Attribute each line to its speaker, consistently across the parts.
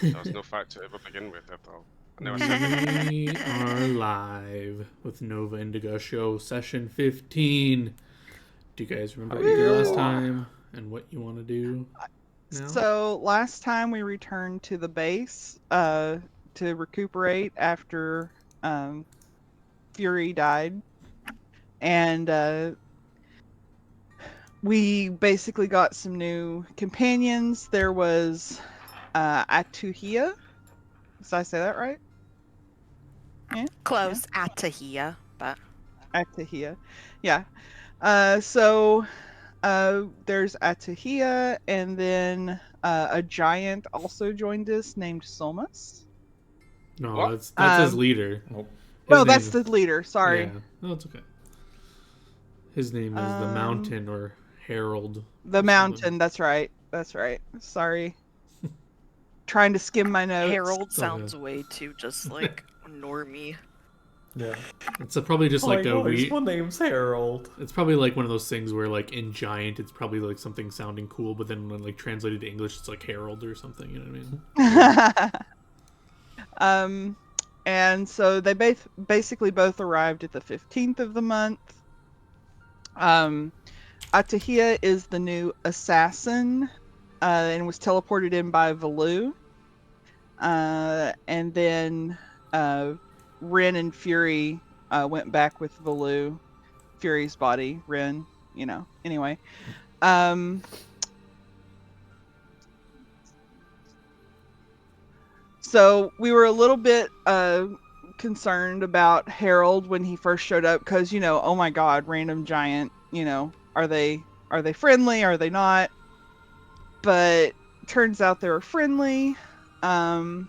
Speaker 1: There was no fight to ever begin with, after all. I never said that.
Speaker 2: We are live with Nova Indagatio session 15. Do you guys remember what you did last
Speaker 3: Woo!
Speaker 2: time and what you want to do now?
Speaker 3: So last time we returned to the base to recuperate after um, Fury died, and we basically got some new companions. There was Atuhia. Did I say that right? Yeah,
Speaker 4: Close at Tahia, but
Speaker 3: Atuhia. Yeah. So there's Atuhia, and then a giant also joined us named Somas.
Speaker 2: No,
Speaker 1: What?
Speaker 2: that's his leader.
Speaker 5: Nope.
Speaker 2: His
Speaker 3: No, that's
Speaker 2: name.
Speaker 3: the leader.
Speaker 2: Yeah,
Speaker 3: Sorry.
Speaker 2: no, it's okay. His name is the
Speaker 3: Um,
Speaker 2: Mountain or Herald
Speaker 3: the
Speaker 2: or something.
Speaker 3: mountain. That's right. That's right. Sorry. Trying to skim my notes.
Speaker 4: Harold sounds way too just like normie.
Speaker 5: Yeah.
Speaker 2: It's probably just like a
Speaker 5: guys,
Speaker 2: we.
Speaker 5: my name's Harold.
Speaker 2: It's probably like one of those things where, like, in Giant, it's probably like something sounding cool, but then when like translated to English, it's like Herald or something. You know what I mean?
Speaker 3: And so they basically both arrived at the 15th of the month. Atahia is the new assassin, and was teleported in by Valu. And then Ren and Fury went back with Valu. Fury's body, Ren, anyway. So we were a little bit concerned about Harold when he first showed up because, oh my god, random giant, are they friendly? Are they not? But turns out they were friendly. And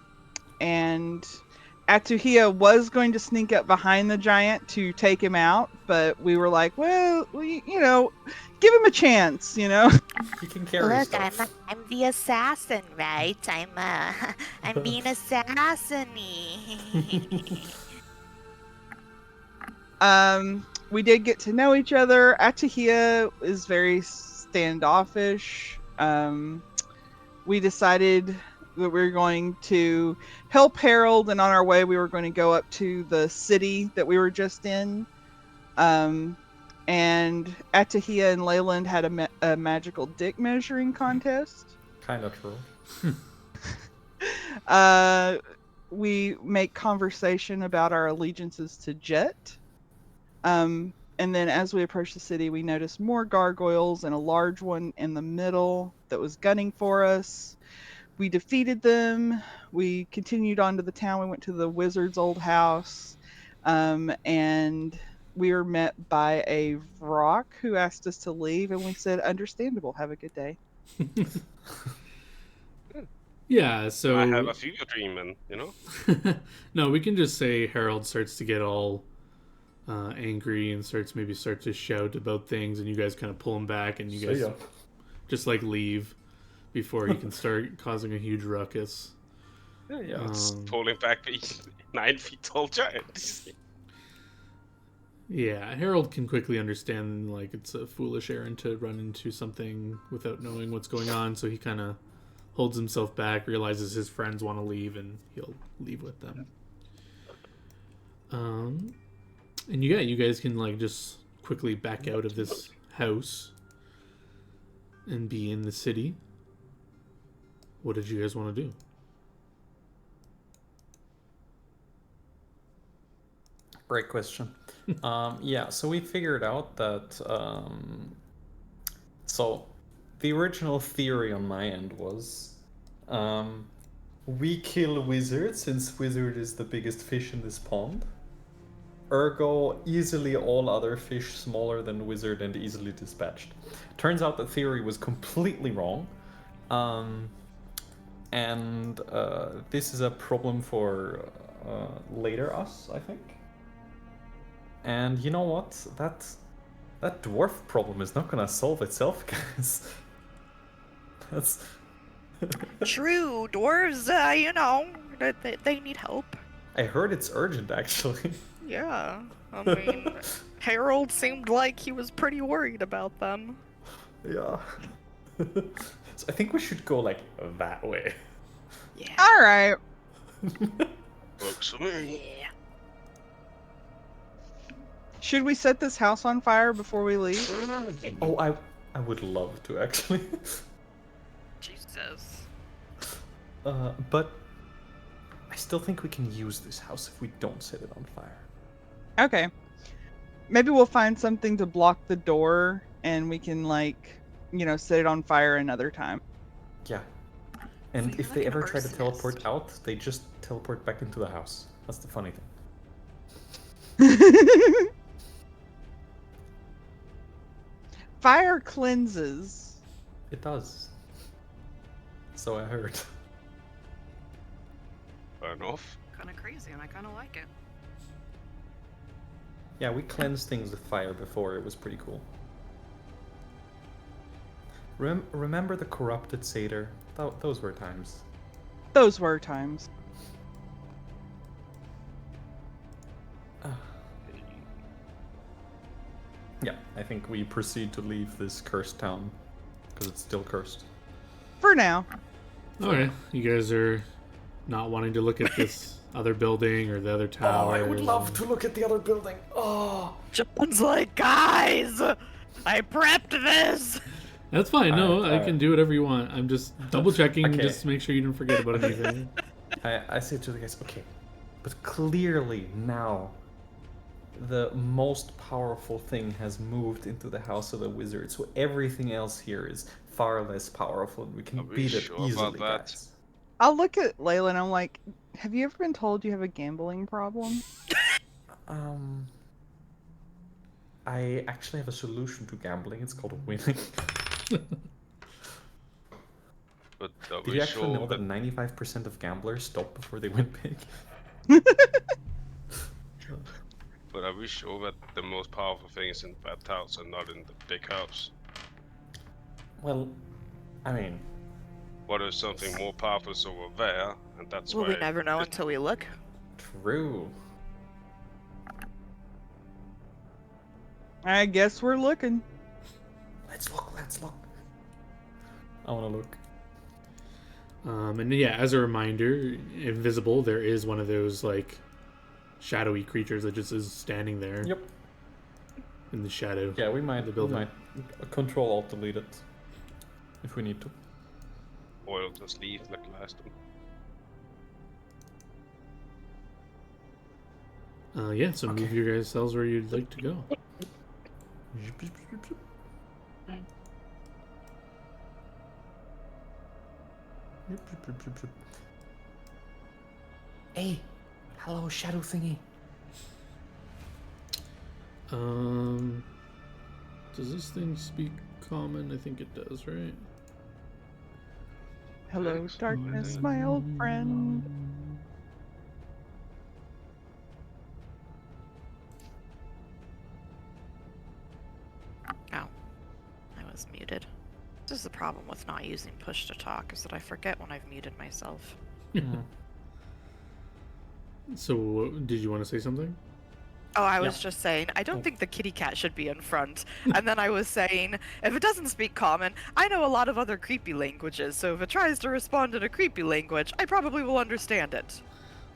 Speaker 3: Atuhia was going to sneak up behind the giant to take him out, but we were like, well, give him a chance,
Speaker 5: You can carry
Speaker 6: Look,
Speaker 5: stuff.
Speaker 6: I'm the assassin, right? I'm being assassiny.
Speaker 3: We did get to know each other. Atahia is very standoffish. We decided that we were going to help Harold, and on our way we were going to go up to the city that we were just in. And Atahia and Leyland had a magical dick measuring contest.
Speaker 5: Kind of true.
Speaker 3: We make conversation about our allegiances to Jet. And then as we approached the city, we noticed more gargoyles and a large one in the middle that was gunning for us. We defeated them. We continued on to the town. We went to the wizard's old house. And we were met by a Vrock who asked us to leave, and we said, understandable, have a good day.
Speaker 2: Yeah, so
Speaker 1: I have a fever dreaming,
Speaker 2: no, we can just say Harold starts to get all angry and starts to shout about things, and you guys kind of pull him back, and you guys just like leave before he can start causing a huge ruckus.
Speaker 1: Yeah, it's pulling back a 9 feet tall giant.
Speaker 2: Yeah, Harold can quickly understand like it's a foolish errand to run into something without knowing what's going on, so he kind of holds himself back, realizes his friends want to leave, and he'll leave with them. And you guys can like just quickly back out of this house and be in the city. What did you guys want to do?
Speaker 5: Great question. Yeah, so we figured out that so the original theory on my end was we kill Wizard since Wizard is the biggest fish in this pond. Ergo, easily all other fish smaller than Wizard and easily dispatched. Turns out the theory was completely wrong. And this is a problem for later us, I think. And you know what? That dwarf problem is not gonna solve itself, guys. That's
Speaker 4: True, dwarves, they need help.
Speaker 5: I heard it's urgent, actually.
Speaker 4: Yeah, I mean, Harold seemed like he was pretty worried about them.
Speaker 5: Yeah. So I think we should go like that way.
Speaker 4: Yeah.
Speaker 3: All right.
Speaker 1: Works for me.
Speaker 4: Yeah.
Speaker 3: Should we set this house on fire before we leave?
Speaker 5: Oh, I would love to actually.
Speaker 4: Jesus.
Speaker 5: But I still think we can use this house if we don't set it on fire.
Speaker 3: Okay. Maybe we'll find something to block the door and we can, like, set it on fire another time.
Speaker 5: Yeah. And
Speaker 4: you're
Speaker 5: if
Speaker 4: like
Speaker 5: they
Speaker 4: an
Speaker 5: ever try to
Speaker 4: arsonist.
Speaker 5: teleport out, they just teleport back into the house. That's the funny thing.
Speaker 3: Fire cleanses.
Speaker 5: It does. So I heard.
Speaker 1: Fair enough.
Speaker 4: Kind of crazy, and I kind of like it.
Speaker 5: Yeah, we cleansed things with fire before. It was pretty cool. Remember the corrupted satyr? Those were times.
Speaker 3: Those were times.
Speaker 5: Yeah, I think we proceed to leave this cursed town because it's still cursed.
Speaker 3: For now.
Speaker 2: Okay, you guys are not wanting to look at this other building or the other
Speaker 5: Oh,
Speaker 2: tower.
Speaker 5: I would love to look at the other building. Oh,
Speaker 4: John's like, guys, I prepped this.
Speaker 2: That's fine. No, I can do whatever you want. I'm just double checking
Speaker 5: Okay.
Speaker 2: just to make sure you didn't forget about anything.
Speaker 5: I say to the guys, okay, but clearly now the most powerful thing has moved into the House of the Wizard, so everything else here is far less powerful. We can
Speaker 1: Are we
Speaker 5: beat it
Speaker 1: sure about
Speaker 5: easily,
Speaker 1: that?
Speaker 5: guys.
Speaker 3: I'll look at Layla and I'm like, have you ever been told you have a gambling problem?
Speaker 5: I actually have a solution to gambling. It's called winning.
Speaker 1: But are
Speaker 5: Did
Speaker 1: we
Speaker 5: you actually
Speaker 1: sure
Speaker 5: know that 95% of gamblers stop before they win big?
Speaker 1: But are we sure that the most powerful thing is in that house and not in the big house?
Speaker 5: Well, I mean,
Speaker 1: What if something more powerful is over there, and that's
Speaker 4: Well,
Speaker 1: why...
Speaker 4: we never know until we look.
Speaker 5: true.
Speaker 3: I guess we're looking.
Speaker 5: Let's look. I want to look.
Speaker 2: And yeah, as a reminder, invisible, there is one of those like shadowy creatures that just is standing there
Speaker 5: Yep.
Speaker 2: in the shadow.
Speaker 5: Yeah, we might,
Speaker 2: The building.
Speaker 5: Control Alt delete it if we need to.
Speaker 1: Or it'll just leave like last time.
Speaker 2: Yeah, so move
Speaker 5: Okay.
Speaker 2: your guys' cells where you'd like to go.
Speaker 5: Hey, hello, shadow thingy.
Speaker 2: Does this thing speak common? I think it does, right?
Speaker 3: Hello, darkness, my old friend.
Speaker 4: Oh, I was muted. This is the problem with not using push to talk, is that I forget when I've muted myself.
Speaker 2: So, did you want to say something?
Speaker 4: Oh, I was just saying, I don't think the kitty cat should be in front. And then I was saying, if it doesn't speak common, I know a lot of other creepy languages, so if it tries to respond in a creepy language, I probably will understand it.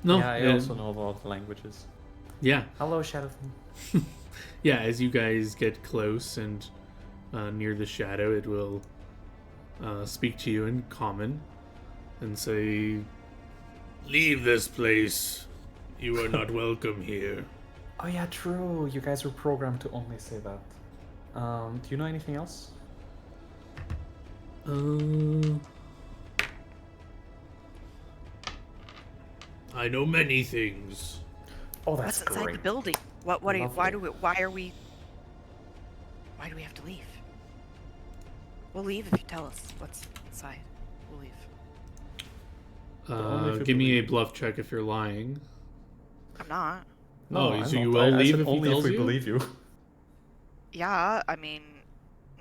Speaker 2: No.
Speaker 5: Yeah, I also know a lot of languages.
Speaker 2: Yeah.
Speaker 5: Hello, shadow thingy.
Speaker 2: Yeah, as you guys get close and near the shadow, it will speak to you in common and say, "Leave this place. You are not welcome here."
Speaker 5: Oh yeah, true. You guys were programmed to only say that. Do you know anything else?
Speaker 2: I know many things.
Speaker 5: Oh, that's
Speaker 4: What's inside
Speaker 5: great.
Speaker 4: the building? Why do we have to leave? We'll leave if you tell us what's inside. We'll leave.
Speaker 5: only if you
Speaker 2: Give me a
Speaker 5: believe.
Speaker 2: bluff check if you're lying.
Speaker 4: I'm not.
Speaker 2: Oh,
Speaker 5: I'm
Speaker 2: so you
Speaker 5: not.
Speaker 2: will
Speaker 5: I
Speaker 2: leave
Speaker 5: said
Speaker 2: if he
Speaker 5: only
Speaker 2: tells
Speaker 5: if we
Speaker 2: you?
Speaker 5: believe you.
Speaker 4: Yeah, I mean,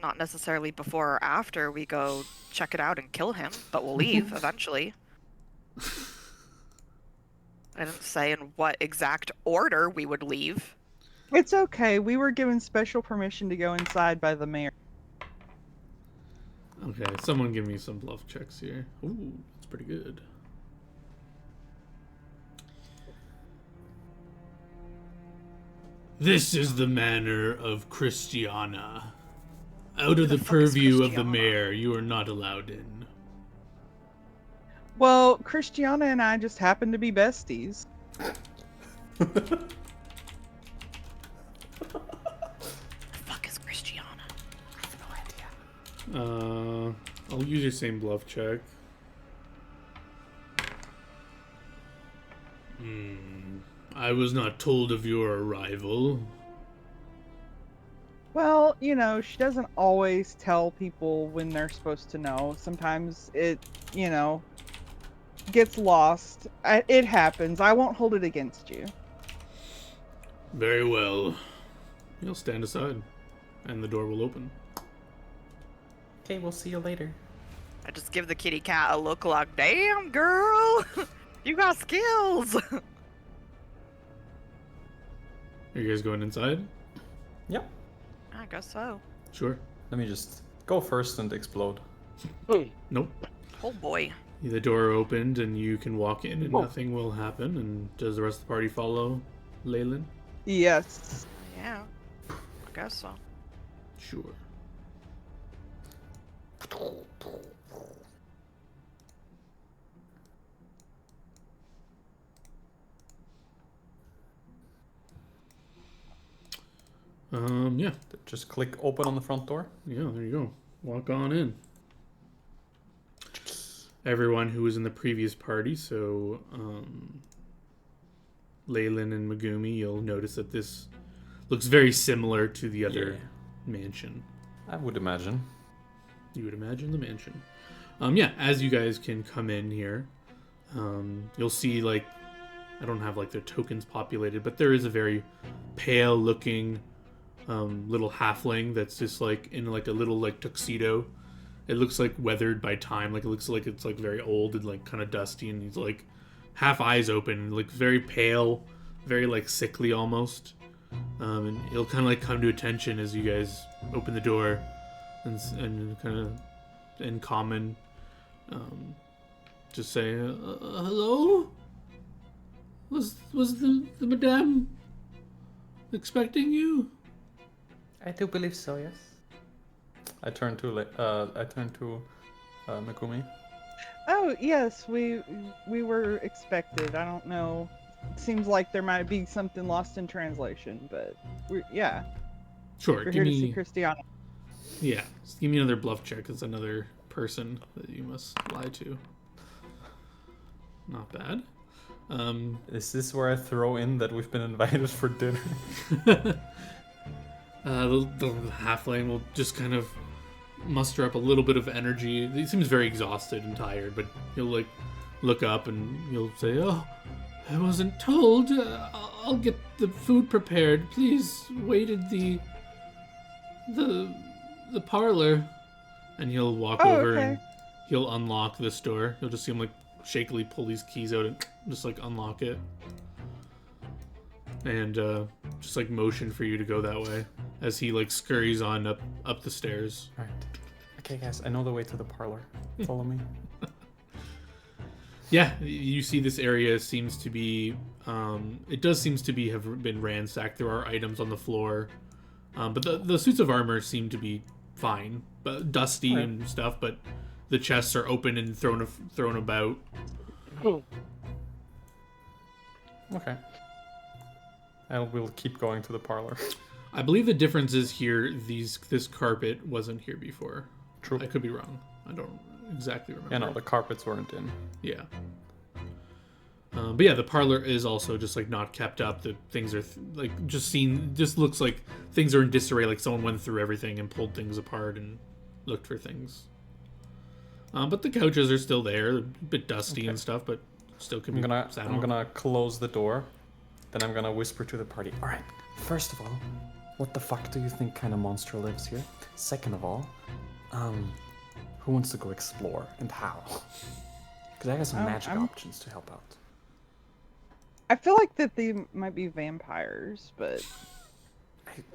Speaker 4: not necessarily before or after we go check it out and kill him, but we'll leave eventually. I didn't say in what exact order we would leave.
Speaker 3: It's okay. We were given special permission to go inside by the mayor.
Speaker 2: Okay, someone give me some bluff checks here. Ooh, that's pretty good. This is the manor of Christiana. Out of the
Speaker 4: The fuck is
Speaker 2: purview of the
Speaker 4: Christiana?
Speaker 2: mayor, you are not allowed in.
Speaker 3: Well, Christiana and I just happen to be besties.
Speaker 4: The fuck is Christiana?
Speaker 5: I have no idea.
Speaker 2: I'll use your same bluff check. I was not told of your arrival.
Speaker 3: Well, you know, she doesn't always tell people when they're supposed to know. Sometimes it, you know, gets lost. It happens. I won't hold it against you.
Speaker 2: Very well. You'll stand aside, and the door will open.
Speaker 5: Okay, we'll see you later.
Speaker 4: I just give the kitty cat a look like, damn, girl, you got skills.
Speaker 2: Are you guys going inside?
Speaker 5: Yep.
Speaker 4: I guess so.
Speaker 2: Sure.
Speaker 5: Let me just go first and explode.
Speaker 2: Nope.
Speaker 4: Oh boy.
Speaker 2: The door opened, and you can walk in, and nothing will happen. And does the rest of the party follow Leyland?
Speaker 3: Yes.
Speaker 4: Yeah. I guess so.
Speaker 2: Sure. Yeah.
Speaker 5: Just click open on the front door.
Speaker 2: Yeah, there you go. Walk on in. Everyone who was in the previous party, so Leyland and Megumi, you'll notice that this looks very similar to the other mansion.
Speaker 5: I would imagine.
Speaker 2: You would imagine the mansion. Yeah, as you guys can come in here, you'll see, like, I don't have, like, their tokens populated, but there is a very pale looking little halfling that's just, like, in, like, a little, like, tuxedo. It looks, like, weathered by time. Like, it looks like it's, like, very old and, like, kind of dusty, and he's, like, half eyes open, like, very pale, very, like, sickly almost. And he'll kind of, like, come to attention as you guys open the door, and kind of in common just say, hello? Was the madame expecting you?
Speaker 5: I do believe so, yes. I turn to Megumi.
Speaker 3: Oh, yes, we were expected. I don't know. Seems like there might be something lost in translation, but yeah.
Speaker 2: Sure,
Speaker 3: We're
Speaker 2: give
Speaker 3: here to
Speaker 2: me...
Speaker 3: see Christiana.
Speaker 2: Yeah, just give me another bluff check. It's another person that you must lie to. Not bad.
Speaker 5: Is this where I throw in that we've been invited for dinner?
Speaker 2: The halfling will just kind of muster up a little bit of energy. He seems very exhausted and tired, but he'll, like, look up and he'll say, oh, I wasn't told. I'll get the food prepared. Please wait in the parlor. And he'll walk over and he'll unlock this door. You'll just see him, like, shakily pull these keys out and just, like, unlock it. And just, like, motion for you to go that way as he, like, scurries on up the stairs.
Speaker 5: Right. Okay, guys, I know the way to the parlor. Follow me.
Speaker 2: Yeah, you see this area seems to be, it does seems to be have been ransacked. There are items on the floor, but the suits of armor seem to be fine, but dusty and stuff. But the chests are open and thrown about.
Speaker 5: Okay. I will keep going to the parlor.
Speaker 2: I believe the difference is here. This carpet wasn't here before.
Speaker 5: True.
Speaker 2: I could be wrong. I don't exactly remember.
Speaker 5: Yeah, no, the carpets weren't in.
Speaker 2: Yeah. But yeah, the parlor is also just, like, not kept up. The things are just looks like things are in disarray. Like someone went through everything and pulled things apart and looked for things. But the couches are still there, a bit dusty and stuff, but still can be sat
Speaker 5: I'm
Speaker 2: on.
Speaker 5: gonna close the door. Then I'm gonna whisper to the party. All right. First of all, what the fuck do you think kind of monster lives here? Second of all, who wants to go explore and how? Because I got some magic options to help out.
Speaker 3: I feel like that they might be vampires, but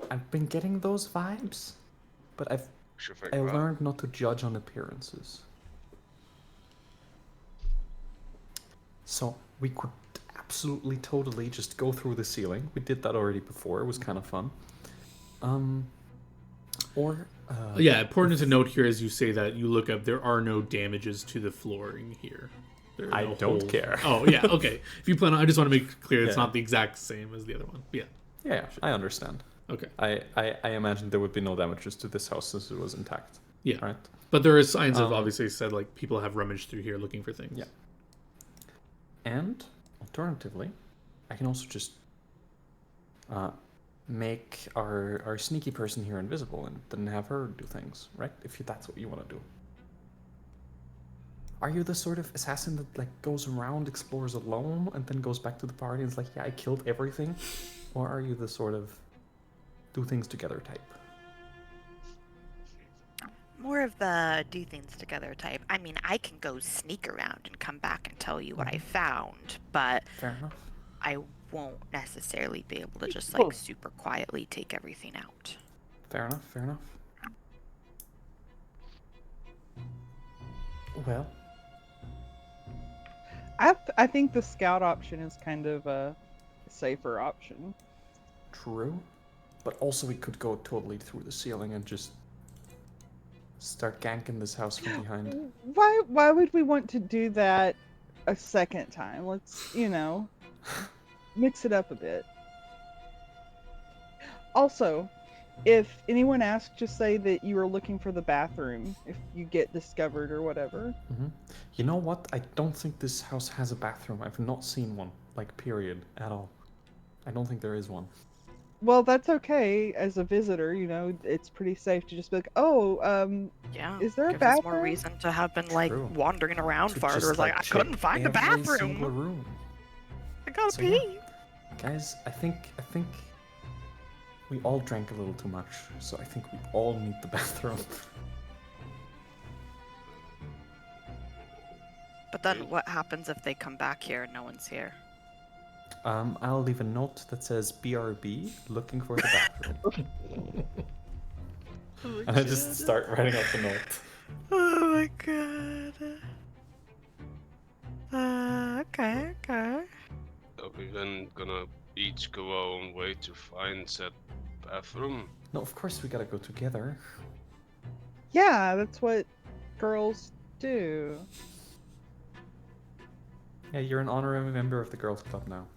Speaker 5: I've been getting those vibes, but I learned not to judge on appearances. So we could absolutely, totally just go through the ceiling. We did that already before. It was kind of fun.
Speaker 2: Yeah, important to note here as you say that, you look up, there are no damages to the flooring here. There are
Speaker 5: I
Speaker 2: no
Speaker 5: don't
Speaker 2: holes.
Speaker 5: care.
Speaker 2: Oh, yeah, okay. If you plan on, I just want to make it clear it's
Speaker 5: Yeah.
Speaker 2: not the exact same as the other one. Yeah.
Speaker 5: Yeah, I understand.
Speaker 2: Okay.
Speaker 5: I imagine there would be no damages to this house since it was intact.
Speaker 2: Yeah.
Speaker 5: Right?
Speaker 2: But there are signs of, obviously said, like, people have rummaged through here looking for things.
Speaker 5: Yeah. And, alternatively, I can also just make our sneaky person here invisible and then have her do things, right? If that's what you want to do. Are you the sort of assassin that like goes around, explores alone, and then goes back to the party and is like, yeah, I killed everything? Or are you the sort of do things together type?
Speaker 6: More of the do things together type. I mean, I can go sneak around and come back and tell you what I found, but
Speaker 5: Fair enough.
Speaker 6: I won't necessarily be able to just like super quietly take everything out.
Speaker 5: Fair enough, fair enough. Well,
Speaker 3: I think the scout option is kind of a safer option.
Speaker 5: true. But also we could go totally through the ceiling and just start ganking this house from behind.
Speaker 3: Why would we want to do that a second time? Let's, mix it up a bit. Also, if anyone asks, just say that you are looking for the bathroom if you get discovered or whatever.
Speaker 5: Mm-hmm. You know what? I don't think this house has a bathroom. I've not seen one, like, period, at all. I don't think there is one.
Speaker 3: Well, that's okay. As a visitor, it's pretty safe to just be like,
Speaker 4: Yeah.
Speaker 3: is there a
Speaker 4: gives us
Speaker 3: bathroom?
Speaker 4: more reason to have been like
Speaker 5: True.
Speaker 4: wandering around
Speaker 5: To
Speaker 4: farther.
Speaker 5: just,
Speaker 4: Like, I
Speaker 5: check
Speaker 4: couldn't find the
Speaker 5: every single
Speaker 4: bathroom.
Speaker 5: room.
Speaker 4: I gotta
Speaker 5: So,
Speaker 4: pee.
Speaker 5: yeah. Guys, I think we all drank a little too much, so I think we all need the bathroom.
Speaker 4: But then what happens if they come back here and no one's here?
Speaker 5: I'll leave a note that says BRB, looking for the bathroom. And I just start writing out the note.
Speaker 4: Oh my god. Okay.
Speaker 1: Are we then gonna each go our own way to find said bathroom?
Speaker 5: No, of course we gotta go together.
Speaker 3: Yeah, that's what girls do.
Speaker 5: Yeah, you're an honorary member of the girls' club now.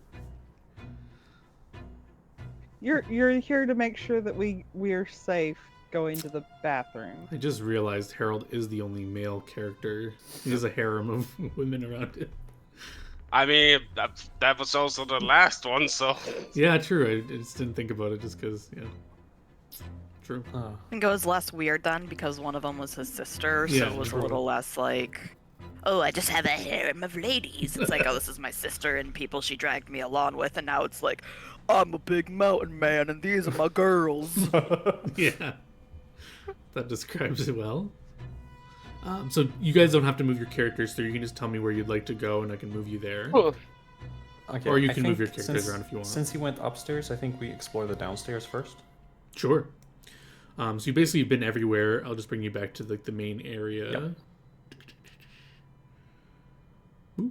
Speaker 3: You're here to make sure that we're safe going to the bathroom.
Speaker 2: I just realized Harold is the only male character. He has a harem of women around him.
Speaker 1: I mean, that was also the last one, so...
Speaker 2: Yeah, true. I just didn't think about it just because, yeah. True.
Speaker 5: Oh.
Speaker 4: And goes less weird then because one of them was his sister, so
Speaker 2: Yeah,
Speaker 4: it was
Speaker 2: true.
Speaker 4: a little less like, oh, I just have a harem of ladies. It's like, oh, this is my sister and people she dragged me along with, and now it's like, I'm a big mountain man and these are my girls.
Speaker 2: Yeah. That describes it well. So you guys don't have to move your characters through. You can just tell me where you'd like to go and I can move you there.
Speaker 5: Okay,
Speaker 2: Or you
Speaker 5: I
Speaker 2: can move
Speaker 5: think
Speaker 2: your characters around if you want.
Speaker 5: Since he went upstairs, I think we explore the downstairs first.
Speaker 2: Sure. So you basically have been everywhere. I'll just bring you back to the main area.
Speaker 5: Yep.
Speaker 2: Boop.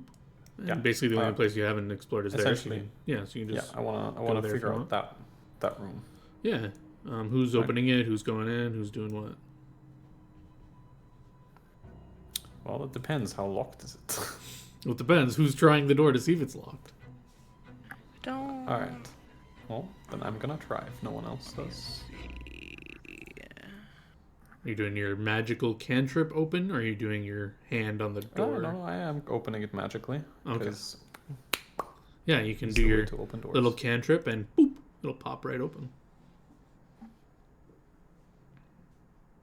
Speaker 2: And
Speaker 5: Yeah.
Speaker 2: basically the only place you haven't explored is there. So
Speaker 5: Essentially.
Speaker 2: you can
Speaker 5: Yeah,
Speaker 2: just
Speaker 5: I wanna
Speaker 2: there if
Speaker 5: figure
Speaker 2: you
Speaker 5: out that room.
Speaker 2: yeah. Who's
Speaker 5: Right.
Speaker 2: opening it? Who's going in? Who's doing what?
Speaker 5: Well, it depends. How locked is it?
Speaker 2: Well, it depends. Who's trying the door to see if it's locked?
Speaker 4: Don't.
Speaker 5: All right. Well, then I'm gonna try if no one else does.
Speaker 2: Are you doing your magical cantrip open, or are you doing your hand on the door?
Speaker 5: No, I am opening it magically.
Speaker 2: Okay.
Speaker 5: Because
Speaker 2: Yeah, you can
Speaker 5: it's
Speaker 2: do
Speaker 5: the way
Speaker 2: your
Speaker 5: to open doors.
Speaker 2: little cantrip, and boop, it'll pop right open.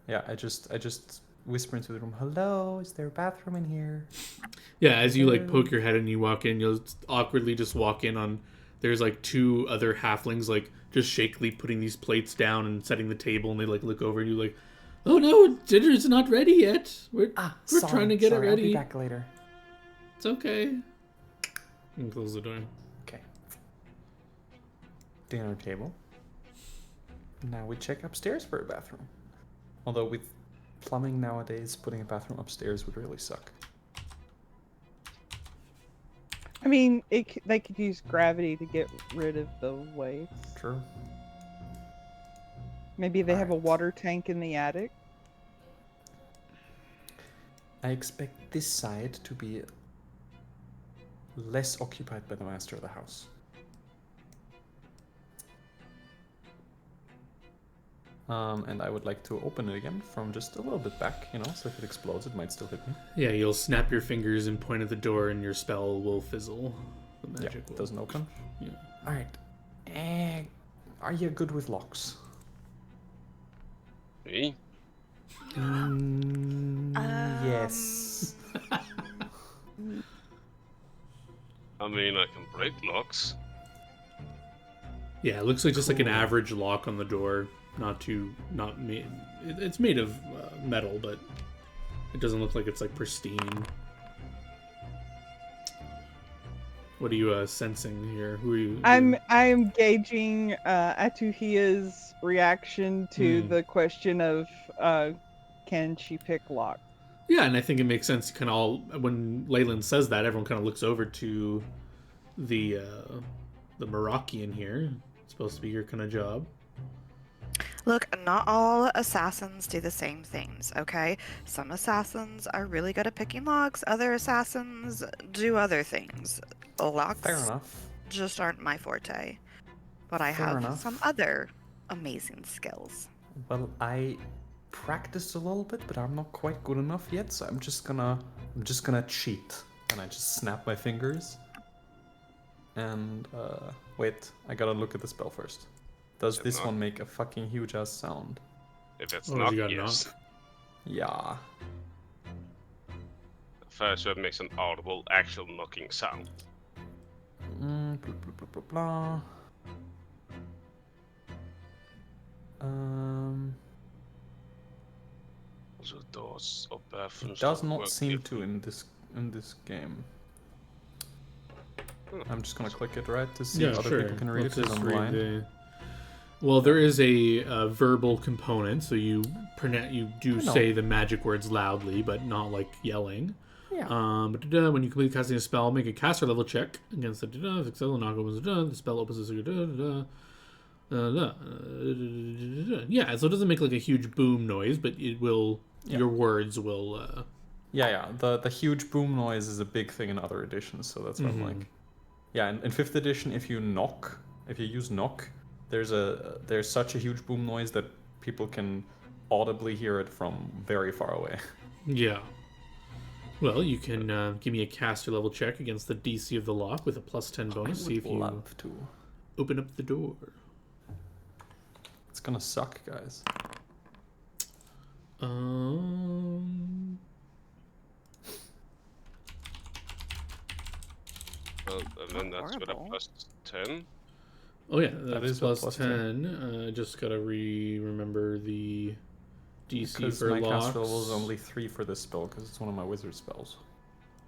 Speaker 5: Yeah, I just whisper into the room. Hello, is there a bathroom in here?
Speaker 2: Yeah, as you poke your head and you walk in, you'll awkwardly just walk in on. There's two other halflings just shakily putting these plates down and setting the table, and they look over at you like, "Oh no, dinner's not ready yet. We're trying to get it ready.
Speaker 5: I'll be back later.
Speaker 2: It's okay." And close the door.
Speaker 5: Okay. Dinner table. Now we check upstairs for a bathroom. Although with plumbing nowadays, putting a bathroom upstairs would really suck.
Speaker 3: I mean, they could use gravity to get rid of the waste.
Speaker 5: True.
Speaker 3: Maybe they have a
Speaker 5: Alright.
Speaker 3: water tank in the attic.
Speaker 5: I expect this side to be less occupied by the master of the house. And I would like to open it again from just a little bit back, you know, so if it explodes, it might still hit me.
Speaker 2: Yeah, you'll snap your fingers and point at the door, and your spell will fizzle. The magic
Speaker 5: Yeah,
Speaker 2: will.
Speaker 5: doesn't open.
Speaker 2: Yeah.
Speaker 5: Alright. Are you good with locks?
Speaker 1: Me?
Speaker 5: Yes.
Speaker 1: I mean, I can break locks.
Speaker 2: Yeah, it looks like just like an average lock on the door. Not made. It's made of metal, but it doesn't look like it's like pristine. What are you sensing here? Who are you?
Speaker 3: I'm gauging Atuhia's reaction to the question of can she pick lock?
Speaker 2: Yeah, and I think it makes sense. Kind of all when Leyland says that, everyone kind of looks over to the Moroccan here. It's supposed to be your kind of job.
Speaker 6: Look, not all assassins do the same things, okay? Some assassins are really good at picking locks, other assassins do other things. Locks
Speaker 5: Fair enough.
Speaker 6: just aren't my forte. But I
Speaker 5: Fair
Speaker 6: have
Speaker 5: enough.
Speaker 6: some other amazing skills.
Speaker 5: Well, I practiced a little bit, but I'm not quite good enough yet, so I'm just gonna cheat. And I just snap my fingers. And wait, I gotta look at the spell first. Does
Speaker 1: If
Speaker 5: this
Speaker 1: not-
Speaker 5: one make a fucking huge ass sound?
Speaker 1: If it's
Speaker 2: Oh,
Speaker 1: not,
Speaker 2: you got
Speaker 1: yes.
Speaker 2: knocked?
Speaker 5: Yeah.
Speaker 1: First one makes an audible, actual knocking sound.
Speaker 5: Blah, blah, blah, blah, blah.
Speaker 1: So doors or bathrooms.
Speaker 5: It does
Speaker 1: don't
Speaker 5: not
Speaker 1: work
Speaker 5: seem
Speaker 1: if
Speaker 5: to
Speaker 1: we-
Speaker 5: in this game.
Speaker 1: Hmm.
Speaker 5: I'm just gonna click it right to see
Speaker 2: Yeah,
Speaker 5: if other
Speaker 2: sure.
Speaker 5: people can read
Speaker 2: Let's
Speaker 5: it because
Speaker 2: just
Speaker 5: I'm
Speaker 2: read
Speaker 5: blind.
Speaker 2: the. Well, there is a verbal component, so you do
Speaker 5: I know.
Speaker 2: say the magic words loudly, but not like yelling.
Speaker 5: Yeah.
Speaker 2: When you complete casting a spell, make a caster level check against the if successful knock opens the spell opens the yeah, so it doesn't make like a huge boom noise, but it will.
Speaker 5: Yeah.
Speaker 2: Your words will.
Speaker 5: Yeah. The huge boom noise is a big thing in other editions, so that's what I'm like. Yeah, in 5th edition, if you use knock, there's such a huge boom noise that people can audibly hear it from very far away.
Speaker 2: Yeah. Well, you can give me a caster level check against the DC of the lock with a +10 bonus. See if you
Speaker 5: love to.
Speaker 2: open up the door.
Speaker 5: It's gonna suck, guys.
Speaker 1: Well, and then that's with a
Speaker 6: horrible.
Speaker 1: +10.
Speaker 2: Oh yeah, that's
Speaker 5: is a
Speaker 2: plus
Speaker 5: plus
Speaker 2: 10. Just gotta remember the DC
Speaker 5: Because
Speaker 2: for
Speaker 5: my
Speaker 2: locks.
Speaker 5: caster level is only 3 for this spell, because it's one of my wizard spells.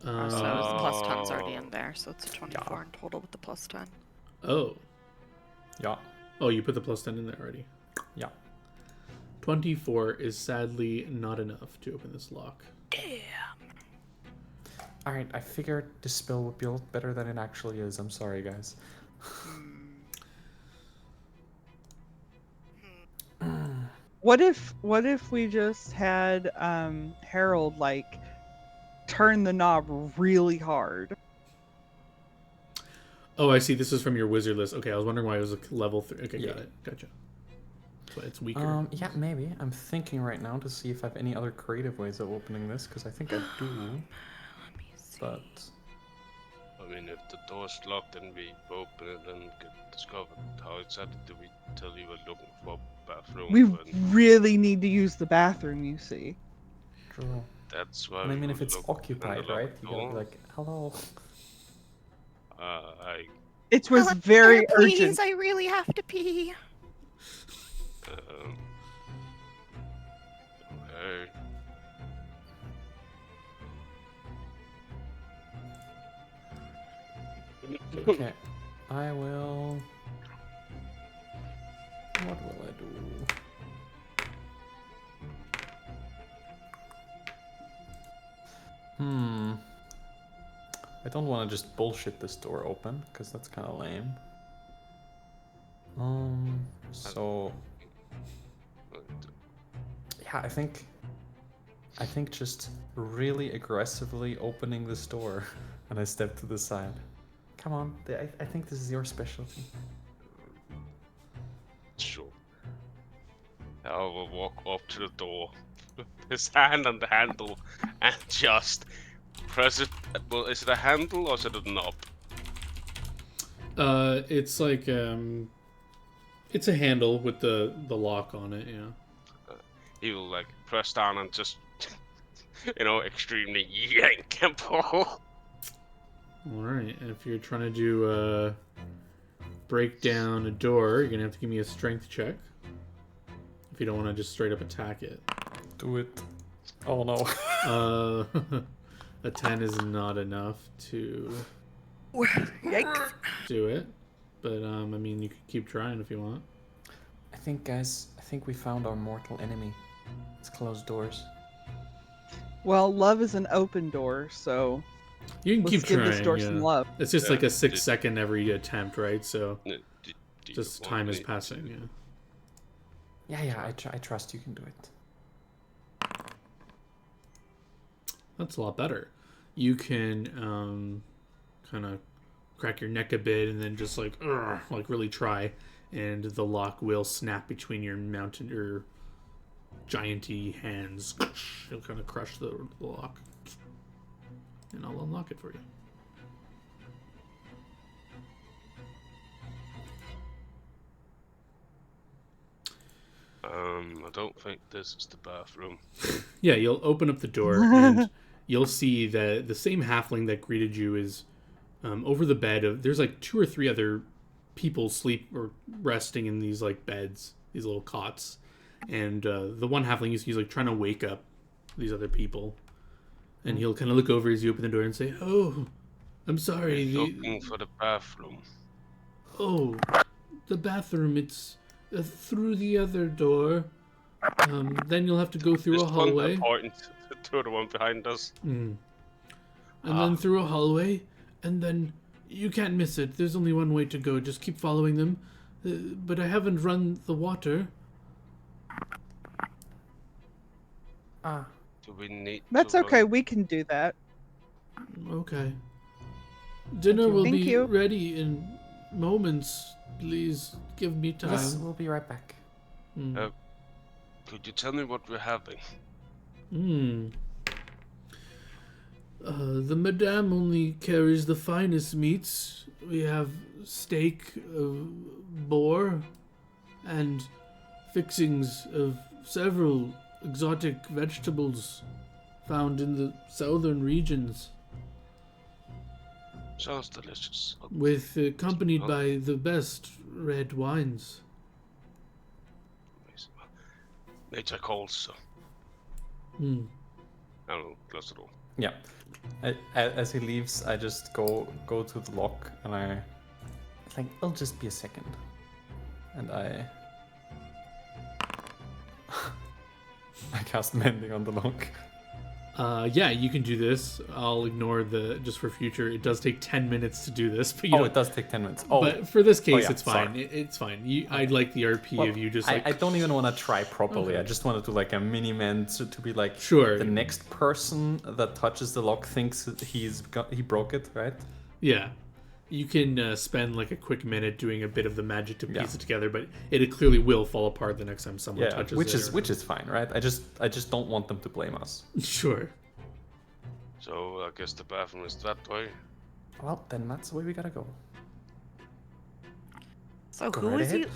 Speaker 6: So the plus 10's already
Speaker 1: Oh.
Speaker 6: in there, so it's a 24 in total with the plus 10.
Speaker 2: Oh,
Speaker 5: Yeah.
Speaker 2: oh, you put the +10 in there already.
Speaker 5: Yeah.
Speaker 2: 24 is sadly not enough to open this lock.
Speaker 5: Alright, I figured this spell would be a lot better than it actually is. I'm sorry, guys.
Speaker 3: What if we just had Harold like turn the knob really hard?
Speaker 2: Oh, I see. This is from your wizard list. Okay, I was wondering why it was a level 3. Okay,
Speaker 5: Yeah.
Speaker 2: got it. Gotcha. So it's weaker.
Speaker 5: Yeah, maybe. I'm thinking right now to see if I have any other creative ways of opening this, because I think I do.
Speaker 6: Let me see.
Speaker 5: But
Speaker 1: I mean, if the door's locked and we open it and get discovered, how exactly do we tell you we're looking for a bathroom?
Speaker 3: We
Speaker 1: when
Speaker 3: really need to use the bathroom, you see.
Speaker 5: true.
Speaker 1: that's why.
Speaker 5: And I
Speaker 1: we
Speaker 5: mean, if
Speaker 1: would
Speaker 5: it's
Speaker 1: look in the
Speaker 5: occupied,
Speaker 1: locked
Speaker 5: right? You gotta be
Speaker 1: door.
Speaker 5: like, hello.
Speaker 3: It was
Speaker 6: Hello
Speaker 3: very
Speaker 6: there, please,
Speaker 3: urgent.
Speaker 6: I really have to pee.
Speaker 1: Okay.
Speaker 5: Okay. I will. What will I do? I don't want to just bullshit this door open, because that's kind of lame. So... Yeah, I think just really aggressively opening this door, and I step to the side. Come on, I think this is your specialty.
Speaker 1: Sure. I will walk up to the door, his hand on the handle, and just press it. Well, is it a handle or is it a knob?
Speaker 2: It's like it's a handle with the lock on it. Yeah.
Speaker 1: He will like press down and just, extremely yank and pull.
Speaker 2: All right. And if you're trying to do break down a door, you're gonna have to give me a strength check. If you don't want to just straight up attack it.
Speaker 5: Do it. Oh no.
Speaker 2: A 10 is not enough to
Speaker 6: Yikes.
Speaker 2: do it. But I mean, you could keep trying if you want.
Speaker 5: I think, guys, we found our mortal enemy. Let's close doors.
Speaker 3: Well, love is an open door, so
Speaker 2: You can
Speaker 3: let's
Speaker 2: keep
Speaker 3: give
Speaker 2: trying.
Speaker 3: this door
Speaker 2: Yeah.
Speaker 3: some love.
Speaker 2: It's just
Speaker 1: Yeah,
Speaker 2: like a 6-second every attempt, right? So
Speaker 1: Do you
Speaker 2: just
Speaker 1: want
Speaker 2: time is
Speaker 1: me
Speaker 2: passing.
Speaker 1: to-
Speaker 2: Yeah.
Speaker 5: Yeah, I trust you can do it.
Speaker 2: That's a lot better. You can kind of crack your neck a bit and then just like really try, and the lock will snap between your mountain or gianty hands. It'll kind of crush the lock, and I'll unlock it for you.
Speaker 1: I don't think this is the bathroom.
Speaker 2: Yeah, you'll open up the door and you'll see that the same halfling that greeted you is over the bed of. There's like 2 or 3 other people sleep or resting in these like beds, these little cots, and the one halfling he's like trying to wake up these other people, and he'll kind of look over as you open the door and say, "Oh, I'm sorry.
Speaker 1: Looking for the bathroom.
Speaker 2: Oh, the bathroom. It's through the other door. Then you'll have to go through a
Speaker 1: Just one
Speaker 2: hallway.
Speaker 1: point to the one behind us.
Speaker 2: And then through a hallway, and then you can't miss it. There's only one way to go. Just keep following them. But I haven't run the water.
Speaker 1: Do we need
Speaker 3: That's
Speaker 1: to
Speaker 3: okay.
Speaker 1: run-
Speaker 3: We can do that.
Speaker 2: Okay. Dinner will
Speaker 3: Thank
Speaker 2: be
Speaker 3: you.
Speaker 2: ready in moments. Please give me time.
Speaker 5: Yes, we'll be right back.
Speaker 1: Could you tell me what we're having?
Speaker 2: The madame only carries the finest meats. We have steak of boar and fixings of several exotic vegetables found in the southern regions,
Speaker 1: Sounds delicious.
Speaker 2: with accompanied by the best red wines.
Speaker 1: Nature calls, so I don't know, close the door.
Speaker 5: Yeah. As he leaves, I just go to the lock, and I think it'll just be a second, and I cast mending on the lock.
Speaker 2: Yeah, you can do this. I'll ignore just for future. It does take 10 minutes to do this, but you
Speaker 5: Oh,
Speaker 2: don't-
Speaker 5: it does take 10 minutes. Oh,
Speaker 2: But for this case,
Speaker 5: yeah,
Speaker 2: it's fine.
Speaker 5: sorry.
Speaker 2: It's fine. I'd like the RP
Speaker 5: well,
Speaker 2: of you just
Speaker 5: I,
Speaker 2: like
Speaker 5: I don't even want to try properly.
Speaker 2: Okay.
Speaker 5: I just want to do like a mini mend to be like
Speaker 2: Sure.
Speaker 5: the next person that touches the lock thinks that he broke it, right?
Speaker 2: Yeah. You can spend like a quick minute doing a bit of the magic to piece
Speaker 5: Yeah.
Speaker 2: it together, but it clearly will fall apart the next time someone
Speaker 5: Yeah,
Speaker 2: touches
Speaker 5: which
Speaker 2: it.
Speaker 5: is which is fine, right? I just don't want them to blame us.
Speaker 2: Sure.
Speaker 1: So I guess the bathroom is that way.
Speaker 5: Well, then that's the way we gotta go.
Speaker 6: So
Speaker 5: Go
Speaker 6: who
Speaker 5: right
Speaker 6: was he?
Speaker 5: ahead.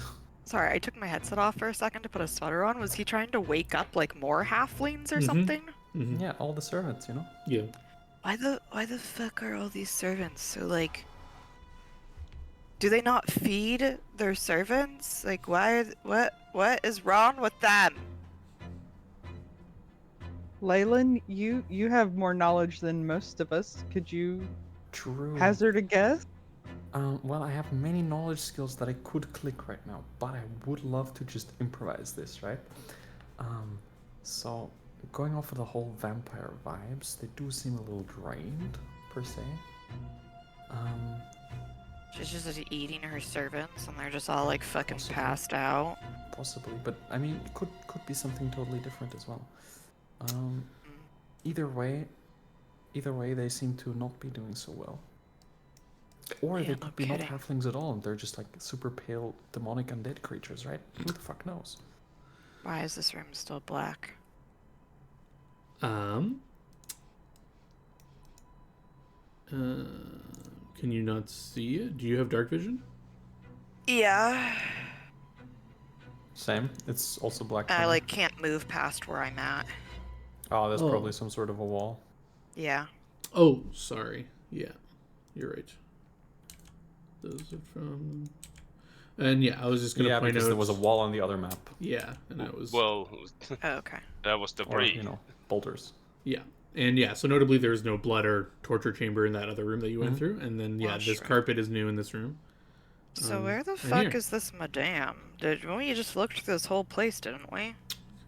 Speaker 6: Sorry, I took my headset off for a second to put a sweater on. Was he trying to wake up like more halflings or something?
Speaker 2: Mhm.
Speaker 5: Yeah, all the servants, you know.
Speaker 2: Yeah.
Speaker 6: Why the fuck are all these servants so like? Do they not feed their servants? Like what is wrong with them?
Speaker 3: Leyland, you have more knowledge than most of us. Could you
Speaker 5: True.
Speaker 3: hazard a guess?
Speaker 5: Well, I have many knowledge skills that I could click right now, but I would love to just improvise this, right? So going off of the whole vampire vibes, they do seem a little drained, per se.
Speaker 6: She's just eating her servants, and they're just all like fucking
Speaker 5: Possibly.
Speaker 6: passed out.
Speaker 5: Possibly, but I mean, it could be something totally different as well. Either way, they seem to not be doing so well. Or
Speaker 6: Yeah,
Speaker 5: they
Speaker 6: no
Speaker 5: could be not
Speaker 6: kidding.
Speaker 5: halflings at all, and they're just like super pale, demonic undead creatures, right? Who the fuck knows?
Speaker 6: Why is this room still black?
Speaker 2: Can you not see it? Do you have dark vision?
Speaker 6: Yeah.
Speaker 5: Same. It's also black.
Speaker 6: I
Speaker 5: for me.
Speaker 6: like can't move past where I'm at.
Speaker 5: Oh, there's
Speaker 2: Oh.
Speaker 5: probably some sort of a wall.
Speaker 6: Yeah.
Speaker 2: Oh, sorry. Yeah, you're right. Those are from... And yeah, I was just going to
Speaker 5: Yeah,
Speaker 2: point
Speaker 5: because
Speaker 2: out...
Speaker 5: there was a wall on the other map.
Speaker 2: Yeah, and that was...
Speaker 1: Well,
Speaker 6: Oh, okay.
Speaker 1: that was
Speaker 5: Or,
Speaker 1: debris.
Speaker 5: boulders.
Speaker 2: Yeah. And yeah, so notably there was no blood or torture chamber in that other room that you went through. And then, yeah, this
Speaker 6: Mushroom.
Speaker 2: carpet is new in this room.
Speaker 6: So where the
Speaker 2: and
Speaker 6: fuck
Speaker 2: here.
Speaker 6: is this madame? We just looked through this whole place, didn't we?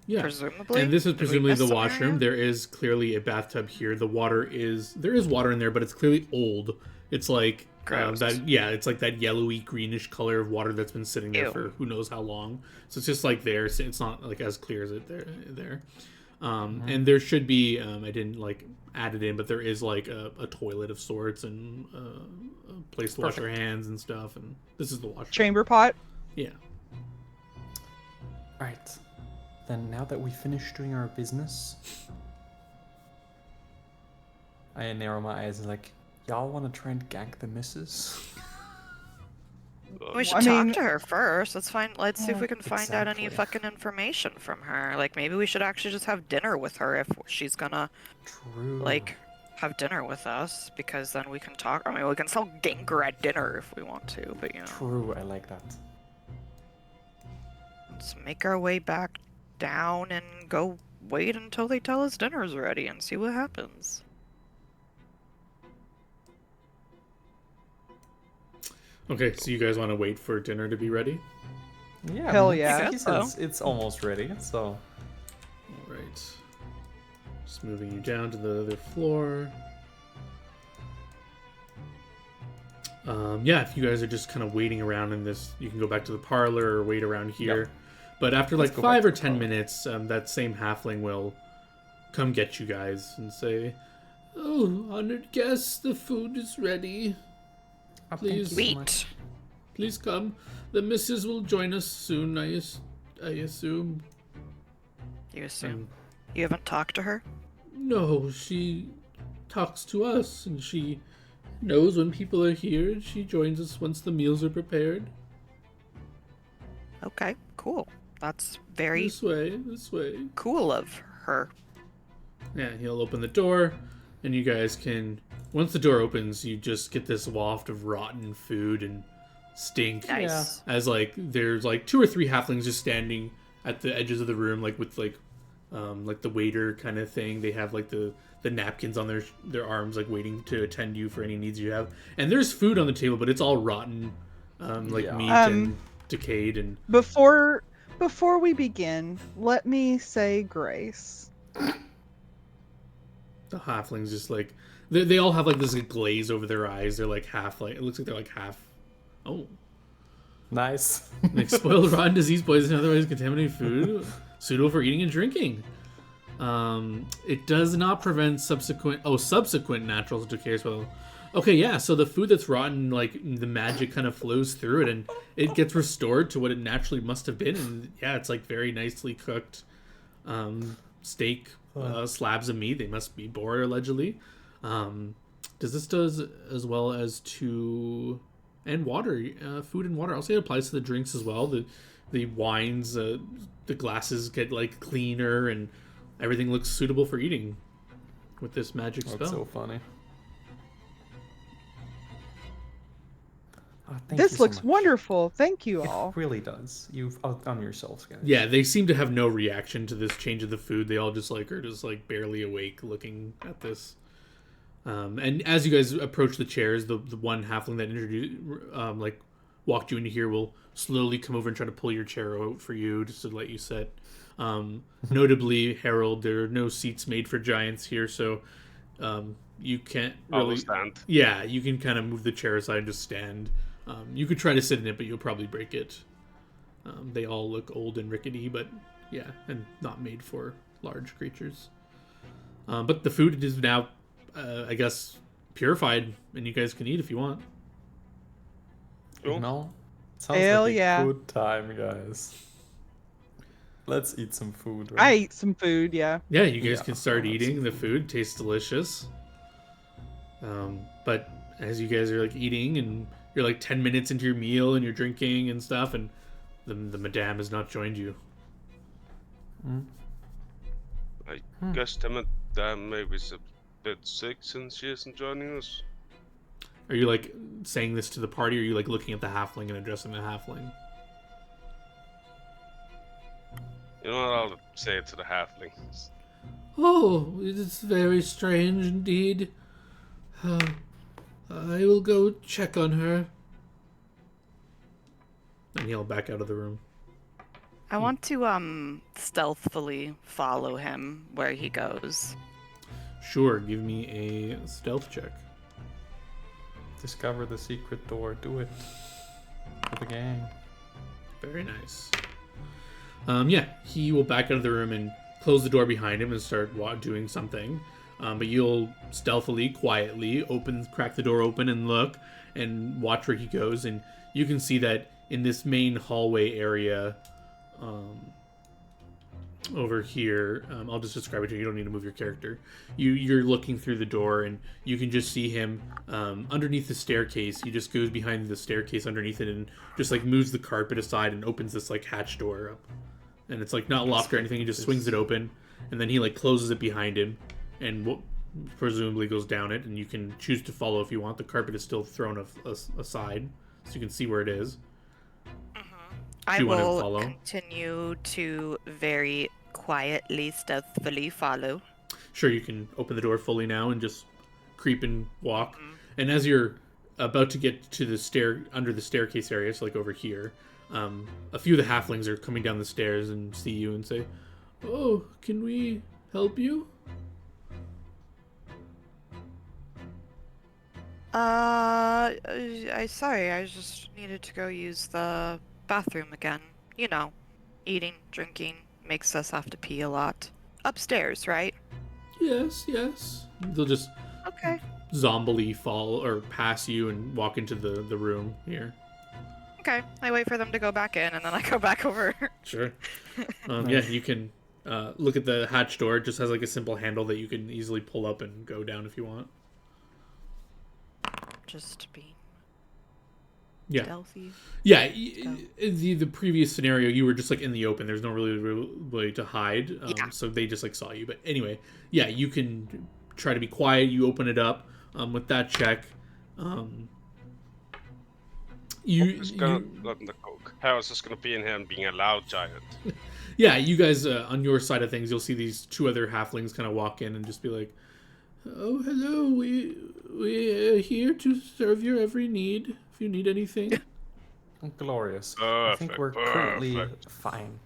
Speaker 2: Yeah.
Speaker 6: Presumably.
Speaker 2: And this is
Speaker 6: Did we
Speaker 2: presumably
Speaker 6: miss
Speaker 2: the
Speaker 6: some
Speaker 2: washroom.
Speaker 6: area?
Speaker 2: There is clearly a bathtub here. The water is... There is water in there, but it's clearly old. It's like...
Speaker 6: Gross.
Speaker 2: It's like that yellowy greenish color of water that's been sitting there
Speaker 6: Ew.
Speaker 2: for who knows how long. So it's just like there. So it's not like as clear as it there. And there should be I didn't like add it in, but there is like a toilet of sorts and a place to wash your hands and stuff. And this is the washroom.
Speaker 3: Chamber pot.
Speaker 2: Yeah.
Speaker 5: Right. Then now that we finished doing our business, I narrow my eyes and like, y'all want to try and gank the missus?
Speaker 6: We should
Speaker 3: I
Speaker 6: talk
Speaker 3: mean-
Speaker 6: to her first. Let's see if we can find out any
Speaker 5: Exactly.
Speaker 6: fucking information from her. Like maybe we should actually just have dinner with her if she's gonna
Speaker 5: True.
Speaker 6: like have dinner with us, because then we can talk. I mean, we can still gank her at dinner if we want to, but you know,
Speaker 5: True, I like that.
Speaker 6: let's make our way back down and go wait until they tell us dinner's ready and see what happens.
Speaker 2: Okay, so you guys want to wait for dinner to be ready?
Speaker 5: Yeah.
Speaker 3: Hell
Speaker 5: I mean,
Speaker 3: yeah.
Speaker 5: He says it's almost ready, so.
Speaker 2: All right. Just moving you down to the other floor. Yeah, if you guys are just kind of waiting around in this, you can go back to the parlor or wait around here.
Speaker 5: Yep.
Speaker 2: But after
Speaker 5: Let's
Speaker 2: like
Speaker 5: go
Speaker 2: 5
Speaker 5: back
Speaker 2: or
Speaker 5: to the
Speaker 2: 10
Speaker 5: parlor.
Speaker 2: minutes, that same halfling will come get you guys and say, "Oh, honored guests, the food is ready.
Speaker 5: Oh, thank you
Speaker 2: Please.
Speaker 5: so much.
Speaker 2: Please come. The missus will join us soon, I assume."
Speaker 6: You assume?
Speaker 2: Um,
Speaker 6: You haven't talked to her?
Speaker 2: No, she talks to us, and she knows when people are here, and she joins us once the meals are prepared.
Speaker 6: Okay, cool. That's very
Speaker 2: This way.
Speaker 6: cool of her.
Speaker 2: Yeah, he'll open the door, and you guys can... Once the door opens, you just get this waft of rotten food and stink.
Speaker 6: Nice.
Speaker 2: As, like, there's, like, 2 or 3 halflings just standing at the edges of the room, like, with, like the waiter kind of thing. They have, like, the napkins on their arms, like, waiting to attend you for any needs you have. And there's food on the table, but it's all rotten, like,
Speaker 5: Yeah.
Speaker 2: meat and decayed and...
Speaker 3: Before we begin, let me say grace.
Speaker 2: The halflings just like they all have like this like, glaze over their eyes. They're like half like it looks like they're like half. Oh,
Speaker 5: Nice.
Speaker 2: like spoiled, rotten, disease, poison, otherwise contaminated food, suitable for eating and drinking. It does not prevent subsequent natural decay as well. Okay, yeah. So the food that's rotten, like the magic kind of flows through it, and it gets restored to what it naturally must have been. And yeah, it's like very nicely cooked steak. Slabs of meat. They must be boar allegedly. Does as well as to and water, food and water. I'll say it applies to the drinks as well. The wines, the glasses get like cleaner and everything looks suitable for eating with this magic spell.
Speaker 5: That's so funny. Oh, thank you
Speaker 3: This
Speaker 5: so
Speaker 3: looks
Speaker 5: much.
Speaker 3: wonderful. Thank you all.
Speaker 5: It really does. You've outdone yourselves, guys.
Speaker 2: Yeah, they seem to have no reaction to this change of the food. They all just like are just like barely awake looking at this. And as you guys approach the chairs, the one halfling that introduced, like walked you into here will slowly come over and try to pull your chair out for you just to let you sit. Notably, Harold, there are no seats made for giants here, so you can't
Speaker 1: I'll
Speaker 2: really
Speaker 1: stand.
Speaker 2: Yeah, you can kind of move the chair aside and just stand. You could try to sit in it, but you'll probably break it. They all look old and rickety, but yeah, and not made for large creatures. But the food is now, I guess, purified, and you guys can eat if you want.
Speaker 1: Cool.
Speaker 5: No? Sounds
Speaker 3: Hell
Speaker 5: like a
Speaker 3: yeah.
Speaker 5: good time, guys. Let's eat some food,
Speaker 3: I
Speaker 5: right?
Speaker 3: ate some food, yeah.
Speaker 2: Yeah, you guys
Speaker 5: Yeah,
Speaker 2: can start
Speaker 5: I'll have
Speaker 2: eating.
Speaker 5: some
Speaker 2: The food tastes delicious. But as you guys are like eating, and you're like 10 minutes into your meal, and you're drinking and stuff, and the madame has not joined you.
Speaker 1: I guess the madame maybe is a bit sick since she isn't joining us.
Speaker 2: Are you like saying this to the party, or are you like looking at the halfling and addressing the halfling?
Speaker 1: You know what? I'll say it to the halflings.
Speaker 2: Oh, it is very strange indeed. I will go check on her. And he'll back out of the room.
Speaker 4: I want to stealthily follow him where he goes.
Speaker 2: Sure, give me a stealth check.
Speaker 5: Discover the secret door. Do it. For the gang.
Speaker 2: Very nice. Yeah, he will back out of the room and close the door behind him and start doing something. But you'll stealthily, quietly crack the door open and look and watch where he goes. And you can see that in this main hallway area, over here, I'll just describe it to you. You don't need to move your character. You're looking through the door, and you can just see him underneath the staircase. He just goes behind the staircase underneath it and just like moves the carpet aside and opens this like hatch door up. And it's like not locked or anything. He just swings it open, and then he like closes it behind him, and presumably goes down it. And you can choose to follow if you want. The carpet is still thrown aside, so you can see where it is.
Speaker 4: I
Speaker 2: you want to
Speaker 4: will
Speaker 2: follow?
Speaker 4: continue to very quietly, stealthily follow.
Speaker 2: Sure, you can open the door fully now and just creep and walk. And as you're about to get to the under the staircase area, so like over here, a few of the halflings are coming down the stairs and see you and say, "Oh, can we help you?"
Speaker 4: Sorry, I just needed to go use the bathroom again. You know, eating, drinking makes us have to pee a lot. Upstairs, right?
Speaker 2: Yes, yes. They'll just
Speaker 4: Okay.
Speaker 2: zombily fall or pass you and walk into the room here.
Speaker 4: Okay. I wait for them to go back in, and then I go back over.
Speaker 2: Sure. Yeah, you can look at the hatch door. It just has like a simple handle that you can easily pull up and go down if you want.
Speaker 4: Just being
Speaker 2: Yeah.
Speaker 4: stealthy.
Speaker 2: Yeah, the previous scenario, you were just like in the open. There's no really way to hide,
Speaker 4: Yeah.
Speaker 2: so they just like saw you. But anyway, yeah, you can try to be quiet. You open it up with that check.
Speaker 1: How is this gonna be in here and being a loud giant?
Speaker 2: Yeah, you guys on your side of things, you'll see these two other halflings kind of walk in and just be like, "Oh, hello. We are here to serve your every need. If you need anything."
Speaker 5: Glorious. I think we're currently
Speaker 1: Perfect.
Speaker 5: fine.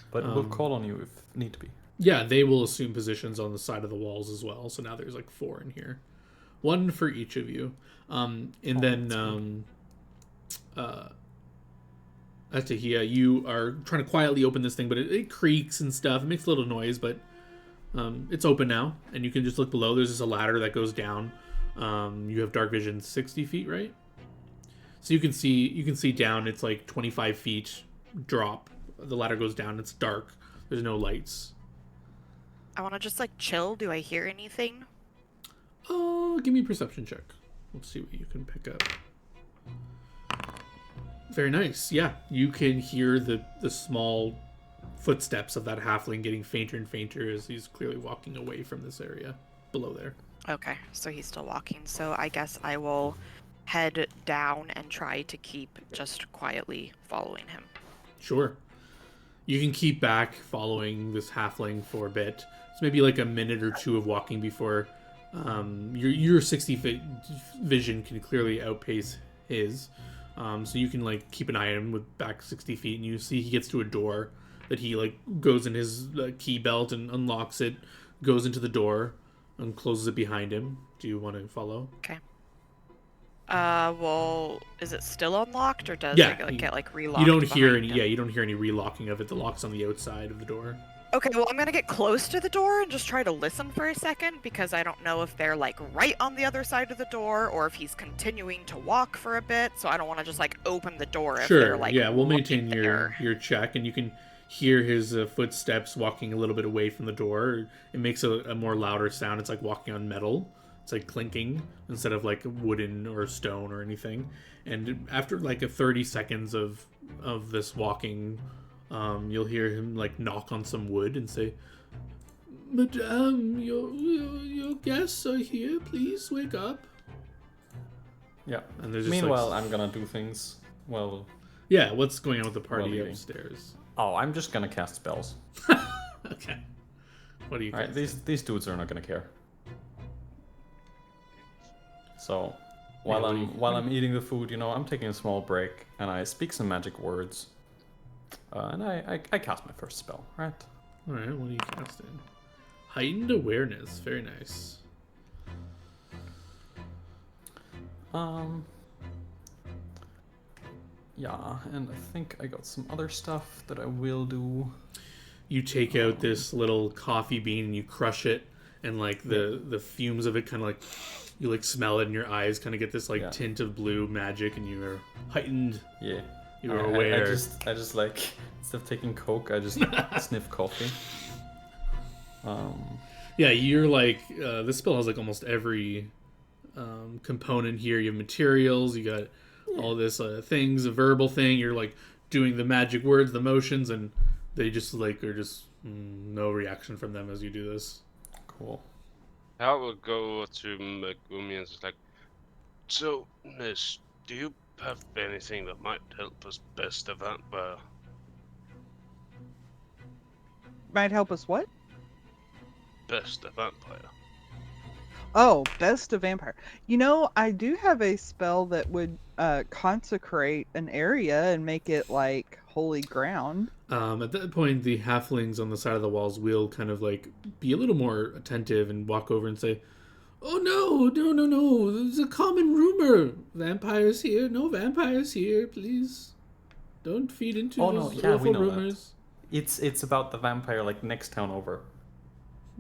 Speaker 5: But we'll call on you if need to be.
Speaker 2: Yeah, they will assume positions on the side of the walls as well. So now there's like 4 in here, 1 for each of you. Atahia, you are trying to quietly open this thing, but it creaks and stuff. It makes a little noise, but it's open now, and you can just look below. There's just a ladder that goes down. You have dark vision 60 feet, right? So you can see down. It's like 25 feet drop. The ladder goes down. It's dark. There's no lights.
Speaker 4: I want to just like chill. Do I hear anything?
Speaker 2: Give me a perception check. Let's see what you can pick up. Very nice. Yeah, you can hear the small footsteps of that halfling getting fainter and fainter as he's clearly walking away from this area below there.
Speaker 4: Okay, so he's still walking. So I guess I will head down and try to keep just quietly following him.
Speaker 2: Sure. You can keep back following this halfling for a bit. It's maybe like a minute or 2 of walking before your 60-foot vision can clearly outpace his. So you can like keep an eye on him with back 60 feet, and you see he gets to a door that he like goes in his key belt and unlocks it, goes into the door, and closes it behind him. Do you want to follow?
Speaker 6: Okay. Well, is it still unlocked, or does
Speaker 2: Yeah,
Speaker 6: it like, get like relocked?
Speaker 2: You don't hear
Speaker 6: behind
Speaker 2: any.
Speaker 6: him?
Speaker 2: Yeah, you don't hear any relocking of it. The lock's on the outside of the door.
Speaker 6: Okay, well, I'm gonna get close to the door and just try to listen for a second, because I don't know if they're like right on the other side of the door or if he's continuing to walk for a bit. So I don't want to just like open the door if they're
Speaker 2: Sure.
Speaker 6: like.
Speaker 2: Yeah, we'll maintain
Speaker 6: right there.
Speaker 2: your check, and you can hear his footsteps walking a little bit away from the door. It makes a more louder sound. It's like walking on metal. It's like clinking instead of like wooden or stone or anything. And after like 30 seconds of this walking, you'll hear him like knock on some wood and say, "Madame, your guests are here. Please wake up."
Speaker 5: Yeah.
Speaker 2: And there's just
Speaker 5: Meanwhile,
Speaker 2: like,
Speaker 5: I'm gonna do things. Well,
Speaker 2: yeah, what's going on with the party
Speaker 5: Well, eating.
Speaker 2: upstairs?
Speaker 5: oh, I'm just gonna cast spells.
Speaker 2: Okay. What do you
Speaker 5: Alright,
Speaker 2: guys?
Speaker 5: these dudes are not gonna care. So, while I'm eating the food, I'm taking a small break, and I speak some magic words, and I cast my first spell. Right.
Speaker 2: All right, what are you casting? Heightened awareness. Very nice.
Speaker 5: Yeah, and I think I got some other stuff that I will do.
Speaker 2: You take out this little coffee bean and you crush it, and like the fumes of it kind of like you like smell it, and your eyes kind of get this like tint of blue magic, and you are heightened.
Speaker 5: Yeah.
Speaker 2: You are aware.
Speaker 5: I just like, instead of taking Coke, I just sniff coffee.
Speaker 2: Yeah, you're like this spell has like almost every component here. You have materials. You got all this things, a verbal thing. You're like doing the magic words, the motions, and they just like are just no reaction from them as you do this.
Speaker 5: Cool.
Speaker 1: I would go to Megumi and just like, so, miss, do you have anything that might help us best a vampire?
Speaker 3: Might help us what?
Speaker 1: Best a vampire.
Speaker 3: Oh, best of vampire. I do have a spell that would consecrate an area and make it like holy ground.
Speaker 2: At that point, the halflings on the side of the walls will kind of like be a little more attentive and walk over and say, "Oh no! There's a common rumor. Vampires here? No vampires here. Please, don't feed into those
Speaker 5: we
Speaker 2: awful
Speaker 5: know
Speaker 2: rumors."
Speaker 5: that. It's about the vampire like next town over.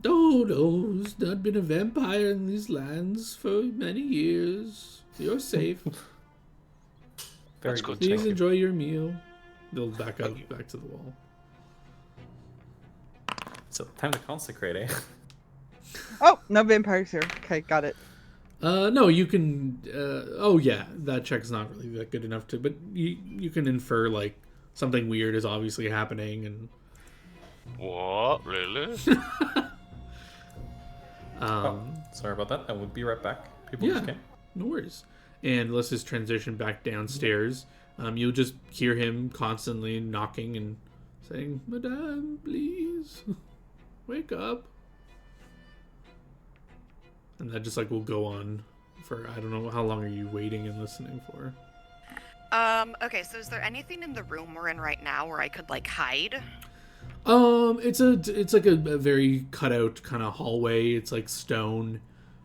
Speaker 2: No, there's not been a vampire in these lands for many years. You're safe.
Speaker 5: Very
Speaker 1: That's
Speaker 5: good.
Speaker 1: good.
Speaker 2: Please enjoy your meal. They'll back up back to the wall.
Speaker 5: So time to consecrate, eh?
Speaker 3: Oh, no vampires here. Okay, got it.
Speaker 2: No, you can. Oh yeah, that check's not really that good enough to. But you can infer like something weird is obviously happening, and
Speaker 1: What? Really?
Speaker 5: Sorry about that. I will be right back. People
Speaker 2: Yeah.
Speaker 5: just came.
Speaker 2: No worries. And let's just transition back downstairs. You'll just hear him constantly knocking and saying, "Madame, please, wake up." And that just like will go on for, I don't know, how long are you waiting and listening for?
Speaker 6: Okay, so is there anything in the room we're in right now where I could like hide?
Speaker 2: It's like a very cut out kind of hallway. It's like stone.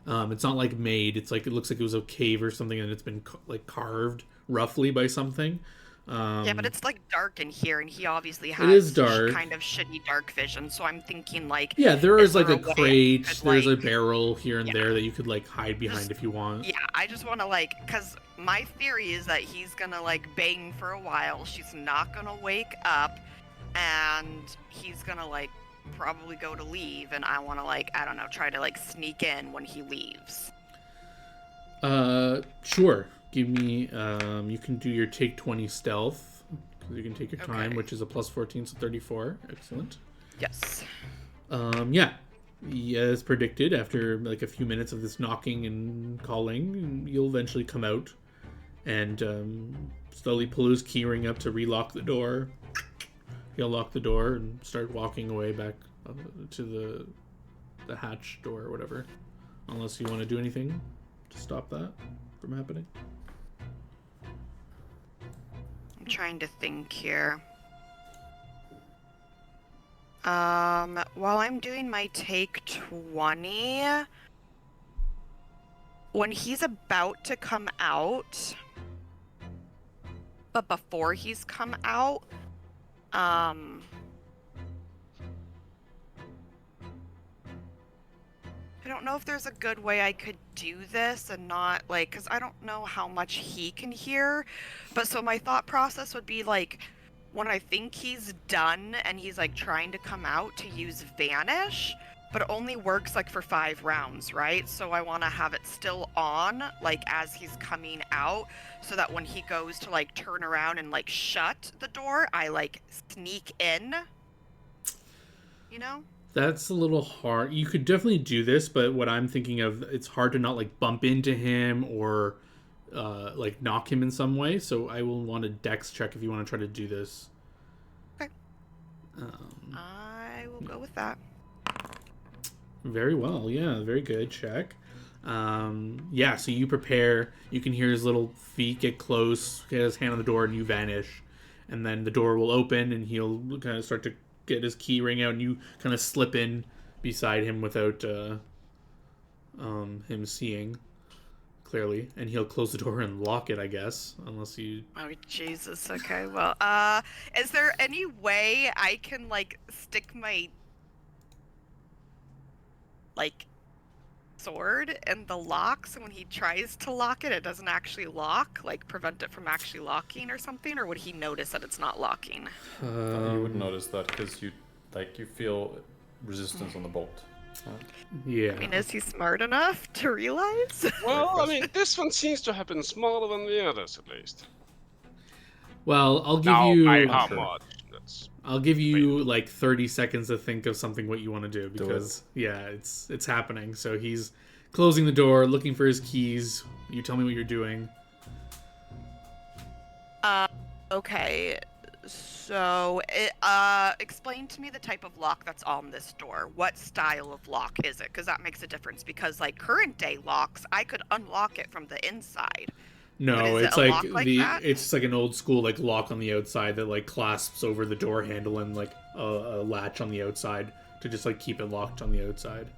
Speaker 2: It's not like made. It's like it looks like it was a cave or something, and it's been like carved roughly by something.
Speaker 6: Yeah, but it's like dark in here, and he obviously has
Speaker 2: It is dark.
Speaker 6: kind of shitty dark vision. So I'm thinking like,
Speaker 2: Yeah, there is like
Speaker 6: there
Speaker 2: a
Speaker 6: a way I
Speaker 2: crate.
Speaker 6: could,
Speaker 2: There's a
Speaker 6: like-
Speaker 2: barrel here and
Speaker 6: Yeah.
Speaker 2: there that you could like hide behind if you want.
Speaker 6: yeah, I just want to like, cause my theory is that he's gonna like bang for a while. She's not gonna wake up, and he's gonna like probably go to leave, and I want to like, I don't know, try to like sneak in when he leaves.
Speaker 2: Sure. Give me. You can do your take 20 stealth because you can take your time,
Speaker 6: Okay.
Speaker 2: which is a plus 14, so 34. Excellent.
Speaker 6: Yes.
Speaker 2: Yeah, as predicted, after like a few minutes of this knocking and calling, you'll eventually come out and slowly pull his keyring up to relock the door. He'll lock the door and start walking away back to the hatch door or whatever. Unless you want to do anything to stop that from happening.
Speaker 6: I'm trying to think here. While I'm doing my take 20, when he's about to come out, but before he's come out, I don't know if there's a good way I could do this and not, like, because I don't know how much he can hear, but so my thought process would be, like, when I think he's done and he's, like, trying to come out, to use Vanish, but it only works, like, for 5 rounds, right? So I want to have it still on, like, as he's coming out, so that when he goes to, like, turn around and, like, shut the door, I, like, sneak in, you know?
Speaker 2: That's a little hard. You could definitely do this, but what I'm thinking of, it's hard to not like bump into him or like knock him in some way. So I will want a dex check if you want to try to do this.
Speaker 6: Okay. I will go with that.
Speaker 2: Very well. Yeah, very good check. Yeah, so you prepare. You can hear his little feet get close, get his hand on the door, and you vanish. And then the door will open, and he'll kind of start to get his key ring out, and you kind of slip in beside him without him seeing clearly, and he'll close the door and lock it, I guess, unless you...
Speaker 6: Oh, Jesus. Okay, well, is there any way I can, like, stick my, like, sword in the lock so when he tries to lock it, it doesn't actually lock? Like, prevent it from actually locking or something? Or would he notice that it's not locking?
Speaker 5: You would notice that because you feel resistance on the bolt.
Speaker 2: Yeah.
Speaker 6: I mean, is he smart enough to realize?
Speaker 1: Well, I mean, this one seems to have been smaller than the others, at least.
Speaker 2: Well, I'll give
Speaker 1: Now,
Speaker 2: you...
Speaker 1: by how
Speaker 5: Sure.
Speaker 1: much? That's...
Speaker 2: I'll give you like 30 seconds to think of something what you want to do, because yeah, it's happening. So he's closing the door, looking for his keys. You tell me what you're doing.
Speaker 6: Okay. So, explain to me the type of lock that's on this door. What style of lock is it? Because that makes a difference. Because, like, current day locks, I could unlock it from the inside.
Speaker 2: No,
Speaker 6: But is
Speaker 2: it's
Speaker 6: it a
Speaker 2: like
Speaker 6: lock like
Speaker 2: the
Speaker 6: that?
Speaker 2: it's just like an old school like lock on the outside that like clasps over the door handle, and like a latch on the outside to just like keep it locked on the outside.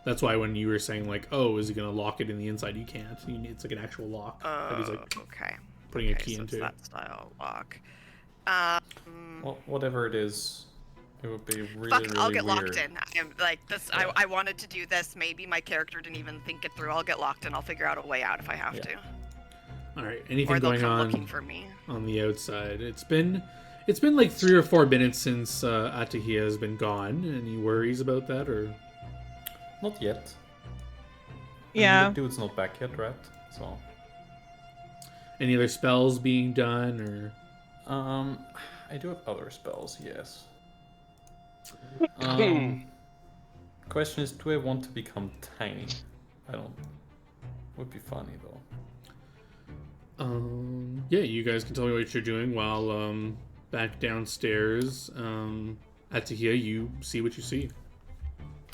Speaker 2: That's why when you were saying like, oh, is he gonna lock it in the inside? You can't. It's like an actual lock that he's like
Speaker 6: Okay.
Speaker 2: putting a
Speaker 6: Okay,
Speaker 2: key
Speaker 6: so
Speaker 2: into.
Speaker 6: it's that style lock.
Speaker 5: Well, whatever it is, it would be really,
Speaker 6: Fuck,
Speaker 5: really
Speaker 6: I'll get
Speaker 5: weird.
Speaker 6: locked in. I'm like this.
Speaker 5: Yeah.
Speaker 6: I wanted to do this. Maybe my character didn't even think it through. I'll get locked in. I'll figure out a way out if I have
Speaker 5: Yeah.
Speaker 6: to.
Speaker 2: All right,
Speaker 6: Or
Speaker 2: anything
Speaker 6: they'll
Speaker 2: going
Speaker 6: come
Speaker 2: on
Speaker 6: looking for me.
Speaker 2: on the outside? It's been like 3 or 4 minutes since Atahia has been gone. Any worries about that, or?
Speaker 5: Not yet.
Speaker 3: Yeah.
Speaker 5: I mean, the dude's not back yet, right? So.
Speaker 2: Any other spells being done, or?
Speaker 5: I do have other spells, yes. Question is, do I want to become tiny? I don't. Would be funny though.
Speaker 2: Yeah, you guys can tell me what you're doing while back downstairs. Atahia, you see what you see.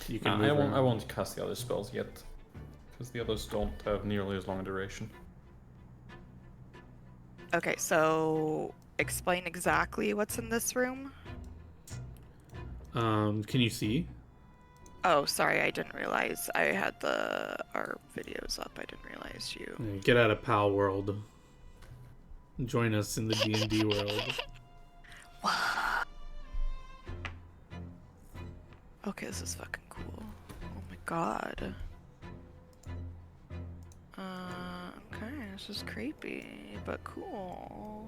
Speaker 2: You can move around.
Speaker 5: I won't cast the other spells yet, because the others don't have nearly as long a duration.
Speaker 4: Okay, so explain exactly what's in this room.
Speaker 2: Can you see?
Speaker 4: Oh, sorry, I didn't realize I had our videos up. I didn't realize you.
Speaker 2: Yeah, get out of Pal World. Join us in the D&D world.
Speaker 4: Okay, this is fucking cool. Oh my god. Okay, this is creepy, but cool.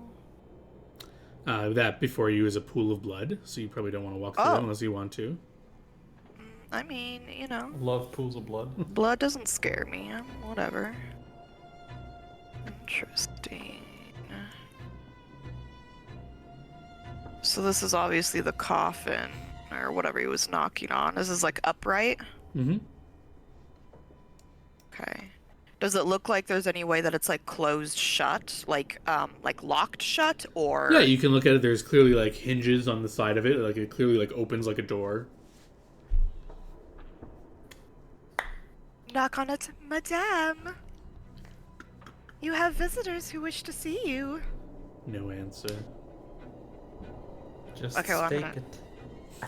Speaker 2: That before you is a pool of blood, so you probably don't want to walk through that unless you want to.
Speaker 4: I mean, you know,
Speaker 5: Love pools of blood.
Speaker 4: blood doesn't scare me. Whatever. Interesting. So this is obviously the coffin, or whatever he was knocking on. This is like upright?
Speaker 2: Mm-hmm.
Speaker 4: Okay. Does it look like there's any way that it's like closed shut? Like locked shut, or...
Speaker 2: Yeah, you can look at it. There's clearly like hinges on the side of it. Like it clearly like opens like a door.
Speaker 4: Knock on it, madame. You have visitors who wish to see you.
Speaker 2: No answer.
Speaker 5: Just
Speaker 4: Okay, well, I'm
Speaker 5: stake
Speaker 4: gonna-
Speaker 5: it.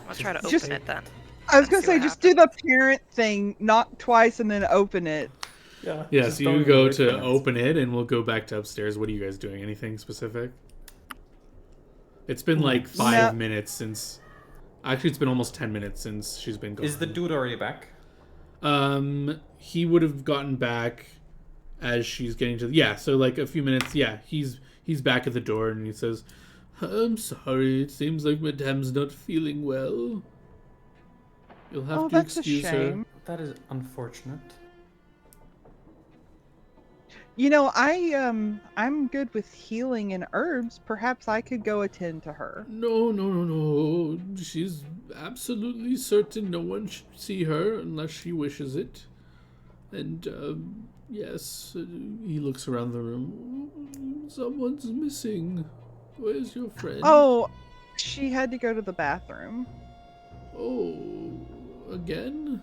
Speaker 4: I'll try to open
Speaker 3: Just-
Speaker 4: it then.
Speaker 3: I was
Speaker 4: and
Speaker 3: gonna
Speaker 4: see
Speaker 3: say,
Speaker 4: what
Speaker 3: just do the
Speaker 4: happens.
Speaker 3: parent thing, knock twice and then open it.
Speaker 5: Yeah.
Speaker 2: Yeah,
Speaker 5: just
Speaker 2: so
Speaker 5: don't
Speaker 2: you
Speaker 5: even
Speaker 2: go
Speaker 5: wait for
Speaker 2: to
Speaker 5: it.
Speaker 2: open it, and we'll go back to upstairs. What are you guys doing? Anything specific? It's been like 5
Speaker 3: No.
Speaker 2: minutes since. Actually, it's been almost 10 minutes since she's been gone.
Speaker 5: Is the dude already back?
Speaker 2: He would have gotten back as she's getting to. Yeah, so like a few minutes. Yeah, he's back at the door, and he says, "I'm sorry. It seems like Madame's not feeling well. You'll have
Speaker 3: Oh,
Speaker 2: to
Speaker 3: that's a
Speaker 2: excuse her."
Speaker 3: shame.
Speaker 5: That is unfortunate.
Speaker 3: You know, I'm good with healing and herbs. Perhaps I could go attend to her.
Speaker 2: No, no, no, no. She's absolutely certain no one should see her unless she wishes it. And, yes, he looks around the room. Someone's missing. Where's your friend?
Speaker 3: Oh, she had to go to the bathroom.
Speaker 2: Oh, again?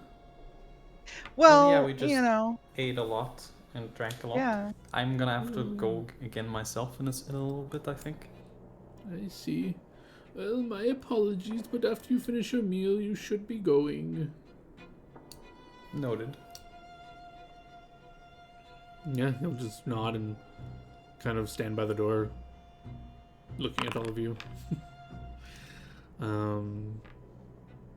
Speaker 3: Well,
Speaker 5: yeah, we just-
Speaker 3: you know,
Speaker 5: Ate a lot and drank a lot.
Speaker 3: yeah.
Speaker 5: I'm gonna have to go again myself in a little bit, I think.
Speaker 2: I see. Well, my apologies, but after you finish your meal, you should be going.
Speaker 5: Noted.
Speaker 2: Yeah, he'll just nod and kind of stand by the door, looking at all of you.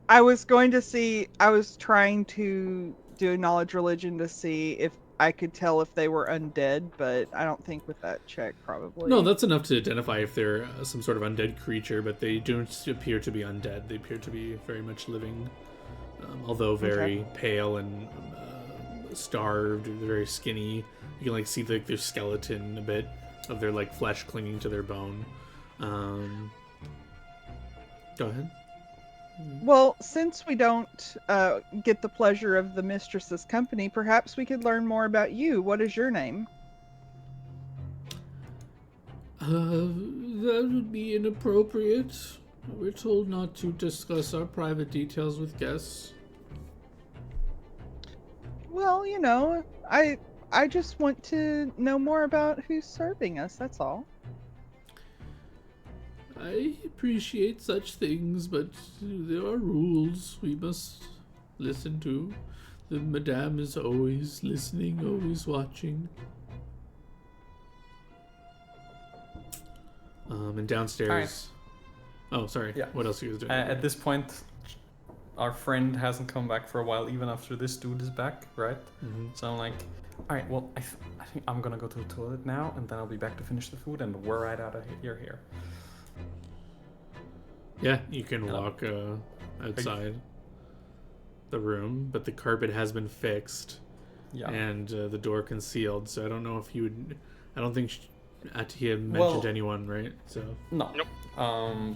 Speaker 3: I was going to see. I was trying to do a knowledge religion to see if I could tell if they were undead, but I don't think with that check probably.
Speaker 2: No, that's enough to identify if they're some sort of undead creature, but they don't appear to be undead. They appear to be very much living, although very pale and starved, very skinny. You can like see like their skeleton a bit of their like flesh clinging to their bone. Go ahead.
Speaker 3: Well, since we don't get the pleasure of the mistress's company, perhaps we could learn more about you. What is your name?
Speaker 2: That would be inappropriate. We're told not to discuss our private details with guests.
Speaker 3: Well, you know, I just want to know more about who's serving us. That's all.
Speaker 2: I appreciate such things, but there are rules we must listen to. The Madame is always listening, always watching. And downstairs. Oh, sorry.
Speaker 5: Yeah.
Speaker 2: What else are you guys doing?
Speaker 5: At this point, our friend hasn't come back for a while, even after this dude is back, right?
Speaker 2: Mhm.
Speaker 5: So I'm like, all right, well, I think I'm gonna go to the toilet now, and then I'll be back to finish the food, and we're right out of here.
Speaker 2: Yeah, you can
Speaker 5: Hello.
Speaker 2: walk outside the room, but the carpet has been fixed
Speaker 5: Yeah.
Speaker 2: and the door concealed. So I don't know if you would. I don't think Atiyah mentioned
Speaker 5: Well-
Speaker 2: anyone, right? So
Speaker 5: No.
Speaker 1: Nope.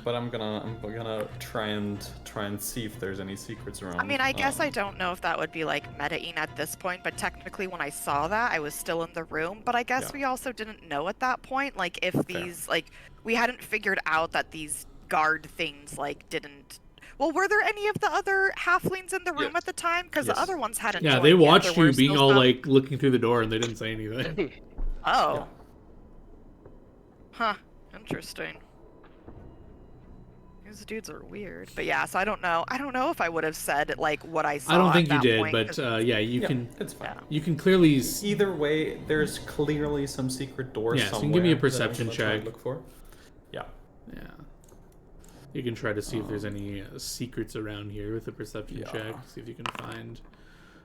Speaker 5: But I'm gonna try and see if there's any secrets around.
Speaker 4: I mean, I guess
Speaker 5: Um,
Speaker 4: I don't know if that would be like metaing at this point, but technically when I saw that, I was still in the room. But I guess
Speaker 5: Yeah.
Speaker 4: we also didn't know at that point, like if
Speaker 5: Fair.
Speaker 4: these, like, we hadn't figured out that these guard things, like, didn't. Well, were there any of the other halflings in the room
Speaker 1: Yes.
Speaker 4: at the time? Because
Speaker 5: Yes.
Speaker 4: the other ones hadn't.
Speaker 2: yeah,
Speaker 4: joined
Speaker 2: they
Speaker 4: yet.
Speaker 2: watched
Speaker 4: There were
Speaker 2: you being
Speaker 4: still
Speaker 2: all
Speaker 4: some-
Speaker 2: like looking through the door, and they didn't say anything.
Speaker 4: Oh.
Speaker 5: Yeah.
Speaker 4: Huh. Interesting. These dudes are weird. But yeah, so I don't know. I don't know if I would have said like what I saw.
Speaker 2: I don't
Speaker 4: at
Speaker 2: think you
Speaker 4: that
Speaker 2: did,
Speaker 4: point,
Speaker 2: but
Speaker 4: 'cause-
Speaker 2: yeah, you
Speaker 5: yeah,
Speaker 2: can.
Speaker 5: It's fine.
Speaker 4: yeah.
Speaker 2: You can clearly.
Speaker 5: Either way, there's clearly some secret door
Speaker 2: Yeah, so you
Speaker 5: somewhere.
Speaker 2: can give me a
Speaker 5: that I'm
Speaker 2: perception
Speaker 5: gonna try and
Speaker 2: check.
Speaker 5: Look for. Yeah.
Speaker 2: Yeah. You can try to see if there's any secrets around here with a perception
Speaker 5: Yeah.
Speaker 2: check. See if you can find.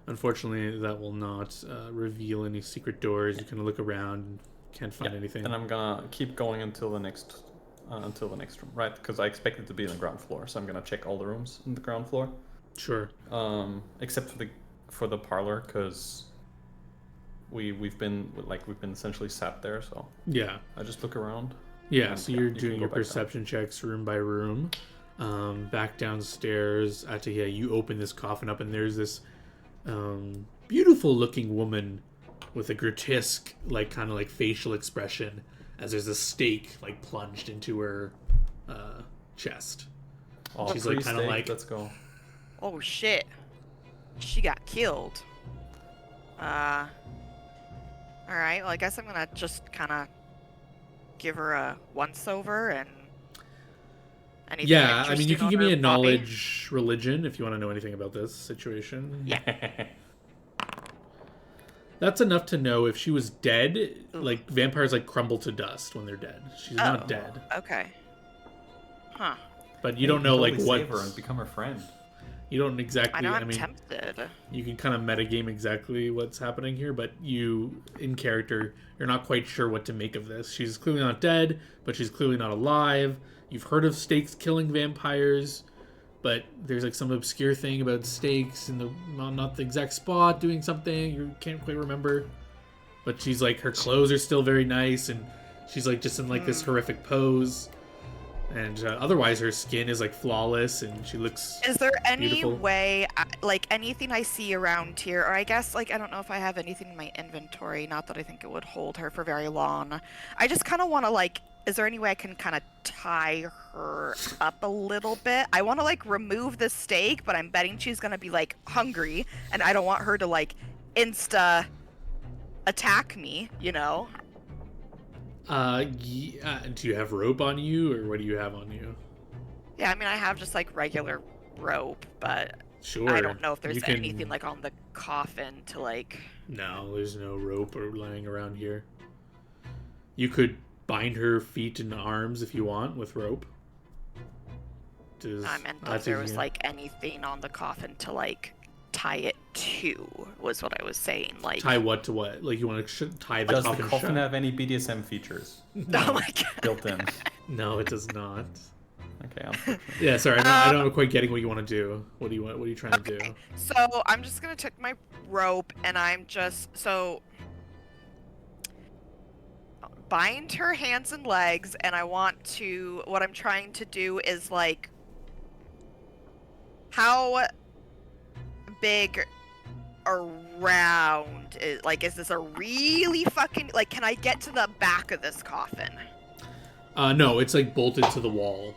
Speaker 2: Unfortunately, that will not reveal any secret doors. You can look around and can't find anything.
Speaker 5: And I'm gonna keep going until the next room, right? Because I expect it to be on the ground floor, so I'm gonna check all the rooms on the ground floor,
Speaker 2: Sure.
Speaker 5: except for the parlor, because we've been essentially sat there, so
Speaker 2: Yeah.
Speaker 5: I just look around.
Speaker 2: Yeah,
Speaker 5: And
Speaker 2: so
Speaker 5: yeah,
Speaker 2: you're
Speaker 5: you can
Speaker 2: doing
Speaker 5: go
Speaker 2: your
Speaker 5: back down.
Speaker 2: perception checks room by room. Back downstairs, Atiyah, you open this coffin up, and there's this beautiful looking woman with a grotesque, like, kind of like facial expression as there's a stake, like, plunged into her chest.
Speaker 5: Oh,
Speaker 2: She's, like,
Speaker 5: free
Speaker 2: kinda
Speaker 5: steak,
Speaker 2: like-
Speaker 5: let's go.
Speaker 4: Oh shit. She got killed. Alright, well I guess I'm gonna just kinda give her a once over and Anything
Speaker 2: Yeah, I mean, you
Speaker 4: interesting
Speaker 2: can
Speaker 4: on
Speaker 2: give me
Speaker 4: her
Speaker 2: a
Speaker 4: body?
Speaker 2: knowledge religion if you want to know anything about this situation.
Speaker 4: Yeah.
Speaker 2: That's enough to know if she was dead.
Speaker 4: Ooh.
Speaker 2: Like, vampires, like, crumble to dust when they're dead. She's not dead.
Speaker 4: Okay. Huh.
Speaker 2: But you don't know, like, what...
Speaker 5: save her and become her friend.
Speaker 2: You don't exactly...
Speaker 4: I know I'm
Speaker 2: mean,
Speaker 4: tempted.
Speaker 2: you can kind of metagame exactly what's happening here, but you, in character, you're not quite sure what to make of this. She's clearly not dead, but she's clearly not alive. You've heard of stakes killing vampires, but there's like some obscure thing about stakes in the not the exact spot doing something. You can't quite remember. But she's like, her clothes are still very nice, and she's like just in like this horrific pose. And otherwise, her skin is like flawless, and she looks.
Speaker 4: Is there any
Speaker 2: beautiful.
Speaker 4: way, like anything I see around here, or I guess like I don't know if I have anything in my inventory. Not that I think it would hold her for very long. I just kind of want to like. Is there any way I can kind of tie her up a little bit? I want to like remove the stake, but I'm betting she's gonna be like hungry, and I don't want her to like insta attack me. You know.
Speaker 2: Yeah. Do you have rope on you, or what do you have on you?
Speaker 4: Yeah, I mean I have just like regular rope, but
Speaker 2: Sure.
Speaker 4: I don't know if there's
Speaker 2: you can...
Speaker 4: anything like on the coffin to like.
Speaker 2: No, there's no rope or lying around here. You could bind her feet and arms if you want with rope.
Speaker 4: I meant if there was like anything on the coffin to like tie it to, was what I was saying. Like
Speaker 2: tie what to what? Like you want to tie the
Speaker 5: Does
Speaker 2: coffin
Speaker 5: the coffin
Speaker 2: shut?
Speaker 5: have any BDSM features
Speaker 4: oh my god.
Speaker 5: built in?
Speaker 2: No, it does not.
Speaker 5: Okay, unfortunately.
Speaker 2: Yeah, sorry, I don't quite getting what you want to do. What are you trying to do?
Speaker 4: So I'm just gonna take my rope and I'm just bind her hands and legs, and what I'm trying to do is like, how big around is this a really fucking, like, can I get to the back of this coffin?
Speaker 2: No, it's like bolted to the wall.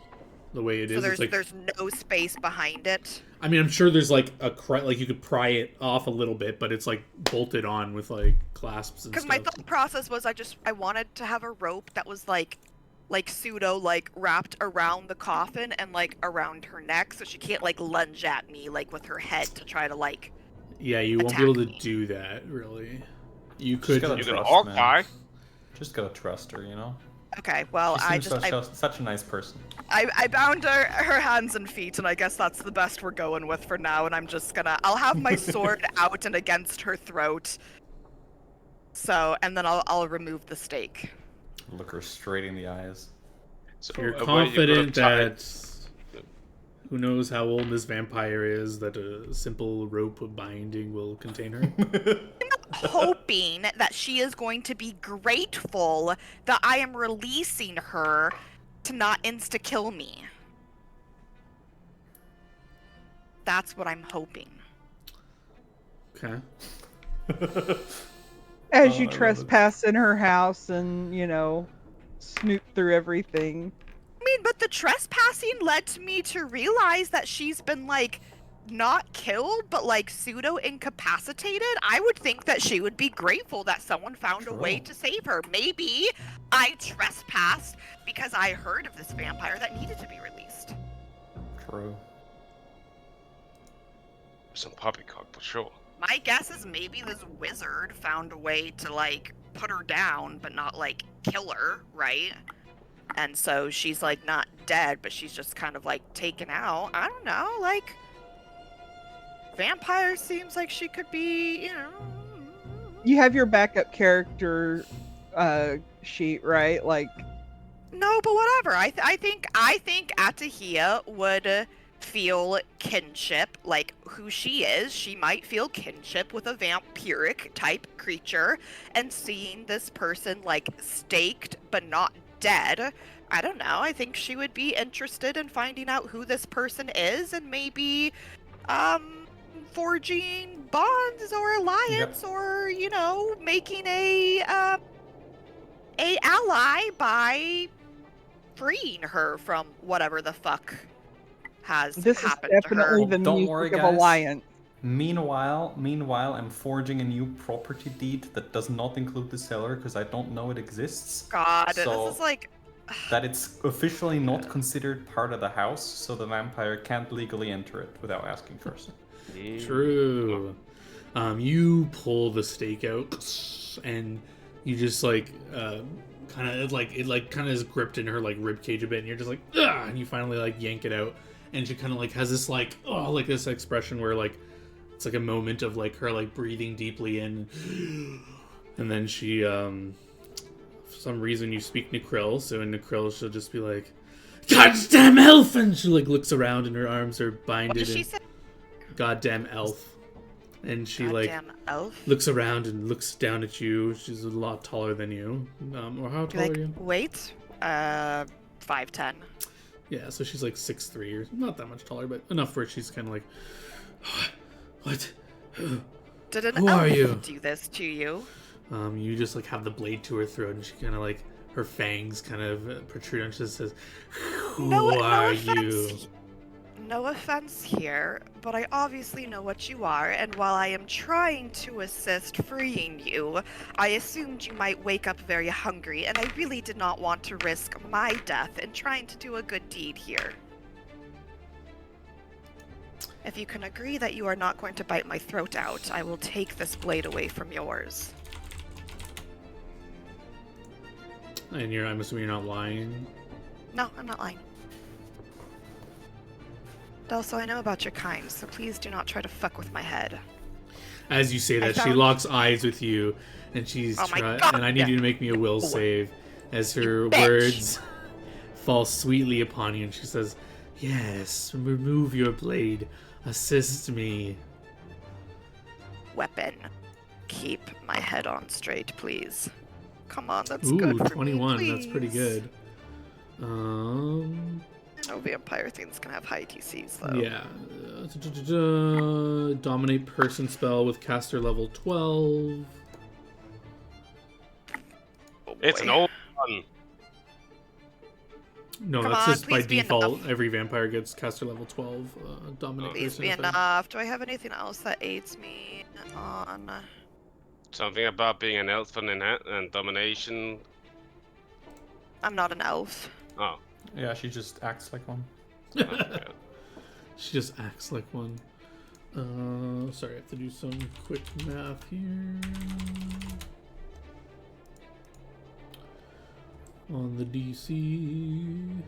Speaker 2: The way it is,
Speaker 4: So
Speaker 2: it's like,
Speaker 4: there's no space behind it.
Speaker 2: I mean, I'm sure there's like like you could pry it off a little bit, but it's like bolted on with like clasps and
Speaker 4: Because
Speaker 2: stuff.
Speaker 4: my thought process was I wanted to have a rope that was like pseudo like wrapped around the coffin and like around her neck, so she can't like lunge at me like with her head to try to like.
Speaker 2: Yeah, you won't be able to
Speaker 4: me.
Speaker 2: do that really. You could.
Speaker 5: gotta
Speaker 1: You can
Speaker 5: trust,
Speaker 1: all
Speaker 5: man.
Speaker 1: die.
Speaker 5: Just gotta trust her, you know?
Speaker 4: Okay, well
Speaker 5: She seems such a nice person.
Speaker 4: I bound her hands and feet, and I guess that's the best we're going with for now. And I'll have my sword out and against her throat. So, and then I'll remove the stake.
Speaker 5: Look her straight in the eyes.
Speaker 1: So,
Speaker 2: You're
Speaker 1: where you
Speaker 2: confident
Speaker 1: put a tie-
Speaker 2: that who knows how old this vampire is, that a simple rope binding will contain her?
Speaker 4: Hoping that she is going to be grateful that I am releasing her to not insta-kill me. That's what I'm hoping.
Speaker 2: Okay.
Speaker 3: As you
Speaker 5: I love it.
Speaker 3: trespass in her house and, snoop through everything.
Speaker 4: I mean, but the trespassing led me to realize that she's been, like, not killed, but, like, pseudo-incapacitated. I would think that she would be grateful that someone found a way
Speaker 5: True.
Speaker 4: to save her. Maybe I trespassed because I heard of this vampire that needed to be released.
Speaker 5: True.
Speaker 1: Some poppycock, for sure.
Speaker 6: My guess is maybe this wizard found a way to, like, put her down, but not, like, kill her, right?
Speaker 4: And so she's, like, not dead, but she's just kind of, like, taken out. I don't know, like... Vampire seems like she could be,
Speaker 3: You have your backup character sheet, right? Like,
Speaker 4: No, but whatever. I think Atahia would feel kinship, like who she is. She might feel kinship with a vampiric type creature, and seeing this person like staked but not dead. I don't know. I think she would be interested in finding out who this person is and maybe forging bonds or alliance, or making a ally by freeing her from whatever the fuck has
Speaker 3: this is
Speaker 4: happened to her.
Speaker 3: definitely the
Speaker 5: Don't
Speaker 3: music
Speaker 5: worry,
Speaker 3: of
Speaker 5: guys.
Speaker 3: Alliance.
Speaker 5: Meanwhile, I'm forging a new property deed that does not include the cellar because I don't know it exists.
Speaker 4: God,
Speaker 5: So-
Speaker 4: this is like
Speaker 5: that it's officially not considered part of the house, so the vampire can't legally enter it without asking first.
Speaker 2: True. You pull the stake out, and you just like kind of is gripped in her like rib cage a bit, and you're just like, ugh! And you finally like yank it out, and she kind of like has this like this expression where like it's like a moment of like her like breathing deeply in, and then she for some reason you speak Necril, so in Necril she'll just be like, "Goddamn elf!" And she like looks around and her arms are binded.
Speaker 6: What does she say?
Speaker 2: Goddamn elf. And she
Speaker 6: Goddamn elf.
Speaker 2: looks around and looks down at you. She's a lot taller than you. Or how tall are you?
Speaker 4: Wait,
Speaker 6: 5'10".
Speaker 2: Yeah, so she's like 6'3", or not that much taller, but enough where she's kind of like, what?
Speaker 6: Did an
Speaker 2: Who
Speaker 6: elf
Speaker 2: are you?
Speaker 6: do this to you?
Speaker 2: You just like have the blade to her throat, and she kind of like her fangs kind of protrude, and she says, "Who are you?"
Speaker 6: No offense here, but I obviously know what you are, and while I am trying to assist freeing you, I assumed you might wake up very hungry, and I really did not want to risk my death in trying to do a good deed here. If you can agree that you are not going to bite my throat out, I will take this blade away from yours.
Speaker 2: And I'm assuming you're not lying.
Speaker 6: No, I'm not lying. Also, I know about your kind, so please do not try to fuck with my head.
Speaker 2: As you say that, she
Speaker 6: found-
Speaker 2: locks eyes with you, and she's
Speaker 6: Oh my God.
Speaker 2: and I need you to make me a will save, as her
Speaker 6: You bitch.
Speaker 2: words fall sweetly upon you, and she says, "Yes, remove your blade, assist me."
Speaker 6: Weapon. Keep my head on straight, please. Come on, that's
Speaker 2: Ooh,
Speaker 6: good for
Speaker 2: 21.
Speaker 6: me,
Speaker 2: That's pretty
Speaker 6: please.
Speaker 2: good.
Speaker 6: No vampire thing's gonna have high TCs though.
Speaker 2: Yeah. Dominate person spell with caster level 12.
Speaker 6: Oh,
Speaker 1: It's
Speaker 6: boy.
Speaker 1: an old one.
Speaker 2: No,
Speaker 6: Come
Speaker 2: that's
Speaker 6: on,
Speaker 2: just by
Speaker 6: please be
Speaker 2: default.
Speaker 6: enough.
Speaker 2: Every vampire gets caster level 12. Dominate
Speaker 6: Please
Speaker 2: person
Speaker 6: be
Speaker 2: effect.
Speaker 6: enough. Do I have anything else that aids me on?
Speaker 1: Something about being an elf and domination.
Speaker 6: I'm not an elf.
Speaker 1: Oh.
Speaker 5: Yeah, she just acts like one.
Speaker 1: Okay.
Speaker 2: She just acts like one. Sorry, I have to do some quick math here. On the DC.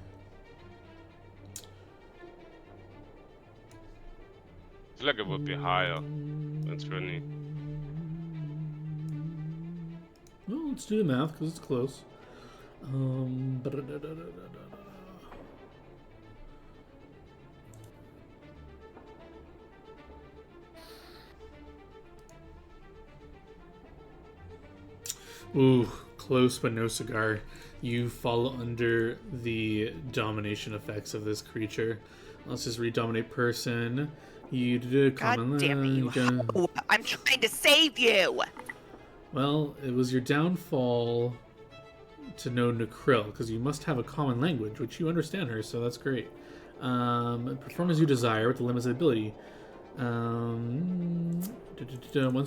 Speaker 1: I feel like it would be higher. That's really.
Speaker 2: Well, let's do the math because it's close. Ooh, close but no cigar. You fall under the domination effects of this creature. Let's just redominate person. You did a
Speaker 6: God
Speaker 2: common
Speaker 6: damn it, you hoe. I'm trying to save you!
Speaker 2: Well, it was your downfall to know Necril, because you must have a common language, which you understand her, so that's great. Perform as you desire with the limits of ability. Once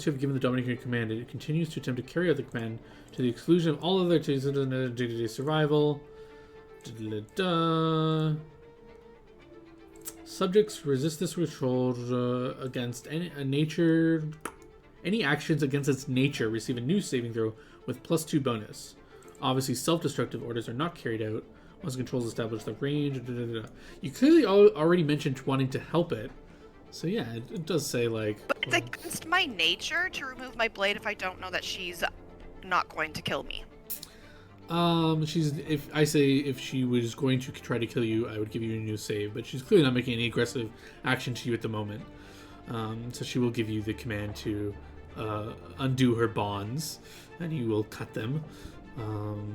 Speaker 2: you have given the dominating command, it continues to attempt to carry out the command to the exclusion of all other day-to-day survival. Subjects resist this control against any actions against its nature receive a new saving throw with +2 bonus. Obviously, self-destructive orders are not carried out once controls establish the range. You clearly already mentioned wanting to help it. So yeah, it does say like.
Speaker 6: But it's against my nature to remove my blade if I don't know that she's not going to kill me.
Speaker 2: If she was going to try to kill you, I would give you a new save, but she's clearly not making any aggressive action to you at the moment. So she will give you the command to undo her bonds, and you will cut them.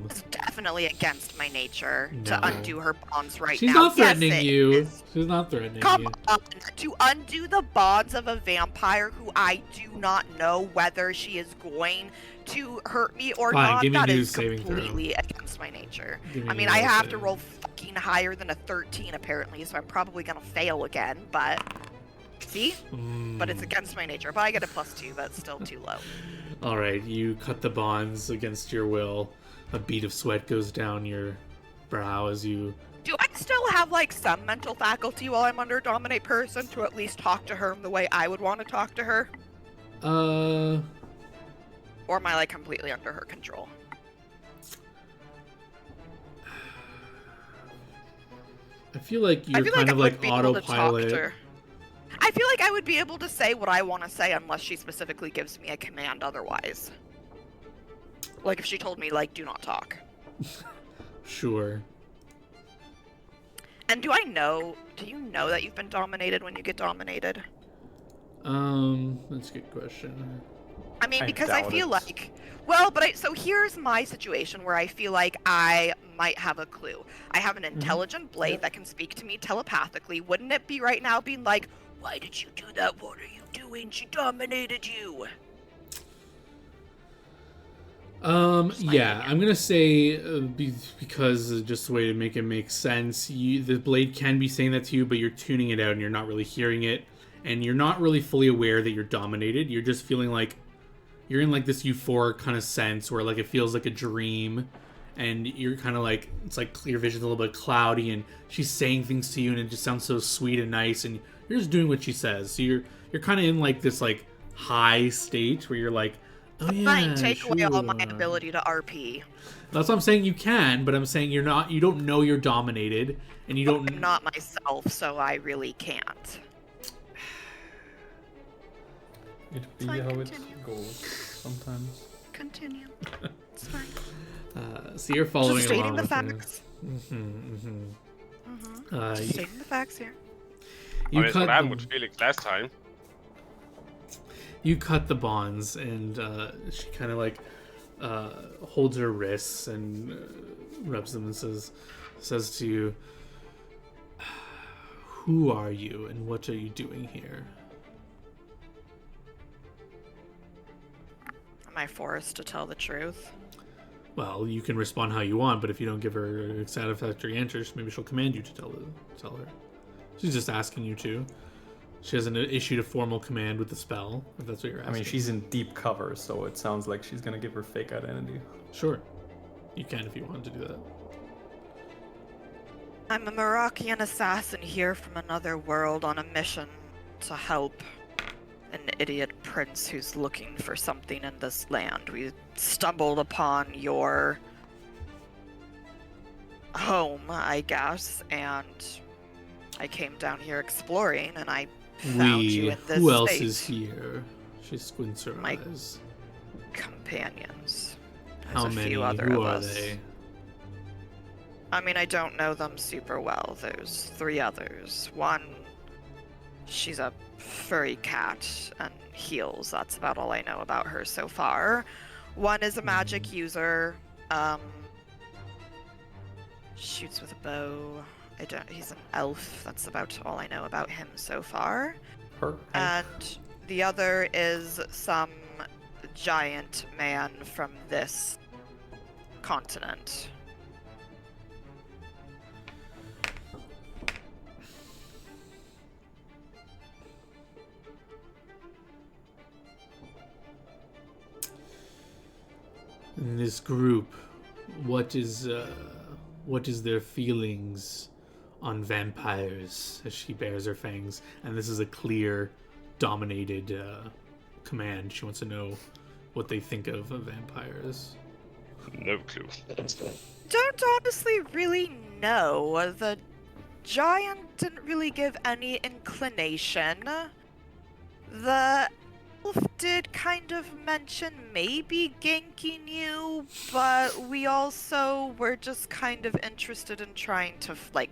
Speaker 6: It's definitely against my nature
Speaker 2: No.
Speaker 6: to undo her bonds right
Speaker 2: She's
Speaker 6: now.
Speaker 2: not threatening
Speaker 6: Yes, it
Speaker 2: you.
Speaker 6: is.
Speaker 2: She's not threatening
Speaker 6: Come
Speaker 2: you.
Speaker 6: on, to undo the bonds of a vampire who I do not know whether she is going to hurt me or
Speaker 2: Fine,
Speaker 6: not,
Speaker 2: give me
Speaker 6: that
Speaker 2: a new
Speaker 6: is
Speaker 2: saving throw.
Speaker 6: completely against my nature.
Speaker 2: Give me
Speaker 6: I mean,
Speaker 2: a
Speaker 6: I
Speaker 2: new
Speaker 6: have to
Speaker 2: save.
Speaker 6: roll fucking higher than a 13 apparently, so I'm probably gonna fail again, but... See? But it's against my nature. But I get a +2, that's still too low.
Speaker 2: Alright, you cut the bonds against your will. A bead of sweat goes down your brow as you.
Speaker 4: Do I still have like some mental faculty while I'm under a dominate person to at least talk to her the way I would want to talk to her? Or am I like completely under her control?
Speaker 2: I feel like you're kind of like autopilot.
Speaker 4: I feel like I would be able to say what I want to say unless she specifically gives me a command otherwise. Like if she told me, like, do not talk.
Speaker 2: Sure.
Speaker 4: And do you know that you've been dominated when you get dominated?
Speaker 2: That's a good question.
Speaker 4: I mean, because I feel like, well, so here's my situation where I feel like I might have a clue. I have an intelligent blade that can speak to me telepathically. Wouldn't it be right now being like, why did you do that? What are you doing? She dominated you.
Speaker 2: Yeah, I'm gonna say because just the way to make it make sense, the blade can be saying that to you, but you're tuning it out and you're not really hearing it, and you're not really fully aware that you're dominated. You're just feeling like you're in like this euphoric kind of sense where like it feels like a dream, and you're kind of like, it's like your vision's a little bit cloudy, and she's saying things to you, and it just sounds so sweet and nice, and you're just doing what she says. So you're kind of in like this like high state where you're like, oh yeah,
Speaker 4: Fine, take
Speaker 2: sure.
Speaker 4: away all my ability to RP.
Speaker 2: That's what I'm saying. You can, but I'm saying you don't know you're dominated, and you don't.
Speaker 4: I'm not myself, so I really can't.
Speaker 5: It be
Speaker 6: Fine,
Speaker 5: how
Speaker 6: continue.
Speaker 5: it goes sometimes.
Speaker 6: Continue. It's fine.
Speaker 2: So you're following
Speaker 4: Just stating
Speaker 2: along
Speaker 4: the
Speaker 2: with
Speaker 4: facts. Just stating the facts here.
Speaker 2: You
Speaker 1: That's
Speaker 2: cut
Speaker 1: what happened
Speaker 2: the,
Speaker 1: with Felix last time.
Speaker 2: you cut the bonds, and she kind of like holds her wrists and rubs them and says to you, "Who are you, and what are you doing here?"
Speaker 4: Am I forced to tell the truth?
Speaker 2: Well, you can respond how you want, but if you don't give her a satisfactory answer, maybe she'll command you to tell her. She's just asking you to. She hasn't issued a formal command with the spell, if that's what you're asking.
Speaker 5: I mean, she's in deep cover, so it sounds like she's gonna give her fake identity.
Speaker 2: Sure. You can if you want to do that.
Speaker 4: I'm a Moroccan assassin here from another world on a mission to help an idiot prince who's looking for something in this land. We stumbled upon your home, I guess, and I came down here exploring, and I found you in this
Speaker 2: Who else
Speaker 4: state.
Speaker 2: is here? She squints her
Speaker 4: My
Speaker 2: eyes.
Speaker 4: companions. There's
Speaker 2: How
Speaker 4: a
Speaker 2: many?
Speaker 4: few other
Speaker 2: Who
Speaker 4: of
Speaker 2: are
Speaker 4: us.
Speaker 2: they?
Speaker 4: I mean, I don't know them super well. There's 3 others. One, she's a furry cat and heals. That's about all I know about her so far. One is a magic user. Shoots with a bow. He's an elf. That's about all I know about him so far.
Speaker 5: Her.
Speaker 4: And the other is some giant man from this continent.
Speaker 2: In this group, what is their feelings on vampires as she bares her fangs? And this is a clear, dominated command. She wants to know what they think of vampires.
Speaker 1: No clue.
Speaker 4: Don't honestly really know. The giant didn't really give any inclination. The elf did kind of mention maybe ganking you, but we also were just kind of interested in trying to, like,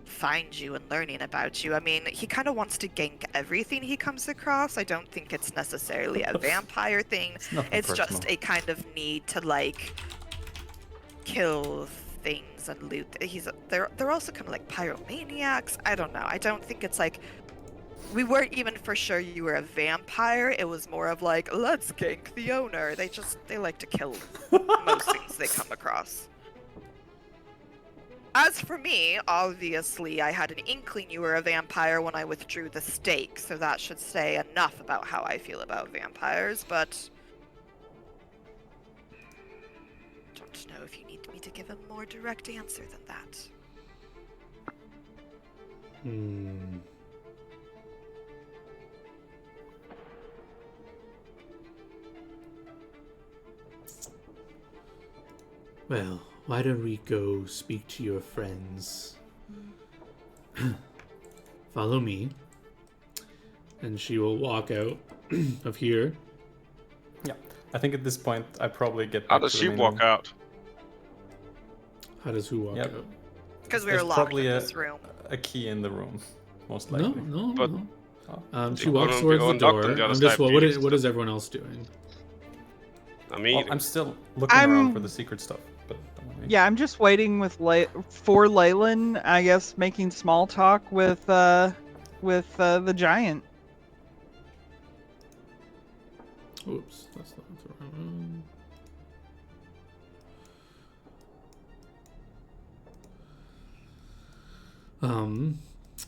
Speaker 4: find you and learning about you. I mean, he kind of wants to gank everything he comes across. I don't think it's necessarily a vampire thing. It's just a kind of need to, like, kill things and loot. They're also kind of like pyromaniacs. I don't know. I don't think it's like, we weren't even for sure you were a vampire. It was more of like, let's gank the owner. They like to kill most things they come across. As for me, obviously I had an inkling you were a vampire when I withdrew the stake, so that should say enough about how I feel about vampires, but don't know if you need me to give a more direct answer than that.
Speaker 2: Well, why don't we go speak to your friends? Follow me. And she will walk out of here.
Speaker 5: Yeah. I think at this point I probably get
Speaker 1: How
Speaker 5: back
Speaker 1: does
Speaker 5: to
Speaker 1: she
Speaker 5: the main
Speaker 1: walk
Speaker 5: room.
Speaker 1: out?
Speaker 2: How does who walk
Speaker 5: Yep.
Speaker 2: out?
Speaker 4: Because we
Speaker 5: There's
Speaker 4: were locked in
Speaker 5: probably
Speaker 4: this room.
Speaker 5: a key in the room, most
Speaker 2: No,
Speaker 5: likely.
Speaker 2: no,
Speaker 1: But-
Speaker 2: no.
Speaker 5: Oh.
Speaker 2: She
Speaker 1: You're
Speaker 2: walks
Speaker 1: gonna
Speaker 2: towards
Speaker 1: go
Speaker 2: the
Speaker 1: and knock
Speaker 2: door.
Speaker 1: on the other
Speaker 2: I'm
Speaker 1: side
Speaker 2: just,
Speaker 1: of
Speaker 2: what
Speaker 1: the
Speaker 2: is everyone else doing?
Speaker 1: I mean,
Speaker 5: Well, I'm still looking
Speaker 3: I'm-
Speaker 5: around for the secret stuff, but don't worry.
Speaker 3: Yeah, I'm just waiting with for Leyland, I guess, making small talk with the giant.
Speaker 2: Oops, that's not the wrong one.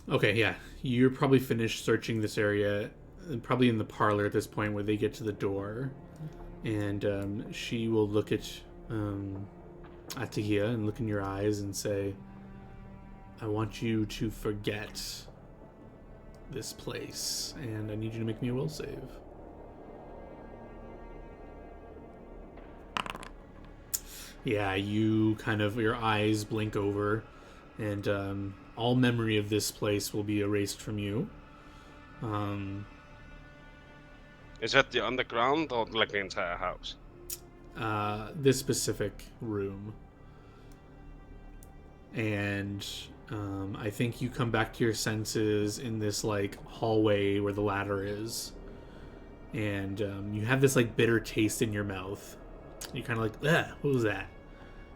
Speaker 2: Okay, yeah. You're probably finished searching this area, probably in the parlor at this point where they get to the door. And she will look at Tahia and look in your eyes and say, I want you to forget this place, and I need you to make me a will save. Yeah, you kind of, your eyes blink over, and all memory of this place will be erased from you.
Speaker 1: is that the underground or like the entire house?
Speaker 2: This specific room. And I think you come back to your senses in this like hallway where the ladder is, and you have this like bitter taste in your mouth. You're kind of like, ah, what was that?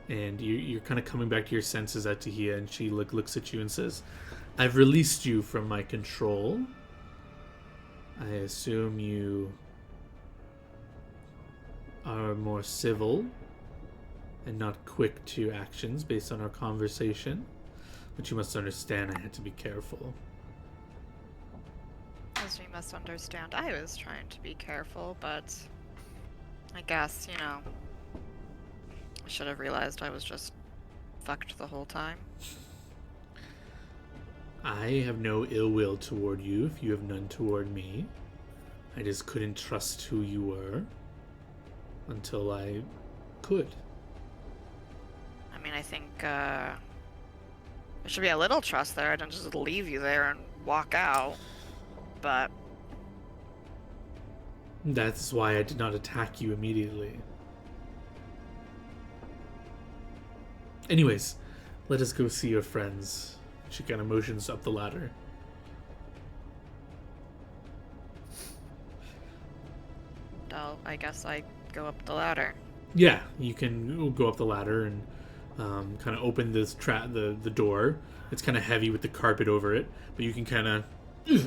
Speaker 2: And you're kind of coming back to your senses at Tahia, and she looks at you and says, I've released you from my control. I assume you are more civil and not quick to actions based on our conversation. But you must understand I had to be careful.
Speaker 4: As you must understand, I was trying to be careful, but I guess, you know, I should have realized I was just fucked the whole time.
Speaker 2: I have no ill will toward you if you have none toward me. I just couldn't trust who you were until I could.
Speaker 4: I mean, I think there should be a little trust there. I don't just leave you there and walk out. But
Speaker 2: That's why I did not attack you immediately. Anyways, let us go see your friends. She kind of motions up the ladder.
Speaker 4: I guess I go up the ladder.
Speaker 2: Yeah, you can go up the ladder and kind of open this the door. It's kind of heavy with the carpet over it, but you can kind of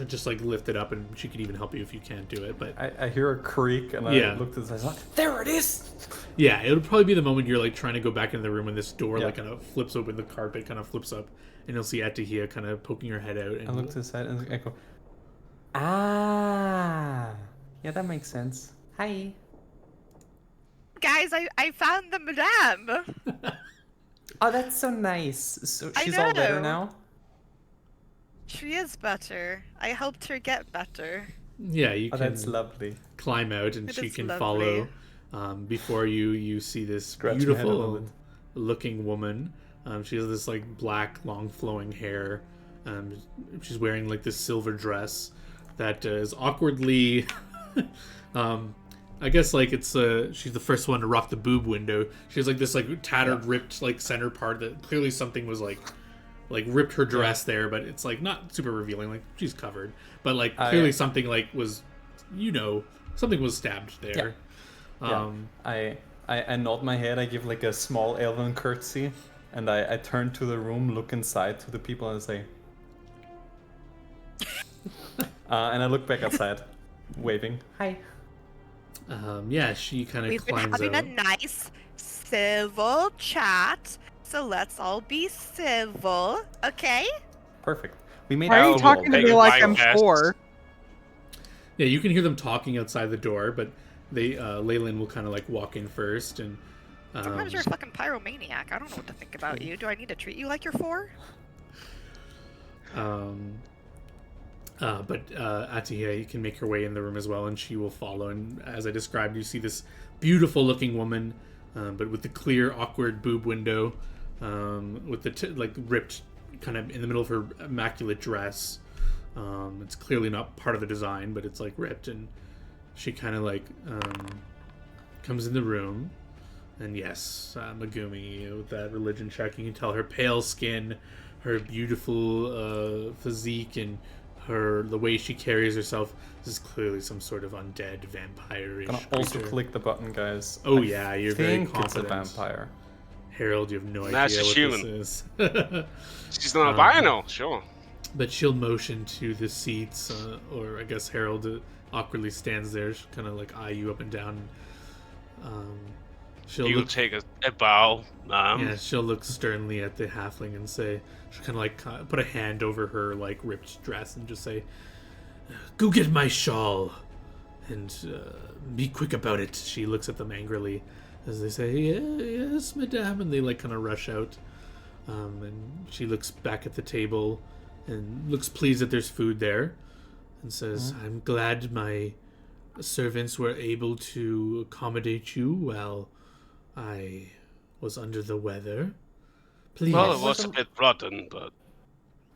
Speaker 2: just like lift it up, and she could even help you if you can't do it. But
Speaker 5: I hear a creak, and
Speaker 2: Yeah.
Speaker 5: I looked at this. I was like, there it is!
Speaker 2: yeah, it'll probably be the moment you're like trying to go back into the room when this door
Speaker 5: Yeah.
Speaker 2: like kind of flips open, the carpet kind of flips up, and you'll see Atahia kind of poking her head out. And
Speaker 5: I look to the side and I go, ah, yeah, that makes sense. Hi.
Speaker 4: Guys, I found the madame!
Speaker 5: Oh, that's so nice. So
Speaker 4: I
Speaker 5: she's all better
Speaker 4: know.
Speaker 5: now?
Speaker 4: She is better. I helped her get better.
Speaker 2: yeah, you
Speaker 5: Oh,
Speaker 2: can
Speaker 5: that's lovely.
Speaker 2: climb out, and
Speaker 4: It
Speaker 2: she
Speaker 4: is
Speaker 2: can
Speaker 4: lovely.
Speaker 2: follow. Before you see this
Speaker 5: Scratch my head a little
Speaker 2: beautiful
Speaker 5: bit.
Speaker 2: looking woman. She has this like black, long flowing hair. She's wearing like this silver dress that is awkwardly. I guess like it's she's the first one to rock the boob window. She has like this like tattered, ripped like center part that clearly something was like ripped her dress there, but it's like not super revealing. Like she's covered, but like clearly something like was, something was stabbed there.
Speaker 5: Yeah. I nod my head, I give like a small elven curtsy, and I turn to the room, look inside to the people, and say, and I look back outside, waving. Hi.
Speaker 2: Yeah, she kind of
Speaker 4: We've been
Speaker 2: climbs
Speaker 4: having
Speaker 2: out.
Speaker 4: a nice, civil chat, so let's all be civil, okay?
Speaker 5: Perfect. We made
Speaker 3: Why are you
Speaker 5: out
Speaker 3: talking to
Speaker 1: Big
Speaker 3: me like
Speaker 1: wine
Speaker 3: I'm
Speaker 1: casts.
Speaker 3: 4?
Speaker 2: Yeah, you can hear them talking outside the door, but they Leyland will kind of like walk in first, and
Speaker 4: Sometimes you're a fucking pyromaniac. I don't know what to think about you. Do I need to treat you like you're 4?
Speaker 2: But Atiye can make her way in the room as well, and she will follow. And as I described, you see this beautiful-looking woman, but with the clear, awkward boob window, with the ripped, kind of in the middle of her immaculate dress. It's clearly not part of the design, but it's like ripped, and she kind of comes in the room. And yes, Megumi, with that religion check, you can tell her pale skin, her beautiful physique, and the way she carries herself. This is clearly some sort of undead vampire-ish
Speaker 5: Gonna also click the button, guys.
Speaker 2: Oh yeah, you're very confident.
Speaker 5: It's a vampire.
Speaker 2: Harold, you have no
Speaker 1: Nah,
Speaker 2: idea
Speaker 1: she's
Speaker 2: what
Speaker 1: human.
Speaker 2: this is.
Speaker 1: She's not albino, sure.
Speaker 2: But she'll motion to the seats, or I guess Harold awkwardly stands there, kind of like eye you up and down.
Speaker 1: She'll take a bow.
Speaker 2: Yeah, she'll look sternly at the halfling and say, she'll kind of like put a hand over her like ripped dress and just say, "Go get my shawl, and be quick about it." She looks at them angrily as they say, "Yes, madame," and they like kind of rush out. And she looks back at the table and looks pleased that there's food there, and says, "I'm glad my servants were able to accommodate you while I was under the weather. Please."
Speaker 1: Well, it was a bit rotten, but...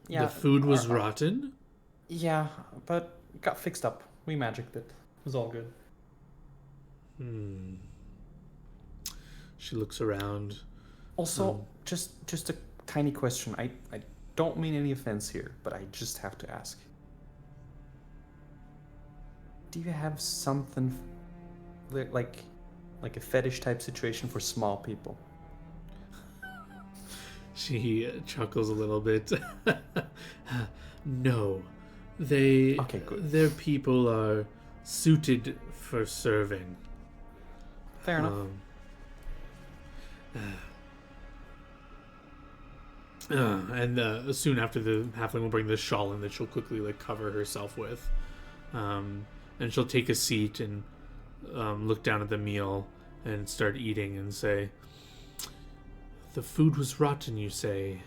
Speaker 2: Yeah, the food was rotten?
Speaker 5: Yeah, but it got fixed up. We magicked it. It was all good.
Speaker 2: She looks around.
Speaker 5: Also, just a tiny question. I don't mean any offense here, but I just have to ask. Do you have something like a fetish type situation for small people?
Speaker 2: She chuckles a little bit. No. Okay, good. Their people are suited for serving.
Speaker 5: Fair enough.
Speaker 2: And soon after, the halfling will bring the shawl in that she'll quickly like cover herself with. And she'll take a seat and look down at the meal and start eating and say, "The food was rotten, you say?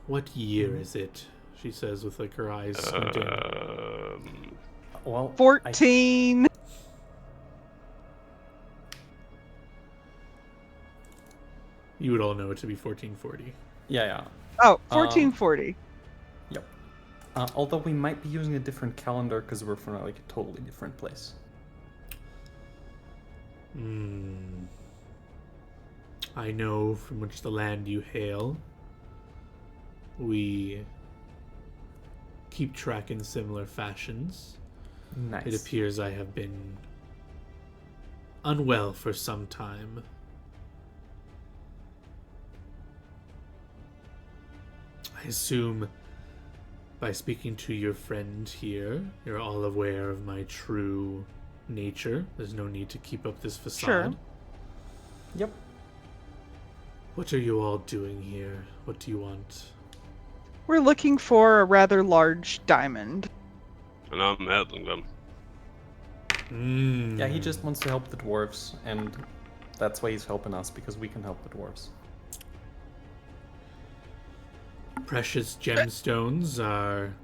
Speaker 2: What year is it?" She says with like her eyes squinting.
Speaker 5: Well,
Speaker 3: 14.
Speaker 2: You would all know it to be 1440.
Speaker 5: Yeah.
Speaker 3: Oh, 1440.
Speaker 5: Yep. Although we might be using a different calendar because we're from like a totally different place.
Speaker 2: I know from which the land you hail. We keep track in similar fashions.
Speaker 5: Nice.
Speaker 2: It appears I have been unwell for some time. I assume by speaking to your friend here, you're all aware of my true nature. There's no need to keep up this facade.
Speaker 3: Sure.
Speaker 5: Yep.
Speaker 2: What are you all doing here? What do you want?
Speaker 3: We're looking for a rather large diamond.
Speaker 1: And I'm helping them.
Speaker 5: Yeah, he just wants to help the dwarves, and that's why he's helping us, because we can help the dwarves.
Speaker 2: Precious gemstones are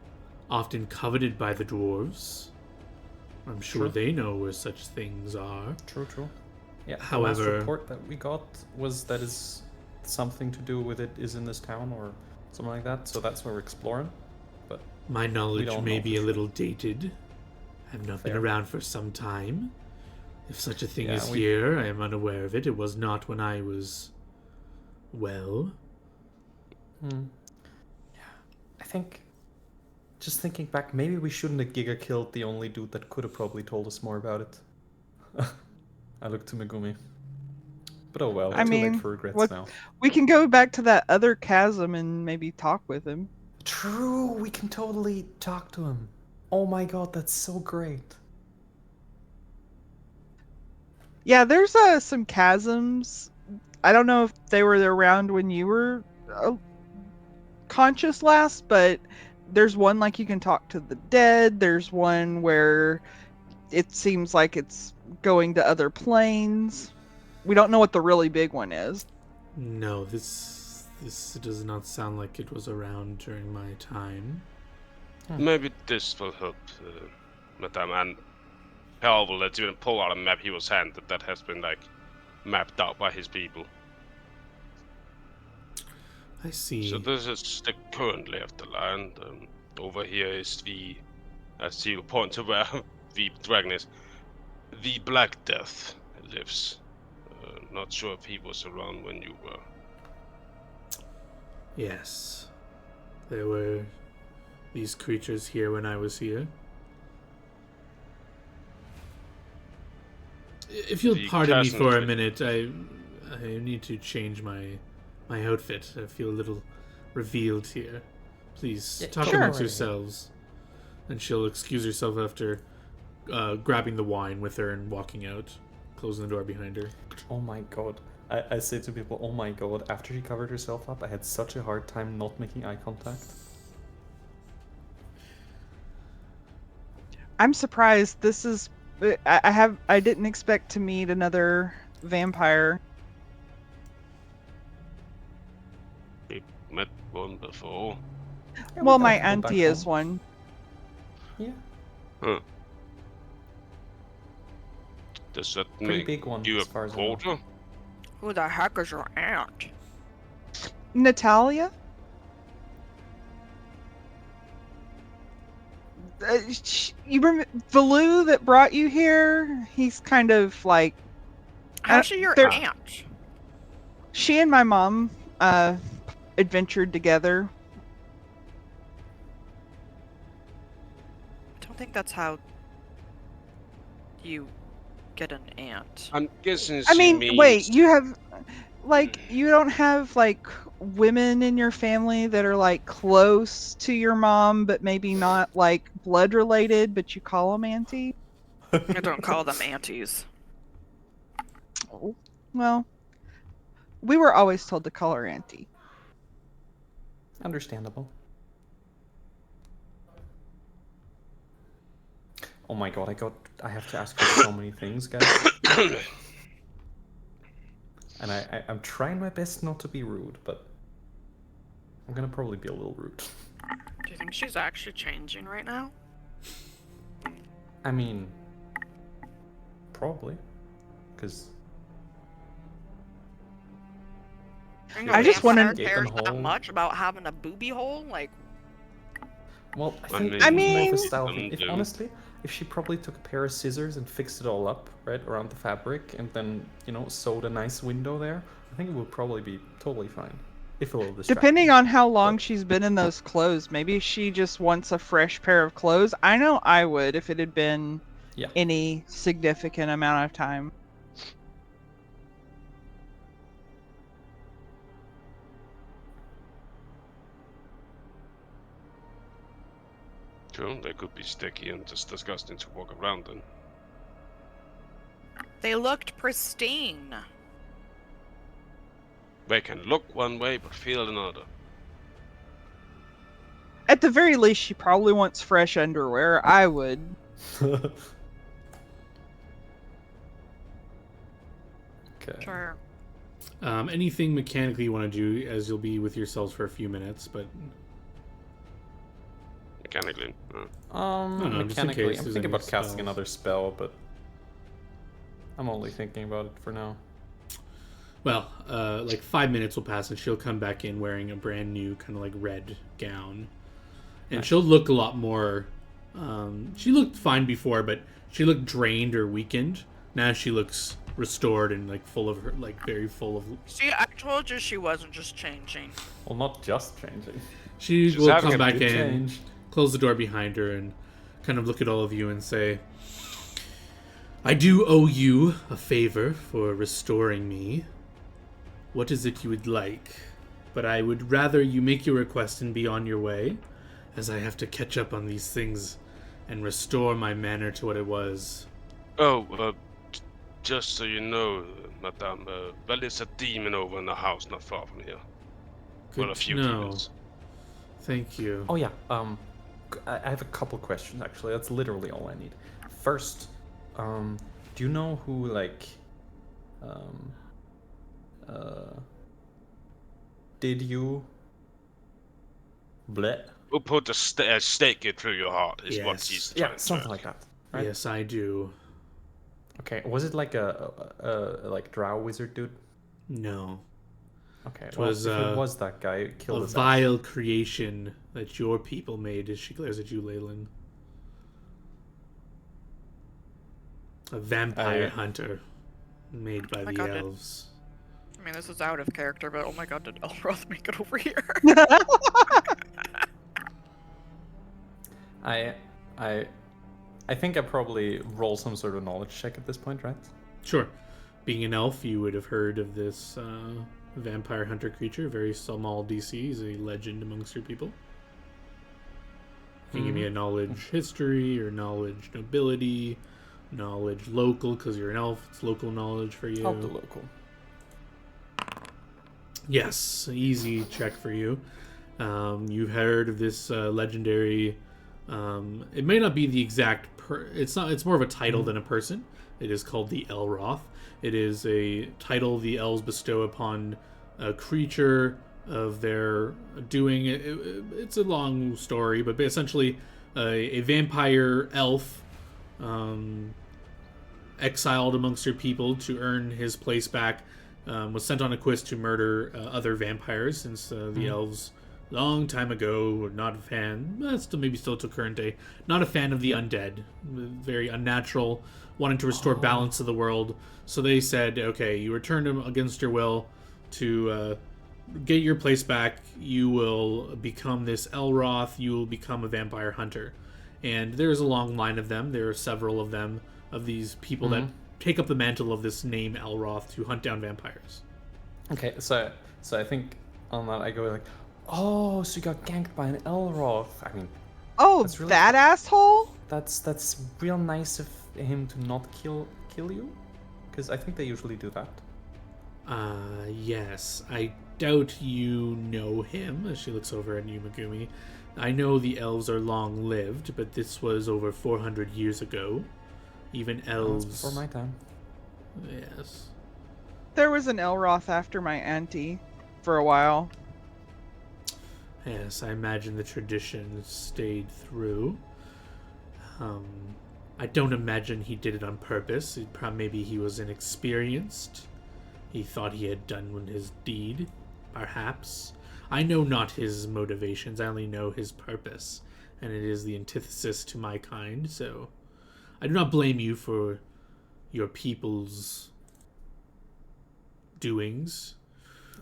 Speaker 2: often coveted by the dwarves. I'm sure they know where such things are.
Speaker 5: True. Yeah,
Speaker 2: however,
Speaker 5: the last report that we got was that is something to do with it is in this town or something like that, so that's where we're exploring. But
Speaker 2: my knowledge may be a little dated. I've not been around for some time. If such a thing is here, I am unaware of it. It was not when I was well.
Speaker 5: I think, just thinking back, maybe we shouldn't have Giga killed the only dude that could have probably told us more about it. I look to Megumi. But oh well,
Speaker 3: I mean,
Speaker 5: late for regrets now.
Speaker 3: We can go back to that other chasm and maybe talk with him.
Speaker 5: True, we can totally talk to him. Oh my god, that's so great.
Speaker 3: Yeah, there's some chasms. I don't know if they were around when you were conscious last, but there's one like you can talk to the dead. There's one where it seems like it's going to other planes. We don't know what the really big one is.
Speaker 2: No, this does not sound like it was around during my time.
Speaker 1: Maybe this will help, Madame, and Hal will let you pull out a map he was handed that has been, like, mapped out by his people.
Speaker 2: I see.
Speaker 1: So this is the current lay of the land. Over here is the, as you point to where the dragon is, the Black Death lives. Not sure if he was around when you were.
Speaker 2: Yes. There were these creatures here when I was here. If you'll
Speaker 1: The
Speaker 2: pardon me for a
Speaker 1: peasant-
Speaker 2: minute, I need to change my outfit. I feel a little revealed here. Please
Speaker 5: Yeah,
Speaker 2: talk
Speaker 3: sure.
Speaker 2: amongst yourselves. And she'll excuse herself after grabbing the wine with her and walking out, closing the door behind her.
Speaker 5: Oh my god. I say to people, oh my god, after she covered herself up, I had such a hard time not making eye contact.
Speaker 3: I'm surprised. This is. I didn't expect to meet another vampire.
Speaker 1: We met one before.
Speaker 5: Yeah,
Speaker 3: Well,
Speaker 5: we got
Speaker 3: my
Speaker 5: people back
Speaker 3: auntie is
Speaker 5: home.
Speaker 3: one.
Speaker 5: Yeah.
Speaker 1: Huh. Does that
Speaker 5: Pretty
Speaker 1: make
Speaker 5: big one,
Speaker 1: you
Speaker 5: as far
Speaker 1: a
Speaker 5: as I know.
Speaker 1: quarter?
Speaker 4: Who the heck is your aunt?
Speaker 3: Natalia? You remember Valu that brought you here? He's kind of like
Speaker 4: How's she your
Speaker 3: they're-
Speaker 4: aunt?
Speaker 3: she and my mom adventured together.
Speaker 4: I don't think that's how you get an aunt.
Speaker 1: I'm guessing
Speaker 3: I
Speaker 1: she
Speaker 3: mean,
Speaker 1: means...
Speaker 3: wait, you have like you don't have like women in your family that are like close to your mom, but maybe not like blood related, but you call them auntie.
Speaker 4: I don't call them aunties.
Speaker 3: Oh, well, we were always told to call her auntie.
Speaker 5: Understandable. Oh my god, I have to ask you so many things, guys. And I'm trying my best not to be rude, but I'm gonna probably be a little rude.
Speaker 4: Do you think she's actually changing right now?
Speaker 5: I mean, probably. Because
Speaker 3: I just wanna-
Speaker 4: cares
Speaker 5: Gaping
Speaker 4: that
Speaker 5: hole.
Speaker 4: much about having a booby hole. Like,
Speaker 5: well, I
Speaker 1: I
Speaker 5: think
Speaker 1: mean-
Speaker 3: I
Speaker 5: it's more of
Speaker 3: mean-
Speaker 5: a style thing. If
Speaker 1: Undo.
Speaker 5: honestly, if she probably took a pair of scissors and fixed it all up, right, around the fabric, and then, you know, sewed a nice window there, I think it would probably be totally fine. If a little distracting.
Speaker 3: Depending on how long
Speaker 5: But-
Speaker 3: she's been in those clothes, maybe she just wants a fresh pair of clothes. I know I would if it had been
Speaker 5: Yeah.
Speaker 3: any significant amount of time.
Speaker 1: True, they could be sticky and just disgusting to walk around in.
Speaker 4: they looked pristine.
Speaker 1: They can look one way but feel another.
Speaker 3: At the very least, she probably wants fresh underwear. I would.
Speaker 5: Okay.
Speaker 4: Sure.
Speaker 2: Anything mechanically you want to do, as you'll be with yourselves for a few minutes, but
Speaker 1: Mechanically.
Speaker 2: no, just in
Speaker 5: Mechanically,
Speaker 2: case
Speaker 5: I'm
Speaker 2: there's
Speaker 5: thinking
Speaker 2: any
Speaker 5: about casting
Speaker 2: spells.
Speaker 5: another spell, but I'm only thinking about it for now.
Speaker 2: well, like 5 minutes will pass and she'll come back in wearing a brand new kind of like red gown, and
Speaker 5: Nice.
Speaker 2: she'll look a lot more. She looked fine before, but she looked drained or weakened. Now she looks restored and like full of her, like very full of.
Speaker 4: See, I told you she wasn't just changing.
Speaker 5: Well, not just changing.
Speaker 2: She
Speaker 1: She's
Speaker 2: will
Speaker 1: having
Speaker 2: come
Speaker 1: a
Speaker 2: back
Speaker 5: Good
Speaker 2: in,
Speaker 5: change.
Speaker 2: close the door behind her, and kind of look at all of you and say, I do owe you a favor for restoring me. What is it you would like? But I would rather you make your request and be on your way, as I have to catch up on these things and restore my manor to what it was.
Speaker 1: Oh, just so you know, Madame, well, there's a demon over in the house not far from here.
Speaker 2: Good
Speaker 1: Well, a
Speaker 2: to
Speaker 1: few
Speaker 2: know.
Speaker 1: demons.
Speaker 2: Thank you.
Speaker 5: Oh yeah. I have a couple questions actually. That's literally all I need. First, do you know who like Did you? Bleh.
Speaker 1: We'll put a stake through your heart, is what
Speaker 2: Yes.
Speaker 1: she's trying
Speaker 5: Yeah,
Speaker 1: to
Speaker 5: something
Speaker 1: say.
Speaker 5: like that. Right?
Speaker 2: Yes, I do.
Speaker 5: Okay, was it like a like drow wizard dude?
Speaker 2: No.
Speaker 5: Okay,
Speaker 2: It
Speaker 5: well,
Speaker 2: was,
Speaker 5: if it was that guy, it
Speaker 2: A
Speaker 5: killed his ass.
Speaker 2: vile creation that your people made, as she glares at you, Leyland. A vampire hunter made by
Speaker 4: Oh my
Speaker 2: the
Speaker 4: God, did-
Speaker 2: elves.
Speaker 4: I mean, this is out of character, but oh my god, did Elroth make it over here?
Speaker 5: I think I probably roll some sort of knowledge check at this point, right?
Speaker 2: Sure. Being an elf, you would have heard of this vampire hunter creature. Very small DC. He's a legend amongst your people. You can give me a knowledge history or knowledge nobility, knowledge local, because you're an elf. It's local knowledge for you.
Speaker 5: I'll do local.
Speaker 2: Yes, easy check for you. You've heard of this legendary. It may not be the exact. It's not. It's more of a title than a person. It is called the Elroth. It is a title the elves bestow upon a creature of their doing. It's a long story, but essentially, a vampire elf, exiled amongst your people to earn his place back. Was sent on a quest to murder other vampires, since the elves, long time ago, were not a fan, maybe still to current day, not a fan of the undead. Very unnatural, wanting to restore balance to the world. So they said, okay, you return him against your will to get your place back. You will become this Elroth. You will become a vampire hunter. And there's a long line of them. There are several of them, of these people that take up the mantle of this name Elroth to hunt down vampires.
Speaker 5: Okay, so I think on that I go like, oh, so you got ganked by an Elroth. I mean,
Speaker 3: Oh,
Speaker 5: That's really
Speaker 3: that asshole?
Speaker 5: that's real nice of him to not kill you, because I think they usually do that.
Speaker 2: Yes. I doubt you know him, as she looks over at you, Megumi. I know the elves are long-lived, but this was over 400 years ago. Even elves...
Speaker 5: Before my time.
Speaker 2: Yes.
Speaker 3: There was an Elroth after my auntie for a while.
Speaker 2: Yes, I imagine the tradition stayed through. I don't imagine he did it on purpose. Maybe he was inexperienced. He thought he had done his deed, perhaps. I know not his motivations, I only know his purpose, and it is the antithesis to my kind, so I do not blame you for your people's doings.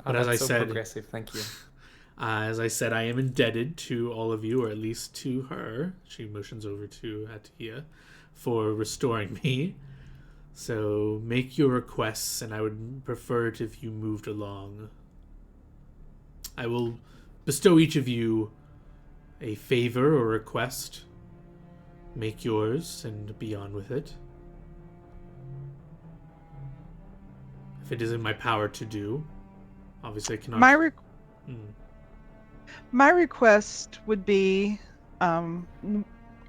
Speaker 2: But as I
Speaker 5: so
Speaker 2: said,
Speaker 5: progressive, thank you.
Speaker 2: as I said, I am indebted to all of you, or at least to her. She motions over to Atia for restoring me. So make your requests, and I would prefer it if you moved along. I will bestow each of you a favor or request. Make yours and be on with it. If it is in my power to do. Obviously, I cannot...
Speaker 3: My request would be,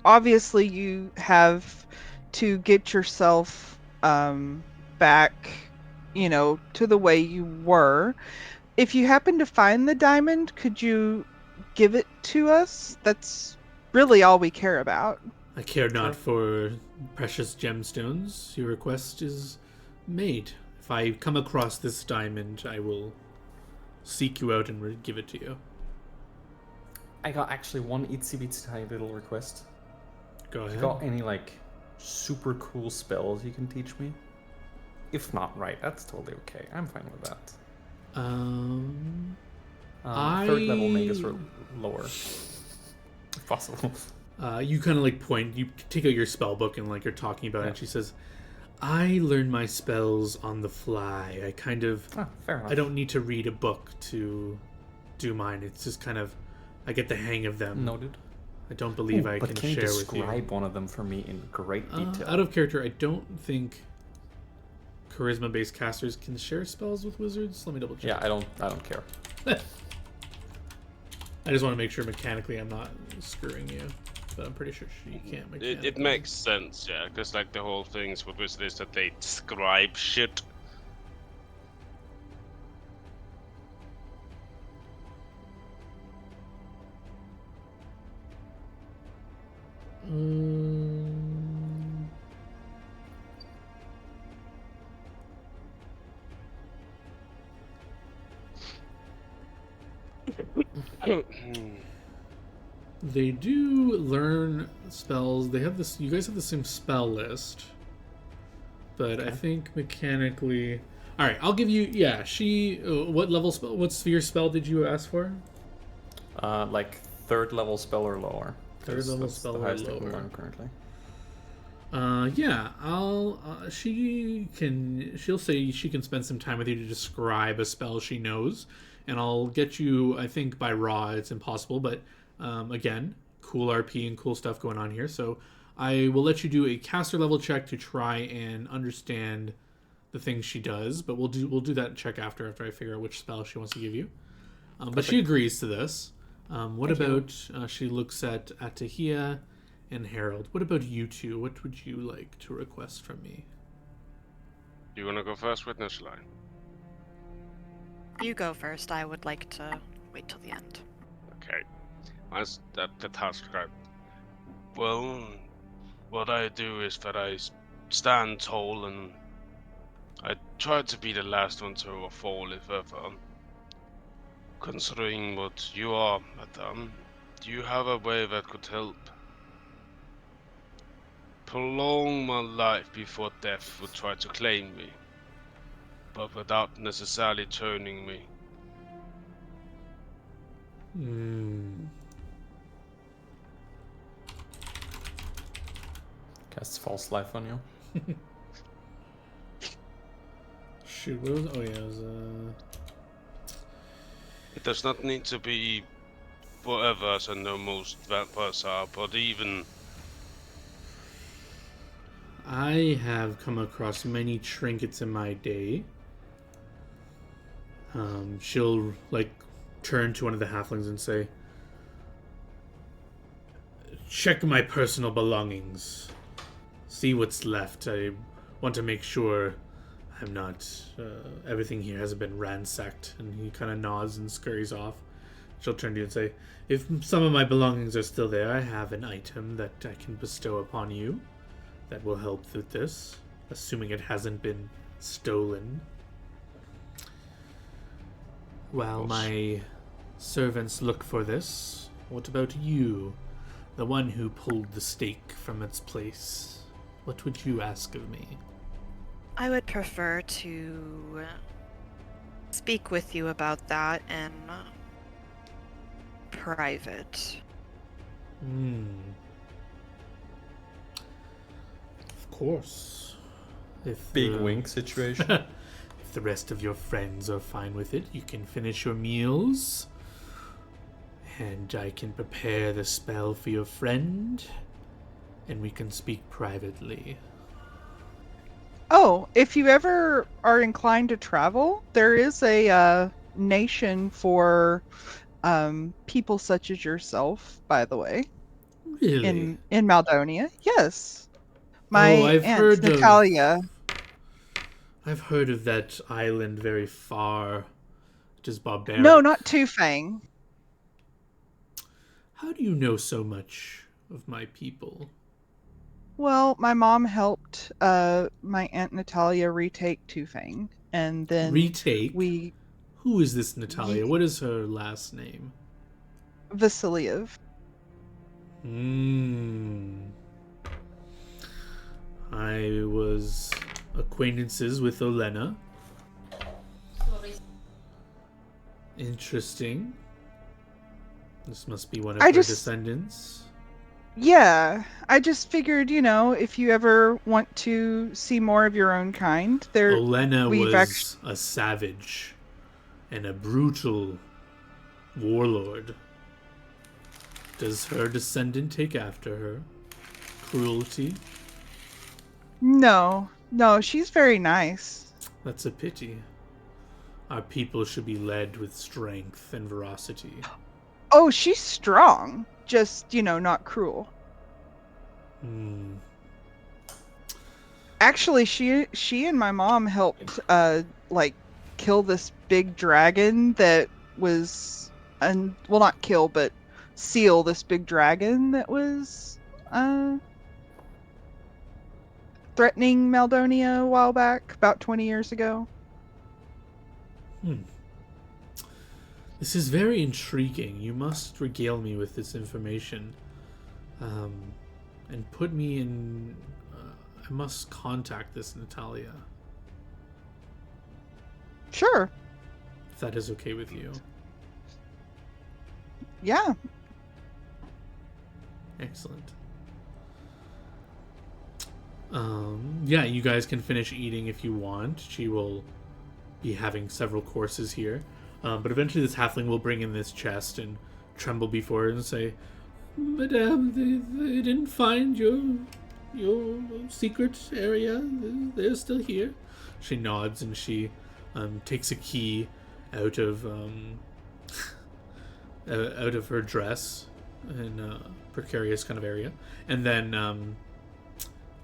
Speaker 3: obviously you have to get yourself back, to the way you were. If you happen to find the diamond, could you give it to us? That's really all we care about.
Speaker 2: I care not for precious gemstones. Your request is made. If I come across this diamond, I will seek you out and give it to you.
Speaker 5: I got actually one itsy bitsy tiny little request.
Speaker 2: Go ahead.
Speaker 5: You got any super cool spells you can teach me? If not, right, that's totally okay. I'm fine with that. Third level magus or lower, if possible.
Speaker 2: You kind of point. You take out your spell book and you're talking about it. And she says, "I learn my spells on the fly. I kind of.
Speaker 5: Fair enough.
Speaker 2: I don't need to read a book to do mine. It's just kind of. I get the hang of them.
Speaker 5: Noted.
Speaker 2: I don't believe I can
Speaker 5: can you
Speaker 2: share with you.
Speaker 5: describe one of them for me in great detail?
Speaker 2: Out of character, I don't think charisma-based casters can share spells with wizards. Let me double check.
Speaker 5: Yeah, I don't care.
Speaker 2: I just want to make sure mechanically I'm not screwing you, but I'm pretty sure you can't mechanically.
Speaker 1: It makes sense, yeah, because the whole things with wizards is that they describe shit,
Speaker 2: Um, they do learn spells. They have this. You guys have the same spell list, but I think mechanically. All right, I'll give you. Yeah, she. What level spell? What sphere spell did you ask for?
Speaker 5: Like 3rd level spell or lower.
Speaker 2: Third level
Speaker 5: That's
Speaker 2: spell
Speaker 5: the
Speaker 2: or
Speaker 5: highest I can
Speaker 2: lower.
Speaker 5: learn currently.
Speaker 2: Yeah, I'll. She can. She'll say she can spend some time with you to describe a spell she knows, and I'll get you. I think by raw it's impossible, but again, cool RP and cool stuff going on here. So I will let you do a caster level check to try and understand the things she does. But we'll do that check after I figure out which spell she wants to give you. But she agrees to this. What about she looks at Tahia and Harold? What about you two? What would you like to request from me?
Speaker 1: You wanna go first, witness line?
Speaker 4: You go first. I would like to wait till the end.
Speaker 1: Okay. That's the task right. Well, what I do is that I stand tall and I try to be the last one to fall if ever. Considering what you are, madame, do you have a way that could help prolong my life before death would try to claim me, but without necessarily turning me?
Speaker 5: Casts false life on you.
Speaker 2: Shoot, what was? Oh yeah, it was.
Speaker 1: It does not need to be forever, as I know most vampires are, but even
Speaker 2: I have come across many trinkets in my day. She'll turn to one of the halflings and say, "Check my personal belongings. See what's left. I want to make sure I'm not. Everything here hasn't been ransacked." And he kind of nods and scurries off. She'll turn to you and say, "If some of my belongings are still there, I have an item that I can bestow upon you that will help with this, assuming it hasn't been stolen." While my servants look for this, what about you, the one who pulled the stake from its place? What would you ask of me?
Speaker 4: I would prefer to speak with you about that in private.
Speaker 2: Of course. If
Speaker 5: Big wink situation.
Speaker 2: If the rest of your friends are fine with it, you can finish your meals, and I can prepare the spell for your friend, and we can speak privately.
Speaker 3: Oh, if you ever are inclined to travel, there is a nation for people such as yourself, by the way,
Speaker 2: Really?
Speaker 3: in Maldonia. Yes.
Speaker 2: Oh,
Speaker 3: My aunt, Natalia.
Speaker 2: I've heard of that island very far. It is barbaric.
Speaker 3: No, not Tufang.
Speaker 2: How do you know so much of my people?
Speaker 3: Well, my mom helped my aunt Natalia retake Tufang, and then
Speaker 2: Retake?
Speaker 3: we
Speaker 2: Who is this Natalia? What is her last name?
Speaker 3: Vasiliev.
Speaker 2: I was acquaintances with Olena. Interesting. This must be one of her descendants.
Speaker 3: Yeah, I just figured, if you ever want to see more of your own kind,
Speaker 2: Olena was a savage and a brutal warlord. Does her descendant take after her? Cruelty?
Speaker 3: No, she's very nice.
Speaker 2: That's a pity. Our people should be led with strength and veracity.
Speaker 3: Oh, she's strong. Just, not cruel. Actually, she and my mom helped, kill this big dragon that was, well, not kill, but seal this big dragon that was threatening Maldonia a while back, about 20 years ago.
Speaker 2: This is very intriguing. You must regale me with this information. And put me in... I must contact this Natalia.
Speaker 3: Sure.
Speaker 2: If that is okay with you.
Speaker 3: Yeah.
Speaker 2: Excellent. Yeah, you guys can finish eating if you want. She will be having several courses here. But eventually this halfling will bring in this chest and tremble before it and say, Madame, they didn't find your secret area. They're still here. She nods and she takes a key out of her dress in a precarious kind of area, and then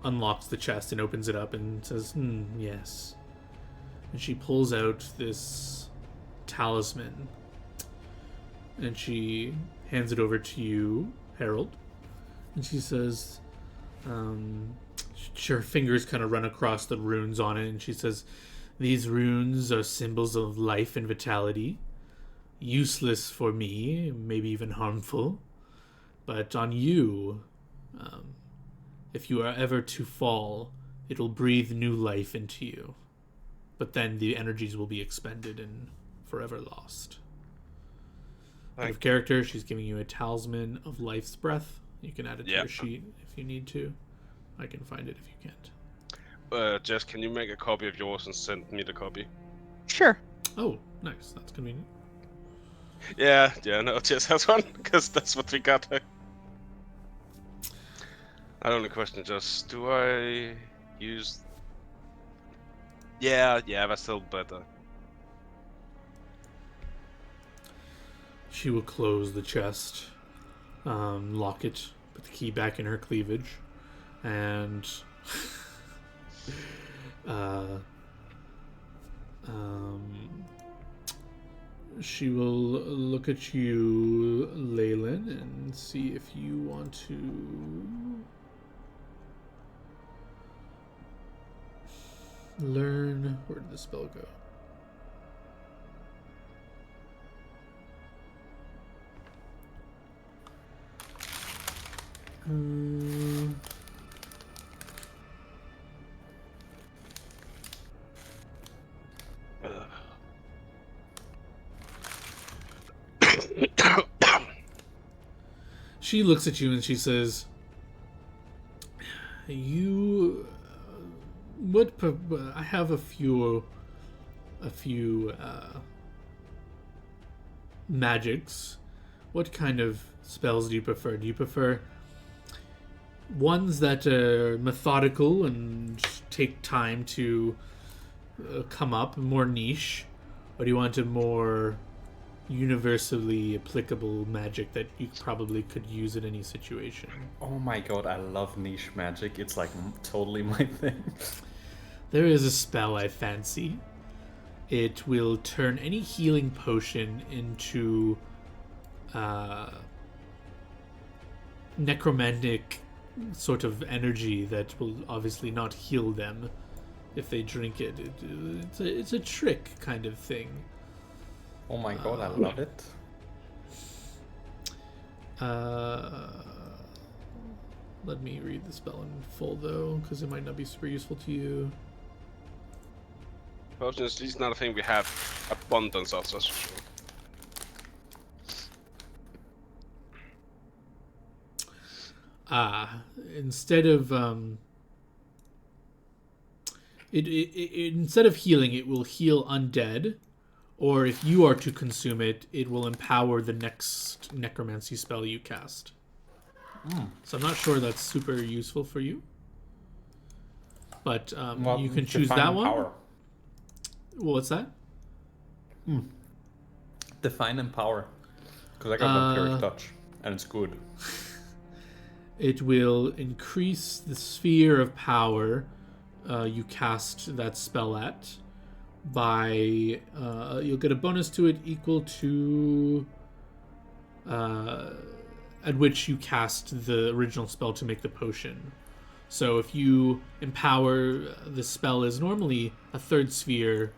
Speaker 2: unlocks the chest and opens it up and says, yes. And she pulls out this talisman and she hands it over to you, Harold. And she says, her fingers kind of run across the runes on it, and she says, these runes are symbols of life and vitality. Useless for me, maybe even harmful. But on you, if you are ever to fall, it'll breathe new life into you. But then the energies will be expended and forever lost. Out of character, she's giving you a talisman of life's breath. You can add it to your sheet if you need to. I can find it if you can't.
Speaker 1: Jess, can you make a copy of yours and send me the copy?
Speaker 3: Sure.
Speaker 2: Oh, nice. That's convenient.
Speaker 1: Yeah, no, Jess has one, because that's what we got. I only question just, do I use... Yeah, that's still better.
Speaker 2: She will close the chest, lock it, put the key back in her cleavage, and she will look at you, Leyland, and see if you want to learn. Where did the spell go? She looks at you and she says, "You, I have a few magics. What kind of spells do you prefer? Do you prefer ones that are methodical and take time to come up, more niche, or do you want a more universally applicable magic that you probably could use in any situation?"
Speaker 5: Oh my god, I love niche magic. It's like totally my thing.
Speaker 2: There is a spell I fancy. It will turn any healing potion into necromantic sort of energy that will obviously not heal them if they drink it. It's a trick kind of thing.
Speaker 5: Oh my god, I love it.
Speaker 2: Let me read the spell in full though, because it might not be super useful to you.
Speaker 1: Potions is at least not a thing we have abundance of, that's for sure.
Speaker 2: Instead of instead of healing, it will heal undead, or if you are to consume it, it will empower the next necromancy spell you cast. So I'm not sure that's super useful for you, but
Speaker 5: Well,
Speaker 2: you can choose
Speaker 5: define
Speaker 2: that one.
Speaker 5: Power.
Speaker 2: Well, what's that?
Speaker 5: Define and power. Because I got vampiric touch, and it's good.
Speaker 2: It will increase the sphere of power you cast that spell at by... you'll get a bonus to it equal to... at which you cast the original spell to make the potion. So if you empower, the spell is normally a third sphere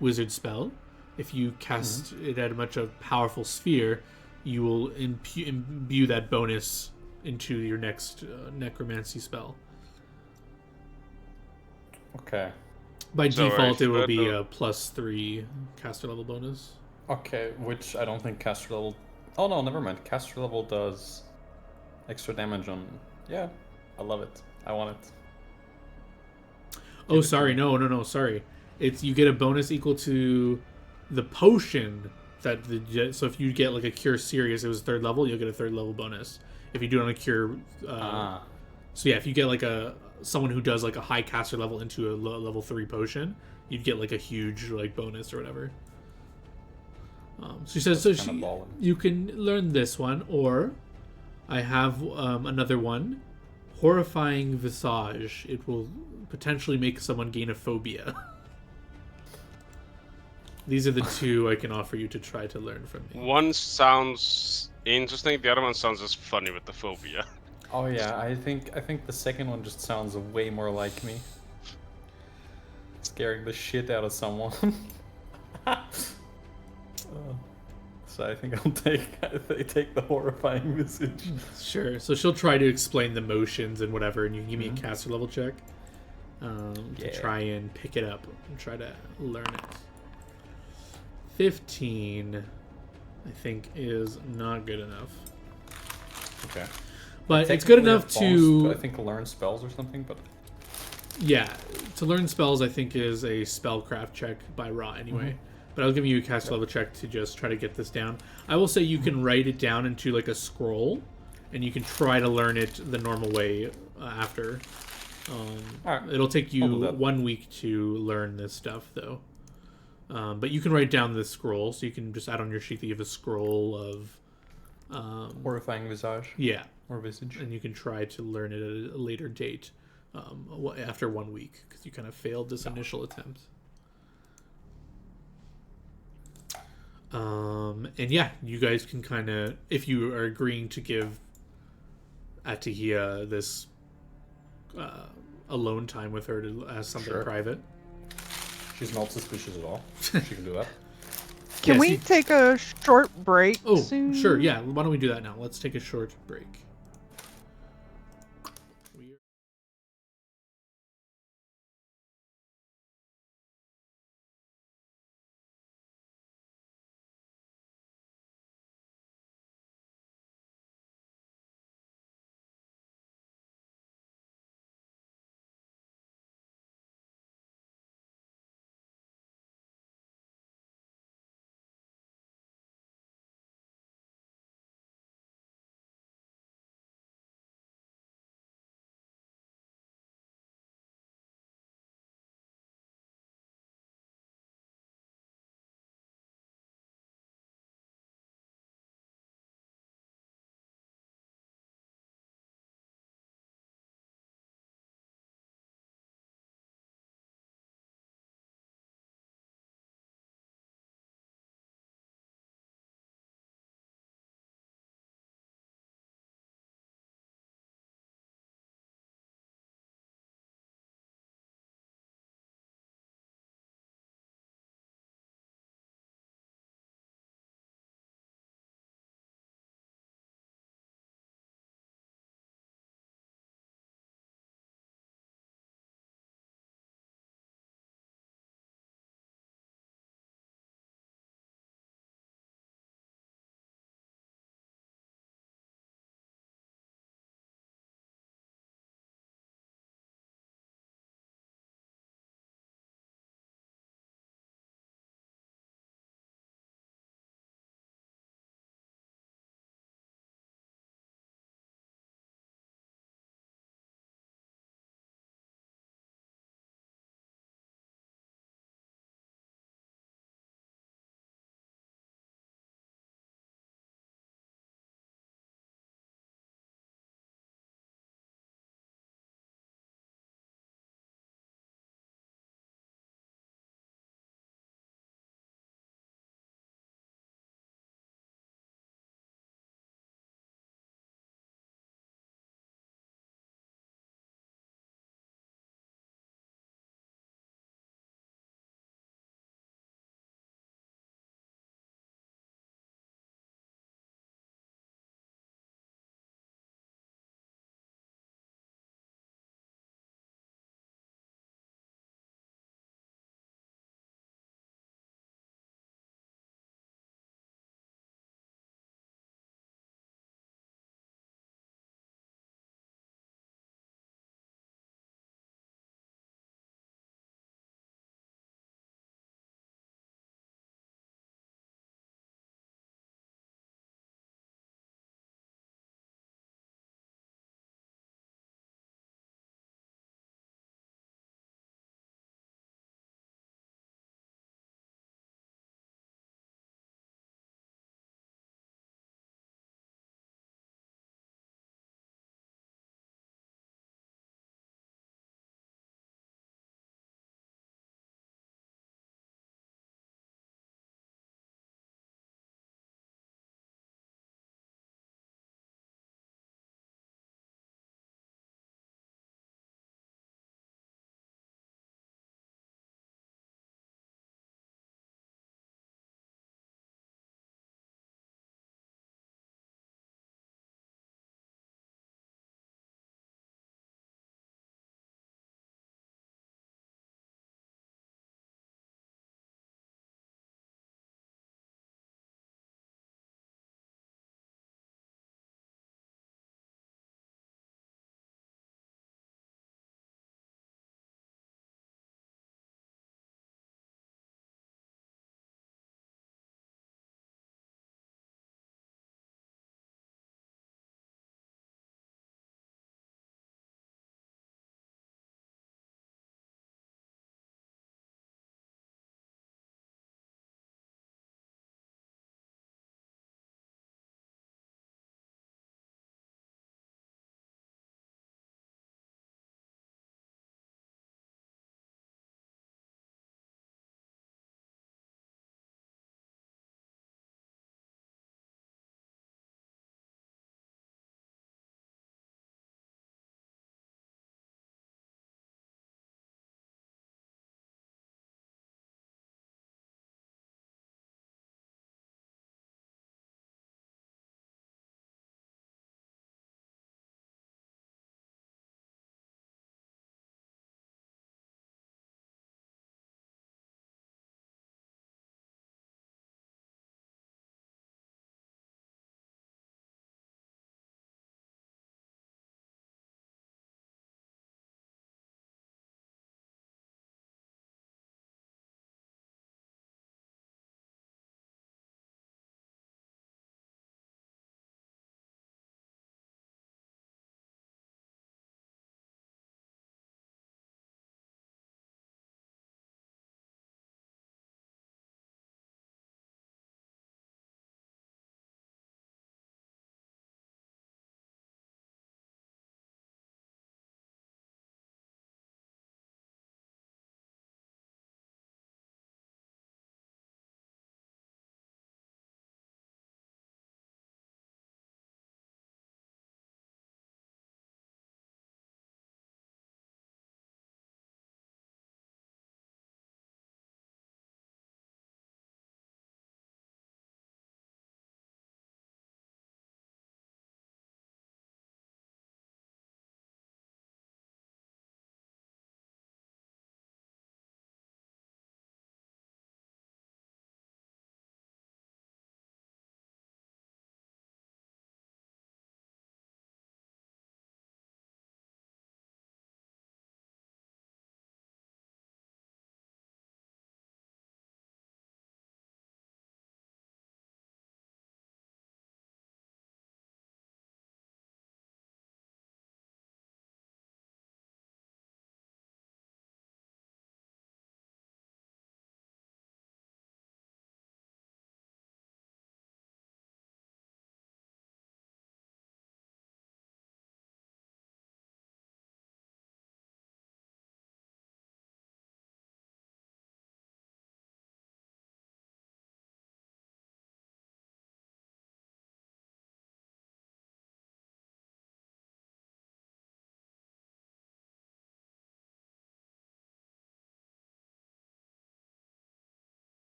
Speaker 2: wizard spell. If you cast it at a much of powerful sphere, you will imbue that bonus into your next necromancy spell.
Speaker 5: Okay.
Speaker 2: By
Speaker 1: So
Speaker 2: default,
Speaker 1: I
Speaker 2: it will
Speaker 1: should
Speaker 2: be
Speaker 1: have-
Speaker 2: a +3 caster level bonus.
Speaker 5: Okay, which I don't think caster level... Oh no, never mind. Caster level does extra damage on... Yeah, I love it. I want it.
Speaker 2: Oh,
Speaker 5: Give it to
Speaker 2: sorry,
Speaker 5: me.
Speaker 2: no, sorry. It's you get a bonus equal to the potion that so if you get like a cure serious, it was third level, you'll get a third level bonus. If you do it on a cure, so yeah, if you get like someone who does like a high caster level into a level 3 potion, you'd get like a huge like bonus or whatever. She says
Speaker 5: That's
Speaker 2: so.
Speaker 5: kinda ballin'.
Speaker 2: You can learn this one, or I have another one. Horrifying visage. It will potentially make someone gain a phobia. These are the two I can offer you to try to learn from me.
Speaker 1: One sounds interesting, the other one sounds just funny with the phobia.
Speaker 5: Oh yeah, I think the second one just sounds way more like me. Scaring the shit out of someone. So I think I'll take the horrifying visage.
Speaker 2: Sure. So she'll try to explain the motions and whatever, and you can give me a caster level check to
Speaker 5: Yeah.
Speaker 2: try and pick it up and try to learn it. 15, I think, is not good enough.
Speaker 5: Okay.
Speaker 2: But it's good
Speaker 5: Technically
Speaker 2: enough
Speaker 5: have bonus
Speaker 2: to...
Speaker 5: I think learn spells or something, but
Speaker 2: Yeah, to learn spells, I think, is a spellcraft check by Ra anyway. But I'll give you a caster level check to just try to get this down. I will say you can write it down into like a scroll, and you can try to learn it the normal way after.
Speaker 5: Alright,
Speaker 2: It'll take
Speaker 5: I'll do
Speaker 2: you
Speaker 5: that.
Speaker 2: 1 week to learn this stuff, though. But you can write down the scroll, so you can just add on your sheet that you have a scroll of...
Speaker 5: horrifying visage
Speaker 2: yeah,
Speaker 5: or visage.
Speaker 2: and you can try to learn it at a later date after 1 week, because you kind of failed this initial attempt. And yeah, you guys can kind of, if you are agreeing to give Atahia this alone time with her as something
Speaker 5: Sure.
Speaker 2: private.
Speaker 5: She's not suspicious at all. She can do that.
Speaker 3: Can
Speaker 2: Yes,
Speaker 3: we
Speaker 2: you-
Speaker 3: take a short break
Speaker 2: Oh,
Speaker 3: soon?
Speaker 2: sure, yeah. Why don't we do that now? Let's take a short break.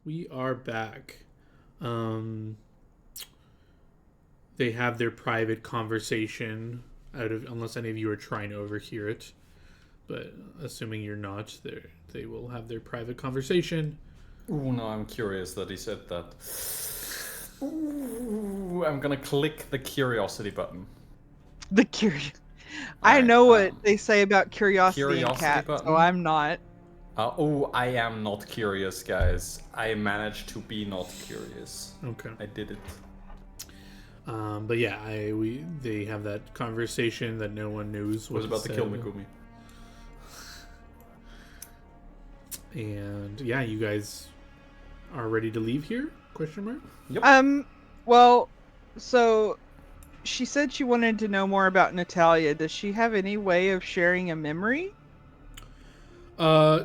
Speaker 2: We are back. They have their private conversation unless any of you are trying to overhear it. But assuming you're not, they will have their private conversation.
Speaker 5: Ooh, no, I'm curious that he said that. Ooh, I'm gonna click the curiosity button.
Speaker 3: The curious. I
Speaker 5: Alright,
Speaker 3: know what they say about curiosity and cats,
Speaker 5: button?
Speaker 3: so I'm not.
Speaker 5: I am not curious, guys. I managed to be not curious.
Speaker 2: Okay.
Speaker 5: I did it.
Speaker 2: But yeah, they have that conversation that no one knows
Speaker 5: Was
Speaker 2: what
Speaker 5: about to kill Megumi.
Speaker 2: And yeah, you guys are ready to leave here? Question mark?
Speaker 5: Yep.
Speaker 3: Well, so she said she wanted to know more about Natalia. Does she have any way of sharing a memory?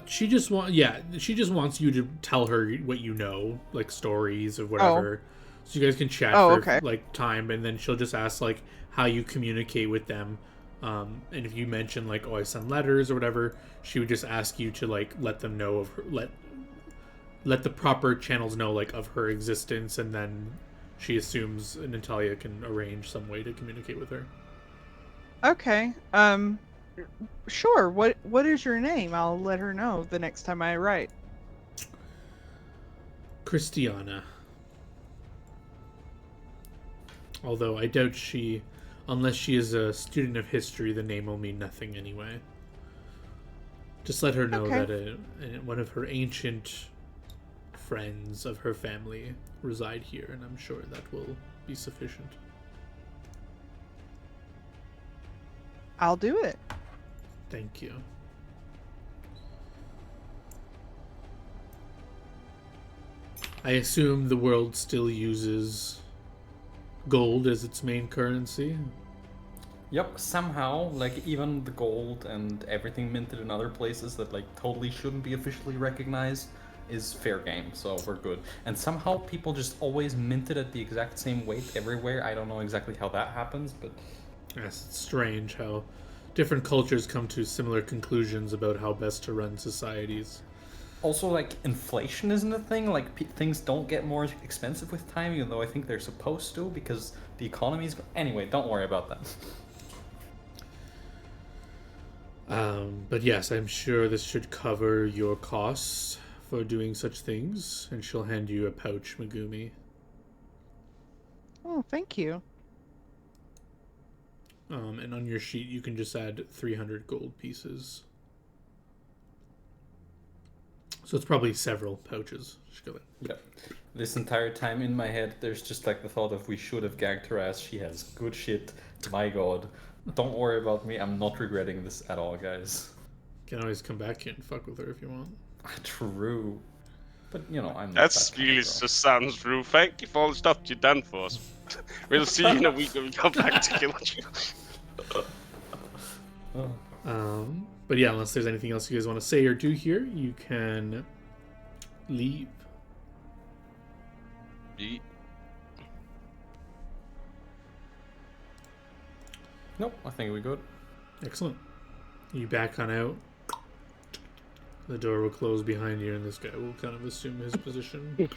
Speaker 2: She just wants you to tell her what you know, like stories or whatever. So you guys can chat for like time, and then she'll just ask like how you communicate with them. And if you mention like, oh, I send letters or whatever, she would just ask you to like let them know of her, let the proper channels know like of her existence, and then she assumes Natalia can arrange some way to communicate with her.
Speaker 3: Okay. Sure. What is your name? I'll let her know the next time I write.
Speaker 2: Christiana. Although I doubt unless she is a student of history, the name will mean nothing anyway. Just let her know that one of her ancient friends of her family reside here, and I'm sure that will be sufficient.
Speaker 3: I'll do it.
Speaker 2: Thank you. I assume the world still uses gold as its main currency.
Speaker 5: Yep, somehow, like, even the gold and everything minted in other places that, like, totally shouldn't be officially recognized is fair game, so we're good. And somehow people just always mint it at the exact same weight everywhere. I don't know exactly how that happens, but...
Speaker 2: Yes, it's strange how different cultures come to similar conclusions about how best to run societies.
Speaker 5: Also, like, inflation isn't a thing. Like, things don't get more expensive with time, even though I think they're supposed to, because the economy's... Anyway, don't worry about that.
Speaker 2: But yes, I'm sure this should cover your costs for doing such things, and she'll hand you a pouch, Megumi.
Speaker 3: Oh, thank you.
Speaker 2: And on your sheet, you can just add 300 gold pieces. So it's probably several pouches.
Speaker 5: Yep. This entire time in my head, there's just like the thought of we should have gagged her ass. She has good shit. My god. Don't worry about me. I'm not regretting this at all, guys.
Speaker 2: You can always come back here and fuck with her if you want.
Speaker 5: True. But, you know, I'm not
Speaker 1: That's
Speaker 5: that
Speaker 1: really
Speaker 5: kind of
Speaker 1: just sounds true. Thank you for all the stuff you've done for us. We'll see you in a week when we come back to kill you.
Speaker 2: But yeah, unless there's anything else you guys want to say or do here, you can leave.
Speaker 5: Nope, I think we're good.
Speaker 2: Excellent. You back on out. The door will close behind you, and this guy will kind of assume his position.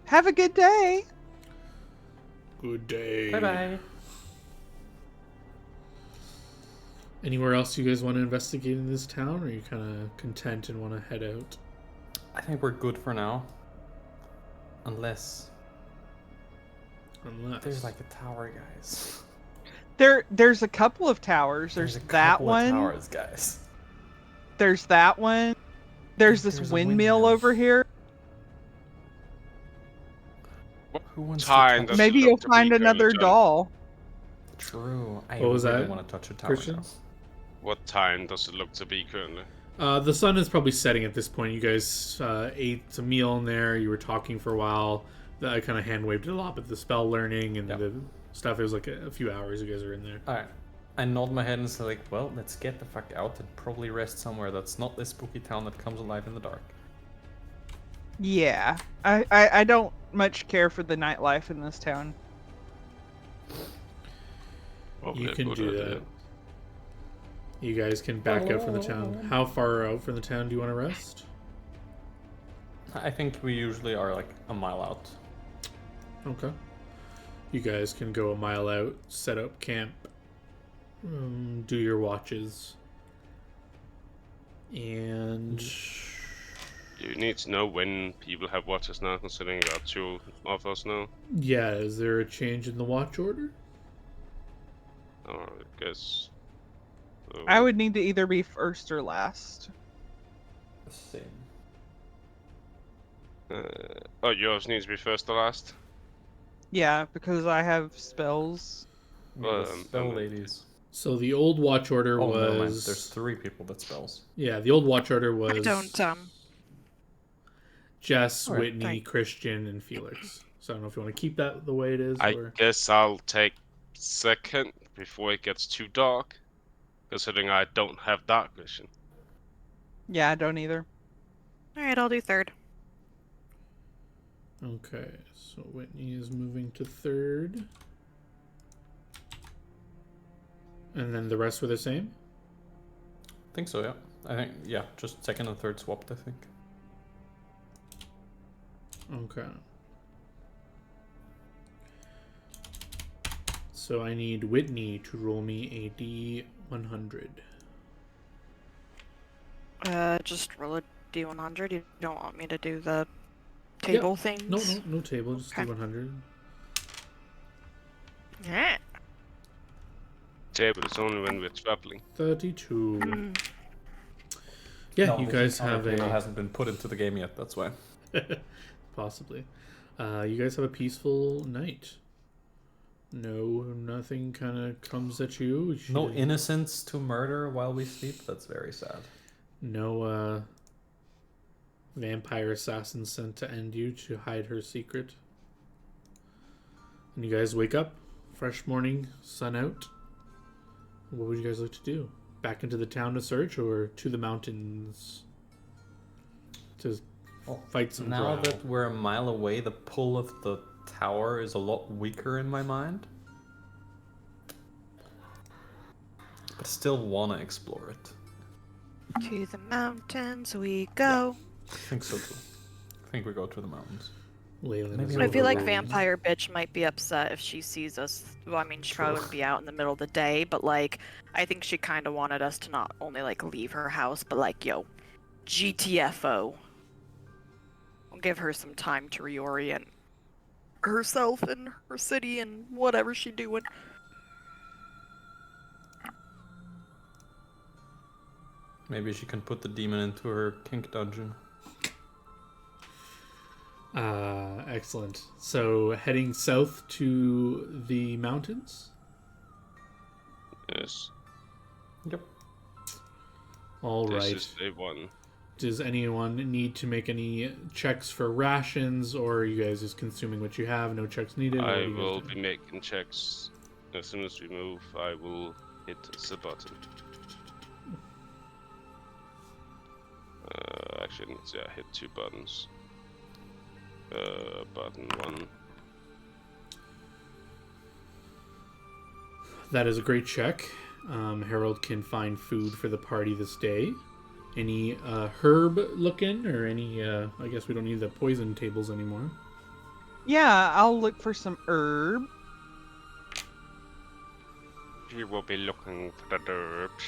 Speaker 3: Have a good day.
Speaker 2: Good day.
Speaker 5: Bye-bye.
Speaker 2: Anywhere else you guys want to investigate in this town, or are you kind of content and want to head out?
Speaker 5: I think we're good for now. Unless there's like a tower, guys.
Speaker 3: There's a couple of towers. There's that one.
Speaker 5: Towers, guys.
Speaker 3: There's that one. There's this windmill over here.
Speaker 5: Who wants
Speaker 1: Time
Speaker 5: to
Speaker 1: does
Speaker 5: touch?
Speaker 1: it
Speaker 3: Maybe
Speaker 1: look
Speaker 3: you'll
Speaker 1: to
Speaker 3: find
Speaker 1: be,
Speaker 3: another
Speaker 1: Colonel John?
Speaker 3: doll.
Speaker 5: True. I
Speaker 2: What was
Speaker 5: really
Speaker 2: that,
Speaker 5: want to touch a tower
Speaker 2: Christian?
Speaker 5: now.
Speaker 1: What time does it look to be currently?
Speaker 2: The sun is probably setting at this point. You guys ate a meal in there. You were talking for a while. I kind of hand waved it a lot, but the spell learning and the stuff, it was like a few hours you guys are in there.
Speaker 5: Alright. I nod my head and say like, well, let's get the fuck out and probably rest somewhere that's not this spooky town that comes alive in the dark.
Speaker 3: Yeah, I don't much care for the nightlife in this town.
Speaker 2: You can do that. You guys can back out from the town. How far out from the town do you want to rest?
Speaker 5: I think we usually are like a mile out.
Speaker 2: Okay. You guys can go a mile out, set up camp, do your watches. And
Speaker 1: You need to know when people have watches now, considering there are two of us now.
Speaker 2: yeah, is there a change in the watch order?
Speaker 1: I guess.
Speaker 3: I would need to either be first or last.
Speaker 5: Same.
Speaker 1: Oh, yours needs to be first or last?
Speaker 3: Yeah, because I have spells.
Speaker 5: The spell ladies.
Speaker 2: So the old watch order
Speaker 5: Oh,
Speaker 2: was.
Speaker 5: never mind. There's 3 people that spells.
Speaker 2: Yeah, the old watch order was.
Speaker 4: I don't,
Speaker 2: Jess,
Speaker 5: Alright,
Speaker 2: Whitney,
Speaker 4: thank-
Speaker 2: Christian, and Felix. So I don't know if you want to keep that the way it is.
Speaker 1: I
Speaker 2: Or...
Speaker 1: guess I'll take second before it gets too dark, considering I don't have dark vision.
Speaker 3: Yeah, I don't either.
Speaker 4: Alright, I'll do third.
Speaker 2: Okay, so Whitney is moving to third. And then the rest were the same?
Speaker 5: I think so, yeah. I think, yeah, just second and third swapped, I think.
Speaker 2: Okay. So I need Whitney to roll me a D100.
Speaker 4: Just roll a D100. You don't want me to do the table things?
Speaker 2: No table, just
Speaker 4: Okay.
Speaker 2: D100.
Speaker 4: Yeah.
Speaker 1: Table is only when we're traveling.
Speaker 2: 32.
Speaker 4: Mm.
Speaker 2: Yeah,
Speaker 5: No,
Speaker 2: you
Speaker 5: the
Speaker 2: guys
Speaker 5: encounter
Speaker 2: have
Speaker 5: table
Speaker 2: a...
Speaker 5: hasn't been put into the game yet, that's why.
Speaker 2: Possibly. You guys have a peaceful night. Nothing kind of comes at you.
Speaker 5: No innocents to murder while we sleep? That's very sad.
Speaker 2: No vampire assassin sent to end you to hide her secret. And you guys wake up, fresh morning, sun out. What would you guys like to do? Back into the town to search, or to the mountains to fight some
Speaker 5: Now
Speaker 2: drow?
Speaker 5: that we're a mile away, the pull of the tower is a lot weaker in my mind. But still wanna explore it.
Speaker 4: To the mountains we go.
Speaker 5: I think so too. I think we go to the mountains.
Speaker 2: Leyland
Speaker 5: Maybe
Speaker 2: is
Speaker 4: I feel like
Speaker 2: overruled.
Speaker 4: Vampire Bitch might be upset if she sees us. Well, I mean, she probably wouldn't be out in the middle of the day, but like, I think she kind of wanted us to not only like leave her house, but like, yo, GTFO. We'll give her some time to reorient herself and her city and whatever she's doing.
Speaker 5: Maybe she can put the demon into her kink dungeon.
Speaker 2: Excellent. So heading south to the mountains.
Speaker 1: Yes.
Speaker 5: Yep.
Speaker 2: All
Speaker 1: This
Speaker 2: right.
Speaker 1: is day one.
Speaker 2: Does anyone need to make any checks for rations, or are you guys just consuming what you have? No checks needed. What
Speaker 1: I
Speaker 2: are you guys
Speaker 1: will
Speaker 2: doing?
Speaker 1: be making checks as soon as we move. I will hit the button. Actually, yeah, hit 2 buttons. Button 1.
Speaker 2: That is a great check. Harold can find food for the party this day. Any herb looking, or any? I guess we don't need the poison tables anymore.
Speaker 3: Yeah, I'll look for some herb.
Speaker 1: We will be looking for the herbs.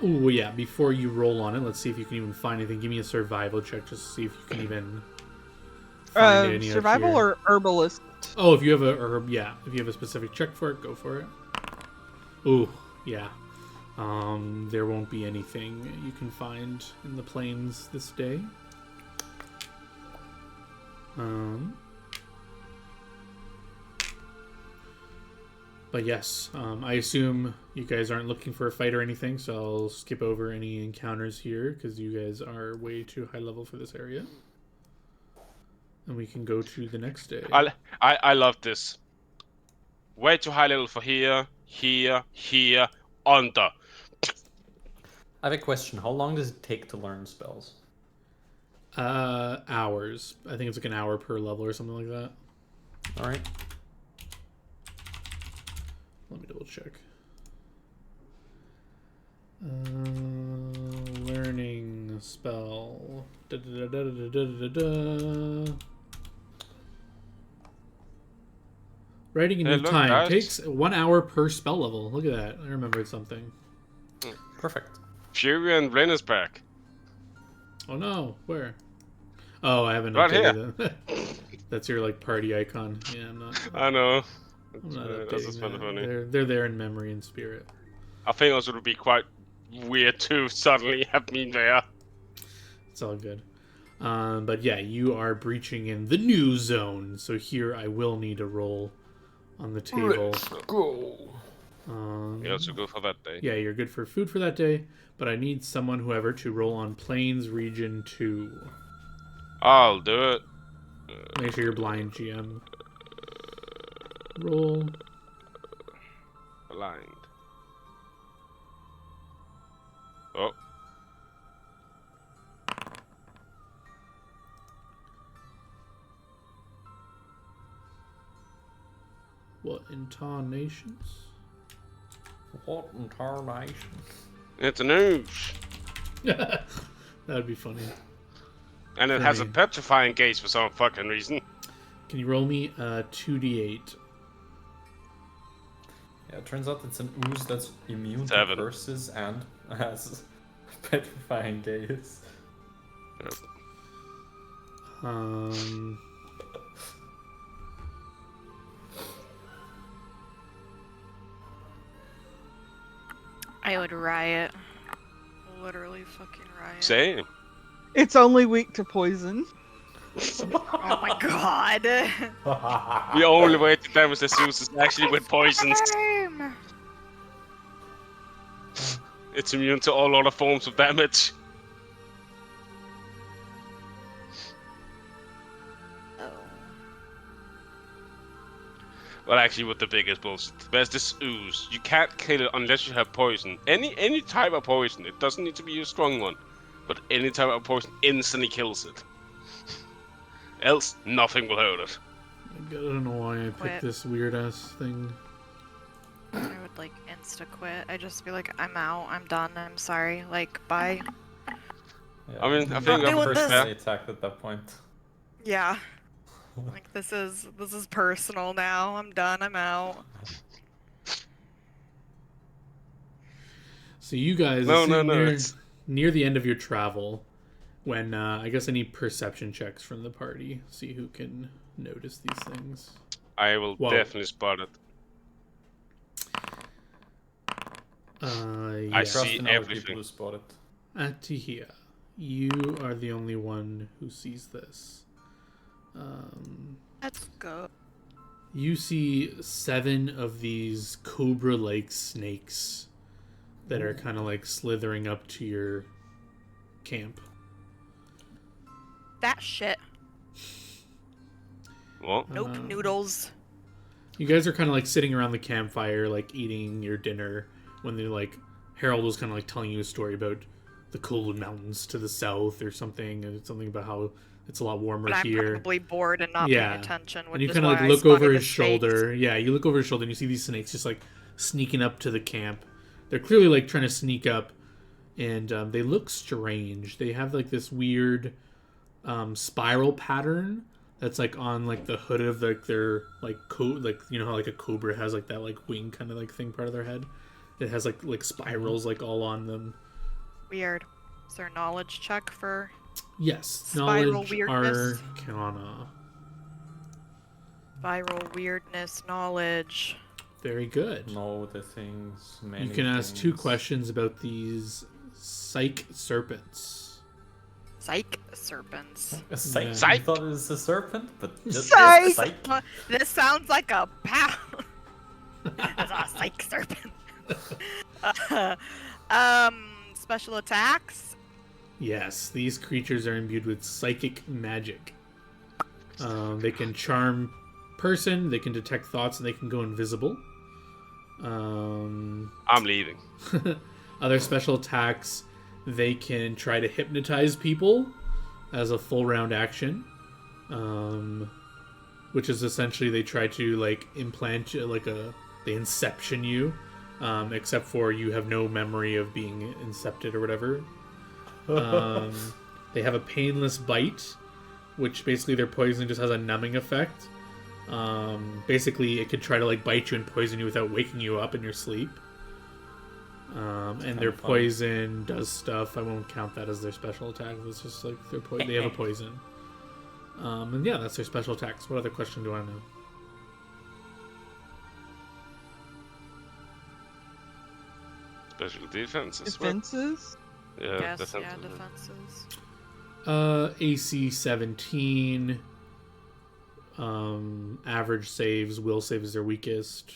Speaker 2: Oh yeah. Before you roll on it, let's see if you can even find anything. Give me a survival check just to see if you can even find any out
Speaker 3: Survival
Speaker 2: here.
Speaker 3: or herbalist?
Speaker 2: Oh, if you have a herb, yeah. If you have a specific check for it, go for it. Ooh, yeah. There won't be anything you can find in the plains this day. But yes, I assume you guys aren't looking for a fight or anything, so I'll skip over any encounters here because you guys are way too high level for this area. And we can go to the next day.
Speaker 1: I love this. Way too high level for here, under.
Speaker 5: I have a question. How long does it take to learn spells?
Speaker 2: Hours. I think it's like an hour per level or something like that.
Speaker 5: All right.
Speaker 2: Let me double check. Learning spell. Writing a
Speaker 1: Hey,
Speaker 2: new
Speaker 1: look,
Speaker 2: time
Speaker 1: guys.
Speaker 2: takes 1 hour per spell level. Look at that. I remembered something.
Speaker 5: Perfect.
Speaker 1: Fury and Blaine is back.
Speaker 2: Oh no, where? Oh, I haven't
Speaker 1: Right
Speaker 2: updated that. That's your like party icon. Yeah, I'm not.
Speaker 1: I know.
Speaker 2: I'm not
Speaker 1: That's just
Speaker 2: updating
Speaker 1: kind of
Speaker 2: that.
Speaker 1: funny.
Speaker 2: They're there in memory and spirit.
Speaker 1: I think also it would be quite weird to suddenly have me there.
Speaker 2: It's all good. But yeah, you are breaching in the new zone. So here I will need a roll on the table.
Speaker 5: Go.
Speaker 1: You also go for that day.
Speaker 2: Yeah, you're good for food for that day. But I need someone, whoever, to roll on Plains Region 2.
Speaker 1: I'll do it.
Speaker 2: Make sure you're blind, GM. Roll.
Speaker 1: Aligned. Oh.
Speaker 2: What intonations?
Speaker 5: What incarnation?
Speaker 1: It's a news.
Speaker 2: That would be funny.
Speaker 1: And it has a petrifying gaze for some fucking reason.
Speaker 2: Can you roll me 2d8?
Speaker 5: Yeah, it turns out it's an ooze that's immune
Speaker 1: 7.
Speaker 5: to curses and has petrifying gaze.
Speaker 1: Yep.
Speaker 4: I would riot. Literally fucking riot.
Speaker 1: Same.
Speaker 3: It's only weak to poison.
Speaker 4: Oh my god.
Speaker 1: The only way to damage the Zeus is actually with poisons.
Speaker 4: Same.
Speaker 1: It's immune to all other forms of damage.
Speaker 4: Oh.
Speaker 1: Well, actually, with the biggest bullshit, there's this ooze. You can't kill it unless you have poison. Any type of poison. It doesn't need to be a strong one, but any type of poison instantly kills it. Else, nothing will hurt it.
Speaker 2: I don't know why I picked
Speaker 4: Quit.
Speaker 2: this weird ass thing.
Speaker 4: I would like insta quit. I'd just be like, I'm out, I'm done, I'm sorry. Like, bye.
Speaker 5: Yeah,
Speaker 1: I mean, I think
Speaker 4: Not
Speaker 1: I'm
Speaker 4: doing this.
Speaker 5: personally attacked at that point.
Speaker 4: Yeah. Like this is personal now. I'm done, I'm out.
Speaker 2: So you guys
Speaker 1: No,
Speaker 2: see
Speaker 1: no, it's-
Speaker 2: near the end of your travel, when I guess I need perception checks from the party. See who can notice these things.
Speaker 1: I will
Speaker 2: Whoa.
Speaker 1: definitely spot it.
Speaker 2: Yeah.
Speaker 1: I
Speaker 5: Trust
Speaker 1: see
Speaker 5: in other
Speaker 1: everything.
Speaker 5: people who spot it.
Speaker 2: Atihia, you are the only one who sees this.
Speaker 4: Let's go.
Speaker 2: You see 7 of these cobra-like snakes that are kind of like slithering up to your camp.
Speaker 4: That shit.
Speaker 1: What?
Speaker 4: Nope, noodles.
Speaker 2: You guys are kind of like sitting around the campfire, like eating your dinner, when they're like, Harold was kind of like telling you a story about the cold mountains to the south or something, and it's something about how it's a lot warmer
Speaker 4: But I'm
Speaker 2: here.
Speaker 4: probably bored and not
Speaker 2: Yeah.
Speaker 4: paying attention.
Speaker 2: And you
Speaker 4: Which
Speaker 2: kind
Speaker 4: is
Speaker 2: of
Speaker 4: why
Speaker 2: like
Speaker 4: I
Speaker 2: look
Speaker 4: spotted
Speaker 2: over
Speaker 4: the
Speaker 2: his
Speaker 4: snakes.
Speaker 2: shoulder. Yeah, you look over his shoulder and you see these snakes just like sneaking up to the camp. They're clearly like trying to sneak up, and they look strange. They have like this weird spiral pattern that's like on like the hood of like their like coat, like you know how like a cobra has like that like wing kind of like thing part of their head. It has like spirals like all on them.
Speaker 4: Weird. Is there a knowledge check for?
Speaker 2: Yes,
Speaker 4: Spiral
Speaker 2: knowledge
Speaker 4: weirdness.
Speaker 2: arcana.
Speaker 4: Viral weirdness, knowledge.
Speaker 2: Very good.
Speaker 5: Know the things. Many
Speaker 2: You can ask 2
Speaker 5: things.
Speaker 2: questions about these psych serpents.
Speaker 4: Psych serpents.
Speaker 5: A psych.
Speaker 2: Yeah.
Speaker 5: I thought it was a serpent, but just
Speaker 3: Psych!
Speaker 5: psych.
Speaker 4: This sounds like a pound. That's a psych serpent. Special attacks.
Speaker 2: Yes, these creatures are imbued with psychic magic. They can charm person, they can detect thoughts, and they can go invisible.
Speaker 1: I'm leaving.
Speaker 2: Other special attacks, they can try to hypnotize people as a full round action, which is essentially they try to like implant they inception you, except for you have no memory of being incepted or whatever. They have a painless bite, which basically their poison just has a numbing effect. Basically, it could try to like bite you and poison you without waking you up in your sleep. And their poison does stuff. I won't count that as their special attack. It's just like they have a poison. And yeah, that's their special attacks. What other question do I know?
Speaker 1: Special defenses.
Speaker 3: Defenses?
Speaker 1: Yeah,
Speaker 4: Yes,
Speaker 1: defenses.
Speaker 4: defenses.
Speaker 2: AC 17. Average saves. Will save is their weakest.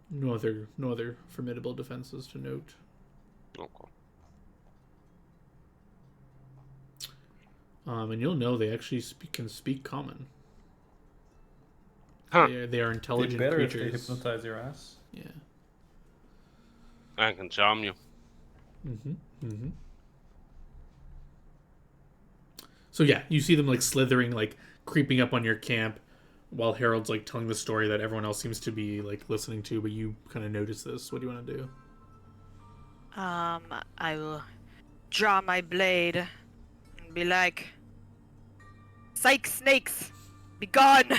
Speaker 2: No other formidable defenses to note.
Speaker 1: Okay.
Speaker 2: And you'll know they actually can speak common.
Speaker 1: Huh.
Speaker 2: They are intelligent
Speaker 5: better
Speaker 2: creatures.
Speaker 5: if they hypnotize your ass.
Speaker 2: Yeah.
Speaker 1: I can charm you.
Speaker 2: So yeah, you see them like slithering, like creeping up on your camp, while Harold's like telling the story that everyone else seems to be like listening to, but you kind of notice this. What do you want to do?
Speaker 4: I will draw my blade and be like, "Psych snakes, be gone!"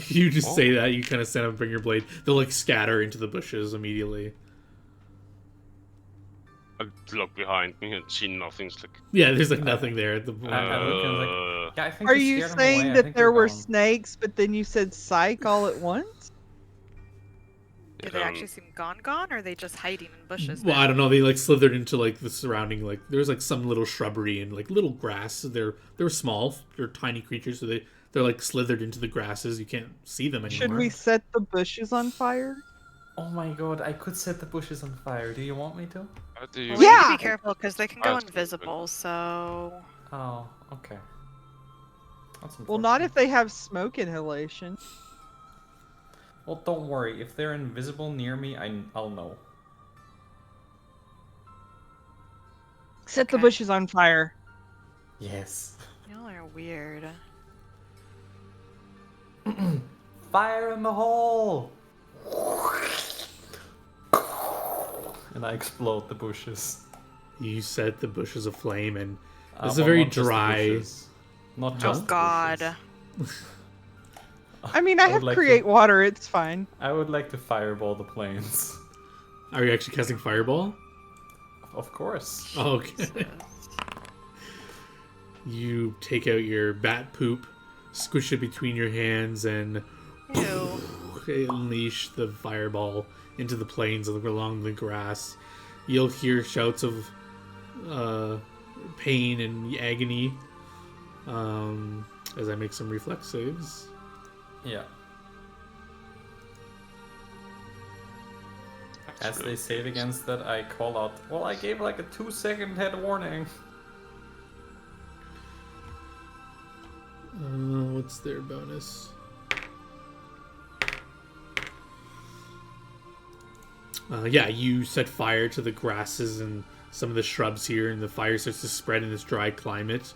Speaker 2: You just say that. You kind of stand up and bring your blade. They'll like scatter into the bushes immediately.
Speaker 1: I look behind me and see nothing's like.
Speaker 2: Yeah, there's like nothing there at the
Speaker 5: I look and like, yeah, I think
Speaker 3: Are
Speaker 5: we
Speaker 3: you
Speaker 5: scared them
Speaker 3: saying
Speaker 5: away. I
Speaker 3: that
Speaker 5: think
Speaker 3: there
Speaker 5: they're
Speaker 3: were
Speaker 5: gone.
Speaker 3: snakes, but then you said psych all at once?
Speaker 4: Do they actually seem gone, or are they just hiding in bushes?
Speaker 2: Well,
Speaker 4: now?
Speaker 2: I don't know. They like slithered into like the surrounding, like there's like some little shrubbery and like little grass. They're small. They're tiny creatures, so they're like slithered into the grasses. You can't see them anymore.
Speaker 3: Should we set the bushes on fire?
Speaker 5: Oh my god, I could set the bushes on fire. Do you want me to?
Speaker 1: How do you?
Speaker 4: Well, we need to
Speaker 3: Yeah!
Speaker 4: be careful because they can go
Speaker 1: That's
Speaker 4: invisible. So
Speaker 5: Oh, okay. That's
Speaker 3: Well, not
Speaker 5: unfortunate.
Speaker 3: if they have smoke inhalation.
Speaker 5: Well, don't worry. If they're invisible near me, I'll know.
Speaker 3: Set the
Speaker 4: Okay.
Speaker 3: bushes on fire.
Speaker 5: Yes.
Speaker 4: y'all are weird.
Speaker 5: Fire in the hole! And I explode the bushes.
Speaker 2: You set the bushes aflame, and
Speaker 5: This
Speaker 2: is a very
Speaker 5: not just the
Speaker 2: dry-
Speaker 5: bushes. Not
Speaker 4: Oh
Speaker 5: just the
Speaker 4: God.
Speaker 5: bushes.
Speaker 3: I mean, I
Speaker 5: would
Speaker 3: have
Speaker 5: like
Speaker 3: create
Speaker 5: to,
Speaker 3: water. It's fine.
Speaker 5: I would like to fireball the planes.
Speaker 2: Are you actually casting fireball?
Speaker 5: Of course.
Speaker 2: Oh, okay. You take out your bat poop, squish it between your hands, and
Speaker 4: Ew.
Speaker 2: unleash the fireball into the plains along the grass. You'll hear shouts of pain and agony as I make some reflex saves.
Speaker 5: Yeah. As they save against that, I call out, well, I gave like a 2-second head warning.
Speaker 2: What's their bonus? Yeah, you set fire to the grasses and some of the shrubs here, and the fire starts to spread in this dry climate.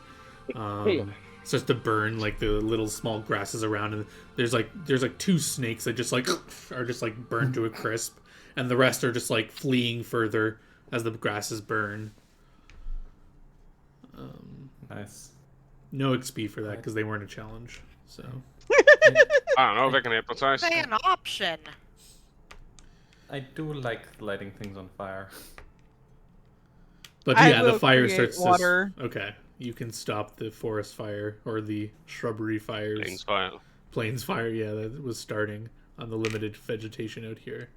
Speaker 2: Starts to burn like the little small grasses around, and there's like 2 snakes that just like are just like burned to a crisp, and the rest are just like fleeing further as the grasses burn.
Speaker 5: Nice.
Speaker 2: No XP for that because they weren't a challenge. So
Speaker 1: I don't know if I can hypnotize.
Speaker 4: Say an option.
Speaker 5: I do like lighting things on fire.
Speaker 2: But
Speaker 3: I
Speaker 2: yeah, the
Speaker 3: will
Speaker 2: fire
Speaker 3: create
Speaker 2: starts
Speaker 3: water.
Speaker 2: Okay, you can stop the forest fire or the shrubbery fires.
Speaker 1: Plains fire.
Speaker 2: Plains fire, yeah, that was starting on the limited vegetation out here.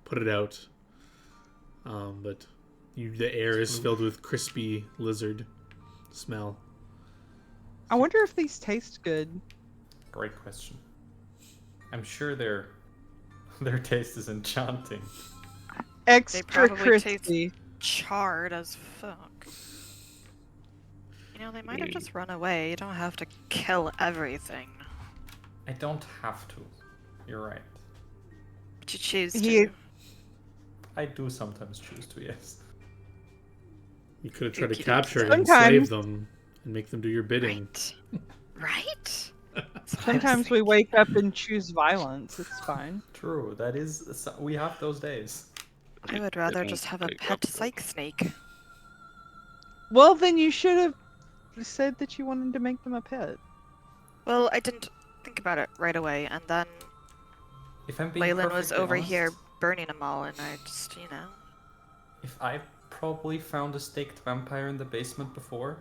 Speaker 2: Put it out. But the air is filled with crispy lizard smell.
Speaker 3: I wonder if these taste good.
Speaker 5: Great question. I'm sure their taste is enchanting.
Speaker 3: Extra
Speaker 4: probably taste-
Speaker 3: crispy.
Speaker 4: Charred as fuck. You know, they might have just run away. You don't have to kill everything.
Speaker 5: I don't have to. You're right.
Speaker 4: But you choose to.
Speaker 3: He-
Speaker 5: I do sometimes choose to, yes.
Speaker 2: You could have tried to
Speaker 4: Kitty
Speaker 2: capture it
Speaker 4: cat.
Speaker 2: and slave
Speaker 3: Sometimes-
Speaker 2: them and make them do your bidding.
Speaker 6: Right?
Speaker 3: Sometimes we wake up and choose violence. It's fine.
Speaker 5: True, that is. We have those days.
Speaker 4: I would rather
Speaker 1: Didn't
Speaker 4: just have a
Speaker 1: wake
Speaker 4: pet
Speaker 1: up.
Speaker 4: psych snake.
Speaker 3: Well, then you should have said that you wanted to make them a pet.
Speaker 4: Well, I didn't think about it right away, and then
Speaker 5: If I'm being
Speaker 4: Leyland was
Speaker 5: perfectly
Speaker 4: over
Speaker 5: honest,
Speaker 4: here burning them all, and I just,
Speaker 5: If I probably found a staked vampire in the basement before,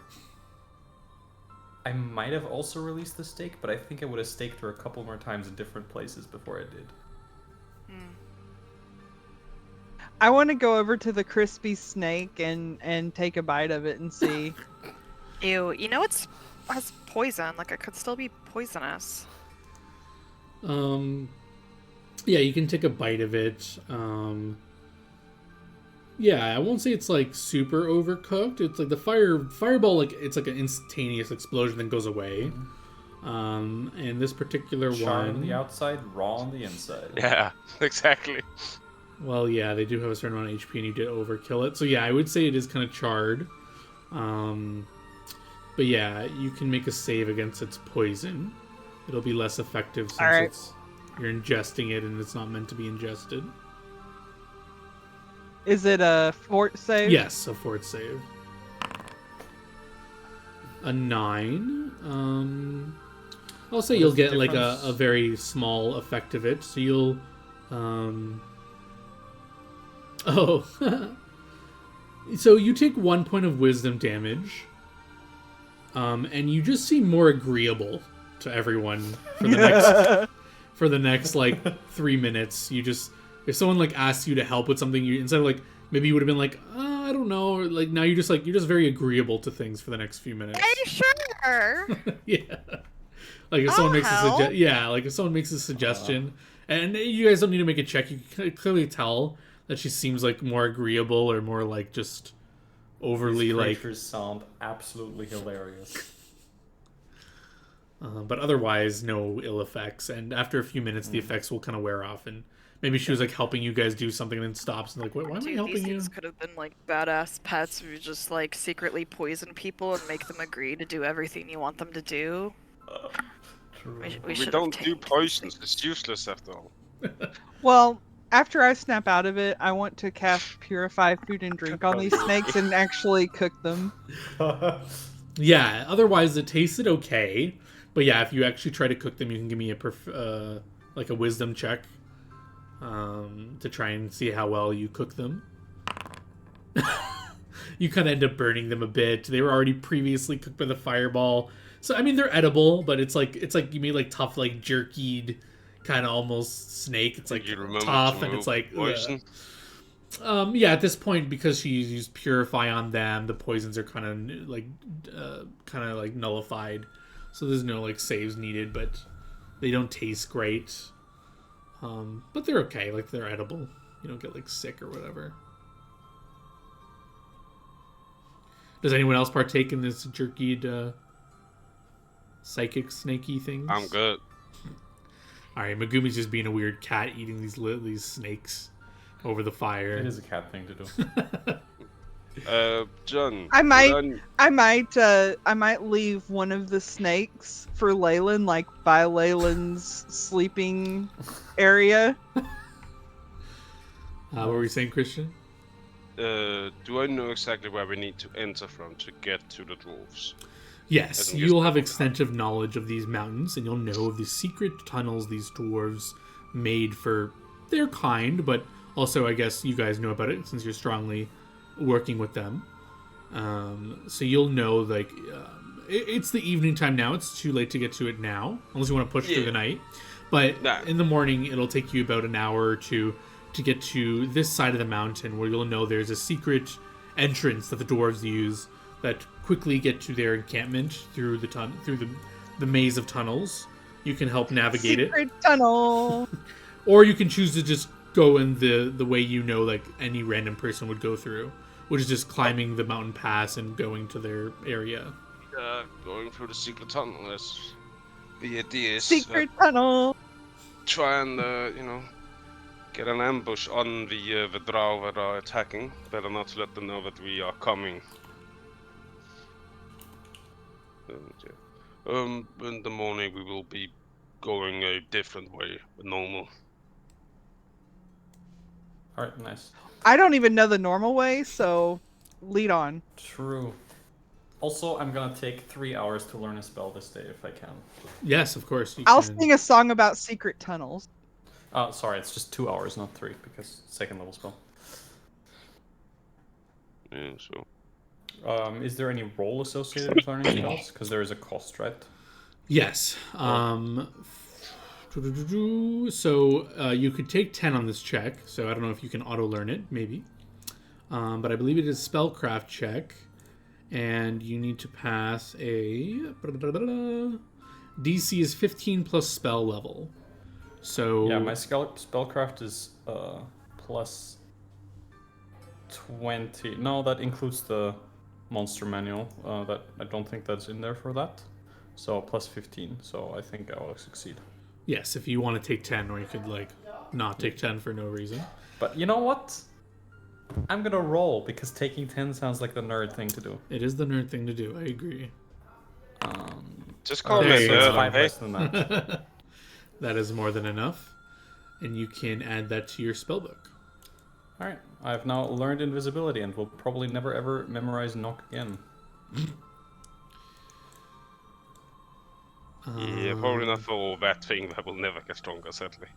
Speaker 5: I might have also released the stake, but I think I would have staked her a couple more times in different places before I did.
Speaker 3: I want to go over to the crispy snake and take a bite of it and see.
Speaker 4: Ew, has poison, like it could still be poisonous.
Speaker 2: Yeah, you can take a bite of it. Yeah, I won't say it's like super overcooked. It's like the fireball, like it's like an instantaneous explosion that goes away. And this particular
Speaker 5: Char
Speaker 2: one,
Speaker 5: on the outside, raw on the inside.
Speaker 1: Yeah, exactly.
Speaker 2: well, yeah, they do have a certain amount of HP, and you did overkill it. So yeah, I would say it is kind of charred. But yeah, you can make a save against its poison. It'll be less effective since
Speaker 3: Alright.
Speaker 2: you're ingesting it, and it's not meant to be ingested.
Speaker 3: Is it a fort save?
Speaker 2: Yes, a fort save. A 9. I'll say
Speaker 5: What
Speaker 2: you'll
Speaker 5: is the
Speaker 2: get like
Speaker 5: difference?
Speaker 2: a very small effect of it. So you'll, oh, so you take 1 point of wisdom damage, and you just seem more agreeable to everyone for the next like 3 minutes. You just, if someone like asks you to help with something, you instead of like maybe you would have been like, I don't know, or, like now you're just very agreeable to things for the next few minutes.
Speaker 6: Are you sure?
Speaker 2: Yeah. Like if
Speaker 6: I'll
Speaker 2: someone makes
Speaker 6: help.
Speaker 2: like if someone makes a suggestion, and you guys don't need to make a check, you can clearly tell that she seems like more agreeable or more like just overly
Speaker 5: These
Speaker 2: like.
Speaker 5: creatures sound absolutely hilarious.
Speaker 2: But otherwise, no ill effects. And after a few minutes, the effects will kind of wear off. And maybe she was like helping you guys do something, and then stops and like, why am I
Speaker 4: Dude, these
Speaker 2: helping you?
Speaker 4: things could have been like badass pets who just like secretly poison people and make them agree to do everything you want them to do.
Speaker 5: True.
Speaker 1: We
Speaker 4: should have
Speaker 1: don't do
Speaker 4: tamed these
Speaker 1: poisons.
Speaker 4: things.
Speaker 1: It's useless after all.
Speaker 3: Well, after I snap out of it, I want to cast Purify Food and Drink on these snakes and actually cook them.
Speaker 2: Yeah. Otherwise, it tasted okay. But yeah, if you actually try to cook them, you can give me a like a wisdom check to try and see how well you cook them. You kind of end up burning them a bit. They were already previously cooked by the fireball, so I mean they're edible, but it's like you made like tough, like jerkied kind of almost snake. It's like
Speaker 1: You remember
Speaker 2: tough,
Speaker 1: to
Speaker 2: and it's
Speaker 1: move
Speaker 2: like
Speaker 1: poison.
Speaker 2: yeah. At this point, because she used Purify on them, the poisons are kind of like nullified. So there's no like saves needed, but they don't taste great. But they're okay. Like they're edible. You don't get like sick or whatever. Does anyone else partake in this jerkied psychic snaky things?
Speaker 1: I'm good.
Speaker 2: All right, Megumi's just being a weird cat eating these snakes over the fire.
Speaker 5: It is a cat thing to do.
Speaker 1: John.
Speaker 3: I might-
Speaker 1: would
Speaker 3: I might leave one of the snakes for Leyland, like by Leyland's sleeping area.
Speaker 2: What were you saying, Christian?
Speaker 1: do I know exactly where we need to enter from to get to the dwarves?
Speaker 2: Yes,
Speaker 1: Doesn't
Speaker 2: you'll
Speaker 1: just-
Speaker 2: have extensive knowledge of these mountains, and you'll know of the secret tunnels these dwarves made for their kind, but also I guess you guys know about it since you're strongly working with them. So you'll know, like, it's the evening time now. It's too late to get to it now, unless you want to push through
Speaker 1: Yeah.
Speaker 2: the night. But
Speaker 1: Nah.
Speaker 2: in the morning, it'll take you about an hour or two to get to this side of the mountain, where you'll know there's a secret entrance that the dwarves use that quickly get to their encampment through the maze of tunnels. You can help navigate it,
Speaker 3: Secret tunnel.
Speaker 2: or you can choose to just go in the way you know, like any random person would go through, which is just climbing the mountain pass and going to their area.
Speaker 1: Going through the secret tunnel. That's the idea is
Speaker 3: Secret tunnel.
Speaker 1: try and get an ambush on the drow that are attacking. Better not to let them know that we are coming. In the morning we will be going a different way, normal.
Speaker 5: Alright, nice.
Speaker 3: I don't even know the normal way, so lead on.
Speaker 5: True. Also, I'm gonna take 3 hours to learn a spell this day if I can.
Speaker 2: Yes, of course. You
Speaker 3: I'll
Speaker 2: can.
Speaker 3: sing a song about secret tunnels.
Speaker 5: Sorry, it's just 2 hours, not 3, because second level spell.
Speaker 1: Yeah, so.
Speaker 5: Is there any role associated with learning spells? Because there is a cost, right?
Speaker 2: Yes. So you could take 10 on this check. So I don't know if you can auto learn it, maybe. But I believe it is spellcraft check, and you need to pass a DC is 15 plus spell level. So
Speaker 5: Yeah, my spellcraft is plus 20. No, that includes the monster manual. That I don't think that's in there for that. So plus 15. So I think I will succeed.
Speaker 2: yes, if you want to take 10, or you could like not take 10 for no reason.
Speaker 5: But you know what? I'm gonna roll because taking 10 sounds like the nerd thing to do.
Speaker 2: It is the nerd thing to do. I agree.
Speaker 1: Just call
Speaker 2: There
Speaker 1: me
Speaker 2: you go.
Speaker 5: It's
Speaker 1: nerd,
Speaker 5: 5
Speaker 1: hey?
Speaker 5: less than that.
Speaker 2: That is more than enough, and you can add that to your spellbook.
Speaker 5: Alright, I've now learned invisibility and will probably never ever memorize knock again.
Speaker 1: Yeah, probably not for all that thing that will never get stronger, sadly.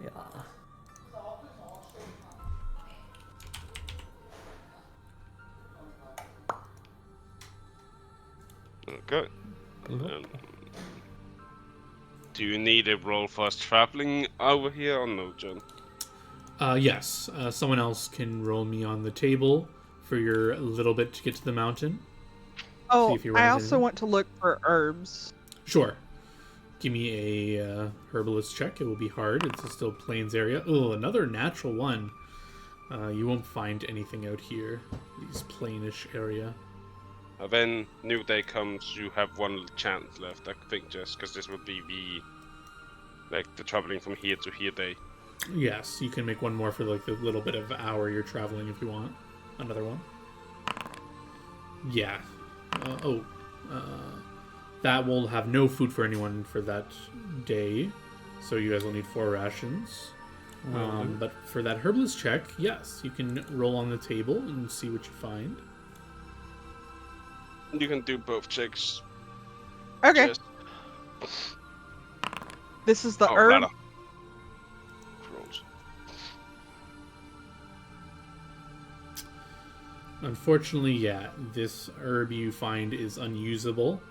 Speaker 5: Yeah.
Speaker 1: Okay. Do you need a roll for us traveling over here or no, John?
Speaker 2: Yes. Someone else can roll me on the table for your little bit to get to the mountain.
Speaker 3: Oh,
Speaker 2: if you
Speaker 3: I
Speaker 2: run
Speaker 3: also
Speaker 2: into-
Speaker 3: want to look for herbs.
Speaker 2: Sure. Give me a herbalist check. It will be hard. It's still plains area. Oh, another natural one. You won't find anything out here. These plainish area.
Speaker 1: When New Day comes, you have one chance left, I think, just because this would be the traveling from here to here day.
Speaker 2: Yes, you can make one more for like the little bit of hour you're traveling if you want. Another one. Yeah. That will have no food for anyone for that day, so you guys will need 4 rations. But for that herbalist check, yes, you can roll on the table and see what you find.
Speaker 1: You can do both checks.
Speaker 3: Okay,
Speaker 1: Just...
Speaker 3: this is the
Speaker 1: Oh,
Speaker 3: herb.
Speaker 1: bladder. Gross.
Speaker 2: Unfortunately, yeah, this herb you find is unusable.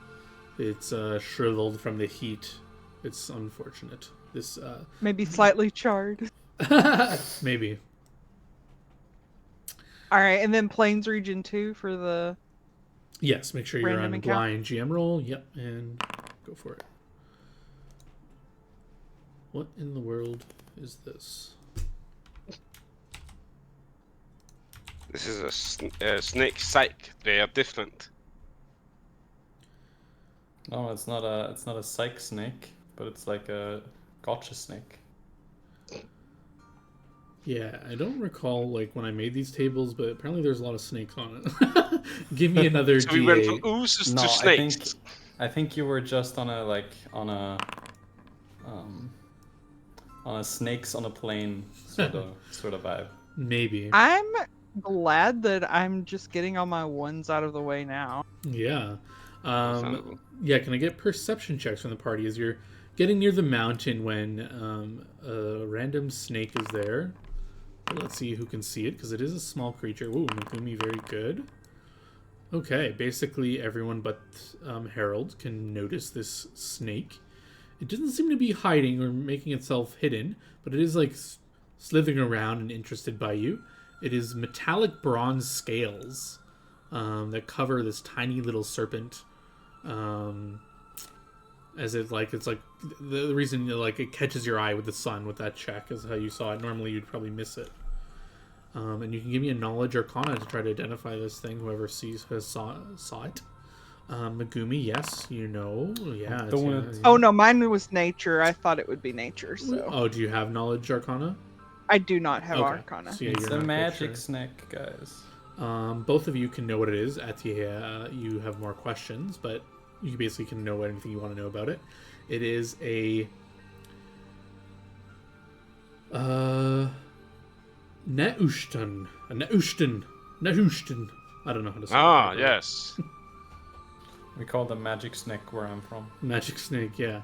Speaker 2: It's shriveled from the heat. It's unfortunate. This
Speaker 3: Maybe slightly charred.
Speaker 2: maybe.
Speaker 3: All right, and then Plains Region 2 for the...
Speaker 2: Yes, make sure you're
Speaker 3: Random
Speaker 2: on
Speaker 3: encounter.
Speaker 2: blind GM roll. Yep, and go for it. What in the world is this?
Speaker 1: This is a snake psych. They are different.
Speaker 5: No, it's not a psych snake, but it's like a gotcha snake.
Speaker 2: Yeah, I don't recall like when I made these tables, but apparently there's a lot of snakes on it. Give me another
Speaker 1: So we went from
Speaker 2: D8.
Speaker 1: oozes
Speaker 5: No,
Speaker 1: to snakes.
Speaker 5: I think you were just on a snakes on a plane sort of vibe.
Speaker 2: Maybe.
Speaker 3: I'm glad that I'm just getting all my ones out of the way now.
Speaker 2: Yeah.
Speaker 1: Understandable.
Speaker 2: Yeah, can I get perception checks from the party as you're getting near the mountain when a random snake is there? Let's see who can see it, because it is a small creature. Ooh, Megumi, very good. Okay, basically everyone but Harold can notice this snake. It doesn't seem to be hiding or making itself hidden, but it is like slithering around and interested by you. It is metallic bronze scales that cover this tiny little serpent. As it's like the reason like it catches your eye with the sun with that check is how you saw it. Normally you'd probably miss it. And you can give me a knowledge arcana to try to identify this thing. Whoever saw it. Megumi, yes, you know, yeah.
Speaker 5: Don't
Speaker 2: it's-
Speaker 5: it.
Speaker 3: Oh no, mine was nature. I thought it would be nature, so
Speaker 2: Oh, do you have knowledge arcana?
Speaker 3: I do not have
Speaker 2: Okay.
Speaker 3: Arcana.
Speaker 2: So yeah,
Speaker 5: It's
Speaker 2: you're
Speaker 5: a
Speaker 2: not quite
Speaker 5: magic
Speaker 2: sure.
Speaker 5: snake, guys.
Speaker 2: Both of you can know what it is. Atia, you have more questions, but you basically can know anything you want to know about it. It is a Neushtan. A Neushtan. Neushtan. I don't know how to say it.
Speaker 1: Ah, yes.
Speaker 5: We call them magic snake where I'm from.
Speaker 2: Magic snake, yeah.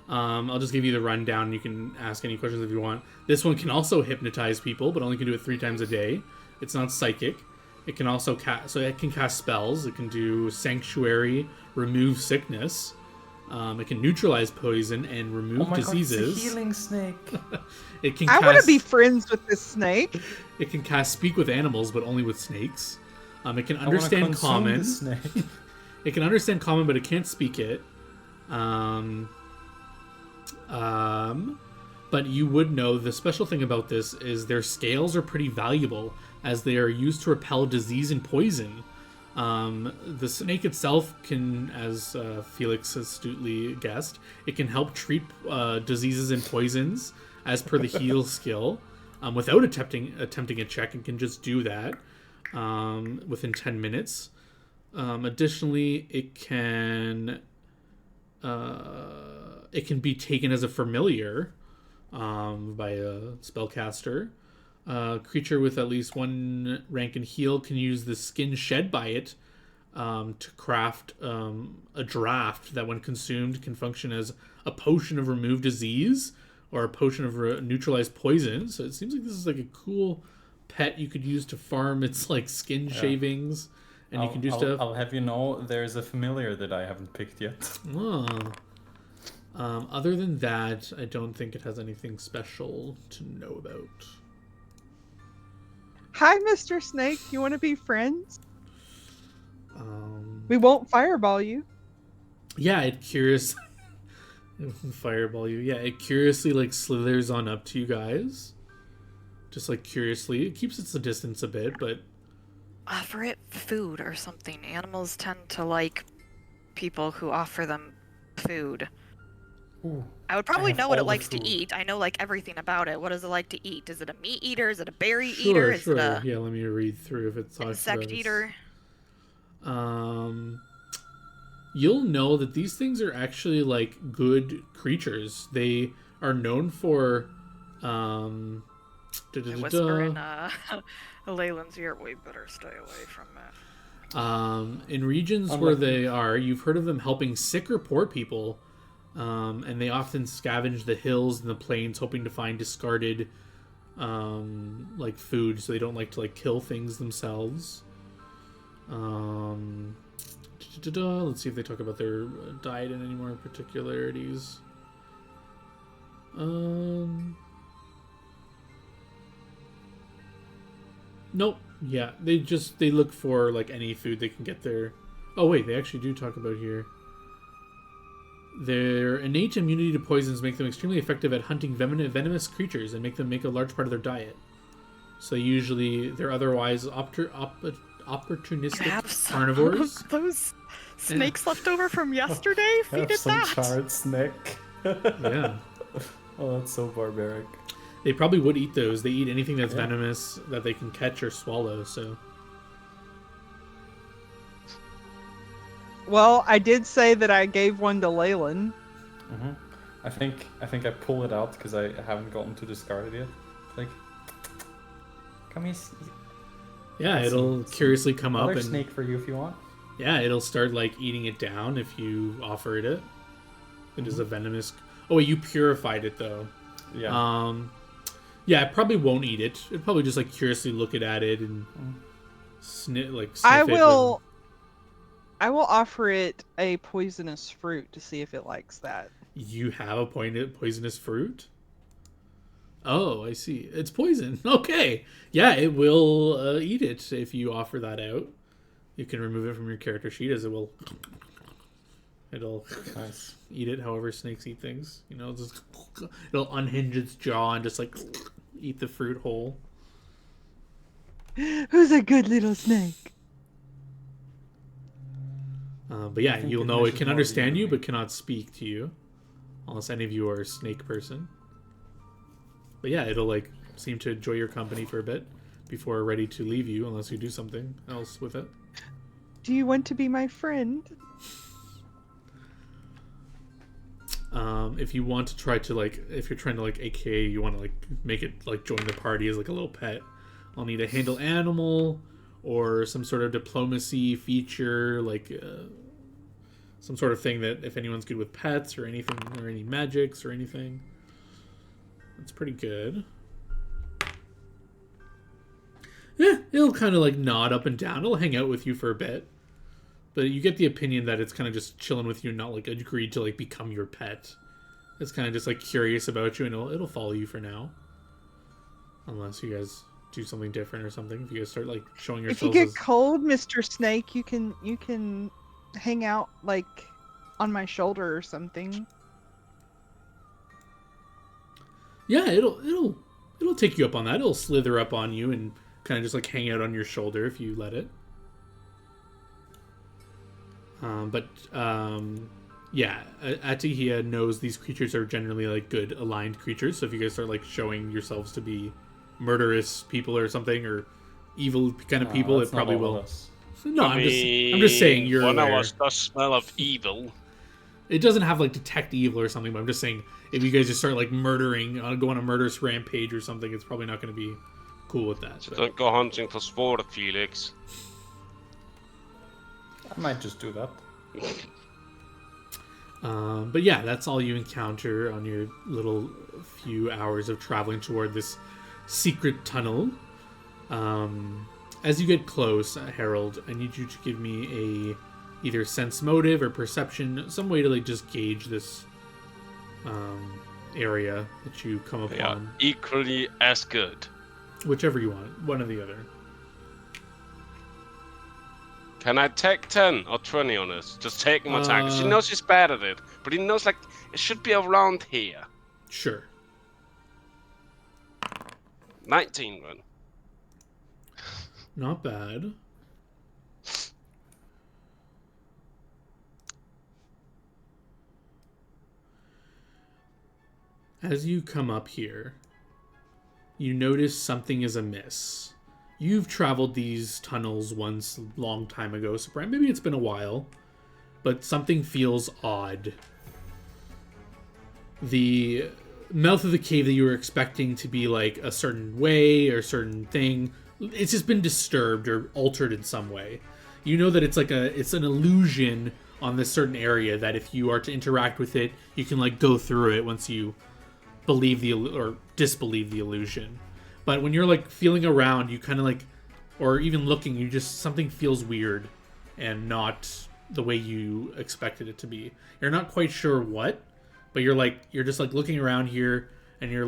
Speaker 2: I'll just give you the rundown. You can ask any questions if you want. This one can also hypnotize people, but only can do it 3 times a day. It's not psychic. It can also cast, so it can cast spells. It can do sanctuary, remove sickness. It can neutralize poison and remove diseases.
Speaker 5: God, it's a healing snake.
Speaker 2: It can.
Speaker 3: I want to be friends with this snake.
Speaker 2: It can cast speak with animals, but only with snakes. It can understand common. It can understand common, but it can't speak it. But you would know the special thing about this is their scales are pretty valuable as they are used to repel disease and poison. The snake itself can, as Felix astutely guessed, it can help treat diseases and poisons as per the heal skill without attempting a check, and can just do that within 10 minutes. Additionally, it can be taken as a familiar by a spellcaster. Creature with at least 1 rank in heal can use the skin shed by it to craft a draft that, when consumed, can function as a potion of remove disease or a potion of neutralize poison. So it seems like this is like a cool pet you could use to farm its like skin shavings, and you can do stuff.
Speaker 5: I'll have you know, there's a familiar that I haven't picked yet.
Speaker 2: Oh. Other than that, I don't think it has anything special to know about.
Speaker 3: Hi, Mr. Snake. You want to be friends? We won't fireball you.
Speaker 2: Yeah, it curiously fireball you. Yeah, it curiously like slithers on up to you guys. Just like curiously, it keeps its distance a bit, but
Speaker 4: offer it food or something. Animals tend to like people who offer them food.
Speaker 5: Ooh,
Speaker 4: I would probably know what it likes
Speaker 5: food.
Speaker 4: to eat. I know like everything about it. What does it like to eat? Is it a meat eater? Is it a berry eater? Is it a
Speaker 2: Yeah, let me read through if it's
Speaker 4: insect eater?
Speaker 2: You'll know that these things are actually like good creatures. They are known for
Speaker 4: I whisper in Leyland's ear, we better stay away from that.
Speaker 2: in regions where they are, you've heard of them helping sick or poor people. And they often scavenge the hills and the plains, hoping to find discarded, like food. So they don't like to like kill things themselves. Let's see if they talk about their diet in any more particularities. Nope. Yeah, they look for like any food they can get there. Oh wait, they actually do talk about here. Their innate immunity to poisons make them extremely effective at hunting venomous creatures and make them make a large part of their diet. So usually they're otherwise opportunistic carnivores.
Speaker 4: Those snakes left over from yesterday? Feed it
Speaker 5: some
Speaker 4: that.
Speaker 5: charred snake.
Speaker 2: Yeah.
Speaker 5: Oh, that's so barbaric.
Speaker 2: They probably would eat those. They eat anything that's venomous that they can catch or swallow, so...
Speaker 3: Well, I did say that I gave one to Leyland.
Speaker 5: Mm-hmm. I think I pull it out because I haven't gotten to discard it yet. Like, come here.
Speaker 2: Yeah, it'll curiously come up and
Speaker 5: snake for you if you want.
Speaker 2: Yeah, it'll start like eating it down if you offer it. It is a venomous. Oh wait, you purified it though.
Speaker 5: Yeah.
Speaker 2: Yeah, it probably won't eat it. It'd probably just like curiously look at it and sniff it.
Speaker 3: I will offer it a poisonous fruit to see if it likes that.
Speaker 2: You have a poisonous fruit? Oh, I see. It's poison. Okay. Yeah, it will eat it if you offer that out. You can remove it from your character sheet as it'll eat it however snakes eat things. You know, it'll unhinge its jaw and just like eat the fruit whole.
Speaker 3: Who's a good little snake?
Speaker 2: But yeah, you'll know it can understand you but cannot speak to you. Unless any of you are a snake person. But yeah, it'll like seem to enjoy your company for a bit. before ready to leave you, unless you do something else with it.
Speaker 3: Do you want to be my friend?
Speaker 2: If you want to try to if you're trying to AKA, you want to make it join the party as a little pet, I'll need a handle animal or some sort of diplomacy feature, some sort of thing that if anyone's good with pets or anything or any magics or anything. That's pretty good. Yeah, it'll kind of nod up and down. It'll hang out with you for a bit. But you get the opinion that it's kind of just chilling with you and not agreed to become your pet. It's kind of just curious about you, and it'll follow you for now. Unless you guys do something different or something. If you guys start showing yourselves.
Speaker 3: If you get cold, Mr. Snake, you can hang out on my shoulder or something.
Speaker 2: Yeah, it'll take you up on that. It'll slither up on you and kind of just hang out on your shoulder if you let it. Yeah, Atihia knows these creatures are generally good aligned creatures. So if you guys start showing yourselves to be murderous people or something, or evil kind of people, it probably will. No, I'm just saying you're
Speaker 1: one
Speaker 2: aware.
Speaker 1: of us does smell of evil.
Speaker 2: It doesn't have detect evil or something, but I'm just saying if you guys just start murdering, go on a murderous rampage or something, it's probably not going to be cool with that.
Speaker 1: So don't go hunting for sport, Felix.
Speaker 5: I might just do that.
Speaker 2: But yeah, that's all you encounter on your little few hours of traveling toward this secret tunnel. As you get close, Harold, I need you to give me either sense motive or perception, some way to just gauge this area that you come upon.
Speaker 1: Yeah, equally as good.
Speaker 2: Whichever you want, one or the other.
Speaker 1: Can I take 10 or 20 on this? Just taking my time. 'Cause he knows he's bad at it, but he knows it should be around here.
Speaker 2: Sure.
Speaker 1: 19 then.
Speaker 2: Not bad. As you come up here, you notice something is amiss. You've traveled these tunnels once a long time ago, so maybe it's been a while, but something feels odd. The mouth of the cave that you were expecting to be a certain way or a certain thing, it's just been disturbed or altered in some way. You know that it's it's an illusion on this certain area that if you are to interact with it, you can go through it once you believe or disbelieve the illusion. But when you're feeling around, you kind of or even looking, you just, something feels weird and not the way you expected it to be. You're not quite sure what, but you're just looking around here, and you're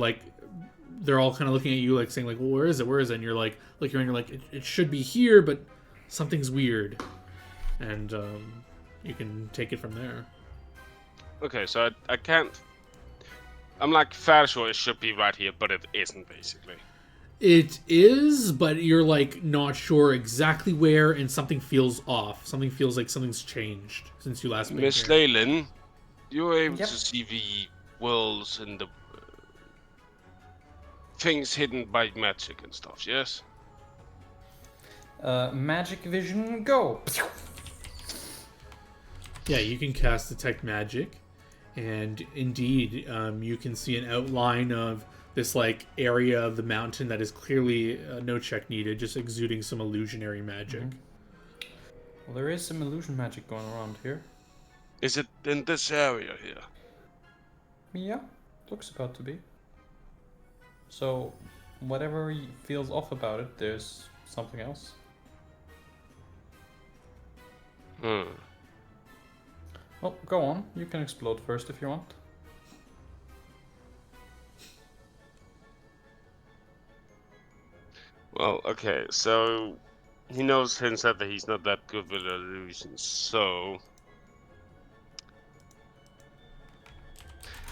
Speaker 2: they're all kind of looking at you saying well, where is it? Where is it? And you're looking around, you're it should be here, but something's weird. And you can take it from there.
Speaker 1: Okay, so I can't. I'm fairly sure it should be right here, but it isn't basically.
Speaker 2: It is, but you're not sure exactly where, and something feels off. Something feels like something's changed since you last been
Speaker 1: Miss
Speaker 2: here.
Speaker 1: Leyland, you were able
Speaker 5: Yep.
Speaker 1: to see the worlds and the things hidden by magic and stuff, yes?
Speaker 5: Magic vision, go!
Speaker 2: Yeah, you can cast Detect Magic, and indeed, you can see an outline of this area of the mountain that is clearly no check needed, just exuding some illusionary magic.
Speaker 5: Well, there is some illusion magic going around here.
Speaker 1: Is it in this area here?
Speaker 5: Yeah, looks about to be. So, whatever feels off about it, there's something else.
Speaker 1: Hmm.
Speaker 5: Well, go on. You can explode first if you want.
Speaker 1: Well, okay, so he knows himself that he's not that good with illusions, so...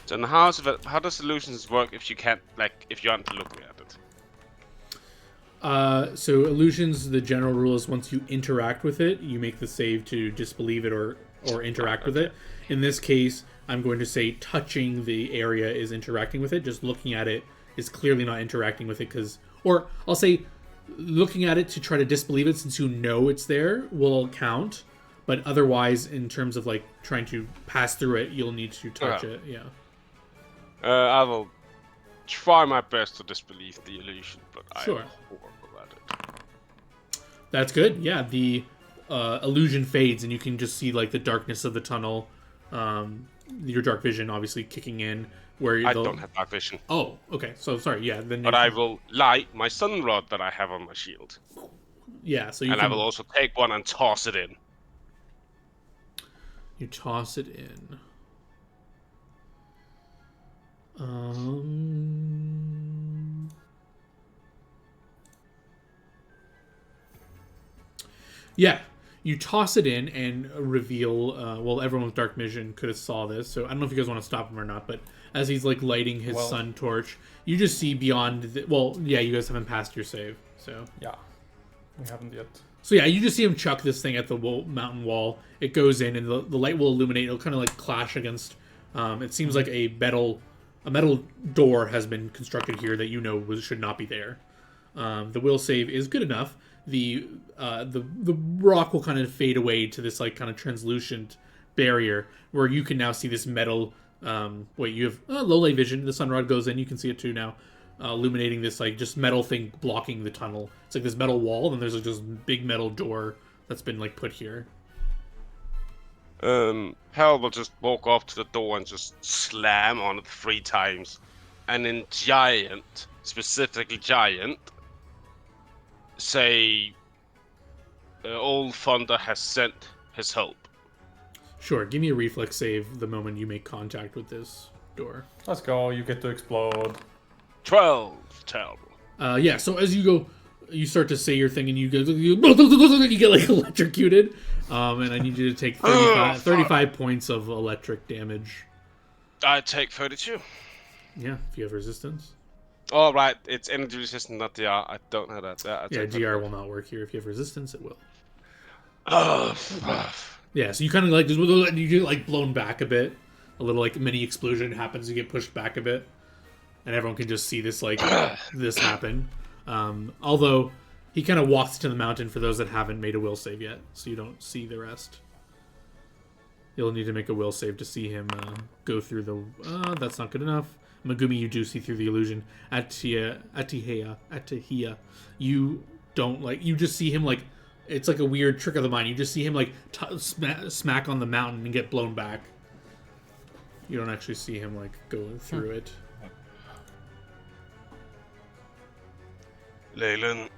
Speaker 1: Then how does illusions work if you can't, if you aren't looking at it?
Speaker 2: So illusions, the general rule is once you interact with it, you make the save to disbelieve it or interact with it. In this case, I'm going to say touching the area is interacting with it. Just looking at it is clearly not interacting with it or I'll say looking at it to try to disbelieve it, since you know it's there, will count. But otherwise, in terms of like trying to pass through it, you'll need to touch it. Yeah.
Speaker 1: I will try my best to disbelieve the illusion, but
Speaker 2: Sure.
Speaker 1: I'm horrible at it.
Speaker 2: That's good. Yeah, the illusion fades, and you can just see like the darkness of the tunnel. Your dark vision, obviously, kicking in. Where
Speaker 1: I don't have dark vision.
Speaker 2: Oh, okay. So sorry. Yeah, then.
Speaker 1: But I will light my sun rod that I have on my shield.
Speaker 2: Yeah. So you
Speaker 1: and
Speaker 2: can...
Speaker 1: I will also take one and toss it in.
Speaker 2: You toss it in. Yeah, you toss it in and reveal. Well, everyone with dark vision could have saw this, so I don't know if you guys want to stop him or not. But as he's like lighting his sun torch, you just see beyond. Yeah, you guys haven't passed your save, so
Speaker 5: Yeah, we haven't yet.
Speaker 2: So yeah, you just see him chuck this thing at the mountain wall. It goes in, and the light will illuminate. It'll kind of like clash against. It seems like a metal door has been constructed here that should not be there. The will save is good enough. The rock will kind of fade away to this like kind of translucent barrier where you can now see this metal. You have low light vision. The sun rod goes in. You can see it too now. Illuminating this like just metal thing blocking the tunnel. It's like this metal wall, and there's like this big metal door that's been like put here.
Speaker 1: Hal will just walk up to the door and just slam on it 3 times, and in giant, specifically giant, say, Old Thunder has sent his help.
Speaker 2: Sure, give me a reflex save the moment you make contact with this door.
Speaker 5: Let's go. You get to explode.
Speaker 1: 12. Terrible.
Speaker 2: Yeah, so as you go, you start to say your thing, and you go, you get like electrocuted. And I need you to take 35 points of electric damage.
Speaker 1: I take 32.
Speaker 2: Yeah, if you have resistance.
Speaker 1: Oh, right. It's energy resistant, not DR. I don't have that.
Speaker 2: Yeah, DR will not work here. If you have resistance, it will.
Speaker 1: Oh,
Speaker 2: Yeah, so you kind of like, you get like blown back a bit. A little like mini explosion happens. You get pushed back a bit. And everyone can just see this like this happen. Although he kind of walks to the mountain for those that haven't made a will save yet, so you don't see the rest. You'll need to make a will save to see him go through the. That's not good enough. Megumi, you do see through the illusion. Atihia, you don't like. You just see him like. It's like a weird trick of the mind. You just see him like smack on the mountain and get blown back. You don't actually see him like going through it.
Speaker 1: Leyland,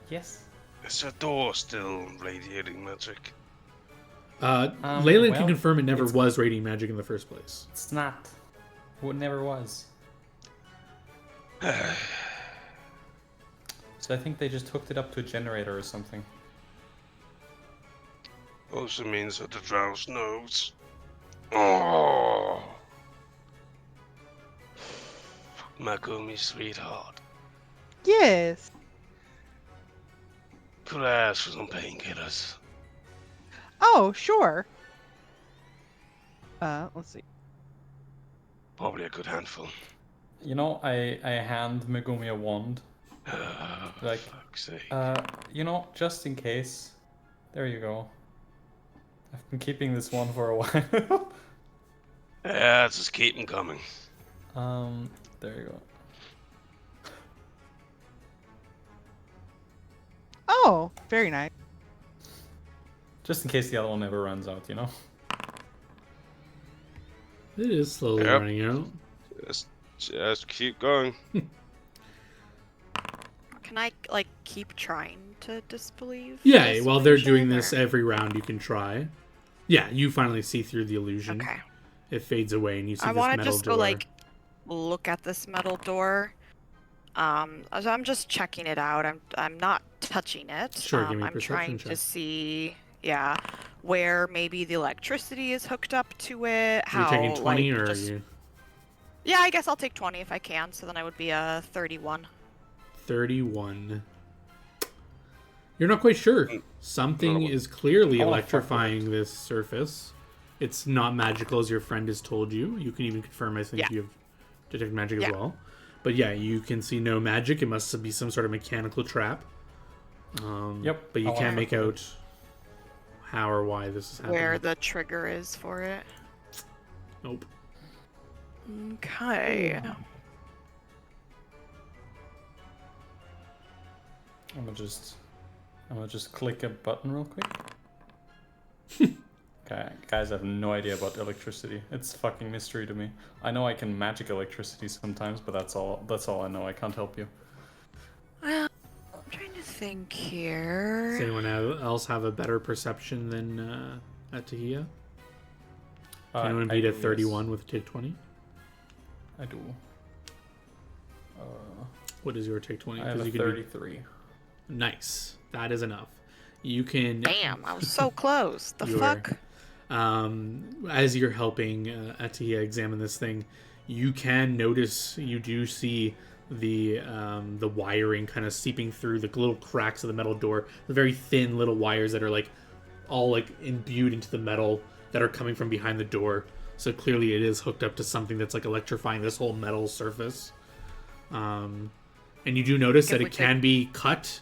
Speaker 5: Yes.
Speaker 1: is the door still radiating magic?
Speaker 2: Leyland can confirm it never was radiating magic in the first place.
Speaker 5: It's not. It never was. So I think they just hooked it up to a generator or something.
Speaker 1: Also means that the drowse knows. Oh, Megumi, sweetheart.
Speaker 3: Yes.
Speaker 1: Could I ask for some painkillers?
Speaker 3: Oh, sure. Let's see.
Speaker 1: Probably a good handful.
Speaker 5: You know, I hand Megumi a wand. Like,
Speaker 1: fuck's sake.
Speaker 5: Just in case. There you go. I've been keeping this one for a while.
Speaker 1: Yeah, just keep them coming.
Speaker 5: There you go.
Speaker 3: Oh, very nice.
Speaker 5: Just in case the other one never runs out, you know?
Speaker 2: It is slowly
Speaker 1: Yep.
Speaker 2: running out.
Speaker 1: Just keep going.
Speaker 4: Can I like keep trying to disbelieve?
Speaker 2: Yeah,
Speaker 4: this
Speaker 2: while they're
Speaker 4: illusion,
Speaker 2: doing this
Speaker 4: or-
Speaker 2: every round, you can try. Yeah, you finally see through the illusion.
Speaker 4: Okay.
Speaker 2: It fades away, and you see
Speaker 4: I
Speaker 2: this
Speaker 4: want to
Speaker 2: metal
Speaker 4: just
Speaker 2: door.
Speaker 4: go like look at this metal door. So I'm just checking it out. I'm not touching it.
Speaker 2: Sure, give me a
Speaker 4: I'm
Speaker 2: perception
Speaker 4: trying
Speaker 2: check.
Speaker 4: to see, where maybe the electricity is hooked up to it.
Speaker 2: Are
Speaker 4: How
Speaker 2: you taking 20
Speaker 4: like,
Speaker 2: or
Speaker 4: just-
Speaker 2: are you
Speaker 4: Yeah, I guess I'll take 20 if I can. So then I would be a 31.
Speaker 2: 31? You're not quite sure. Something is clearly
Speaker 5: I wanna fuck with
Speaker 2: electrifying this surface. It's not magical as your friend has told you. You can even confirm, I think,
Speaker 4: Yeah.
Speaker 2: you have detect magic as
Speaker 4: Yeah.
Speaker 2: well. But yeah, you can see no magic. It must be some sort of mechanical trap.
Speaker 5: Yep.
Speaker 2: But you
Speaker 5: I'll
Speaker 2: can't make
Speaker 5: have to-
Speaker 2: out how or why this is happening.
Speaker 4: Where the trigger is for it.
Speaker 2: Nope.
Speaker 4: Okay.
Speaker 5: I'm gonna just click a button real quick. Okay, guys, I have no idea about electricity. It's fucking mystery to me. I know I can magic electricity sometimes, but that's all I know. I can't help you.
Speaker 4: Well, I'm trying to think
Speaker 2: Does
Speaker 4: here.
Speaker 2: anyone else have a better perception than Atahia? Can anyone beat
Speaker 5: I
Speaker 2: a
Speaker 5: do,
Speaker 2: 31
Speaker 5: yes.
Speaker 2: with TIG 20?
Speaker 5: I do.
Speaker 2: What is your TIG 20?
Speaker 5: I have a
Speaker 2: you can
Speaker 5: 33.
Speaker 2: Nice. That is enough. You can...
Speaker 4: Damn, I was so close. The
Speaker 2: You were.
Speaker 4: fuck?
Speaker 2: As you're helping Atahia examine this thing, you can notice, you do see the wiring kind of seeping through the little cracks of the metal door, the very thin little wires that are like all like imbued into the metal that are coming from behind the door. So clearly it is hooked up to something that's like electrifying this whole metal surface. And you do notice that
Speaker 4: we
Speaker 2: it can be cut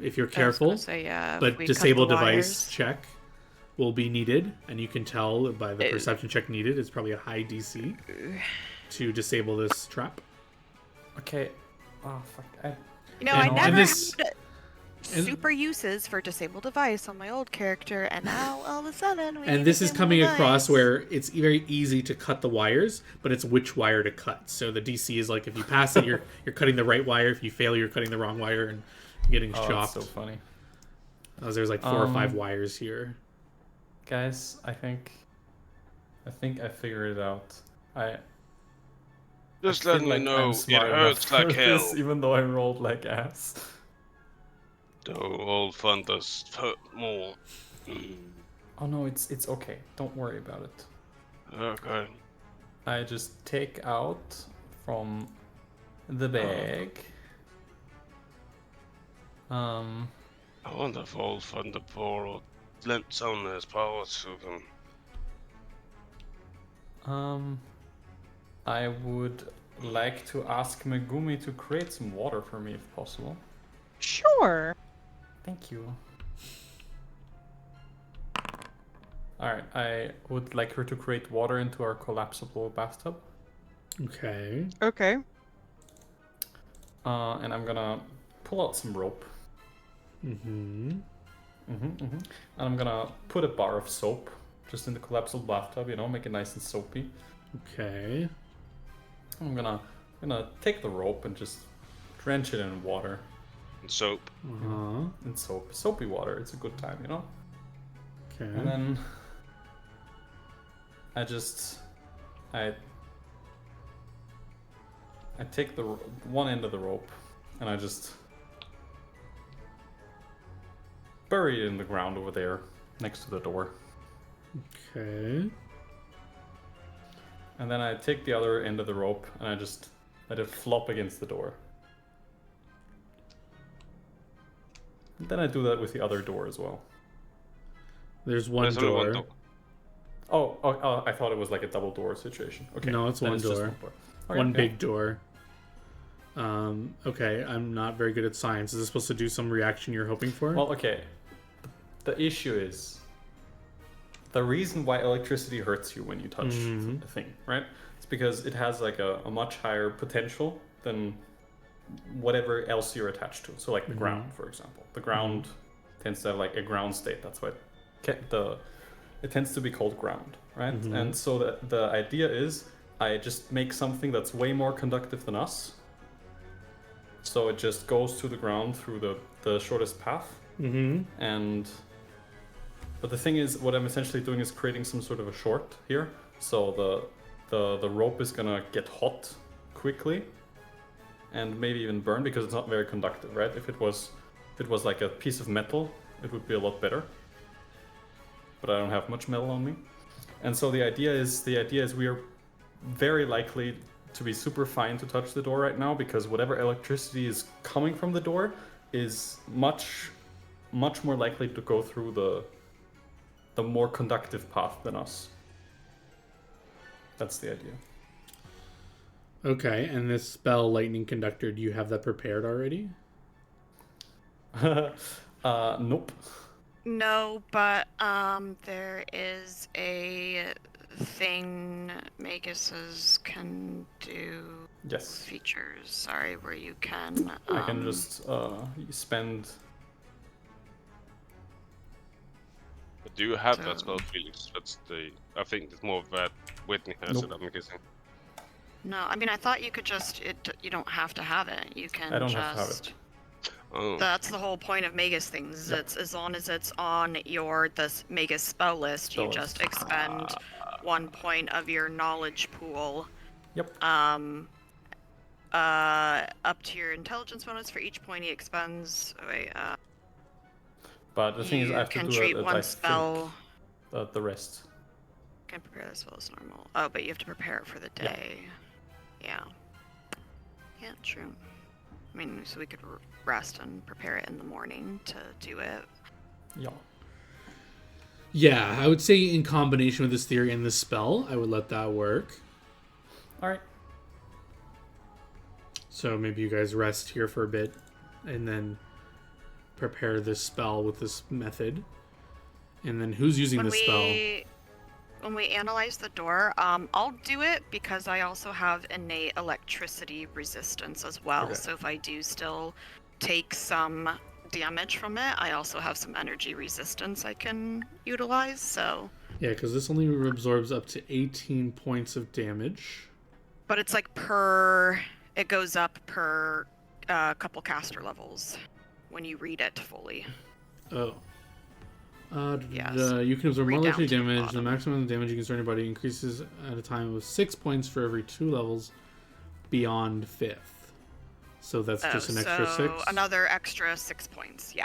Speaker 2: if you're careful,
Speaker 4: Say, yeah,
Speaker 2: but
Speaker 4: we cut
Speaker 2: disable
Speaker 4: the
Speaker 2: device
Speaker 4: wires.
Speaker 2: check will be needed, and you can tell by the perception check needed. It's probably a high DC to disable this trap.
Speaker 5: Okay. Oh fuck.
Speaker 4: You know,
Speaker 2: And-
Speaker 4: I
Speaker 2: and
Speaker 4: never
Speaker 2: this-
Speaker 4: had
Speaker 2: and-
Speaker 4: super uses for disable device on my old character, and now all of a sudden we
Speaker 2: And
Speaker 4: need
Speaker 2: this is
Speaker 4: disable
Speaker 2: coming
Speaker 4: device.
Speaker 2: across where it's very easy to cut the wires, but it's which wire to cut. So the DC is like if you pass it, you're cutting the right wire. If you fail, you're cutting the wrong wire and getting
Speaker 5: Oh, that's
Speaker 2: chopped.
Speaker 5: so funny.
Speaker 2: There's like 4 or 5 wires here.
Speaker 5: Guys, I think I figured it out.
Speaker 1: Just
Speaker 5: I
Speaker 1: let
Speaker 5: feel
Speaker 1: me
Speaker 5: like
Speaker 1: know.
Speaker 5: I'm
Speaker 1: It
Speaker 5: smart enough
Speaker 1: hurts like
Speaker 5: for this,
Speaker 1: hell.
Speaker 5: even though I rolled like ass.
Speaker 1: Though old fun does hurt more.
Speaker 5: Oh no, it's okay. Don't worry about it.
Speaker 1: Okay.
Speaker 5: I just take out from the bag.
Speaker 1: I wonder if old fun the poor lent some of his power to them.
Speaker 5: I would like to ask Megumi to create some water for me if possible.
Speaker 3: Sure.
Speaker 5: Thank you. Alright, I would like her to create water into our collapsible bathtub.
Speaker 2: Okay.
Speaker 3: Okay.
Speaker 5: And I'm gonna pull out some rope.
Speaker 2: Mm-hmm.
Speaker 5: And I'm gonna put a bar of soap just in the collapsible bathtub, you know, make it nice and soapy.
Speaker 2: Okay.
Speaker 5: I'm gonna take the rope and just drench it in water.
Speaker 1: And soap.
Speaker 2: Uh-huh.
Speaker 5: In soapy water. It's a good time, you know?
Speaker 2: Okay.
Speaker 5: And then I take the one end of the rope and I just bury it in the ground over there next to the door.
Speaker 2: Okay.
Speaker 5: And then I take the other end of the rope and I just let it flop against the door. And then I do that with the other door as well.
Speaker 2: There's one
Speaker 1: There's only
Speaker 2: door.
Speaker 1: one door.
Speaker 5: Oh, I thought it was like a double door situation. Okay.
Speaker 2: No, it's
Speaker 5: then
Speaker 2: one
Speaker 5: just
Speaker 2: door.
Speaker 5: Okay,
Speaker 2: One
Speaker 5: yeah.
Speaker 2: big door. Okay, I'm not very good at science. Is this supposed to do some reaction you're hoping for?
Speaker 5: Well, okay. The issue is the reason why electricity hurts you when you touch a thing, right? It's because it has like a much higher potential than whatever else you're attached to. So like the ground, for example. The ground tends to have like a ground state. That's why it tends to be called ground, right? And so the idea is I just make something that's way more conductive than us. So it just goes to the ground through the shortest path. But the thing is, what I'm essentially doing is creating some sort of a short here. So the rope is gonna get hot quickly, and maybe even burn because it's not very conductive, right? If it was like a piece of metal, it would be a lot better. But I don't have much metal on me, and so the idea is we are very likely to be super fine to touch the door right now because whatever electricity is coming from the door is much more likely to go through the more conductive path than us. That's the idea.
Speaker 2: Okay, and this spell, Lightning Conductor, do you have that prepared already?
Speaker 5: Nope.
Speaker 6: No, but there is a thing Maguses can do.
Speaker 5: Yes.
Speaker 6: Features. Sorry, where you can.
Speaker 5: I can just spend.
Speaker 1: Do you have
Speaker 6: So-
Speaker 1: that spell, Felix? That's the. I think it's more of that Whitney has
Speaker 5: Nope.
Speaker 1: it. I'm guessing.
Speaker 6: No, I mean I thought you could just. You don't have to have it. You can
Speaker 5: I don't
Speaker 6: just.
Speaker 5: have to have it.
Speaker 1: Oh.
Speaker 6: That's the whole point of Magus things.
Speaker 5: Yep.
Speaker 6: It's as long as it's on this Magus spell list, you
Speaker 5: Spell
Speaker 6: just
Speaker 5: list.
Speaker 6: expend 1 point of your knowledge pool.
Speaker 5: Yep.
Speaker 6: Up to your intelligence bonus for each point he expends.
Speaker 5: But the thing is, I
Speaker 6: you
Speaker 5: have to
Speaker 6: can
Speaker 5: do
Speaker 6: treat
Speaker 5: it.
Speaker 6: one
Speaker 5: I
Speaker 6: spell.
Speaker 5: think the rest.
Speaker 6: Can prepare the spell as normal. Oh, but you have to prepare it for the
Speaker 5: Yeah.
Speaker 6: day. Yeah. Yeah, true. I mean, so we could rest and prepare it in the morning to do it.
Speaker 5: Yeah.
Speaker 2: Yeah, I would say in combination with this theory and this spell, I would let that work.
Speaker 5: All right.
Speaker 2: So maybe you guys rest here for a bit and then prepare this spell with this method. And then who's using this spell?
Speaker 6: When we analyze the door, I'll do it because I also have innate electricity resistance as well.
Speaker 5: Okay.
Speaker 6: So if I do still take some damage from it, I also have some energy resistance I can utilize. So,
Speaker 2: Yeah, because this only absorbs up to 18 points of damage.
Speaker 6: but it's like it goes up per couple caster levels when you read it fully.
Speaker 2: Oh.
Speaker 6: Yes.
Speaker 2: You can absorb more
Speaker 6: Read down
Speaker 2: electric
Speaker 6: to the
Speaker 2: damage. The
Speaker 6: bottom.
Speaker 2: maximum damage you can start your body increases at a time of 6 points for every 2 levels beyond 5th. So that's just an extra 6.
Speaker 6: Another extra 6 points, yeah.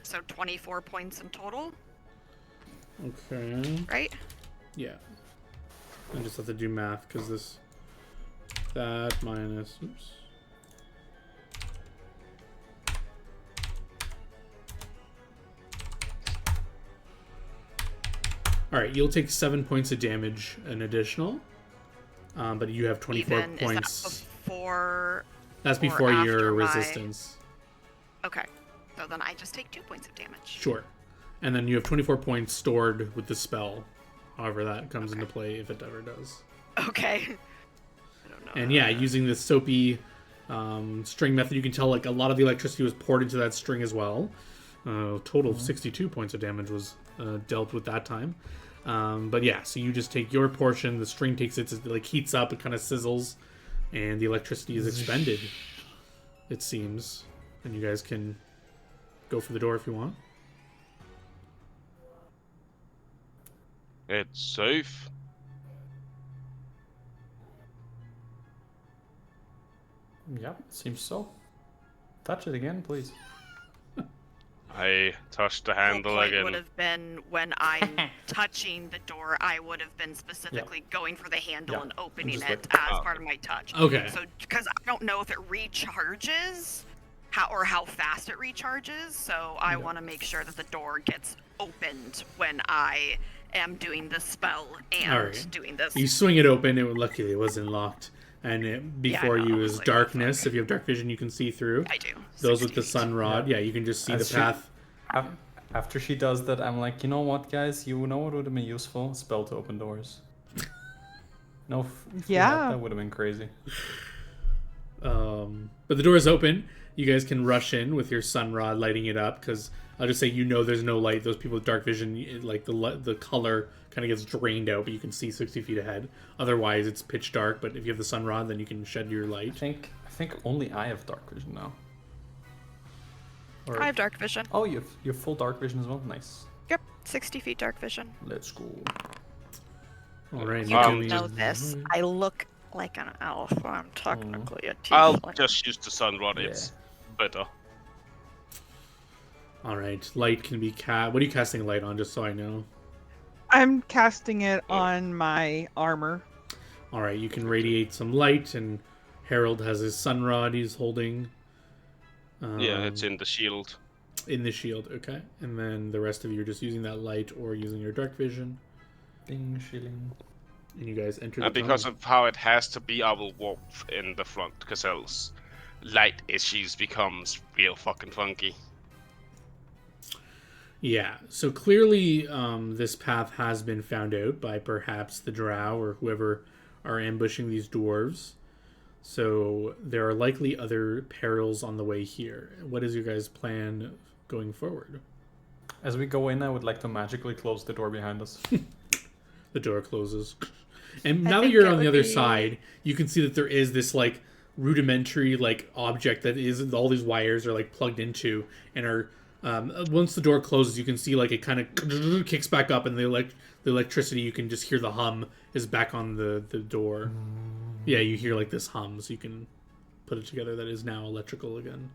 Speaker 6: So 24 points in total,
Speaker 2: Okay.
Speaker 6: right?
Speaker 2: Yeah. I just have to do math because that minus. Oops. All right, you'll take 7 points of damage, an additional, but you have 24
Speaker 6: Even,
Speaker 2: points.
Speaker 6: Is that before?
Speaker 2: That's
Speaker 6: or
Speaker 2: before your
Speaker 6: after my-
Speaker 2: resistance.
Speaker 6: Okay. So then I just take 2 points of damage.
Speaker 2: Sure. And then you have 24 points stored with the spell. However, that comes into play if it ever does.
Speaker 6: Okay. I don't know.
Speaker 2: And yeah, using this soapy string method, you can tell like a lot of the electricity was poured into that string as well. Total of 62 points of damage was dealt with that time. But yeah, so you just take your portion. The string takes it like heats up, it kind of sizzles, and the electricity is expended. It seems, and you guys can go for the door if you want.
Speaker 1: It's safe.
Speaker 5: Yeah, seems so. Touch it again, please.
Speaker 1: I touched the
Speaker 6: The whole
Speaker 1: handle
Speaker 6: point
Speaker 1: again.
Speaker 6: would have been when I'm touching the door, I would have been specifically going for the handle
Speaker 5: Yeah.
Speaker 6: and opening
Speaker 5: just
Speaker 6: it
Speaker 5: like-
Speaker 6: as part of my touch.
Speaker 2: Okay.
Speaker 6: So, because I don't know if it recharges, how fast it recharges, so I want to make sure that the door gets opened when I am doing the spell and
Speaker 2: Alright.
Speaker 6: doing this.
Speaker 2: You swing it open. Luckily, it wasn't locked. And before
Speaker 6: know, I
Speaker 2: you
Speaker 6: was
Speaker 2: is
Speaker 6: like,
Speaker 2: darkness. If you have dark vision, you can see through.
Speaker 6: I do.
Speaker 2: Those
Speaker 6: 60
Speaker 2: with the
Speaker 6: feet.
Speaker 2: sun rod, yeah, you can just see
Speaker 5: As
Speaker 2: the
Speaker 5: she-
Speaker 2: path.
Speaker 5: After she does that, I'm like, you know what, guys? You know what would have been useful? Spell to open doors. No, if we had,
Speaker 3: Yeah.
Speaker 5: that would have been crazy.
Speaker 2: But the door is open. You guys can rush in with your sun rod lighting it up because I'll just say there's no light. Those people with dark vision, like the color kind of gets drained out, but you can see 60 feet ahead. Otherwise, it's pitch dark. But if you have the sun rod, then you can shed your
Speaker 5: I
Speaker 2: light.
Speaker 5: think only I have dark vision now. Or,
Speaker 4: I have dark vision.
Speaker 5: oh, you have full dark vision as well. Nice.
Speaker 4: Yep, 60 feet dark vision.
Speaker 5: Let's go.
Speaker 2: All right,
Speaker 4: You
Speaker 1: Um,
Speaker 4: don't
Speaker 2: can-
Speaker 4: know this. I look like an elf. I'm technically a
Speaker 1: I'll
Speaker 4: tiefling.
Speaker 1: just use the sun rod. It's better.
Speaker 2: All right, light can be cast. What are you casting light on? Just so I know.
Speaker 3: I'm casting it on my armor.
Speaker 2: All right, you can radiate some light, and Harold has his sun rod he's holding.
Speaker 1: Yeah, it's in the shield.
Speaker 2: In the shield, okay. And then the rest of you are just using that light or using your dark vision.
Speaker 5: Ding shilling.
Speaker 2: And you guys enter the
Speaker 1: And because
Speaker 2: tunnel.
Speaker 1: of how it has to be, I will walk in the front, because else light issues becomes real fucking funky.
Speaker 2: Yeah, so clearly this path has been found out by perhaps the drow or whoever are ambushing these dwarves. So there are likely other perils on the way here. What is your guys' plan going forward?
Speaker 5: As we go in, I would like to magically close the door behind us.
Speaker 2: The door closes. And
Speaker 4: I
Speaker 2: now that
Speaker 4: think
Speaker 2: you're
Speaker 4: it
Speaker 2: on the
Speaker 4: would
Speaker 2: other
Speaker 4: be-
Speaker 2: side, you can see that there is this like rudimentary like object that is all these wires are like plugged into and are once the door closes, you can see like it kind of kicks back up, and the electricity, you can just hear the hum is back on the door. Yeah, you hear like this hum, so you can put it together that is now electrical again.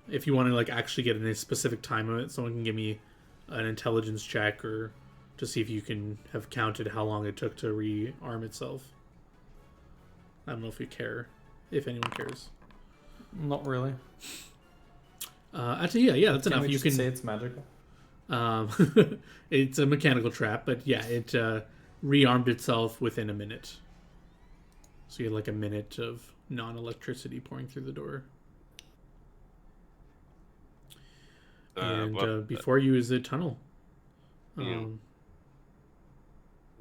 Speaker 2: If you want to like actually get a specific time of it, someone can give me an intelligence check or to see if you can have counted how long it took to rearm itself. I don't know if you care, if anyone cares.
Speaker 5: Not really.
Speaker 2: Actually, yeah, that's enough.
Speaker 5: We
Speaker 2: You
Speaker 5: just
Speaker 2: can
Speaker 5: say it's magical.
Speaker 2: it's a mechanical trap, but yeah, it rearmed itself within a minute. So you had like a minute of non-electricity pouring through the door. And before you is the tunnel.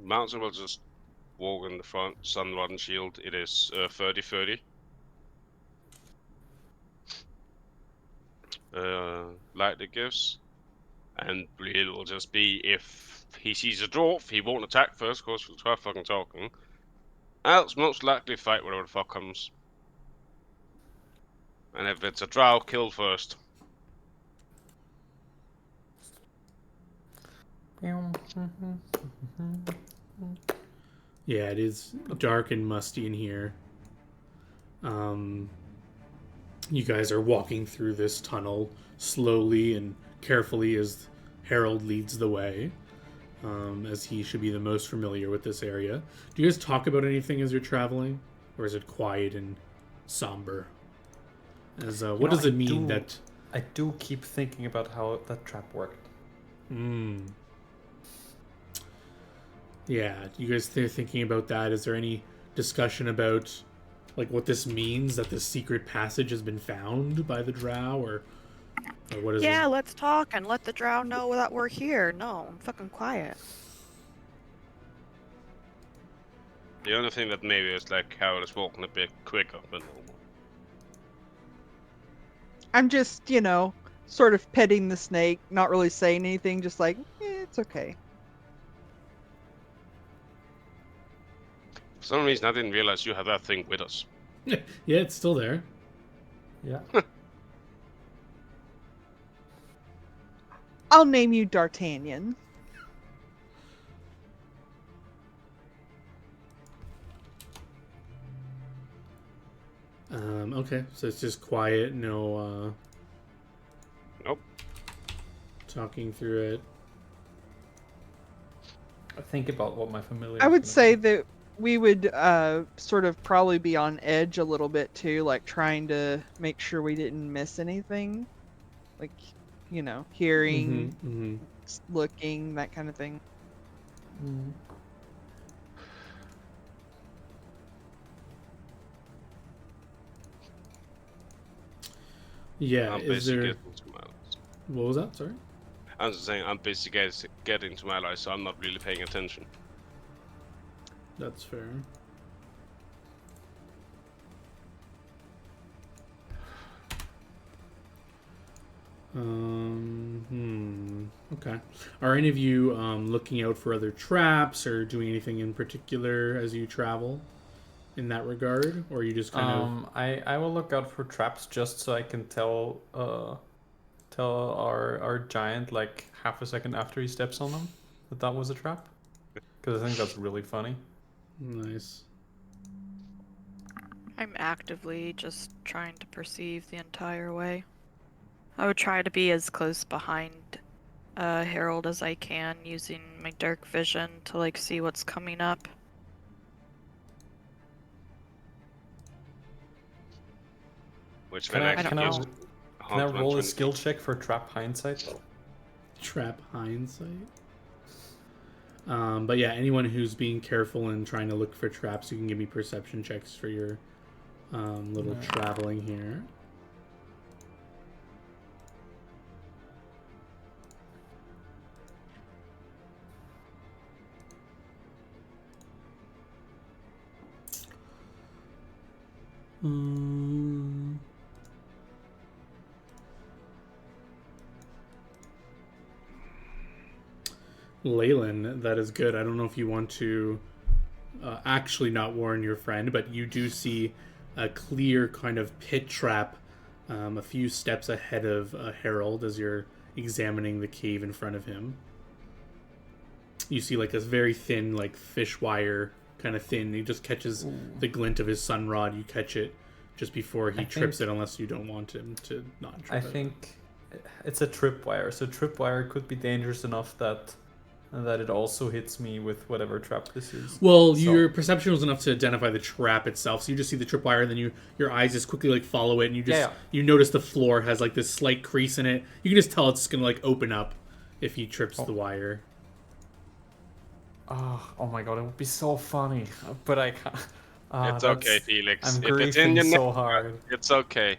Speaker 1: Mountain will just walk in the front, Sunrod and Shield. It is 30-30. Light it gives. And Bleed will just be, if he sees a dwarf, he won't attack first, of course, we'll try fucking talking. Else, most likely fight whatever the fuck comes. And if it's a drow, kill first.
Speaker 2: Yeah, it is dark and musty in here. You guys are walking through this tunnel slowly and carefully as Harold leads the way, as he should be the most familiar with this area. Do you guys talk about anything as you're traveling, or is it quiet and somber? As what does it mean that?
Speaker 5: I do keep thinking about how that trap worked.
Speaker 2: Yeah, you guys thinking about that? Is there any discussion about like what this means, that this secret passage has been found by the drow, or what is
Speaker 4: Yeah,
Speaker 2: it?
Speaker 4: let's talk and let the drow know that we're here. No, I'm fucking quiet.
Speaker 1: The only thing that maybe is like Harold is walking a bit quicker than normal.
Speaker 3: I'm just, sort of petting the snake, not really saying anything, just like, it's okay.
Speaker 1: For some reason, I didn't realize you had that thing with us.
Speaker 2: Yeah, it's still there.
Speaker 5: Yeah.
Speaker 3: I'll name you D'Artagnan.
Speaker 2: Okay, so it's just quiet, no
Speaker 1: Nope.
Speaker 2: talking through it.
Speaker 5: I think about what my familiar.
Speaker 3: I would say that we would sort of probably be on edge a little bit too, like trying to make sure we didn't miss anything. Like, hearing, looking, that kind of thing.
Speaker 2: Yeah,
Speaker 1: I'm
Speaker 2: is
Speaker 1: busy
Speaker 2: there...
Speaker 1: getting to my allies.
Speaker 2: What was that? Sorry?
Speaker 1: I'm just saying, I'm busy getting to my allies, so I'm not really paying attention.
Speaker 2: That's fair. Okay. Are any of you looking out for other traps or doing anything in particular as you travel in that regard, or are you just kind of?
Speaker 5: I will look out for traps just so I can tell our giant like half a second after he steps on them that was a trap, because I think that's really funny.
Speaker 2: Nice.
Speaker 4: I'm actively just trying to perceive the entire way. I would try to be as close behind Harold as I can, using my dark vision to like see what's coming up.
Speaker 1: Which
Speaker 5: Can
Speaker 1: then
Speaker 5: I
Speaker 1: actually gives
Speaker 5: can I roll a
Speaker 1: 120.
Speaker 5: skill check for trap hindsight?
Speaker 2: Trap hindsight. But yeah, anyone who's being careful and trying to look for traps, you can give me perception checks for your little traveling here. Leyland, that is good. I don't know if you want to actually not warn your friend, but you do see a clear kind of pit trap a few steps ahead of Harold as you're examining the cave in front of him. You see like this very thin, like fish wire kind of thin. He just catches the glint of his sun rod. You catch it just before he trips it, unless you don't want him to not trip it.
Speaker 5: I think it's a tripwire, so tripwire could be dangerous enough that it also hits me with whatever trap this is.
Speaker 2: Well, your perception was enough to identify the trap itself, so you just see the tripwire, and then your eyes just quickly like follow it, and you notice the floor has like this slight crease in it. You can just tell it's gonna like open up if he trips the wire.
Speaker 5: Oh my god, it would be so funny, but I can't.
Speaker 1: It's okay, Felix.
Speaker 5: I'm
Speaker 1: If it's in
Speaker 5: griefing
Speaker 1: your
Speaker 5: so
Speaker 1: neck,
Speaker 5: hard.
Speaker 1: it's okay.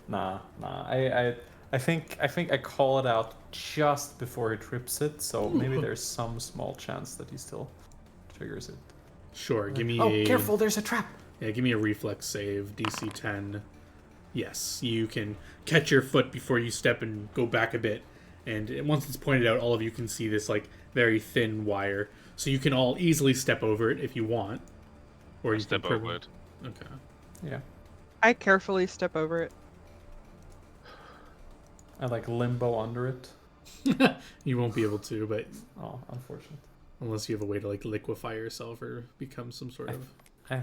Speaker 5: Nah. I think I call it out just before he trips it, so maybe there's some small chance that he still triggers it.
Speaker 2: Sure, give me
Speaker 5: Oh, careful! There's a trap.
Speaker 2: Yeah, give me a reflex save, DC 10. Yes, you can catch your foot before you step and go back a bit. And once it's pointed out, all of you can see this like very thin wire. So you can all easily step over it if you want. Or you
Speaker 1: Step
Speaker 2: can
Speaker 1: over it.
Speaker 2: Okay.
Speaker 5: Yeah.
Speaker 3: I carefully step over it.
Speaker 5: I like limbo under it.
Speaker 2: You won't be able to, but
Speaker 5: Oh, unfortunate.
Speaker 2: unless you have a way to like liquefy yourself or become some sort of...
Speaker 5: I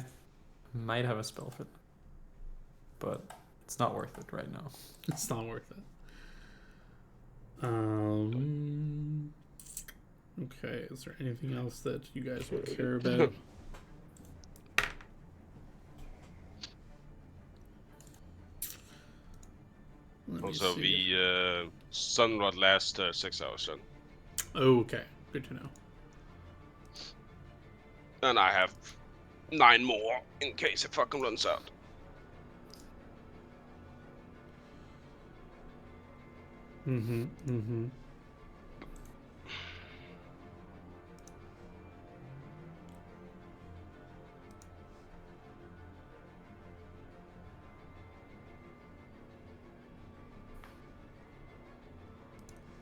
Speaker 5: might have a spell for that, but it's not worth it right now.
Speaker 2: It's not worth it. Okay, is there anything else that you guys would care about?
Speaker 1: Also, the sunrod lasts 6 hours then.
Speaker 2: Okay, good to know.
Speaker 1: And I have 9 more in case it fucking runs out.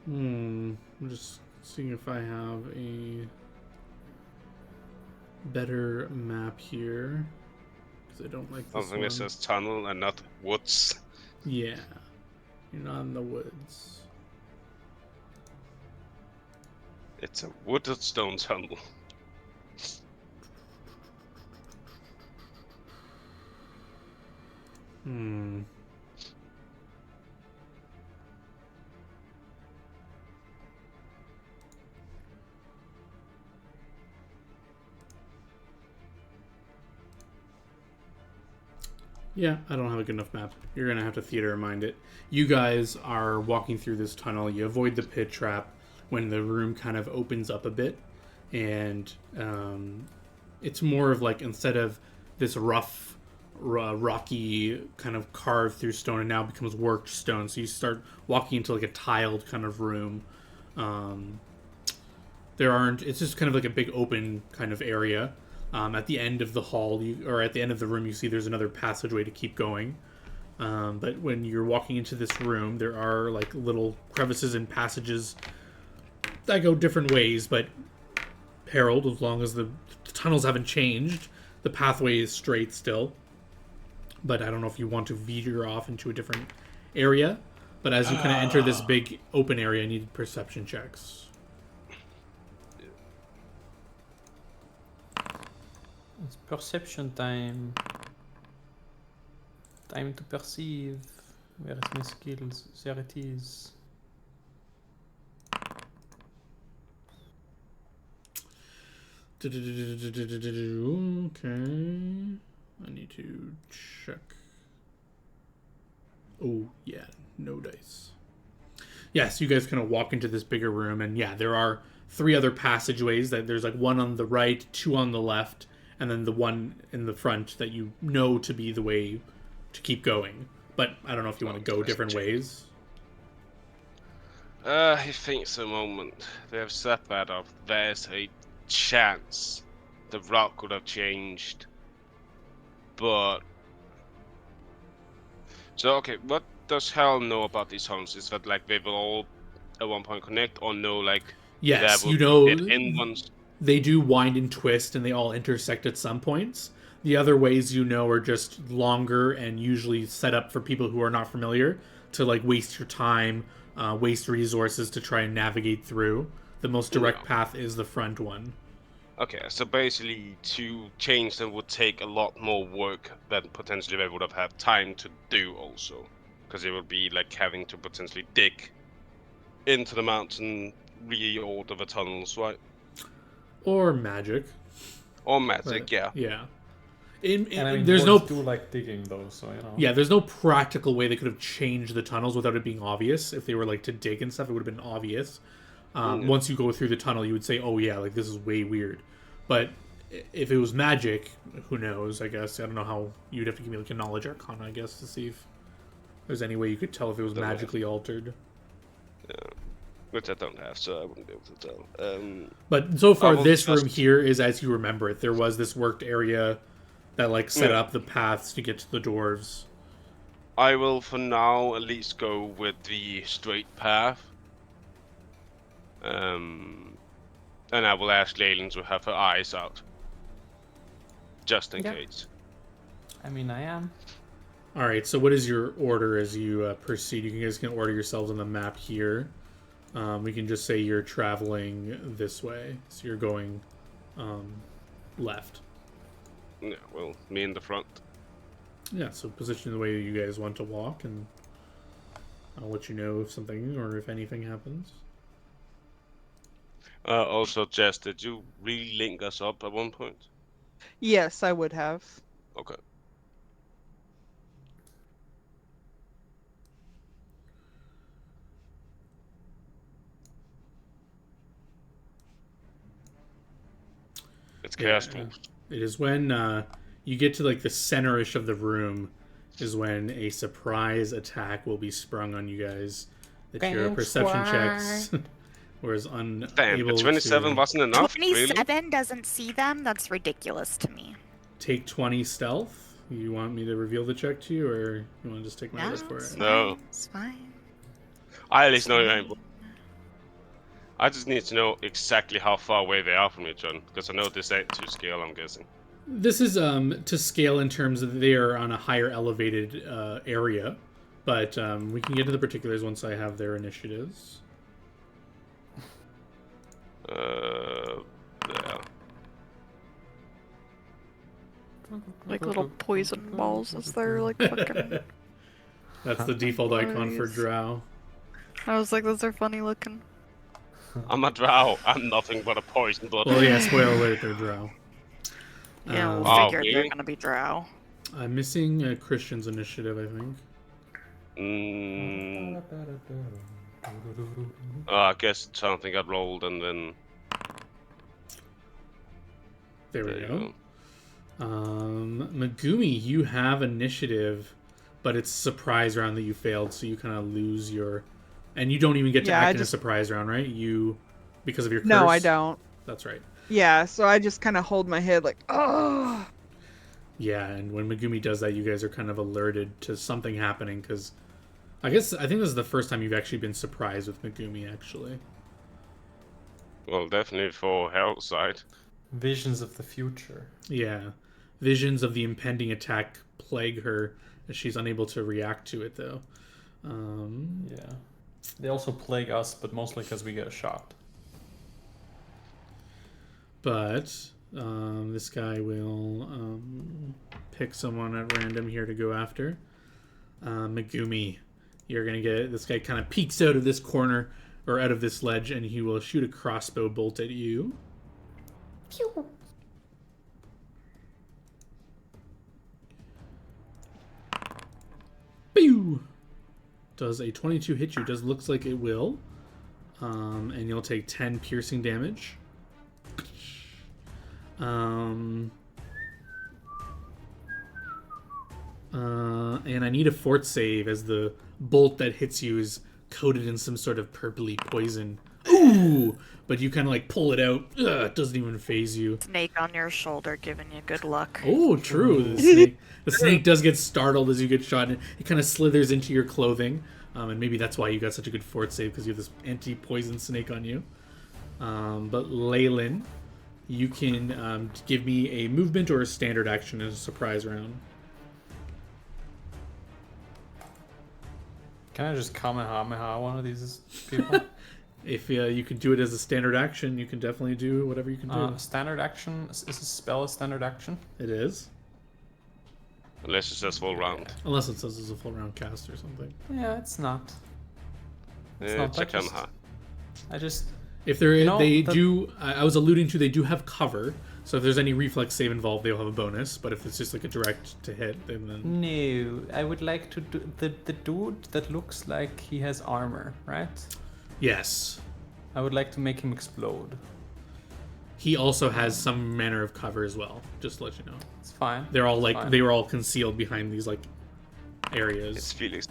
Speaker 2: I'm just seeing if I have a better map here, because I don't like this
Speaker 1: Something
Speaker 2: one.
Speaker 1: that says tunnel and not woods.
Speaker 2: Yeah, you're not in the woods.
Speaker 1: It's a wooded stone tunnel.
Speaker 2: Yeah, I don't have a good enough map. You're gonna have to theater mind it. You guys are walking through this tunnel. You avoid the pit trap when the room kind of opens up a bit, and it's more of like, instead of this rough, rocky kind of carved through stone, and now becomes worked stone. So you start walking into like a tiled kind of room. It's just kind of like a big open kind of area. At the end of the hall, or at the end of the room, you see there's another passageway to keep going. But when you're walking into this room, there are like little crevices and passages that go different ways. But Harold, as long as the tunnels haven't changed, the pathway is straight still. But I don't know if you want to veer off into a different area. But as you kind of enter this big open area, I need perception checks.
Speaker 5: It's perception time. Time to perceive. Where is my skills? There it is.
Speaker 2: Okay. I need to check. Oh, yeah. No dice. Yes, you guys kind of walk into this bigger room, and yeah, there are 3 other passageways. That there's like one on the right, 2 on the left, and then the one in the front that you know to be the way to keep going. But I don't know if you want to go different ways.
Speaker 1: He thinks a moment. They have set that up. There's a chance the route could have changed. But... So, okay, what does Hal know about these tunnels? Is that, like, they will all at one point connect, or no, like...
Speaker 2: Yes,
Speaker 1: there will
Speaker 2: you know,
Speaker 1: be dead-end ones?
Speaker 2: they do wind and twist, and they all intersect at some points. The other ways you know are just longer and usually set up for people who are not familiar to like waste your time, waste resources to try and navigate through. The most direct path is the front one.
Speaker 1: Okay, so basically to change them would take a lot more work than potentially they would have had time to do also. Because it would be like having to potentially dig into the mountain, reorder the tunnels, right?
Speaker 2: Or magic.
Speaker 1: Or magic,
Speaker 2: But,
Speaker 1: yeah.
Speaker 2: Yeah.
Speaker 5: And I mean,
Speaker 2: there's no
Speaker 5: dwarves do like digging though, so you know.
Speaker 2: Yeah, there's no practical way they could have changed the tunnels without it being obvious. If they were like to dig and stuff, it would have been obvious. Once you go through the tunnel, you would say, "Oh yeah, like this is way weird." But if it was magic, who knows? I guess I don't know how you'd have to give me like a knowledge arcana, I guess, to see if there's any way you could tell if it was magically altered.
Speaker 1: Yeah. Which I don't have, so I wouldn't be able to tell.
Speaker 2: But so far, this
Speaker 1: just...
Speaker 2: room here is as you remember it. There was this worked area that like set up the paths to get to the dwarves.
Speaker 1: I will, for now, at least go with the straight path. And I will ask Leyland to have her eyes out. Just in case.
Speaker 5: I mean, I am.
Speaker 2: Alright, so what is your order as you proceed? You guys can order yourselves on the map here. We can just say you're traveling this way. So you're going left.
Speaker 1: Yeah, well, me in the front.
Speaker 2: Yeah, so position the way you guys want to walk, and I'll let you know if something or if anything happens.
Speaker 1: Also, Jess, did you re-link us up at one point?
Speaker 3: Yes, I would have.
Speaker 1: Okay. It's chaos tools.
Speaker 2: It is when you get to like the center-ish of the room is when a surprise attack will be sprung on you guys. That your perception checks was unable
Speaker 1: Damn, but 27
Speaker 2: to
Speaker 1: wasn't enough?
Speaker 7: 27
Speaker 1: really?
Speaker 7: doesn't see them? That's ridiculous to me.
Speaker 2: take 20 stealth. You want me to reveal the check to you, or you want to just take my word for it?
Speaker 1: No.
Speaker 7: It's fine.
Speaker 1: I at least know your name. I just need to know exactly how far away they are from each other, because I know this ain't to scale, I'm guessing.
Speaker 2: This is to scale in terms of they are on a higher elevated area, but we can get to the particulars once I have their initiatives.
Speaker 1: Yeah.
Speaker 4: Like little poison balls, is there like fucking...
Speaker 2: That's the default icon for Drow.
Speaker 4: I was like, those are funny looking.
Speaker 1: I'm a drow. I'm nothing but a poison blood.
Speaker 2: Well, yeah, spoiler alert, they're Drow.
Speaker 4: Yeah, we'll
Speaker 1: Oh,
Speaker 4: figure they're
Speaker 1: really?
Speaker 4: gonna be drow.
Speaker 2: I'm missing Christian's initiative, I think.
Speaker 1: I guess something got rolled and then...
Speaker 2: There we
Speaker 1: There you
Speaker 2: go. Megumi, you have initiative, but it's a surprise round that you failed, so you kind of lose your... And you don't even get to act in a surprise round, right? You... Because of your curse?
Speaker 3: No, I don't.
Speaker 2: That's right.
Speaker 3: Yeah, so I just kind of hold my head like, oh.
Speaker 2: Yeah, and when Megumi does that, you guys are kind of alerted to something happening, because... I think this is the first time you've actually been surprised with Megumi, actually.
Speaker 1: Well, definitely for Harold's side.
Speaker 5: Visions of the future.
Speaker 2: Yeah. Visions of the impending attack plague her, as she's unable to react to it, though.
Speaker 5: Yeah. They also plague us, but mostly because we get shot.
Speaker 2: But this guy will pick someone at random here to go after. Megumi, you're gonna get this guy kind of peeks out of this corner or out of this ledge, and he will shoot a crossbow bolt at you.
Speaker 7: Pew.
Speaker 2: Pew! Does a 22 hit you? Does looks like it will. And you'll take 10 piercing damage. And I need a fort save as the bolt that hits you is coated in some sort of purpley poison. Ooh! But you kind of like pull it out. Ugh, it doesn't even phase you.
Speaker 4: Snake on your shoulder giving you good luck.
Speaker 2: Oh, true. The snake does get startled as you get shot, and it kind of slithers into your clothing. And maybe that's why you got such a good fort save, because you have this anti-poison snake on you. But Leyland, you can give me a movement or a standard action as a surprise round.
Speaker 5: Can I just Kamehameha one of these people?
Speaker 2: If you can do it as a standard action, you can definitely do whatever you can do.
Speaker 5: Standard action? Is a spell a standard action?
Speaker 2: It is.
Speaker 1: Unless it says full round.
Speaker 2: Unless it says it's a full round cast or something.
Speaker 5: Yeah, it's not.
Speaker 1: It's a Kamehameha.
Speaker 5: I just...
Speaker 2: If they're I was alluding to, they do have cover, so if there's any reflex save involved, they'll have a bonus. But if it's just like a direct to hit, then
Speaker 5: No, I would like to do the dude that looks like he has armor, right?
Speaker 2: yes,
Speaker 5: I would like to make him explode.
Speaker 2: he also has some manner of cover as well. Just to let you know,
Speaker 5: It's fine.
Speaker 2: they're all like
Speaker 5: Fine.
Speaker 2: they were all concealed behind these like areas.
Speaker 1: It's Felix.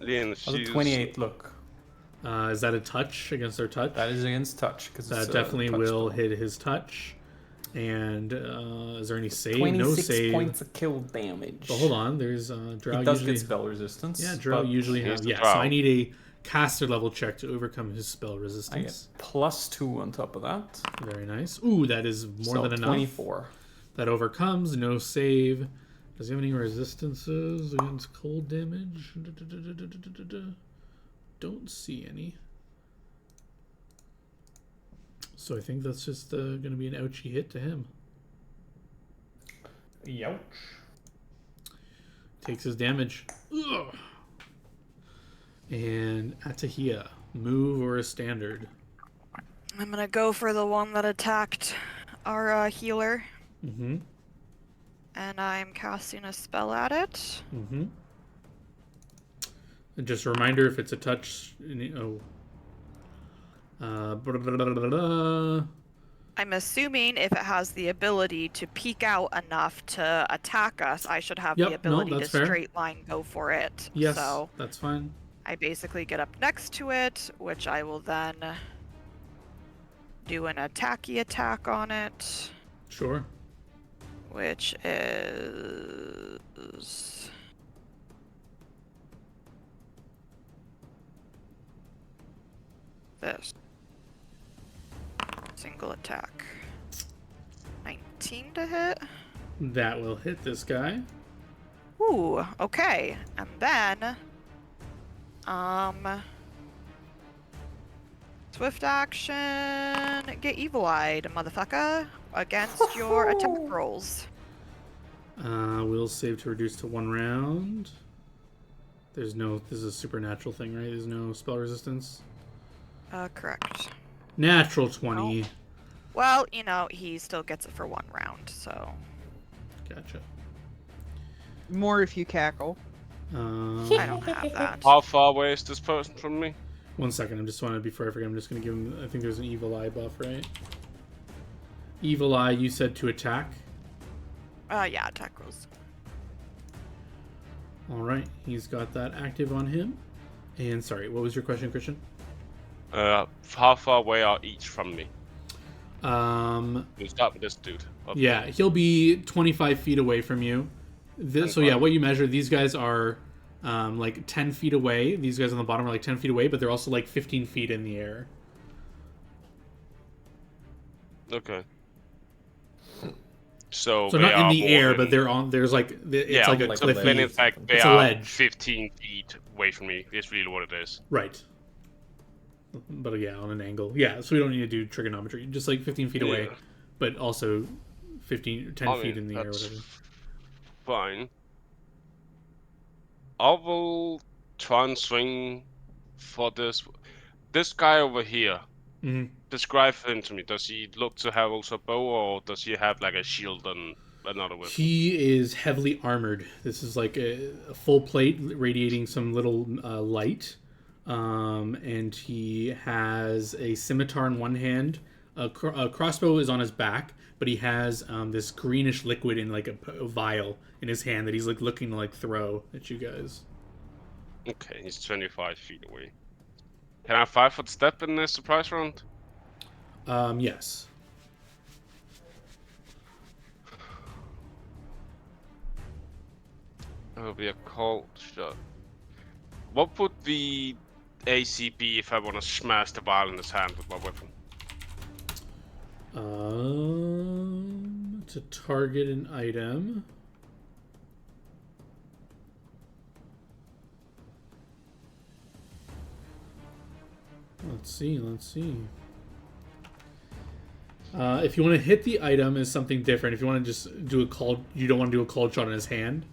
Speaker 1: Leon,
Speaker 5: How's a 28 look?
Speaker 2: Is that a touch against their touch?
Speaker 5: That is against touch. Cause
Speaker 2: That
Speaker 5: it's a
Speaker 2: definitely
Speaker 5: touch
Speaker 2: will
Speaker 5: spell.
Speaker 2: hit his touch. And is there any save?
Speaker 5: 26
Speaker 2: No save.
Speaker 5: points of kill damage.
Speaker 2: But hold on, there's Drow
Speaker 5: He does
Speaker 2: usually.
Speaker 5: get spell resistance.
Speaker 2: Yeah, Drow
Speaker 5: but
Speaker 2: usually
Speaker 1: Here's
Speaker 2: have.
Speaker 1: the
Speaker 2: Yeah,
Speaker 1: Drow.
Speaker 2: so I need a caster level check to overcome his spell
Speaker 5: I get
Speaker 2: resistance.
Speaker 5: +2 on top of that.
Speaker 2: Very nice. Ooh, that is more
Speaker 5: So
Speaker 2: than enough.
Speaker 5: 24.
Speaker 2: That overcomes. No save. Does he have any resistances against cold damage? Don't see any. So I think that's just going to be an ouchie hit to him.
Speaker 5: Youch.
Speaker 2: Takes his damage. Ugh. And Atahia, move or a standard?
Speaker 4: I'm gonna go for the one that attacked our healer,
Speaker 2: Mm-hmm.
Speaker 4: and I'm casting a spell at it.
Speaker 2: Mm-hmm. And just a reminder, if it's a touch...
Speaker 4: I'm assuming if it has the ability to peek out enough to attack us, I should have
Speaker 2: Yep,
Speaker 4: the
Speaker 2: no,
Speaker 4: ability to
Speaker 2: that's fair.
Speaker 4: straight line go for it.
Speaker 2: Yes,
Speaker 4: So
Speaker 2: that's fine.
Speaker 4: I basically get up next to it, which I will then do an attacky attack on it,
Speaker 2: Sure.
Speaker 4: which is this. Single attack. 19 to hit.
Speaker 2: That will hit this guy.
Speaker 4: Ooh, okay. And then, swift action, get evil-eyed, motherfucker, against your attack rolls.
Speaker 2: Will save to reduce to 1 round. There's no... This is a supernatural thing, right? There's no spell resistance.
Speaker 4: Correct.
Speaker 2: Natural 20.
Speaker 4: Oh. Well, you know, he still gets it for 1 round, so.
Speaker 2: Gotcha.
Speaker 3: More if you cackle.
Speaker 4: I don't have that.
Speaker 1: How far away is this person from me?
Speaker 2: 1 second. I'm just want to... Before I forget, I'm just going to give him... I think there's an evil eye buff, right? Evil eye, you said to attack.
Speaker 4: Yeah, attack rolls.
Speaker 2: Alright, he's got that active on him. And sorry, what was your question, Christian?
Speaker 1: How far away are each from me?
Speaker 2: We'll
Speaker 1: start with this dude. Okay.
Speaker 2: Yeah, he'll be 25 feet away from you. So yeah, what you measure, these guys are like 10 feet away. These guys on the bottom are like 10 feet away, but they're also like 15 feet in the air.
Speaker 1: Okay. So
Speaker 2: So
Speaker 1: they
Speaker 2: not in
Speaker 1: are
Speaker 2: the
Speaker 1: more
Speaker 2: air,
Speaker 1: than-
Speaker 2: but they're on. There's like it's
Speaker 1: yeah,
Speaker 2: like a
Speaker 5: like a
Speaker 2: cliff.
Speaker 1: then
Speaker 5: ledge.
Speaker 1: in fact they
Speaker 2: It's a
Speaker 1: are
Speaker 2: ledge.
Speaker 1: 15 feet away from me. Is really what it is.
Speaker 2: Right. But yeah, on an angle. Yeah, so we don't need to do trigonometry. Just like 15 feet away,
Speaker 1: Yeah.
Speaker 2: but also 10
Speaker 1: I
Speaker 2: feet
Speaker 1: mean,
Speaker 2: in the air or
Speaker 1: that's
Speaker 2: whatever.
Speaker 1: Fine. I will try and swing for this guy over here.
Speaker 2: Mhm.
Speaker 1: Describe him to me. Does he look to have also a bow, or does he have like a shield and another weapon?
Speaker 2: He is heavily armored. This is like a full plate radiating some little light. And he has a scimitar in one hand. A crossbow is on his back, but he has this greenish liquid in like a vial in his hand that he's like looking to like throw at you guys.
Speaker 1: Okay, he's 25 feet away. Can I 5-foot step in this surprise round?
Speaker 2: Yes.
Speaker 1: That'll be a cold shot. What would the AC be if I want to smash the vial in his hand with my weapon?
Speaker 2: To target an item. Let's see. If you want to hit the item is something different. If you want to just do a cold, you don't want to do a cold shot in his hand.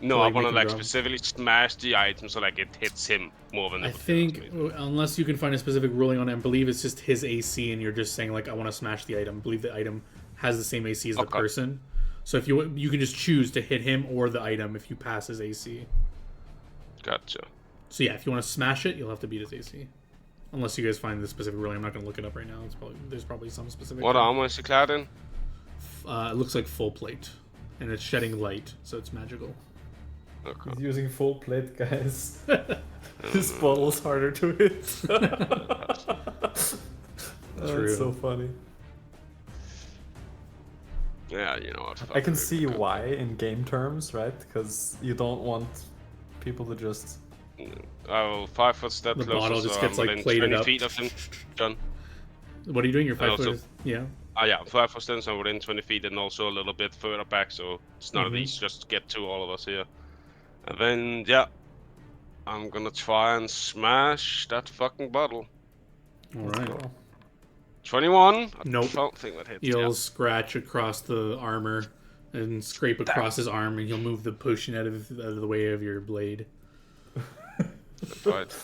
Speaker 1: No,
Speaker 2: So,
Speaker 1: I
Speaker 2: like,
Speaker 1: want to
Speaker 2: make him
Speaker 1: like
Speaker 2: drop.
Speaker 1: specifically smash the item so like it hits him more than
Speaker 2: I
Speaker 1: everything else,
Speaker 2: think
Speaker 1: maybe.
Speaker 2: unless you can find a specific ruling on it, I believe it's just his AC, and you're just saying like I want to smash the item. I believe the item has the same AC as the
Speaker 1: Okay.
Speaker 2: person. So if you can just choose to hit him or the item if you pass his AC.
Speaker 1: Gotcha.
Speaker 2: So yeah, if you want to smash it, you'll have to beat his AC. Unless you guys find the specific ruling, I'm not going to look it up right now. There's probably some specific.
Speaker 1: What armor is he clad in?
Speaker 2: It looks like full plate, and it's shedding light, so it's magical.
Speaker 1: Okay.
Speaker 5: He's using full plate, guys. This bottle's harder to hit.
Speaker 2: True.
Speaker 5: That's so funny.
Speaker 1: Yeah, you know what?
Speaker 5: I can see why in game terms, right? Because you don't want people to just...
Speaker 1: I will 5-foot step
Speaker 2: The
Speaker 1: closer,
Speaker 2: bottle just
Speaker 1: so
Speaker 2: gets,
Speaker 1: I'm
Speaker 2: like,
Speaker 1: within
Speaker 2: plated
Speaker 1: 20
Speaker 2: up.
Speaker 1: feet of him. John.
Speaker 2: What are you doing? You're 5
Speaker 1: also-
Speaker 2: foot. Yeah.
Speaker 1: Yeah, 5-foot stance, I'm within 20 feet and also a little bit further back, so it's not
Speaker 2: Mhm.
Speaker 1: easy just to get to all of us here. And then, yeah, I'm gonna try and smash that fucking bottle.
Speaker 2: All
Speaker 5: Let's
Speaker 2: right.
Speaker 5: go.
Speaker 1: 21? I
Speaker 2: Nope.
Speaker 1: don't think that hits.
Speaker 2: You'll
Speaker 1: Yeah.
Speaker 2: scratch across the armor and scrape across his arm, and you'll move the potion out of the way of your blade.
Speaker 1: That's right.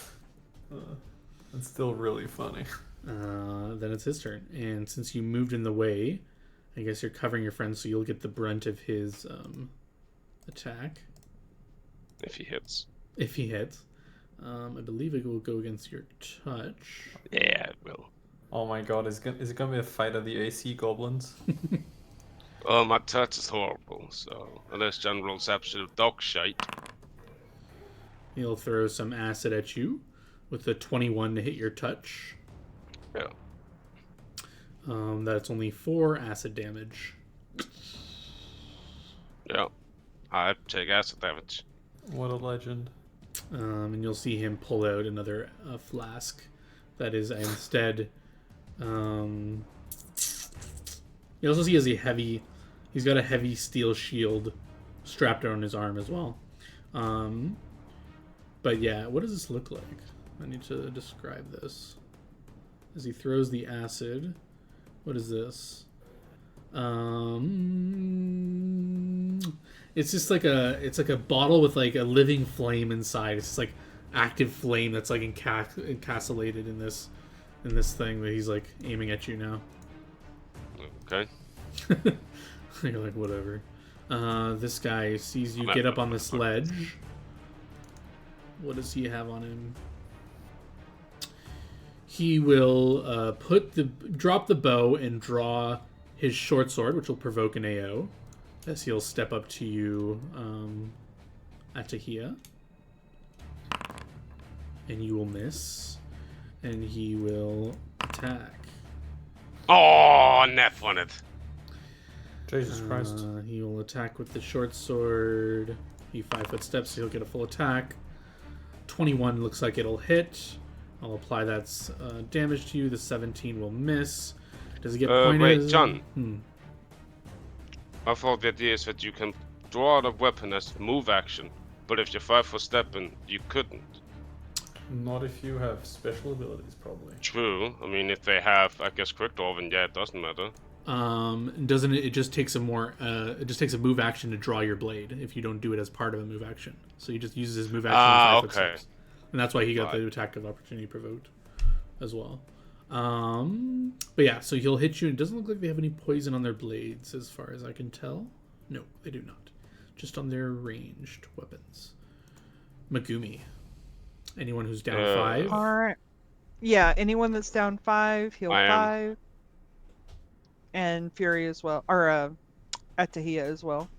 Speaker 5: It's still really funny.
Speaker 2: Then it's his turn, and since you moved in the way, I guess you're covering your friend, so you'll get the brunt of his attack
Speaker 1: If he hits.
Speaker 2: if he hits. I believe it will go against your touch.
Speaker 1: Yeah, it will.
Speaker 5: Oh my god, is it gonna be a fight of the AC goblins?
Speaker 1: Oh, my touch is horrible, so unless John rolls absolute dog shite.
Speaker 2: He'll throw some acid at you with a 21 to hit your touch.
Speaker 1: Yeah.
Speaker 2: That's only 4 acid damage.
Speaker 1: Yeah. I take acid damage.
Speaker 5: What a legend.
Speaker 2: And you'll see him pull out another flask that is instead. You also see he's got a heavy steel shield strapped on his arm as well. But yeah, what does this look like? I need to describe this. As he throws the acid, what is this? It's just like a bottle with like a living flame inside. It's just like active flame that's like encapsulated in this thing that he's like aiming at you now.
Speaker 1: Okay.
Speaker 2: You're like, whatever. This guy sees you get up on the sledge. What does he have on him? He will drop the bow and draw his short sword, which will provoke an AO. As he'll step up to you, Atahia. And you will miss. And he will attack.
Speaker 1: Oh, net on it.
Speaker 5: Jesus Christ.
Speaker 2: He will attack with the short sword. He 5-foot steps, so he'll get a full attack. 21 looks like it'll hit. I'll apply that damage to you. The 17 will miss. Does it get pointed?
Speaker 1: Wait, John. I thought the idea is that you can draw the weapon as move action, but if you're 5-foot stepping, you couldn't.
Speaker 5: Not if you have special abilities, probably.
Speaker 1: True. I mean, if they have, I guess, quick draw, then yeah, it doesn't matter.
Speaker 2: Doesn't it? It just takes a move action to draw your blade if you don't do it as part of a move action. So he just uses his move action.
Speaker 1: Ah,
Speaker 2: 5 foot
Speaker 1: okay.
Speaker 2: steps. And that's why he got
Speaker 1: Right.
Speaker 2: the attack of opportunity provoked as well. But yeah, so he'll hit you. It doesn't look like they have any poison on their blades, as far as I can tell. No, they do not. Just on their ranged weapons. Megumi, Anyone who's down
Speaker 1: Uh,
Speaker 2: 5?
Speaker 3: All right. Yeah, anyone that's down 5, heal
Speaker 1: I am.
Speaker 3: 5. And Fury as well. Or Atahia as well.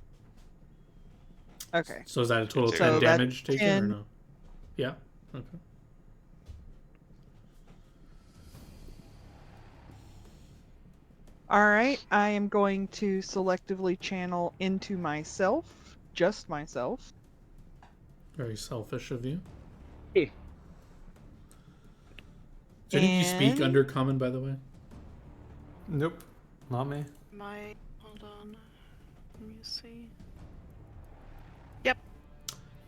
Speaker 3: Okay.
Speaker 2: So is that a total of
Speaker 1: So
Speaker 2: 10
Speaker 3: that's
Speaker 2: damage taken
Speaker 3: 10.
Speaker 2: or no? Yeah. Okay.
Speaker 3: All right. I am going to selectively channel into myself. Just myself.
Speaker 2: Very selfish of you.
Speaker 1: Hmm.
Speaker 2: So did you speak
Speaker 3: And-
Speaker 2: under common, by the way?
Speaker 5: Nope, not me.
Speaker 4: Hold on. Let me see.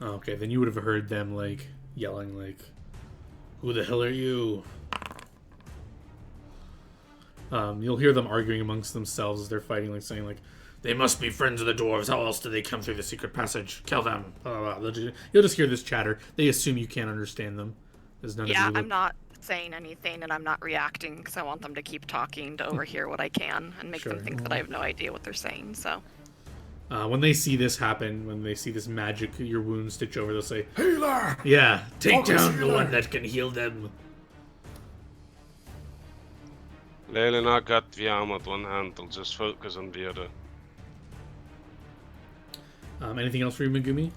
Speaker 2: Oh, okay, then you would have heard them like yelling like, "Who the hell are you?" You'll hear them arguing amongst themselves as they're fighting, like saying like, "They must be friends of the dwarves. How else do they come through the secret passage? Kill them!" Blah, blah, blah. You'll just hear this chatter. They assume you can't understand them. There's none
Speaker 4: Yeah,
Speaker 2: of you.
Speaker 4: I'm not saying anything and I'm not reacting because I want them to keep talking to overhear what I can and make
Speaker 2: Sure.
Speaker 4: them think that I have no idea what they're saying. So
Speaker 2: When they see this happen, when they see this magic, your wound stitch over, they'll say,
Speaker 5: Healer!
Speaker 2: "Yeah, take
Speaker 5: Focus
Speaker 2: down the
Speaker 5: healer."
Speaker 2: one that can heal them."
Speaker 1: Leyland, I got the arm at one handle. Just focus on the other.
Speaker 2: Anything else for you, Megumi?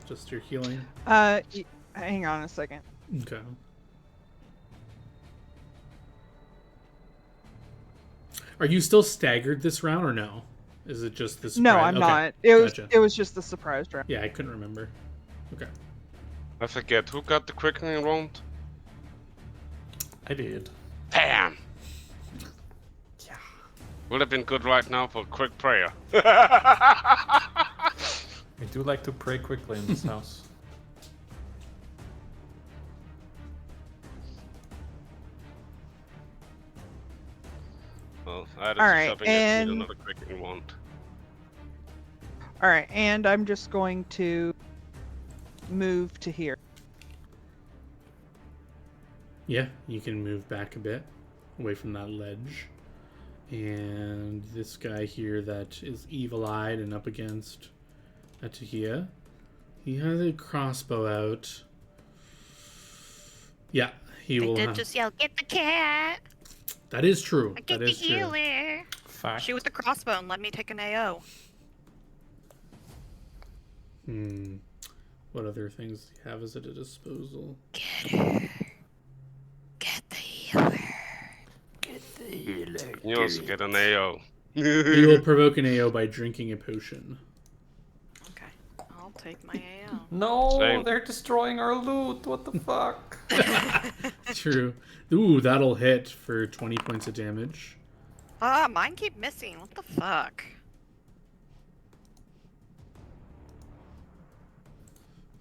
Speaker 2: Just your healing?
Speaker 3: Hang on a second.
Speaker 2: Okay. Are you still staggered this round or no? Is it just this?
Speaker 3: No, I'm not. It was just the surprise round.
Speaker 2: Yeah, I couldn't remember. Okay.
Speaker 1: I forget who got the quickening wound.
Speaker 5: I did.
Speaker 1: Damn.
Speaker 5: Yeah.
Speaker 1: Would have been good right now for a quick prayer.
Speaker 5: We do like to pray quickly in this house.
Speaker 1: Well, I had
Speaker 3: All right,
Speaker 1: something
Speaker 3: and-
Speaker 1: that another quickening wound.
Speaker 3: All right, and I'm just going to move to here.
Speaker 2: Yeah, you can move back a bit away from that ledge. And this guy here that is evil-eyed and up against Atahia, he has a crossbow out. Yeah, he
Speaker 7: I
Speaker 2: will
Speaker 7: did
Speaker 2: have...
Speaker 7: just yell, "Get the cat!
Speaker 2: That is true.
Speaker 7: Get
Speaker 2: That
Speaker 7: the
Speaker 2: is true.
Speaker 7: healer!"
Speaker 5: Fact.
Speaker 4: shoot with the crossbow and let me take an AO.
Speaker 2: What other things do you have as at a disposal?
Speaker 7: Get her. Get the healer.
Speaker 1: You also get an AO.
Speaker 2: You will provoke an AO by drinking a potion.
Speaker 4: Okay, I'll take my AO.
Speaker 5: No,
Speaker 1: Same.
Speaker 5: they're destroying our loot. What the fuck?
Speaker 2: True. Ooh, that'll hit for 20 points of damage.
Speaker 4: Ah, mine keep missing. What the fuck?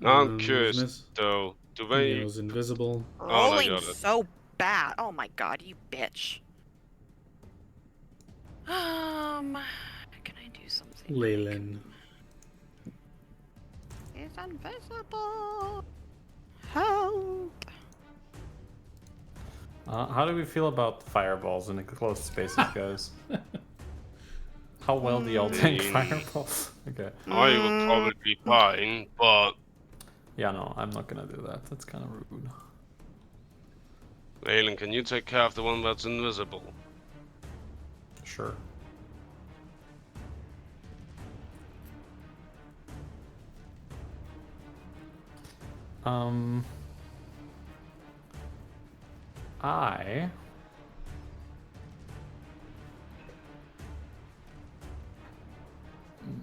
Speaker 1: I'm curious
Speaker 2: miss.
Speaker 1: though. Do they?
Speaker 2: Neo's invisible.
Speaker 1: no,
Speaker 4: Rolling
Speaker 1: got it.
Speaker 4: so bad. Oh my god, you bitch. Can I do something?
Speaker 2: Leyland.
Speaker 4: It's invisible. Help.
Speaker 5: How do we feel about fireballs in close spaces, guys? How well do y'all tank fireballs? Okay.
Speaker 1: I would probably be fine, but
Speaker 5: Yeah, no, I'm not gonna do that. That's kind of rude.
Speaker 1: Leyland, can you take care of the one that's invisible?
Speaker 5: Sure. I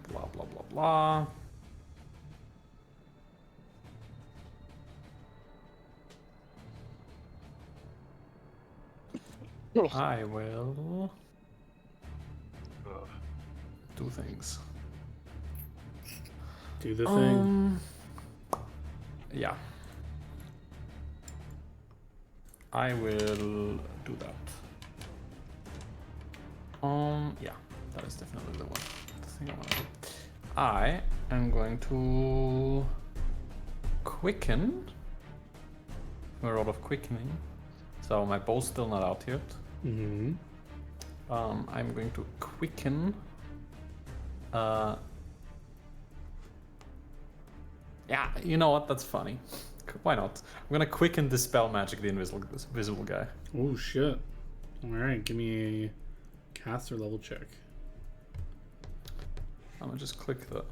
Speaker 5: blah blah blah blah. I will do things.
Speaker 2: Do the thing.
Speaker 5: Yeah. I will do that. Yeah, that is definitely the thing I want to do. I am going to quicken. A lot of quickening. So my bow's still not out yet.
Speaker 2: Mm-hmm.
Speaker 5: I'm going to quicken. Yeah, you know what? That's funny. Why not? I'm gonna quicken dispel magic the invisible guy.
Speaker 2: Oh shit! All right, give me a caster level check.
Speaker 5: I'm gonna just click the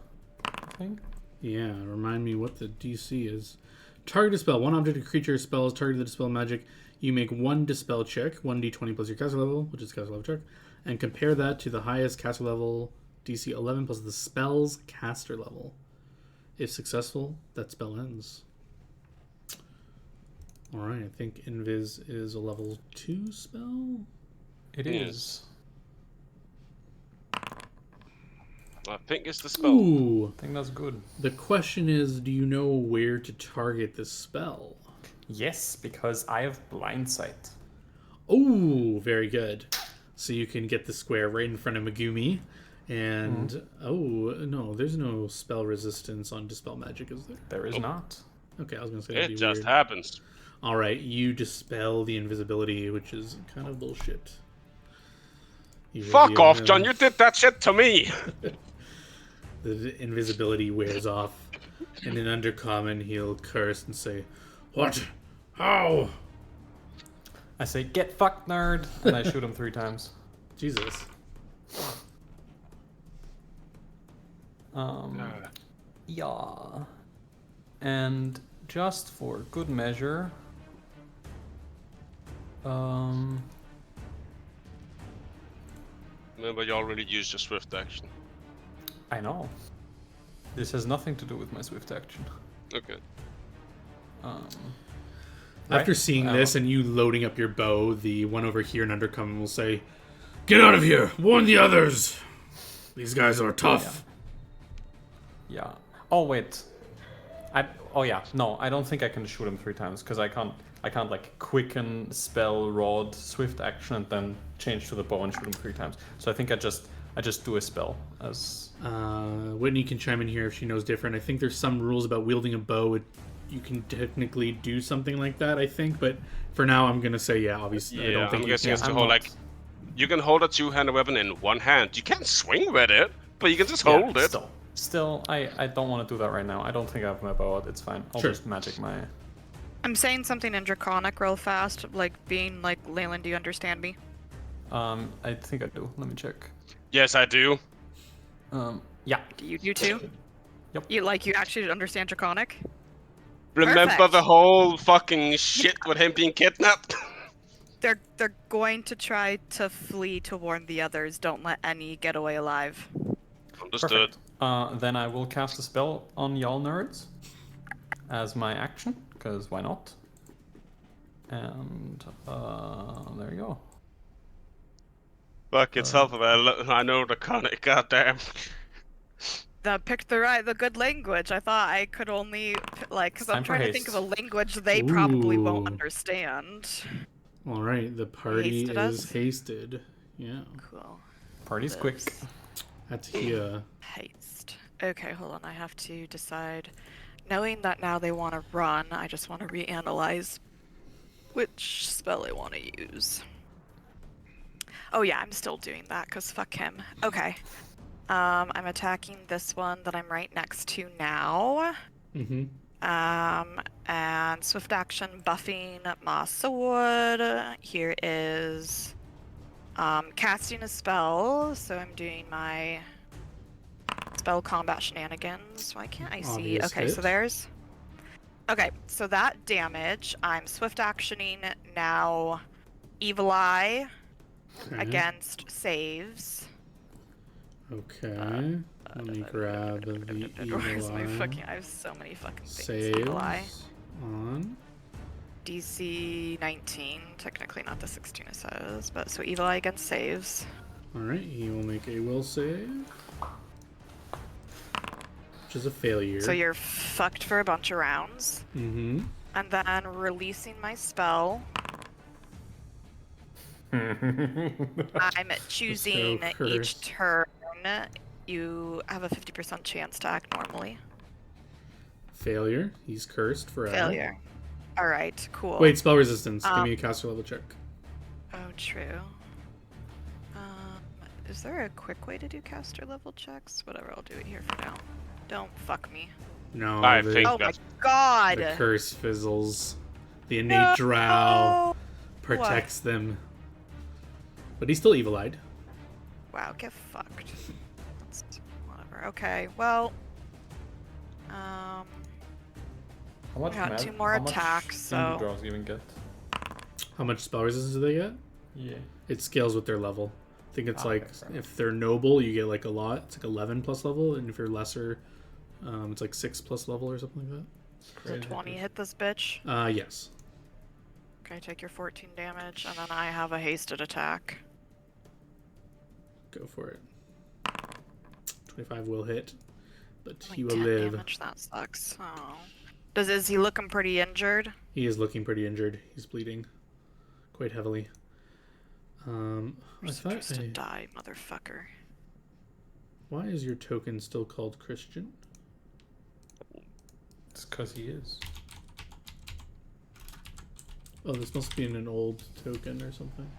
Speaker 5: thing.
Speaker 2: Yeah, remind me what the DC is. Target dispel. One object or creature spells target the dispel magic. You make one dispel check, 1d20 plus your caster level, which is caster level check, and compare that to the highest caster level, DC 11 plus the spell's caster level. If successful, that spell ends. Alright, I think Invis is a level 2 spell?
Speaker 5: It is.
Speaker 1: I think it's the spell.
Speaker 2: Ooh!
Speaker 5: I think that's good.
Speaker 2: The question is, do you know where to target this spell?
Speaker 5: Yes, because I have blind sight.
Speaker 2: Oh, very good. So you can get the square right in front of Megumi. And, oh, no, there's no spell resistance on Dispel Magic, is there?
Speaker 5: There is not.
Speaker 2: Okay, I was going to say that'd
Speaker 1: It
Speaker 2: be
Speaker 1: just
Speaker 2: weird.
Speaker 1: happens.
Speaker 2: Alright, you dispel the invisibility, which is kind of bullshit. You
Speaker 1: Fuck
Speaker 2: reveal
Speaker 1: off,
Speaker 2: him.
Speaker 1: John. You did that shit to me.
Speaker 2: The invisibility wears off. And in Undercommon, he'll curse and say, "What? How?"
Speaker 5: I say, "Get fucked, nerd," and I shoot him 3 times.
Speaker 2: Jesus.
Speaker 5: Yeah. And just for good measure,
Speaker 1: Remember, you already used your swift action.
Speaker 5: I know. This has nothing to do with my swift action.
Speaker 1: Okay.
Speaker 2: After
Speaker 5: Right?
Speaker 2: seeing this and you loading up your bow, the one over here in Undercommon will say, "Get out of here! Warn the others! These guys are tough."
Speaker 5: Yeah. Oh wait. Oh yeah. No, I don't think I can shoot him 3 times because I can't like quicken, spell, rod, swift action, and then change to the bow and shoot him 3 times. So I think I just do a spell as.
Speaker 2: Whitney can chime in here if she knows different. I think there's some rules about wielding a bow. You can technically do something like that, I think. But for now, I'm gonna say yeah. Obviously, I
Speaker 1: Yeah,
Speaker 2: don't think
Speaker 1: I'm
Speaker 2: you
Speaker 1: guessing
Speaker 2: can.
Speaker 1: it's to
Speaker 5: I'm
Speaker 1: hold
Speaker 5: not-
Speaker 1: like you can hold a 2-handed weapon in one hand. You can't swing with it, but you can just
Speaker 5: Yeah,
Speaker 1: hold it.
Speaker 5: Still, I don't want to do that right now. I don't think I have my bow out. It's fine. I'll
Speaker 2: Sure.
Speaker 5: just magic my.
Speaker 4: I'm saying something in Draconic real fast, like being like, Leyland, do you understand me?
Speaker 5: I think I do. Let me check.
Speaker 1: Yes, I do.
Speaker 5: Yeah.
Speaker 4: Do you too?
Speaker 5: Yep.
Speaker 4: You actually understand Draconic?
Speaker 1: Remember
Speaker 4: Perfect.
Speaker 1: the whole fucking shit with him being kidnapped?
Speaker 4: They're going to try to flee to warn the others. Don't let any get away alive.
Speaker 1: Understood.
Speaker 5: Perfect. Then I will cast a spell on y'all nerds as my action, because why not? And there you go.
Speaker 1: Fuck itself, man. I know the conic, goddamn.
Speaker 4: Picked the good language. I thought I could only because I'm
Speaker 5: Time for
Speaker 4: trying to think of
Speaker 5: haste.
Speaker 4: a language they probably won't
Speaker 2: Ooh.
Speaker 4: understand.
Speaker 2: All right, the party
Speaker 4: Hasted
Speaker 2: is
Speaker 4: us?
Speaker 2: hasted. Yeah,
Speaker 4: Cool.
Speaker 5: Party's quick.
Speaker 2: that's here.
Speaker 4: Haste. Okay, hold on. I have to decide. Knowing that now they want to run, I just want to reanalyze which spell I want to use. Oh yeah, I'm still doing that because fuck him. Okay. I'm attacking this one that I'm right next to now.
Speaker 2: Mm-hmm.
Speaker 4: And swift action buffing my sword. Here is casting a spell. So I'm doing my spell combat shenanigans. Why can't I see?
Speaker 2: Obvious
Speaker 4: Okay, so
Speaker 2: hit.
Speaker 4: there's. Okay, so that damage, I'm swift actioning now. Evil Eye
Speaker 2: Okay.
Speaker 4: against saves.
Speaker 2: Okay. Let me grab the
Speaker 4: Where's
Speaker 2: evil
Speaker 4: my
Speaker 2: eye.
Speaker 4: fucking? I have so many fucking things. Evil Eye.
Speaker 2: Saves on.
Speaker 4: DC 19, technically not the 16 it says, but so Evil Eye against saves.
Speaker 2: All right, he will make a will save, which is a failure.
Speaker 4: So you're fucked for a bunch of rounds.
Speaker 2: Mm-hmm.
Speaker 4: And then releasing my spell, I'm choosing
Speaker 2: curse.
Speaker 4: each turn. You have a 50% chance to act normally.
Speaker 2: Failure. He's cursed forever.
Speaker 4: Failure. All right, cool.
Speaker 2: Wait, spell resistance. Give me a caster level check.
Speaker 4: Oh, true. Is there a quick way to do caster level checks? Whatever, I'll do it here for now. Don't fuck me.
Speaker 2: No,
Speaker 1: I
Speaker 2: the,
Speaker 1: think
Speaker 4: Oh my
Speaker 1: that's
Speaker 4: god!
Speaker 2: the curse fizzles. The innate drow protects them. But he's still evil-eyed.
Speaker 4: Wow, get fucked. That's whatever. Okay, well.
Speaker 5: How much
Speaker 4: I got
Speaker 5: mag-
Speaker 4: 2 more
Speaker 5: how much
Speaker 4: attacks,
Speaker 5: do the
Speaker 4: so.
Speaker 5: draws even get?
Speaker 2: How much spell resistance do they get?
Speaker 5: Yeah.
Speaker 2: It scales with their level. I think it's
Speaker 5: Oh,
Speaker 2: like,
Speaker 5: okay, fair
Speaker 2: if they're noble, you get like a lot. It's like 11 plus level, and if you're lesser, it's like 6 plus level or something like
Speaker 4: Does a 20 hit this bitch?
Speaker 2: that. Yes.
Speaker 4: Okay, take your 14 damage, and then I have a hasted attack.
Speaker 2: Go for it. 25 will hit, but
Speaker 4: Only
Speaker 2: he will
Speaker 4: 10
Speaker 2: live.
Speaker 4: damage, that sucks. Oh. Is he looking pretty injured?
Speaker 2: He is looking pretty injured. He's bleeding quite heavily. I
Speaker 4: You're
Speaker 2: thought
Speaker 4: supposed to die, motherfucker.
Speaker 2: Why is your token still called Christian?
Speaker 5: It's because he is.
Speaker 2: Oh, this must be in an old token or something.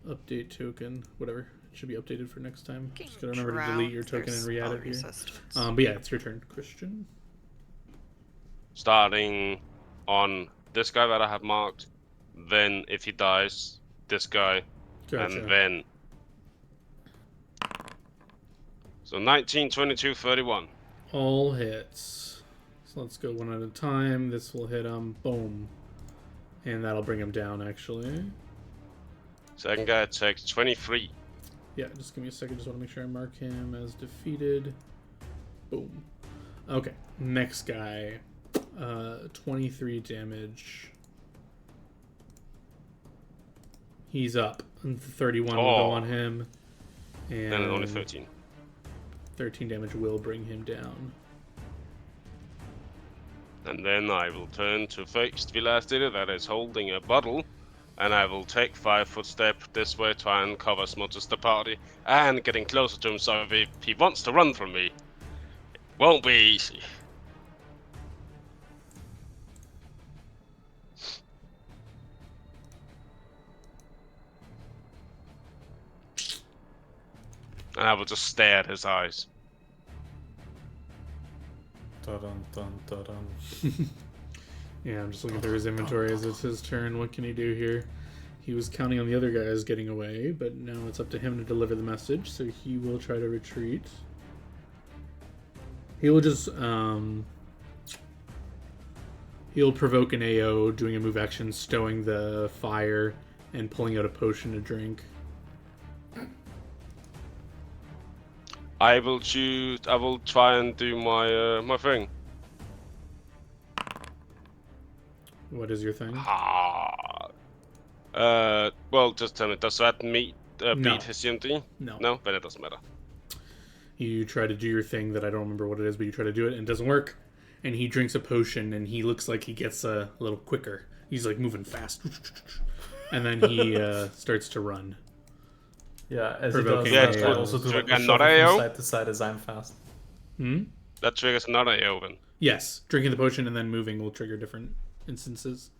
Speaker 2: Update token, whatever. It should be updated for next time. Just gotta remember to delete your token and re-add it here. But yeah, it's your turn, Christian.
Speaker 1: starting on this guy that I have marked. Then, if he dies, this guy.
Speaker 2: Gotcha.
Speaker 1: And then. So 19, 22, 31.
Speaker 2: All hits. So let's go one at a time. This will hit him. Boom. And that'll bring him down, actually.
Speaker 1: Second guy takes 23.
Speaker 2: Yeah, just give me a second. Just want to make sure I mark him as defeated. Boom. Okay, next guy. 23 damage. He's up. And 31 will go on him. And
Speaker 1: Then only 13.
Speaker 2: 13 damage will bring him down.
Speaker 1: And then I will turn to face the last leader that is holding a bottle. And I will take 5-foot step this way, try and cover as much as the party. And getting closer to him, so if he wants to run from me, it won't be easy. And I will just stare at his eyes.
Speaker 5: Dun dun dun dun.
Speaker 2: Yeah, I'm just looking through his inventory as it's his turn. What can he do here? He was counting on the other guys getting away, but now it's up to him to deliver the message, so he will try to retreat. He will just, he'll provoke an AO, doing a move action, stowing the fire, and pulling out a potion to drink.
Speaker 1: I will try and do my my thing.
Speaker 2: What is your thing?
Speaker 1: Well, just tell me, does that beat
Speaker 2: No.
Speaker 1: his CMD?
Speaker 2: No.
Speaker 1: No? Then it doesn't matter.
Speaker 2: You try to do your thing that I don't remember what it is, but you try to do it and it doesn't work. And he drinks a potion and he looks like he gets a little quicker. He's like moving fast. And then he starts to run.
Speaker 5: Yeah, as he
Speaker 2: Provoking
Speaker 5: does,
Speaker 2: AO.
Speaker 5: I also do like a
Speaker 1: And not
Speaker 5: shuffle
Speaker 1: AO?
Speaker 5: from side to side as I'm fast.
Speaker 2: Hmm?
Speaker 1: That triggers another AO then.
Speaker 2: Yes. Drinking the potion and then moving will trigger different instances.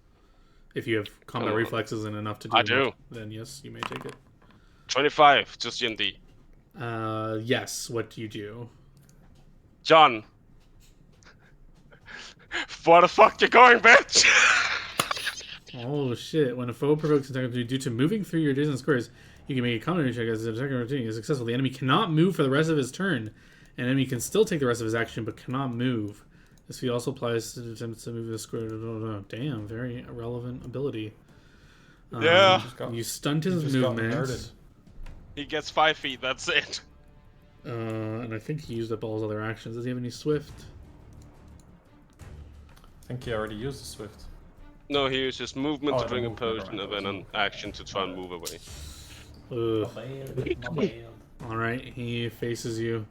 Speaker 2: If you have combat
Speaker 1: Oh.
Speaker 2: reflexes and enough to do
Speaker 1: I
Speaker 2: it,
Speaker 1: do.
Speaker 2: then yes, you may take it.
Speaker 1: 25, just CMD.
Speaker 2: Yes. What do you do?
Speaker 1: John. Where the fuck you going, bitch?
Speaker 2: Oh shit. When a foe provokes an attack due to moving through your adjacent squares, you can make a combat check as the attacker routine is successful. The enemy cannot move for the rest of his turn. An enemy can still take the rest of his action, but cannot move. This feat also applies to attempts to move the square. Damn, very relevant ability.
Speaker 1: Yeah.
Speaker 2: You stunt his
Speaker 5: just got
Speaker 2: movement.
Speaker 5: nerded.
Speaker 1: He gets 5 feet, that's it.
Speaker 2: And I think he used up all his other actions. Does he have any swift?
Speaker 5: I think he already used the Swift.
Speaker 1: No, he uses movement
Speaker 5: Oh,
Speaker 1: to drink a
Speaker 5: movement,
Speaker 1: potion
Speaker 5: right,
Speaker 1: and then an action to try and move away.
Speaker 2: Alright, he faces you.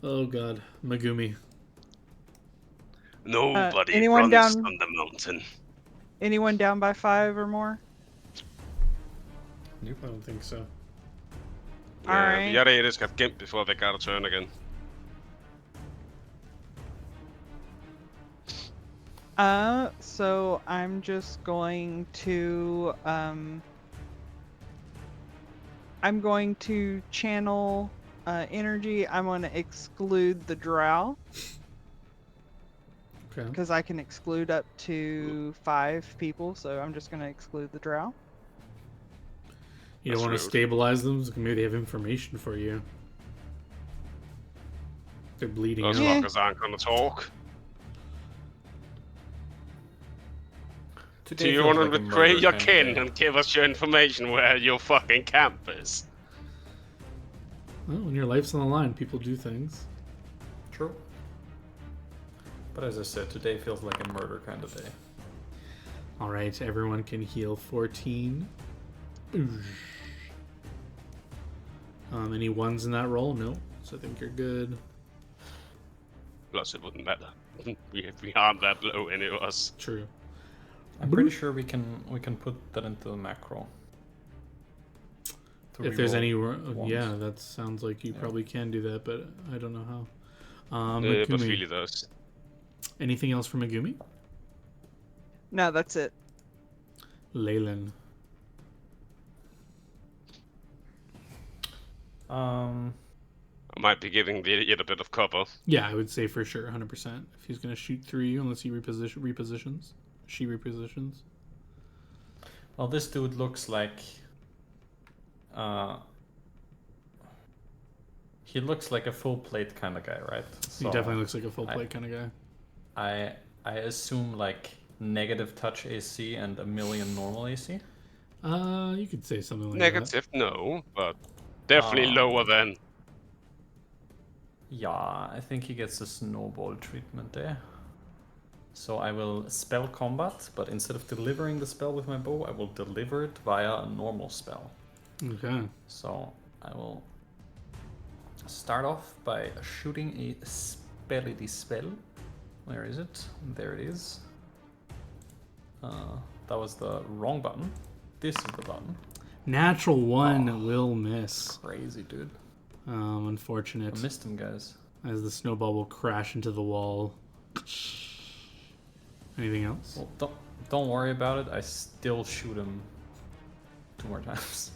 Speaker 2: Oh god, Megumi.
Speaker 1: Nobody
Speaker 3: anyone
Speaker 1: runs
Speaker 3: down-
Speaker 1: on the mountain.
Speaker 3: Anyone down by 5 or more?
Speaker 2: I don't think so.
Speaker 3: Alright.
Speaker 1: The other haters got gimped before they got a turn again.
Speaker 3: So I'm just going to I'm going to channel energy. I'm going to exclude the drow.
Speaker 2: Okay.
Speaker 3: because I can exclude up to 5 people, so I'm just going to exclude the drow.
Speaker 2: You don't want to
Speaker 1: rude.
Speaker 2: stabilize them? So maybe they have information for you. They're bleeding
Speaker 1: Those
Speaker 2: out.
Speaker 3: Yeah.
Speaker 1: fuckers aren't gonna talk.
Speaker 5: Today
Speaker 1: Do you
Speaker 5: feels
Speaker 1: want
Speaker 5: like
Speaker 1: to
Speaker 5: a
Speaker 1: betray
Speaker 5: murder
Speaker 1: your
Speaker 5: kind of
Speaker 1: kin
Speaker 5: day.
Speaker 1: and give us your information where your fucking camp is?
Speaker 2: Well, when your life's on the line, people do things.
Speaker 5: True. But as I said, today feels like a murder kind of day.
Speaker 2: All right, everyone can heal 14. Any ones in that roll? No. So I think you're good.
Speaker 1: Plus, it wouldn't matter. we aren't that low, any of us.
Speaker 2: True.
Speaker 5: I'm pretty sure we can put that into the macro. To
Speaker 2: If there's
Speaker 5: reroll
Speaker 2: any,
Speaker 5: ones.
Speaker 2: yeah, that sounds like you probably can do that, but I don't know how.
Speaker 1: But
Speaker 2: Megumi,
Speaker 1: really does.
Speaker 2: anything else for Megumi?
Speaker 3: No, that's it.
Speaker 2: Leyland.
Speaker 1: I might be giving the idiot a bit of cover.
Speaker 2: Yeah, I would say for sure, 100%. If he's gonna shoot through you, unless he repositions, she repositions.
Speaker 5: Well, this dude looks like he looks like a full plate kind of guy, right?
Speaker 2: He definitely looks like a full plate kind of guy.
Speaker 5: I assume like negative touch AC and a million normal AC.
Speaker 2: You could say something like
Speaker 1: Negative, no, but definitely lower than.
Speaker 5: Yeah, I think he gets a snowball treatment there. So I will spell combat, but instead of delivering the spell with my bow, I will deliver it via a normal spell.
Speaker 2: that. Okay.
Speaker 5: So I will start off by shooting a spellity spell. Where is it? There it is. That was the wrong button. This is the button.
Speaker 2: Natural 1 will miss.
Speaker 5: Crazy, dude.
Speaker 2: Unfortunate.
Speaker 5: I missed him, guys.
Speaker 2: As the snowball will crash into the wall. Anything else?
Speaker 5: Well, don't worry about it. I still shoot him 2 more times.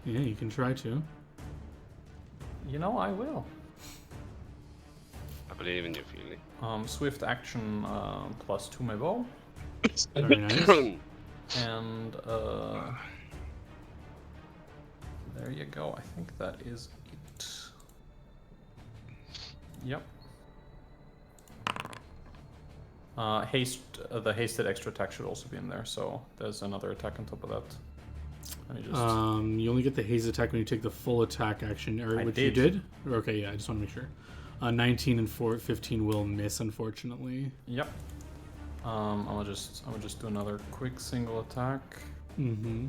Speaker 2: Yeah, you can try to.
Speaker 5: You know, I will.
Speaker 1: I believe in your feeling.
Speaker 5: Swift action +2 my bow.
Speaker 2: Very nice.
Speaker 5: And there you go. I think that is it. Yep. The hasted extra attack should also be in there, so there's another attack on top of that. Let me just...
Speaker 2: You only get the haze attack when you take the full attack action, or which you did? Okay, yeah, I just want to make sure. 19 and 15 will miss, unfortunately.
Speaker 5: Yep. I'm gonna just do another quick single attack.
Speaker 2: Mm-hmm.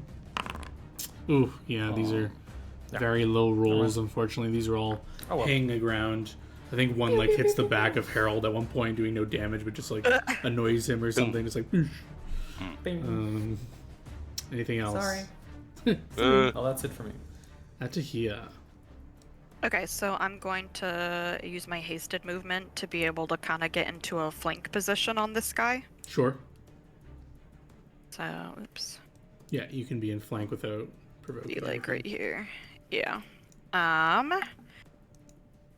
Speaker 2: Ooh, yeah, these are
Speaker 5: yeah.
Speaker 2: very low rolls, unfortunately. These are all hanging the ground. I think one like hits the back of Harold at one point, doing no damage, but just like annoys him or something. It's like, anything else?
Speaker 4: Sorry.
Speaker 5: Well, that's it for me.
Speaker 2: Atahia.
Speaker 4: Okay, so I'm going to use my hasted movement to be able to kind of get into a flank position on this guy.
Speaker 2: Sure.
Speaker 4: So, oops.
Speaker 2: Yeah, you can be in flank without provoking.
Speaker 4: Be like right here. Yeah.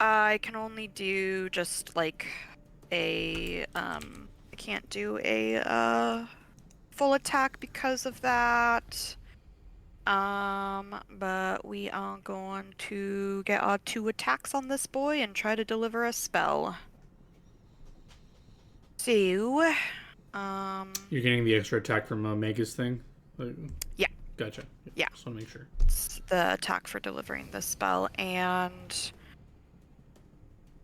Speaker 4: I can only do just like a I can't do a full attack because of that. But we are going to get our 2 attacks on this boy and try to deliver a spell. So,
Speaker 2: You're getting the extra attack from Mega's thing?
Speaker 4: Yeah.
Speaker 2: Gotcha.
Speaker 4: Yeah.
Speaker 2: Just want to make sure.
Speaker 4: It's the attack for delivering the spell, and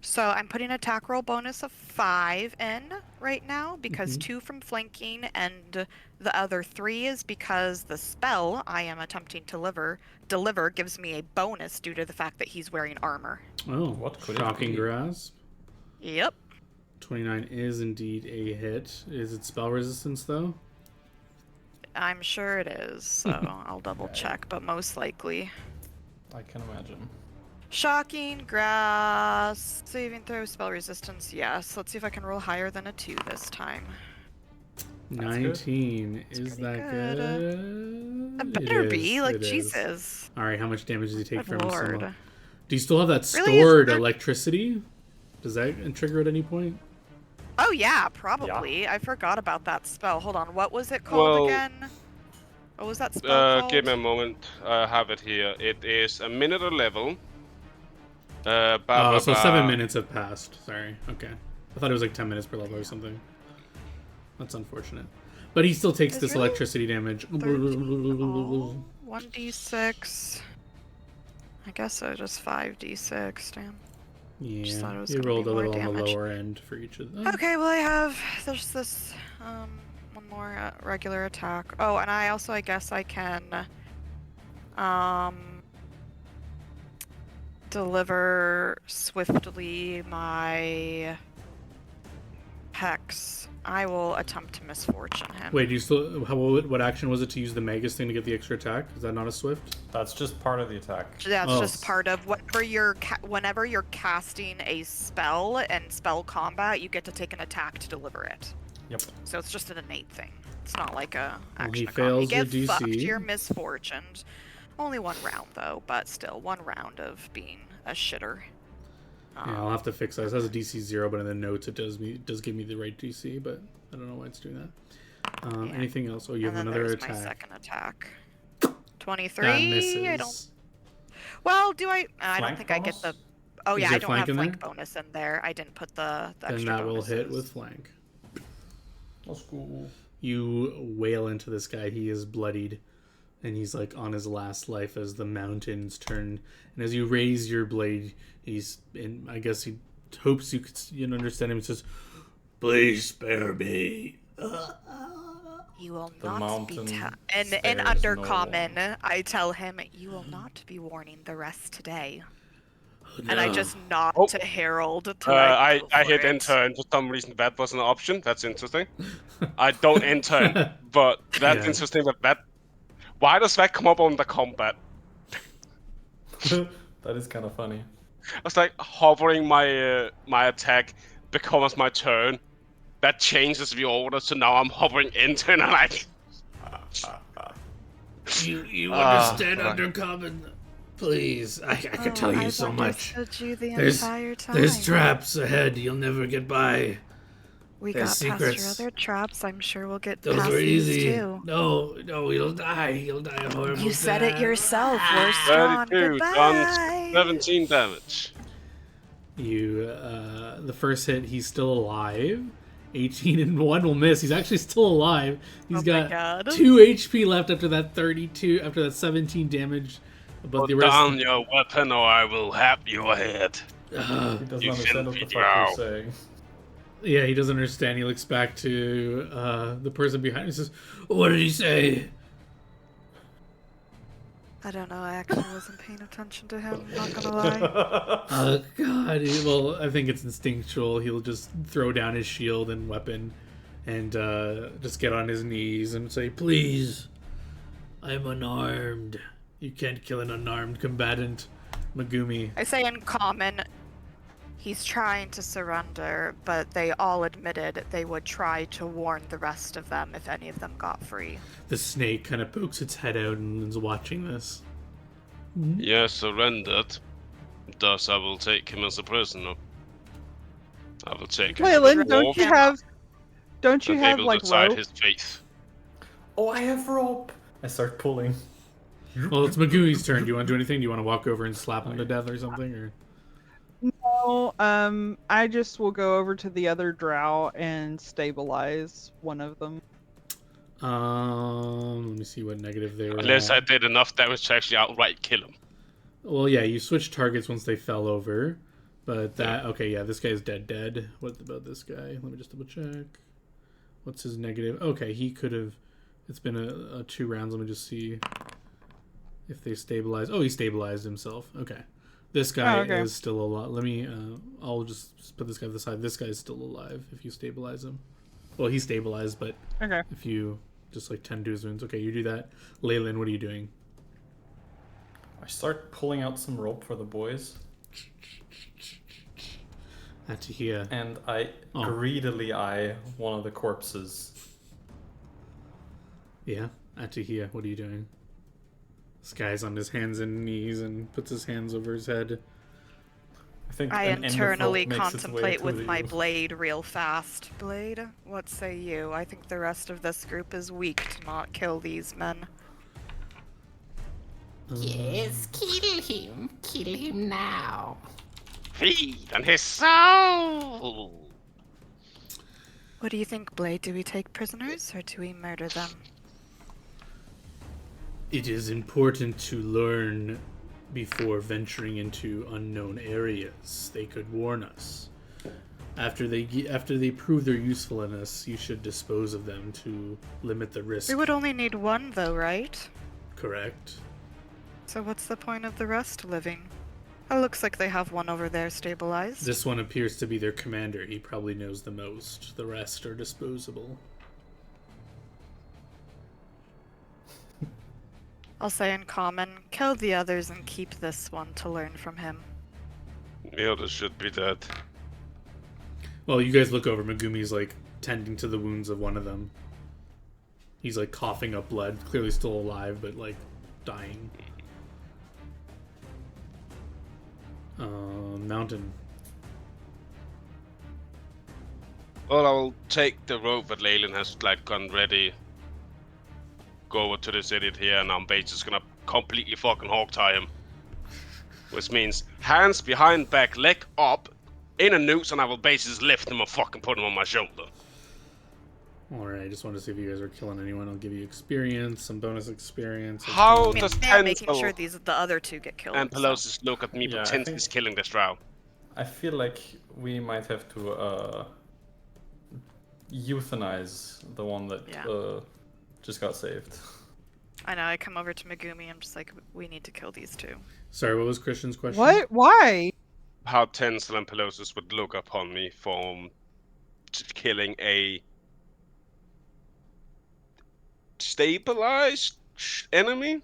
Speaker 4: so I'm putting attack roll bonus of 5 in right now because 2 from flanking and the other 3 is because the spell I am attempting to deliver gives me a bonus due to the fact that he's wearing armor.
Speaker 2: Oh,
Speaker 5: What could it
Speaker 2: shocking
Speaker 5: be?
Speaker 2: grasp.
Speaker 4: Yep.
Speaker 2: 29 is indeed a hit. Is it spell resistance though?
Speaker 4: I'm sure it is, so I'll double check, but most likely.
Speaker 5: I can imagine.
Speaker 4: Shocking grasp, saving throw, spell resistance, yes. Let's see if I can roll higher than a 2 this time.
Speaker 2: 19. Is
Speaker 4: pretty
Speaker 2: that
Speaker 4: good.
Speaker 2: good?
Speaker 4: It better be, like,
Speaker 2: it is.
Speaker 4: Jesus.
Speaker 2: Alright, how much damage does he take
Speaker 4: Good
Speaker 2: from
Speaker 4: lord.
Speaker 2: some? Do you still have that
Speaker 4: Really?
Speaker 2: stored
Speaker 4: Isn't there-
Speaker 2: electricity? Does that trigger at any point?
Speaker 4: Oh yeah, probably. I forgot about that spell. Hold on, what was it called
Speaker 1: Well,
Speaker 4: again? What was that spell called?
Speaker 1: give me a moment. I have it here. It is a minute a level.
Speaker 2: So 7 minutes have passed. Sorry. Okay. I thought it was like 10 minutes per level or something. That's unfortunate. But he still takes
Speaker 4: It's
Speaker 2: this
Speaker 4: really
Speaker 2: electricity damage.
Speaker 4: 1d6. I guess so, just 5d6. Damn. Just thought
Speaker 2: Yeah,
Speaker 4: it was
Speaker 2: you
Speaker 4: gonna
Speaker 2: rolled
Speaker 4: be
Speaker 2: a
Speaker 4: more
Speaker 2: little on the
Speaker 4: damage.
Speaker 2: lower end for each of them.
Speaker 4: Okay, well there's this one more regular attack. Oh, and I guess I can deliver swiftly my hex. I will attempt to misfortune him.
Speaker 2: Wait, do you still? What action was it to use the Magus thing to get the extra attack? Is that not a swift?
Speaker 5: That's just part of the attack.
Speaker 4: That's
Speaker 2: Oh.
Speaker 4: just part of whenever you're casting a spell and spell combat, you get to take an attack to deliver it.
Speaker 5: Yep.
Speaker 4: So it's just an innate thing. It's not like a
Speaker 2: Well, he
Speaker 4: action.
Speaker 2: fails
Speaker 4: you
Speaker 2: your
Speaker 4: get fucked.
Speaker 2: DC.
Speaker 4: You're misfortuned. Only one round though, but still 1 round of being a shitter.
Speaker 2: Yeah, I'll have to fix that. It has a DC 0, but in the notes it does give me the right DC, but I don't know why it's doing that.
Speaker 4: Yeah.
Speaker 2: Anything else? Oh, you
Speaker 4: And
Speaker 2: have
Speaker 4: then
Speaker 2: another
Speaker 4: there's
Speaker 2: attack.
Speaker 4: my second attack. 23.
Speaker 2: That misses.
Speaker 4: I don't. Well, do I? I don't
Speaker 5: Flank
Speaker 4: think I get the.
Speaker 5: bonus?
Speaker 4: Oh
Speaker 2: Is
Speaker 4: yeah,
Speaker 2: there
Speaker 4: I don't
Speaker 2: flank
Speaker 4: have
Speaker 2: in
Speaker 4: flank
Speaker 2: there?
Speaker 4: bonus in there. I didn't put the
Speaker 2: Then
Speaker 4: extra
Speaker 2: that will hit
Speaker 4: bonuses.
Speaker 2: with flank.
Speaker 5: That's cool.
Speaker 2: You wail into this guy. He is bloodied, and he's like on his last life as the mountains turn. And as you raise your blade, and I guess he hopes you can understand him. He says, "Please spare me."
Speaker 4: You will
Speaker 5: The
Speaker 4: not be.
Speaker 5: mountain
Speaker 4: In
Speaker 5: spares no
Speaker 4: undercommon, I tell him, "You will not be warning the rest today." And I
Speaker 2: No.
Speaker 4: just nod
Speaker 1: Oh.
Speaker 4: to Harold to
Speaker 1: I
Speaker 4: go for
Speaker 1: hit
Speaker 4: it.
Speaker 1: intern. For some reason, that was an option. That's interesting. I don't intern, but that's
Speaker 2: Yeah.
Speaker 1: interesting. That why does that come up on the combat?
Speaker 5: That is kind of funny.
Speaker 1: I was like hovering my my attack becomes my turn. That changes the order, so now I'm hovering intern and I.
Speaker 2: You
Speaker 1: Ah,
Speaker 2: understand
Speaker 1: right.
Speaker 2: undercommon? Please, I could tell you
Speaker 4: I've
Speaker 2: so much.
Speaker 4: understood you the
Speaker 2: There's
Speaker 4: entire time.
Speaker 2: there's traps ahead. You'll never get by.
Speaker 4: We
Speaker 2: there's
Speaker 4: got
Speaker 2: secrets.
Speaker 4: past your other traps. I'm sure we'll get
Speaker 2: Those
Speaker 4: past
Speaker 2: were
Speaker 4: these
Speaker 2: easy.
Speaker 4: too.
Speaker 2: No, you'll die. You'll die a horrible
Speaker 4: You said it
Speaker 2: death.
Speaker 4: yourself. We're strong.
Speaker 1: 32 done
Speaker 4: Goodbye.
Speaker 1: 17 damage.
Speaker 2: The first hit, he's still alive. 18 and 1 will miss. He's actually still alive. He's
Speaker 4: Oh my
Speaker 2: got
Speaker 4: God.
Speaker 2: 2 HP left after that 32, after that 17 damage. But
Speaker 1: Put
Speaker 2: the rest.
Speaker 1: down your weapon or I will have your head.
Speaker 5: He doesn't
Speaker 1: You
Speaker 5: understand what the
Speaker 1: filthy
Speaker 5: fuck you're
Speaker 1: drow.
Speaker 5: saying.
Speaker 2: Yeah, he doesn't understand. He looks back to the person behind him and says, "What did he say?"
Speaker 4: I don't know. I actually wasn't paying attention to him. Not gonna lie.
Speaker 2: Oh God! Well, I think it's instinctual. He'll just throw down his shield and weapon, and just get on his knees and say, "Please, I'm unarmed. You can't kill an unarmed combatant, Megumi."
Speaker 4: I say in common, he's trying to surrender, but they all admitted they would try to warn the rest of them if any of them got free.
Speaker 2: The snake kind of pokes its head out and is watching this.
Speaker 1: Yes, surrendered. Thus I will take him as a prisoner. I will take him to the
Speaker 3: Waylon, don't
Speaker 1: dwarf
Speaker 3: you have
Speaker 1: and they will
Speaker 3: like
Speaker 1: decide
Speaker 3: rope?
Speaker 1: his fate.
Speaker 5: Oh, I have rope. I start pulling.
Speaker 2: Well, it's Megumi's turn. Do you want to do anything? Do you want to walk over and slap him to death or something? Or
Speaker 3: No, I just will go over to the other drow and stabilize one of them.
Speaker 2: let me see what negative they were.
Speaker 1: Unless I
Speaker 2: at.
Speaker 1: did enough damage to actually outright kill him.
Speaker 2: Well, yeah, you switch targets once they fell over, but that okay, yeah, this guy's dead. What about this guy? Let me just double check. What's his negative? Okay, he could have. It's been a 2 rounds. Let me just see if they stabilize. Oh, he stabilized himself. Okay, this guy
Speaker 3: okay.
Speaker 2: is still alive. Let me. I'll just put this guy to the side. This guy's still alive if you stabilize him. Well, he's stabilized, but
Speaker 3: Okay.
Speaker 2: if you just like tend to his wounds, okay, you do that. Leyland, what are you doing?
Speaker 5: I start pulling out some rope for the boys,
Speaker 2: Atahia.
Speaker 5: and I
Speaker 2: Oh.
Speaker 5: greedily eye one of the corpses.
Speaker 2: Yeah, Atahia, what are you doing? This guy's on his hands and knees and puts his hands over his head.
Speaker 5: I think
Speaker 4: I
Speaker 5: an
Speaker 4: internally
Speaker 5: enderfolk makes its way
Speaker 4: contemplate
Speaker 5: to
Speaker 4: with
Speaker 5: the-
Speaker 4: my blade real fast. Blade, what say you? I think the rest of this group is weak to not kill these men.
Speaker 7: Yes, kill him. Kill him now.
Speaker 1: Feed on his soul!
Speaker 4: What do you think, Blade? Do we take prisoners or do we murder them?
Speaker 2: It is important to learn before venturing into unknown areas. They could warn us. After they prove their usefulness, you should dispose of them to limit the risk.
Speaker 4: We would only need one, though, right?
Speaker 2: Correct.
Speaker 4: So what's the point of the rest living? It looks like they have one over there stabilized.
Speaker 2: This one appears to be their commander. He probably knows the most. The rest are disposable.
Speaker 4: I'll say in common, kill the others and keep this one to learn from him.
Speaker 1: The others should be dead.
Speaker 2: Well, you guys look over. Megumi's like tending to the wounds of one of them. He's like coughing up blood, clearly still alive, but like dying. Mountain.
Speaker 1: Well, I'll take the rope that Leyland has like gone ready. Go over to this idiot here, and I'm basically just gonna completely fucking hog tie him. Which means hands behind back, leg up, in a noose, and I will basically lift him and fucking put him on my shoulder.
Speaker 2: Alright, I just wanted to see if you guys are killing anyone. I'll give you experience, some bonus experience.
Speaker 1: How
Speaker 4: I mean,
Speaker 1: does
Speaker 4: they're making
Speaker 1: Pencil
Speaker 4: sure the other two get killed.
Speaker 1: and
Speaker 4: so-
Speaker 1: Pelosis look at me,
Speaker 5: Yeah, I
Speaker 1: pretend
Speaker 5: think-
Speaker 1: he's killing this drow?
Speaker 5: I feel like we might have to euthanize the one that
Speaker 4: Yeah.
Speaker 5: just got saved.
Speaker 4: I know, I come over to Megumi, I'm just like, we need to kill these two.
Speaker 2: Sorry, what was Christian's question?
Speaker 3: What? Why?
Speaker 1: How Tencel and Pelosis would look upon me for killing a stabilized enemy?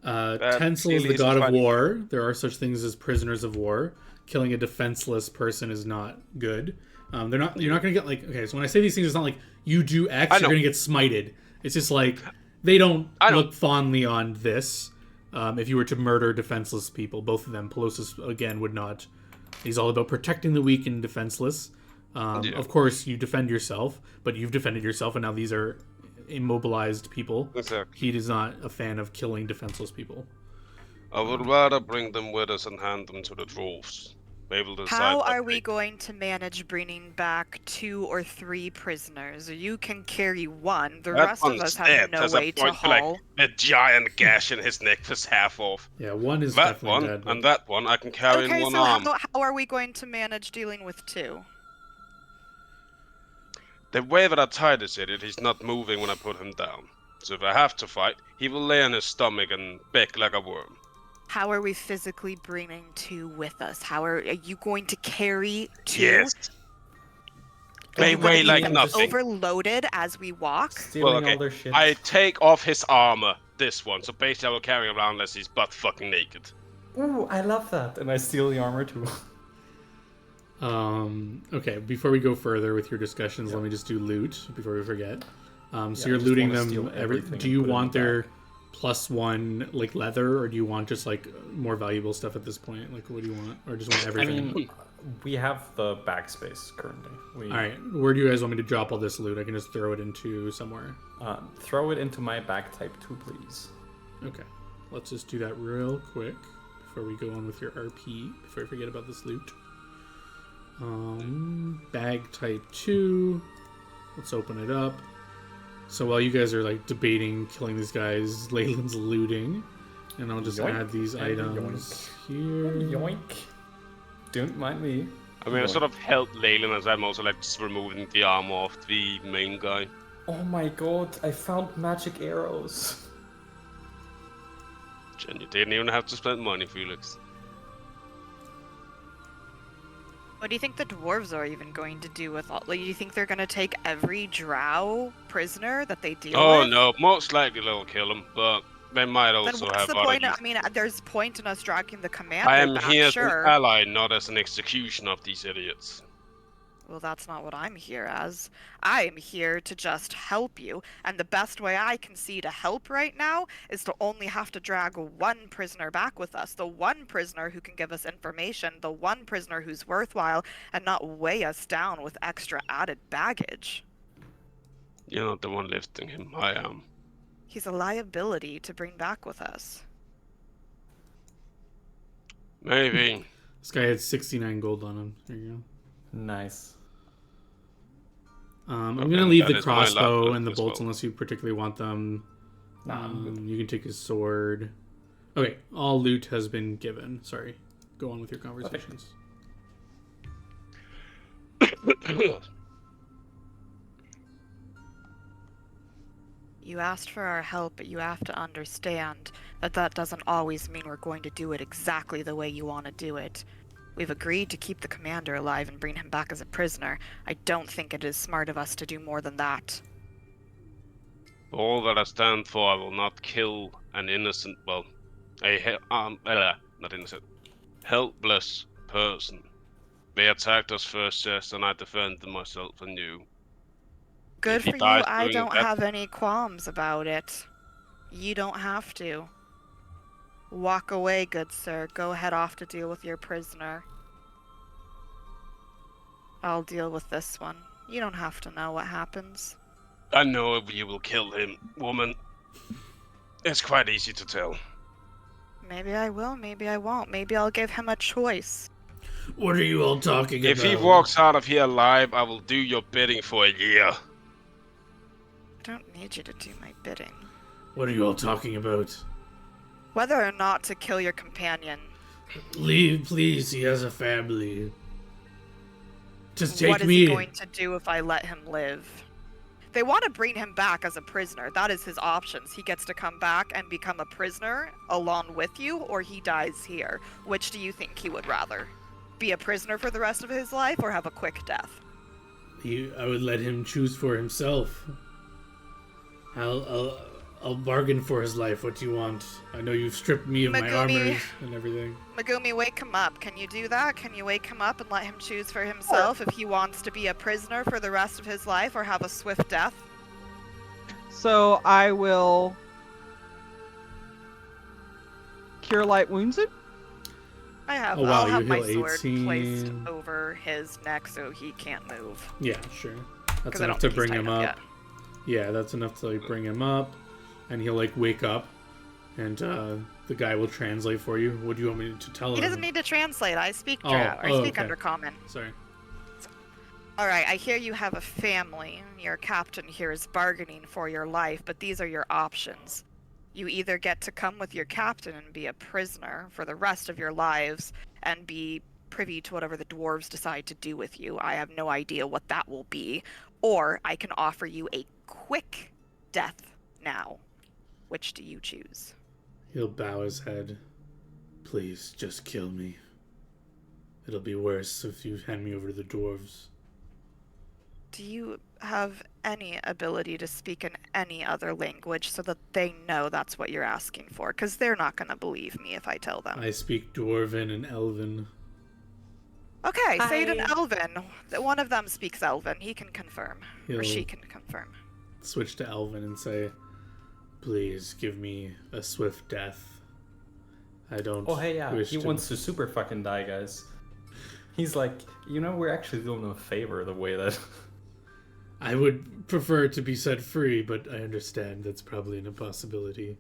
Speaker 2: Tencel is
Speaker 1: clearly
Speaker 2: the
Speaker 1: is
Speaker 2: god of
Speaker 1: fighting-
Speaker 2: war. There are such things as prisoners of war. Killing a defenseless person is not good. They're not. You're not gonna get like. Okay, so when I say these things, it's not like you do X,
Speaker 1: I
Speaker 2: you're
Speaker 1: know.
Speaker 2: gonna get smited. It's just like they don't
Speaker 1: I know.
Speaker 2: look fondly on this. If you were to murder defenseless people, both of them, Pelosis again would not. He's all about protecting the weak and defenseless.
Speaker 1: Yeah.
Speaker 2: Of course, you defend yourself, but you've defended yourself, and now these are immobilized people.
Speaker 1: Exactly.
Speaker 2: He is not a fan of killing defenseless people.
Speaker 1: I would rather bring them with us and hand them to the dwarves. Maybe decide
Speaker 4: How
Speaker 1: that
Speaker 4: are we
Speaker 1: they-
Speaker 4: going to manage bringing back 2 or 3 prisoners? You can carry one. The
Speaker 1: That
Speaker 4: rest of
Speaker 1: one's
Speaker 4: us have
Speaker 1: dead.
Speaker 4: no
Speaker 1: There's a
Speaker 4: way to
Speaker 1: point for, like,
Speaker 4: haul.
Speaker 1: a giant gash in his neck was half off.
Speaker 2: Yeah, one is
Speaker 1: That
Speaker 2: definitely
Speaker 1: one
Speaker 2: dead. but-
Speaker 1: and that one I can carry
Speaker 4: Okay,
Speaker 1: in one
Speaker 4: so
Speaker 1: arm.
Speaker 4: how are we going to manage dealing with 2?
Speaker 1: The way that I tie this idiot, he's not moving when I put him down. So if I have to fight, he will lay on his stomach and beg like a worm.
Speaker 4: How are we physically bringing 2 with us? Are you going to carry 2?
Speaker 1: Yes.
Speaker 4: Are
Speaker 1: They
Speaker 4: you gonna
Speaker 1: weigh
Speaker 4: keep
Speaker 1: like
Speaker 4: them
Speaker 1: nothing.
Speaker 4: overloaded as we walk?
Speaker 5: Stealing
Speaker 1: Well, okay.
Speaker 5: all their shit.
Speaker 1: I take off his armor, this one, so basically I will carry him around unless he's butt fucking naked.
Speaker 5: Ooh, I love that. And I steal the armor too.
Speaker 2: Okay, before we go further with your discussions, let me just do loot before we forget. So
Speaker 5: Yeah, I
Speaker 2: you're
Speaker 5: just
Speaker 2: looting
Speaker 5: wanna
Speaker 2: them.
Speaker 5: steal everything
Speaker 2: Do
Speaker 5: and
Speaker 2: you
Speaker 5: put it in
Speaker 2: want
Speaker 5: the
Speaker 2: their
Speaker 5: bag.
Speaker 2: +1 like leather, or do you want just like more valuable stuff at this point? Like, what do you want, or just want
Speaker 5: I
Speaker 2: everything?
Speaker 5: mean, we have the bag space currently. We
Speaker 2: All right, where do you guys want me to drop all this loot? I can just throw it into somewhere.
Speaker 5: throw it into my bag type 2, please.
Speaker 2: Okay, let's just do that real quick before we go on with your RP. Before I forget about this loot. Bag type 2. Let's open it up. So while you guys are like debating killing these guys, Leyland's looting, and I'll just
Speaker 5: Yoink
Speaker 2: add these
Speaker 5: and
Speaker 2: items here.
Speaker 5: Yoink. Don't mind me.
Speaker 1: I mean, I
Speaker 5: Yoink.
Speaker 1: sort of help Leyland as I'm also like just removing the armor off the main guy.
Speaker 5: Oh my god, I found magic arrows.
Speaker 1: And you didn't even have to spend money, Felix.
Speaker 4: What do you think the dwarves are even going to do with all? Like, do you think they're going to take every drow prisoner that they deal
Speaker 1: Oh
Speaker 4: with?
Speaker 1: no, most likely they'll kill him, but they might
Speaker 4: Then
Speaker 1: also
Speaker 4: what's
Speaker 1: have
Speaker 4: the
Speaker 1: other
Speaker 4: point?
Speaker 1: use-
Speaker 4: I mean, there's point in us dragging the commander
Speaker 1: I am
Speaker 4: back,
Speaker 1: here as
Speaker 4: sure.
Speaker 1: an ally, not as an execution of these idiots.
Speaker 4: Well, that's not what I'm here as. I'm here to just help you, and the best way I can see to help right now is to only have to drag one prisoner back with us. The one prisoner who can give us information, the one prisoner who's worthwhile, and not weigh us down with extra added baggage.
Speaker 1: You're not the one lifting him, I am.
Speaker 4: He's a liability to bring back with us.
Speaker 1: Maybe.
Speaker 2: This guy had 69 gold on him. There you go.
Speaker 5: Nice.
Speaker 2: I'm
Speaker 1: Okay,
Speaker 2: going to leave
Speaker 1: that
Speaker 2: the
Speaker 1: is my
Speaker 2: crossbow
Speaker 1: laptop
Speaker 2: and the
Speaker 1: as
Speaker 2: bolts
Speaker 1: well.
Speaker 2: unless you particularly want them.
Speaker 5: Nah, I'm good.
Speaker 2: You can take his sword. Okay, all loot has been given. Sorry. Go on with your conversations.
Speaker 4: You asked for our help, but you have to understand that that doesn't always mean we're going to do it exactly the way you want to do it. We've agreed to keep the commander alive and bring him back as a prisoner. I don't think it is smart of us to do more than that.
Speaker 1: For all that I stand for, I will not kill an innocent, well, not innocent, helpless person. They attacked us first, yes, and I defended myself and you.
Speaker 4: Good
Speaker 1: If he
Speaker 4: for you,
Speaker 1: dies
Speaker 4: I
Speaker 1: doing
Speaker 4: don't
Speaker 1: that-
Speaker 4: have any qualms about it. You don't have to. Walk away, good sir. Go head off to deal with your prisoner. I'll deal with this one. You don't have to know what happens.
Speaker 1: I know if you will kill him, woman. It's quite easy to tell.
Speaker 4: Maybe I will, maybe I won't. Maybe I'll give him a choice.
Speaker 2: What are you all talking
Speaker 1: If he walks out of here alive, I will do your bidding for a year.
Speaker 4: I don't need you to do my bidding.
Speaker 2: What are you all talking about?
Speaker 4: Whether or not to kill your companion,
Speaker 2: Leave, please. He has a family. Just
Speaker 4: what is he going to do if I let him live? They want to bring him back as a prisoner. That is his options. He gets to come back and become a prisoner along with you, or he dies here. Which do you think he would rather? Be a prisoner for the rest of his life, or have a quick death?
Speaker 2: I would let him choose for himself. I'll bargain for his life. What do you want? I know you've stripped me of my
Speaker 4: Megumi.
Speaker 2: armor and everything.
Speaker 4: Megumi, wake him up. Can you do that? Can you wake him up and let him choose for himself if he wants to be a prisoner for the rest of his life or have a swift death?
Speaker 3: So I will cure light wounds him.
Speaker 2: Oh, wow,
Speaker 4: I'll have
Speaker 2: you
Speaker 4: my
Speaker 2: heal
Speaker 4: sword placed
Speaker 2: 18.
Speaker 4: over his neck so he can't move.
Speaker 2: Yeah, sure. That's
Speaker 4: Because I
Speaker 2: enough
Speaker 4: don't
Speaker 2: to
Speaker 4: think he's
Speaker 2: bring him
Speaker 4: tied
Speaker 2: up. Yeah, that's enough to bring him up, and he'll wake up, and the guy will translate for you. What do you want me to tell him?
Speaker 4: He doesn't need to translate. I speak
Speaker 2: Oh,
Speaker 4: I speak
Speaker 2: okay.
Speaker 4: Undercommon.
Speaker 2: Sorry.
Speaker 4: All right, I hear you have a family. Your captain here is bargaining for your life, but these are your options. You either get to come with your captain and be a prisoner for the rest of your lives and be privy to whatever the dwarves decide to do with you. I have no idea what that will be. Or I can offer you a quick death now. Which do you choose?
Speaker 2: He'll bow his head. Please, just kill me. It'll be worse if you hand me over to the dwarves.
Speaker 4: Do you have any ability to speak in any other language so that they know that's what you're asking for? Because they're not going to believe me if I tell them.
Speaker 2: I speak Dwarven and Elven.
Speaker 4: Okay, say it in Elven. One of them speaks Elven. He can confirm.
Speaker 2: He'll
Speaker 4: Or she can confirm.
Speaker 2: switch to Elven and say, please give me a swift death. I don't
Speaker 5: Oh, hey, yeah.
Speaker 2: wish
Speaker 5: He
Speaker 2: to...
Speaker 5: wants to super fucking die, guys. He's like, we're actually doing him a favor the way that...
Speaker 2: I would prefer to be set free, but I understand that's probably an impossibility.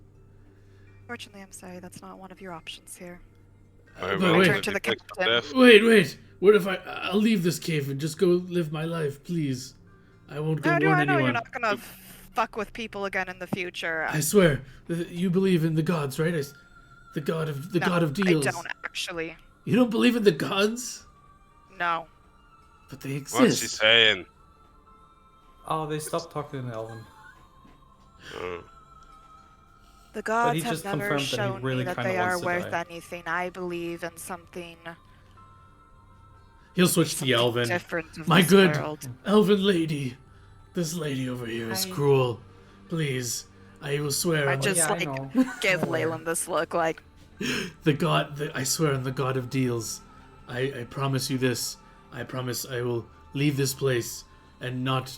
Speaker 4: Fortunately, I'm sorry, that's not one of your options here.
Speaker 1: I
Speaker 2: but
Speaker 1: will
Speaker 2: wait.
Speaker 4: Turn to the
Speaker 1: detect
Speaker 4: captain.
Speaker 1: death.
Speaker 2: Wait! What if I'll leave this cave and just go live my life, please? I won't go
Speaker 4: How do
Speaker 2: warn
Speaker 4: I know
Speaker 2: anyone.
Speaker 4: you're not gonna fuck with people again in the future?
Speaker 2: I swear, you believe in the gods, right? The god of deals.
Speaker 4: I don't actually.
Speaker 2: You don't believe in the gods?
Speaker 4: No.
Speaker 2: But they exist.
Speaker 1: What's he saying?
Speaker 5: Oh, they stopped talking in Elven.
Speaker 1: Oh.
Speaker 4: The
Speaker 5: he
Speaker 4: gods
Speaker 5: just
Speaker 4: have never
Speaker 5: confirmed that he
Speaker 4: shown
Speaker 5: really
Speaker 4: me that
Speaker 5: kinda
Speaker 4: they are
Speaker 5: wants to
Speaker 4: worth
Speaker 5: die.
Speaker 4: anything. I believe in something
Speaker 2: He'll switch to Elven.
Speaker 4: different of
Speaker 2: My
Speaker 4: this
Speaker 2: good
Speaker 4: world.
Speaker 2: Elven lady. This lady over here is cruel. Please, I will swear
Speaker 4: I
Speaker 2: on
Speaker 4: just
Speaker 5: I know.
Speaker 4: give Leyland this look like,
Speaker 2: I swear on the god of deals. I promise you this. I promise I will leave this place and not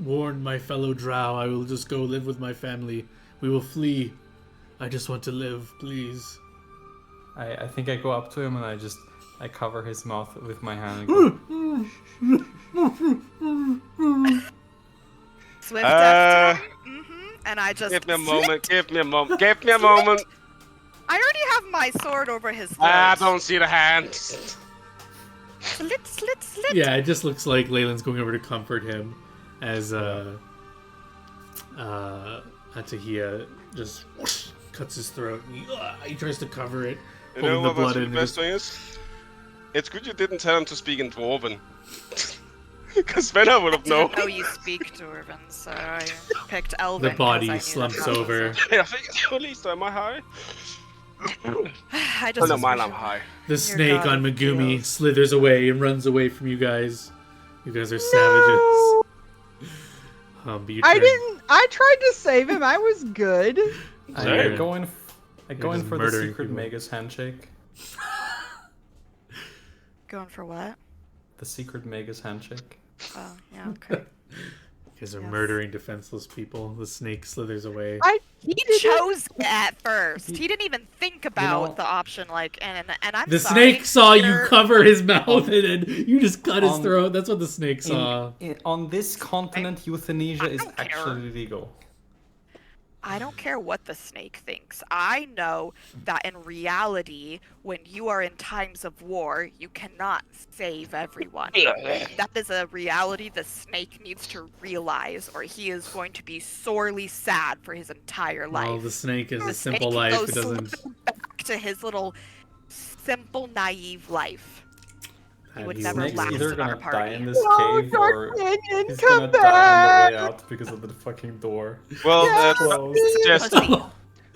Speaker 2: warn my fellow drow. I will just go live with my family. We will flee. I just want to live, please.
Speaker 5: I think I go up to him and I cover his mouth with my hand and go,
Speaker 4: Swift death time. And I just
Speaker 1: Give me a moment. Give me a moment. Give me a moment.
Speaker 4: I already have my sword over his throat.
Speaker 1: I don't see the hand.
Speaker 4: Slit, slit, slit.
Speaker 2: Yeah, it just looks like Leyland's going over to comfort him as Atahia just cuts his throat. And he tries to cover it,
Speaker 1: You know
Speaker 2: pulling the
Speaker 1: what
Speaker 2: blood
Speaker 1: the
Speaker 2: in.
Speaker 1: best thing is? It's good you didn't tell him to speak in Dwarven. Because then I would have known.
Speaker 4: I didn't know you speak Dwarven, so I picked Elven.
Speaker 2: The
Speaker 4: 'cause I
Speaker 2: body
Speaker 4: knew
Speaker 2: slumps
Speaker 4: that
Speaker 2: over.
Speaker 1: I think at least am I high?
Speaker 4: I
Speaker 1: Oh
Speaker 4: just
Speaker 1: no, mine I'm high.
Speaker 2: The snake
Speaker 4: god
Speaker 2: on
Speaker 4: of
Speaker 2: Megumi
Speaker 4: chaos.
Speaker 2: slithers away and runs away from you guys. You guys are savages. But you
Speaker 3: I
Speaker 2: turn-
Speaker 3: didn't. I tried to save him. I was good.
Speaker 5: I
Speaker 1: Same.
Speaker 5: go in
Speaker 2: just
Speaker 5: for the
Speaker 2: murdering
Speaker 5: secret
Speaker 2: people.
Speaker 5: Magus handshake.
Speaker 4: Going for what?
Speaker 5: The secret Magus handshake.
Speaker 4: Oh, yeah, okay.
Speaker 2: You guys are
Speaker 4: Yes.
Speaker 2: murdering defenseless people. The snake slithers away.
Speaker 4: He chose it at first. He didn't even think about
Speaker 5: know-
Speaker 4: the option, like, and I'm
Speaker 2: The
Speaker 4: sorry,
Speaker 2: snake saw you
Speaker 4: you're-
Speaker 2: cover his mouth and then you just cut his
Speaker 5: On-
Speaker 2: throat. That's what the snake saw.
Speaker 5: On this continent, euthanasia is
Speaker 4: don't care.
Speaker 5: actually legal.
Speaker 4: I don't care what the snake thinks. I know that in reality, when you are in times of war, you cannot save everyone. That is a reality the snake needs to realize, or he is going to be sorely sad for his entire life.
Speaker 2: Well, the snake is a
Speaker 4: The
Speaker 2: simple
Speaker 4: snake
Speaker 2: life.
Speaker 4: goes
Speaker 2: It doesn't.
Speaker 4: slipping back to his little simple, naive life. He would
Speaker 2: He's
Speaker 4: never
Speaker 5: Snake's
Speaker 4: last
Speaker 5: either
Speaker 4: in our
Speaker 5: gonna die in
Speaker 4: party.
Speaker 5: this
Speaker 3: No,
Speaker 5: cave or
Speaker 3: D'Artagnan,
Speaker 5: he's
Speaker 3: come
Speaker 5: gonna die on the way
Speaker 3: back.
Speaker 5: out because of the fucking door.
Speaker 1: Well,
Speaker 5: Close.
Speaker 1: just
Speaker 4: Pussy.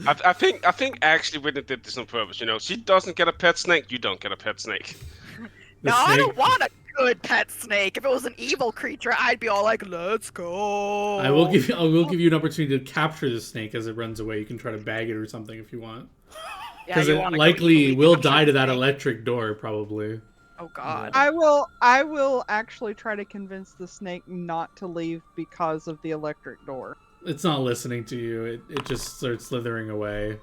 Speaker 1: I think actually Whitney did this on purpose. You know, she doesn't get a pet snake. You don't get a pet snake.
Speaker 2: The
Speaker 4: No, I
Speaker 2: snake-
Speaker 4: don't want a good pet snake. If it was an evil creature, I'd be all like, "Let's go."
Speaker 2: I will give you an opportunity to capture the snake as it runs away. You can try to bag it or something if you want,
Speaker 4: Yeah,
Speaker 2: because
Speaker 4: you
Speaker 2: it
Speaker 4: wanna go
Speaker 2: likely
Speaker 4: easily
Speaker 2: will
Speaker 4: capture
Speaker 2: die to that
Speaker 4: snake.
Speaker 2: electric door probably.
Speaker 4: Oh God.
Speaker 3: I will actually try to convince the snake not to leave because of the electric door.
Speaker 2: It's not listening to you. It just starts slithering away.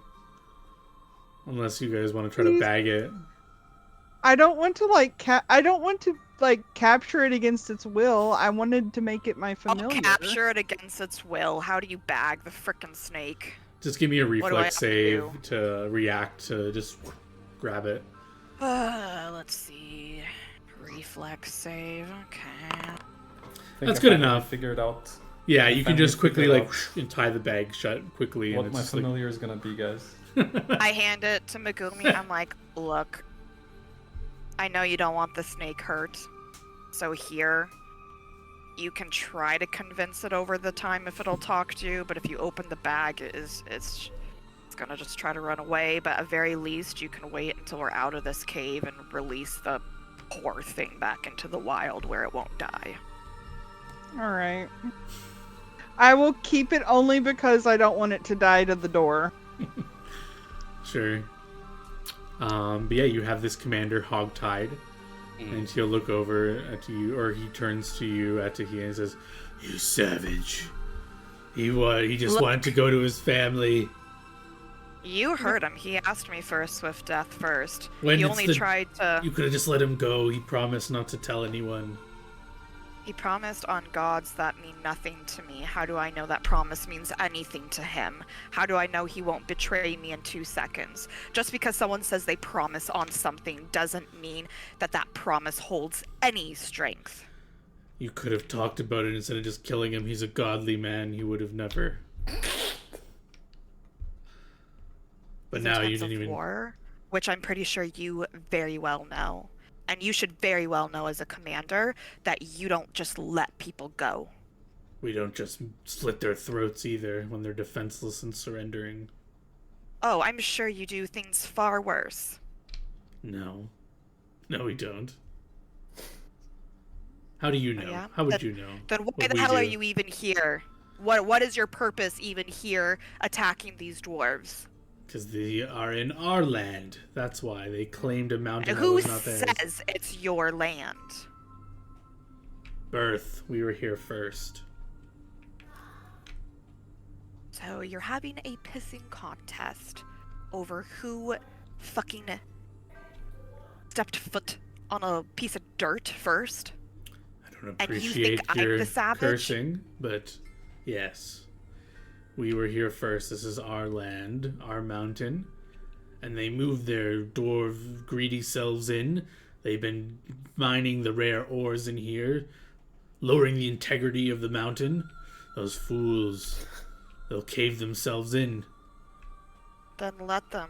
Speaker 2: Unless you guys want to try to
Speaker 3: Please.
Speaker 2: bag it.
Speaker 3: I don't want to capture it against its will. I wanted to make it my
Speaker 4: I'll
Speaker 3: familiar.
Speaker 4: capture it against its will. How do you bag the frickin' snake?
Speaker 2: Just give me a
Speaker 4: do I have
Speaker 2: reflex
Speaker 4: to
Speaker 2: save
Speaker 4: do?
Speaker 2: to react to just grab it.
Speaker 4: Let's see. Reflex save. Okay.
Speaker 2: That's good enough.
Speaker 5: Figured out
Speaker 2: Yeah, you can
Speaker 5: finally
Speaker 2: just quickly
Speaker 5: figured
Speaker 2: like
Speaker 5: out
Speaker 2: and tie the bag shut quickly,
Speaker 5: what
Speaker 2: and
Speaker 5: my
Speaker 2: it's just
Speaker 5: familiar is gonna be, guys.
Speaker 2: like.
Speaker 4: I hand it to Megumi. I'm like, look, I know you don't want the snake hurt, so here, you can try to convince it over the time if it'll talk to you, but if you open the bag, it's gonna just try to run away, but at very least, you can wait until we're out of this cave and release the poor thing back into the wild where it won't die.
Speaker 3: All right. I will keep it only because I don't want it to die to the door.
Speaker 2: Sure. But yeah, you have this commander hogtied, and he'll look over at you, or he turns to you at Tahia and says, "You savage! He just
Speaker 4: Look.
Speaker 2: wanted to go to his family."
Speaker 4: You heard him. He asked me for a swift death first.
Speaker 2: When
Speaker 4: He
Speaker 2: it's
Speaker 4: only
Speaker 2: the-
Speaker 4: tried to...
Speaker 2: You could have just let him go. He promised not to tell anyone.
Speaker 4: He promised on gods that mean nothing to me. How do I know that promise means anything to him? How do I know he won't betray me in 2 seconds? Just because someone says they promise on something doesn't mean that that promise holds any strength.
Speaker 2: You could have talked about it instead of just killing him. He's a godly man. He would have never. But
Speaker 4: These
Speaker 2: now
Speaker 4: are
Speaker 2: you
Speaker 4: times
Speaker 2: didn't
Speaker 4: of
Speaker 2: even.
Speaker 4: war, which I'm pretty sure you very well know. And you should very well know as a commander that you don't just let people go.
Speaker 2: We don't just slit their throats either when they're defenseless and surrendering.
Speaker 4: Oh, I'm sure you do things far worse.
Speaker 2: No. No, we don't. How do you know?
Speaker 4: yeah?
Speaker 2: How would
Speaker 4: Then-
Speaker 2: you know?
Speaker 4: Then why
Speaker 2: what
Speaker 4: the
Speaker 2: we
Speaker 4: hell are
Speaker 2: do?
Speaker 4: you even here? What is your purpose even here attacking these dwarves?
Speaker 2: Because they are in our land. That's why they claimed a mountain
Speaker 4: And
Speaker 2: that
Speaker 4: who
Speaker 2: was not theirs.
Speaker 4: says it's your land?
Speaker 2: Birth, we were here first.
Speaker 4: So you're having a pissing contest over who fucking stepped foot on a piece of dirt first?
Speaker 2: I don't
Speaker 4: And you
Speaker 2: appreciate
Speaker 4: think I'm
Speaker 2: your
Speaker 4: the savage?
Speaker 2: cursing, but yes. We were here first. This is our land, our mountain. And they moved their dwarf greedy selves in. They've been mining the rare ores in here, lowering the integrity of the mountain. Those fools. They'll cave themselves in.
Speaker 4: Then let them.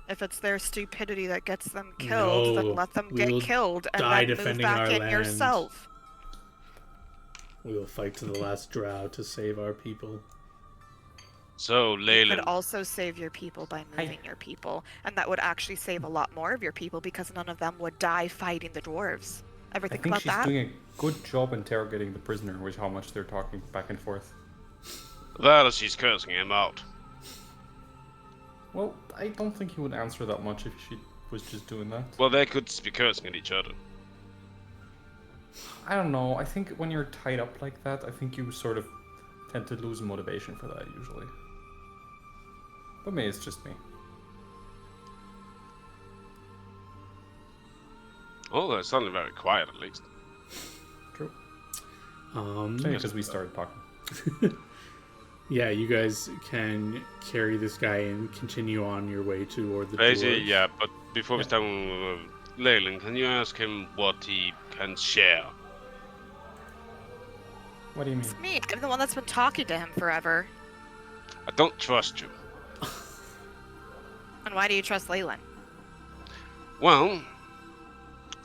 Speaker 4: If it's their stupidity that gets them killed, then let them get killed and
Speaker 2: die
Speaker 4: then move
Speaker 2: defending
Speaker 4: back
Speaker 2: our
Speaker 4: in
Speaker 2: land.
Speaker 4: yourself.
Speaker 2: We will fight to the last drow to save our people.
Speaker 1: So,
Speaker 4: You
Speaker 1: Leyland,
Speaker 4: could also save your people by moving your people, and that would actually save a lot more of your people because none of them would die fighting the dwarves. Ever
Speaker 5: I
Speaker 4: think
Speaker 5: think
Speaker 4: about
Speaker 5: she's
Speaker 4: that?
Speaker 5: doing a good job interrogating the prisoner, with how much they're talking back and forth.
Speaker 1: that is she's cursing him out.
Speaker 5: Well, I don't think he would answer that much if she was just doing that.
Speaker 1: Well, they could be cursing at each other.
Speaker 5: I don't know. I think when you're tied up like that, I think you sort of tend to lose motivation for that usually. But maybe it's just me.
Speaker 1: Oh, they're suddenly very quiet, at least.
Speaker 5: True. Maybe because we started talking.
Speaker 2: Yeah, you guys can carry this guy and continue on your way toward the
Speaker 1: Basically,
Speaker 2: dwarves.
Speaker 1: yeah, but before we start, Leyland, can you ask him what he can share?
Speaker 5: What do you mean?
Speaker 4: It's me. I'm the one that's been talking to him forever.
Speaker 1: I don't trust you.
Speaker 4: And why do you trust Leyland?
Speaker 1: Well,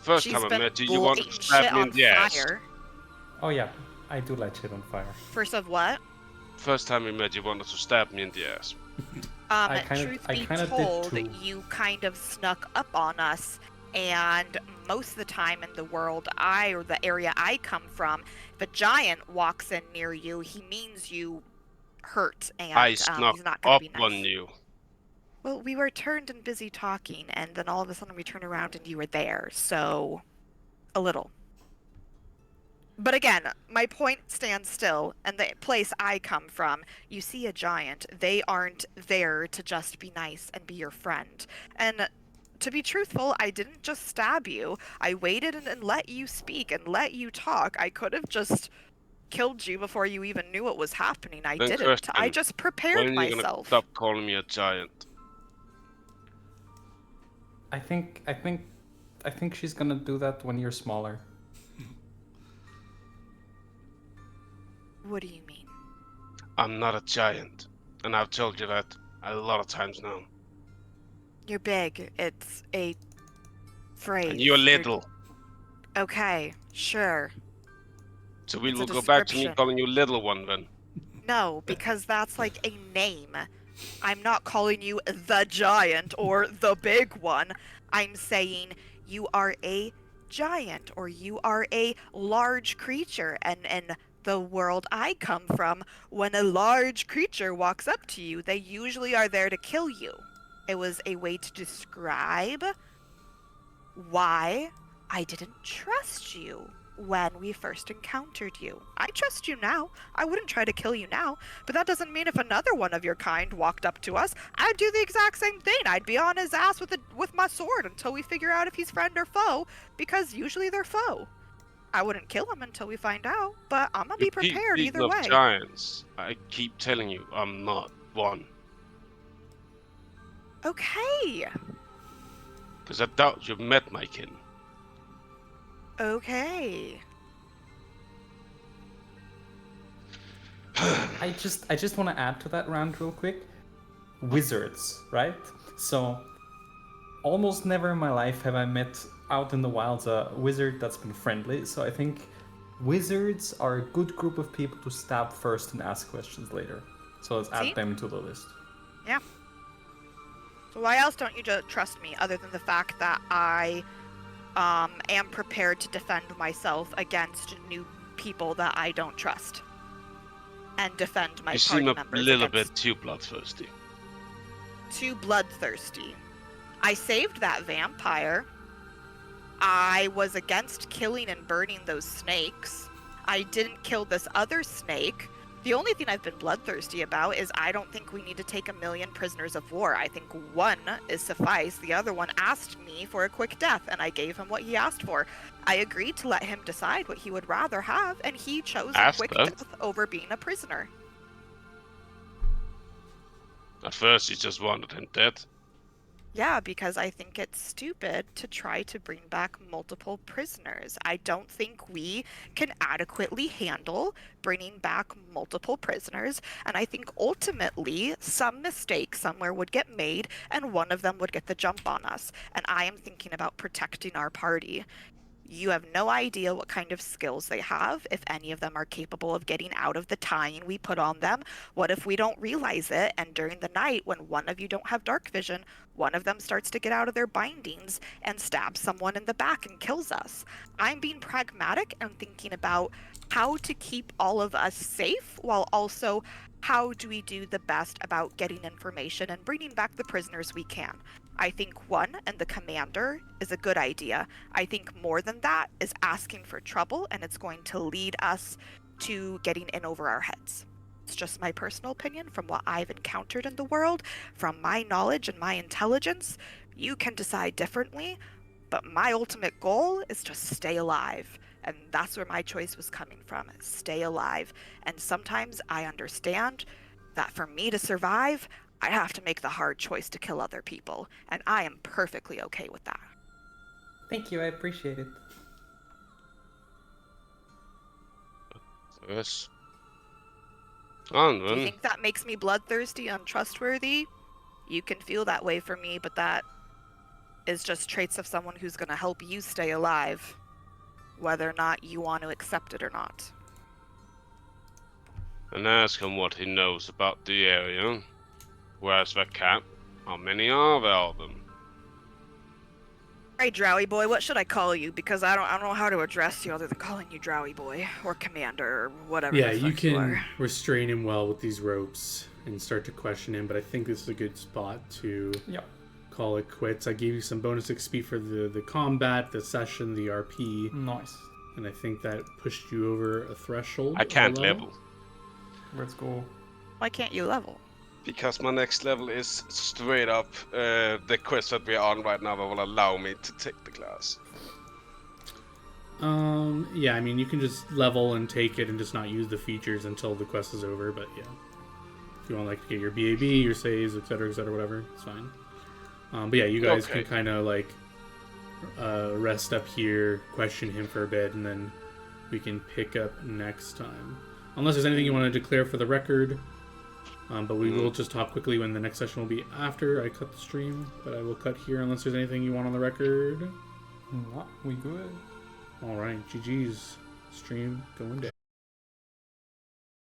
Speaker 1: first
Speaker 4: She's
Speaker 1: time I
Speaker 4: been
Speaker 1: met you, you wanted to
Speaker 4: lighting
Speaker 1: stab
Speaker 4: shit
Speaker 1: me
Speaker 4: on
Speaker 1: in the ass.
Speaker 4: fire.
Speaker 5: Oh yeah, I do light shit on fire.
Speaker 4: First of what?
Speaker 1: First time we met, you wanted to stab me in the ass.
Speaker 4: Truth be
Speaker 5: did
Speaker 4: told,
Speaker 5: too.
Speaker 4: you kind of snuck up on us, and most of the time in the world or the area I come from, if a giant walks in near you, he means you hurt, and
Speaker 1: I
Speaker 4: he's
Speaker 1: snuck
Speaker 4: not going
Speaker 1: up
Speaker 4: to be nice.
Speaker 1: on you.
Speaker 4: Well, we were turned and busy talking, and then all of a sudden we turn around and you were there, so a little. But again, my point stands still, and the place I come from, you see a giant, they aren't there to just be nice and be your friend. And to be truthful, I didn't just stab you. I waited and let you speak and let you talk. I could have just killed you before you even knew what was happening. I
Speaker 1: Then
Speaker 4: didn't.
Speaker 1: question,
Speaker 4: I just prepared
Speaker 1: When are you gonna
Speaker 4: myself.
Speaker 1: stop calling me a giant?
Speaker 5: I think she's gonna do that when you're smaller.
Speaker 4: What do you mean?
Speaker 1: I'm not a giant, and I've told you that a lot of times now.
Speaker 4: You're big. It's a phrase.
Speaker 1: And you're little.
Speaker 4: Okay, sure.
Speaker 1: So we
Speaker 4: It's
Speaker 1: will
Speaker 4: a
Speaker 1: go back to me
Speaker 4: description.
Speaker 1: calling you little one then.
Speaker 4: No, because that's like a name. I'm not calling you the giant or the big one. I'm saying you are a giant or you are a large creature. And in the world I come from, when a large creature walks up to you, they usually are there to kill you. It was a way to describe why I didn't trust you when we first encountered you. I trust you now. I wouldn't try to kill you now, but that doesn't mean if another one of your kind walked up to us, I'd do the exact same thing. I'd be on his ass with my sword until we figure out if he's friend or foe, because usually they're foe. I wouldn't kill him until we find out, but I'm gonna be prepared
Speaker 1: Speaking
Speaker 4: either
Speaker 1: of
Speaker 4: way.
Speaker 1: giants, I keep telling you, I'm not one.
Speaker 4: Okay.
Speaker 1: Because I doubt you've met my kin.
Speaker 4: Okay.
Speaker 5: I just want to add to that round real quick. Wizards, right? So, almost never in my life have I met out in the wilds a wizard that's been friendly. So I think wizards are a good group of people to stab first and ask questions later. So let's
Speaker 4: See?
Speaker 5: add them to the list.
Speaker 4: Yeah. So why else don't you just trust me, other than the fact that I am prepared to defend myself against new people that I don't trust, and defend my
Speaker 1: You
Speaker 4: party
Speaker 1: seem a
Speaker 4: members
Speaker 1: little
Speaker 4: against
Speaker 1: bit too bloodthirsty.
Speaker 4: too bloodthirsty. I saved that vampire. I was against killing and burning those snakes. I didn't kill this other snake. The only thing I've been bloodthirsty about is I don't think we need to take 1,000,000 prisoners of war. I think one is suffice. The other one asked me for a quick death, and I gave him what he asked for. I agreed to let him decide what he would rather have, and he chose a quick death over being a prisoner.
Speaker 1: At first, you just wanted him dead.
Speaker 4: Yeah, because I think it's stupid to try to bring back multiple prisoners. I don't think we can adequately handle bringing back multiple prisoners, and I think ultimately some mistake somewhere would get made and one of them would get the jump on us. And I am thinking about protecting our party. You have no idea what kind of skills they have, if any of them are capable of getting out of the tying we put on them. What if we don't realize it, and during the night, when one of you don't have dark vision, one of them starts to get out of their bindings and stabs someone in the back and kills us? I'm being pragmatic and thinking about how to keep all of us safe, while also how do we do the best about getting information and bringing back the prisoners we can. I think one and the commander is a good idea. I think more than that is asking for trouble, and it's going to lead us to getting in over our heads. It's just my personal opinion from what I've encountered in the world, from my knowledge and my intelligence. You can decide differently, but my ultimate goal is to stay alive. And that's where my choice was coming from, stay alive. And sometimes I understand that for me to survive, I have to make the hard choice to kill other people, and I am perfectly okay with that.
Speaker 5: Thank you, I appreciate it.
Speaker 1: Yes.
Speaker 4: Do you think that makes me bloodthirsty, untrustworthy? You can feel that way for me, but that is just traits of someone who's going to help you stay alive, whether or not you want to accept it or not.
Speaker 1: And ask him what he knows about the area. Where's the camp? How many are there of them?
Speaker 4: Hey, Drowy Boy, what should I call you? Because I don't know how to address you other than calling you Drowy Boy or Commander or whatever.
Speaker 2: Yeah,
Speaker 4: the fuck
Speaker 2: you can
Speaker 4: are.
Speaker 2: restrain him well with these ropes and start to question him, but I think this is a good spot to call it quits. I gave you some bonus XP for the combat, the session, the RP.
Speaker 5: Nice.
Speaker 2: And I think that pushed you over a threshold.
Speaker 1: I can't level.
Speaker 5: Let's go.
Speaker 4: Why can't you level?
Speaker 1: Because my next level is straight up the quest that we're on right now that will allow me to take the class.
Speaker 2: Yeah, I mean, you can just level and take it and just not use the features until the quest is over, but yeah. If you want like to get your BAB, your saves, etc., whatever, it's fine. But yeah, you guys can kind of like rest up here, question him for a bit, and then we can pick up next time. Unless there's anything you want to declare for the record. But we will just talk quickly when the next session will be after I cut the stream. But I will cut here unless there's anything you want on the record.
Speaker 5: No, we good.
Speaker 2: Alright, GG's. Stream going down.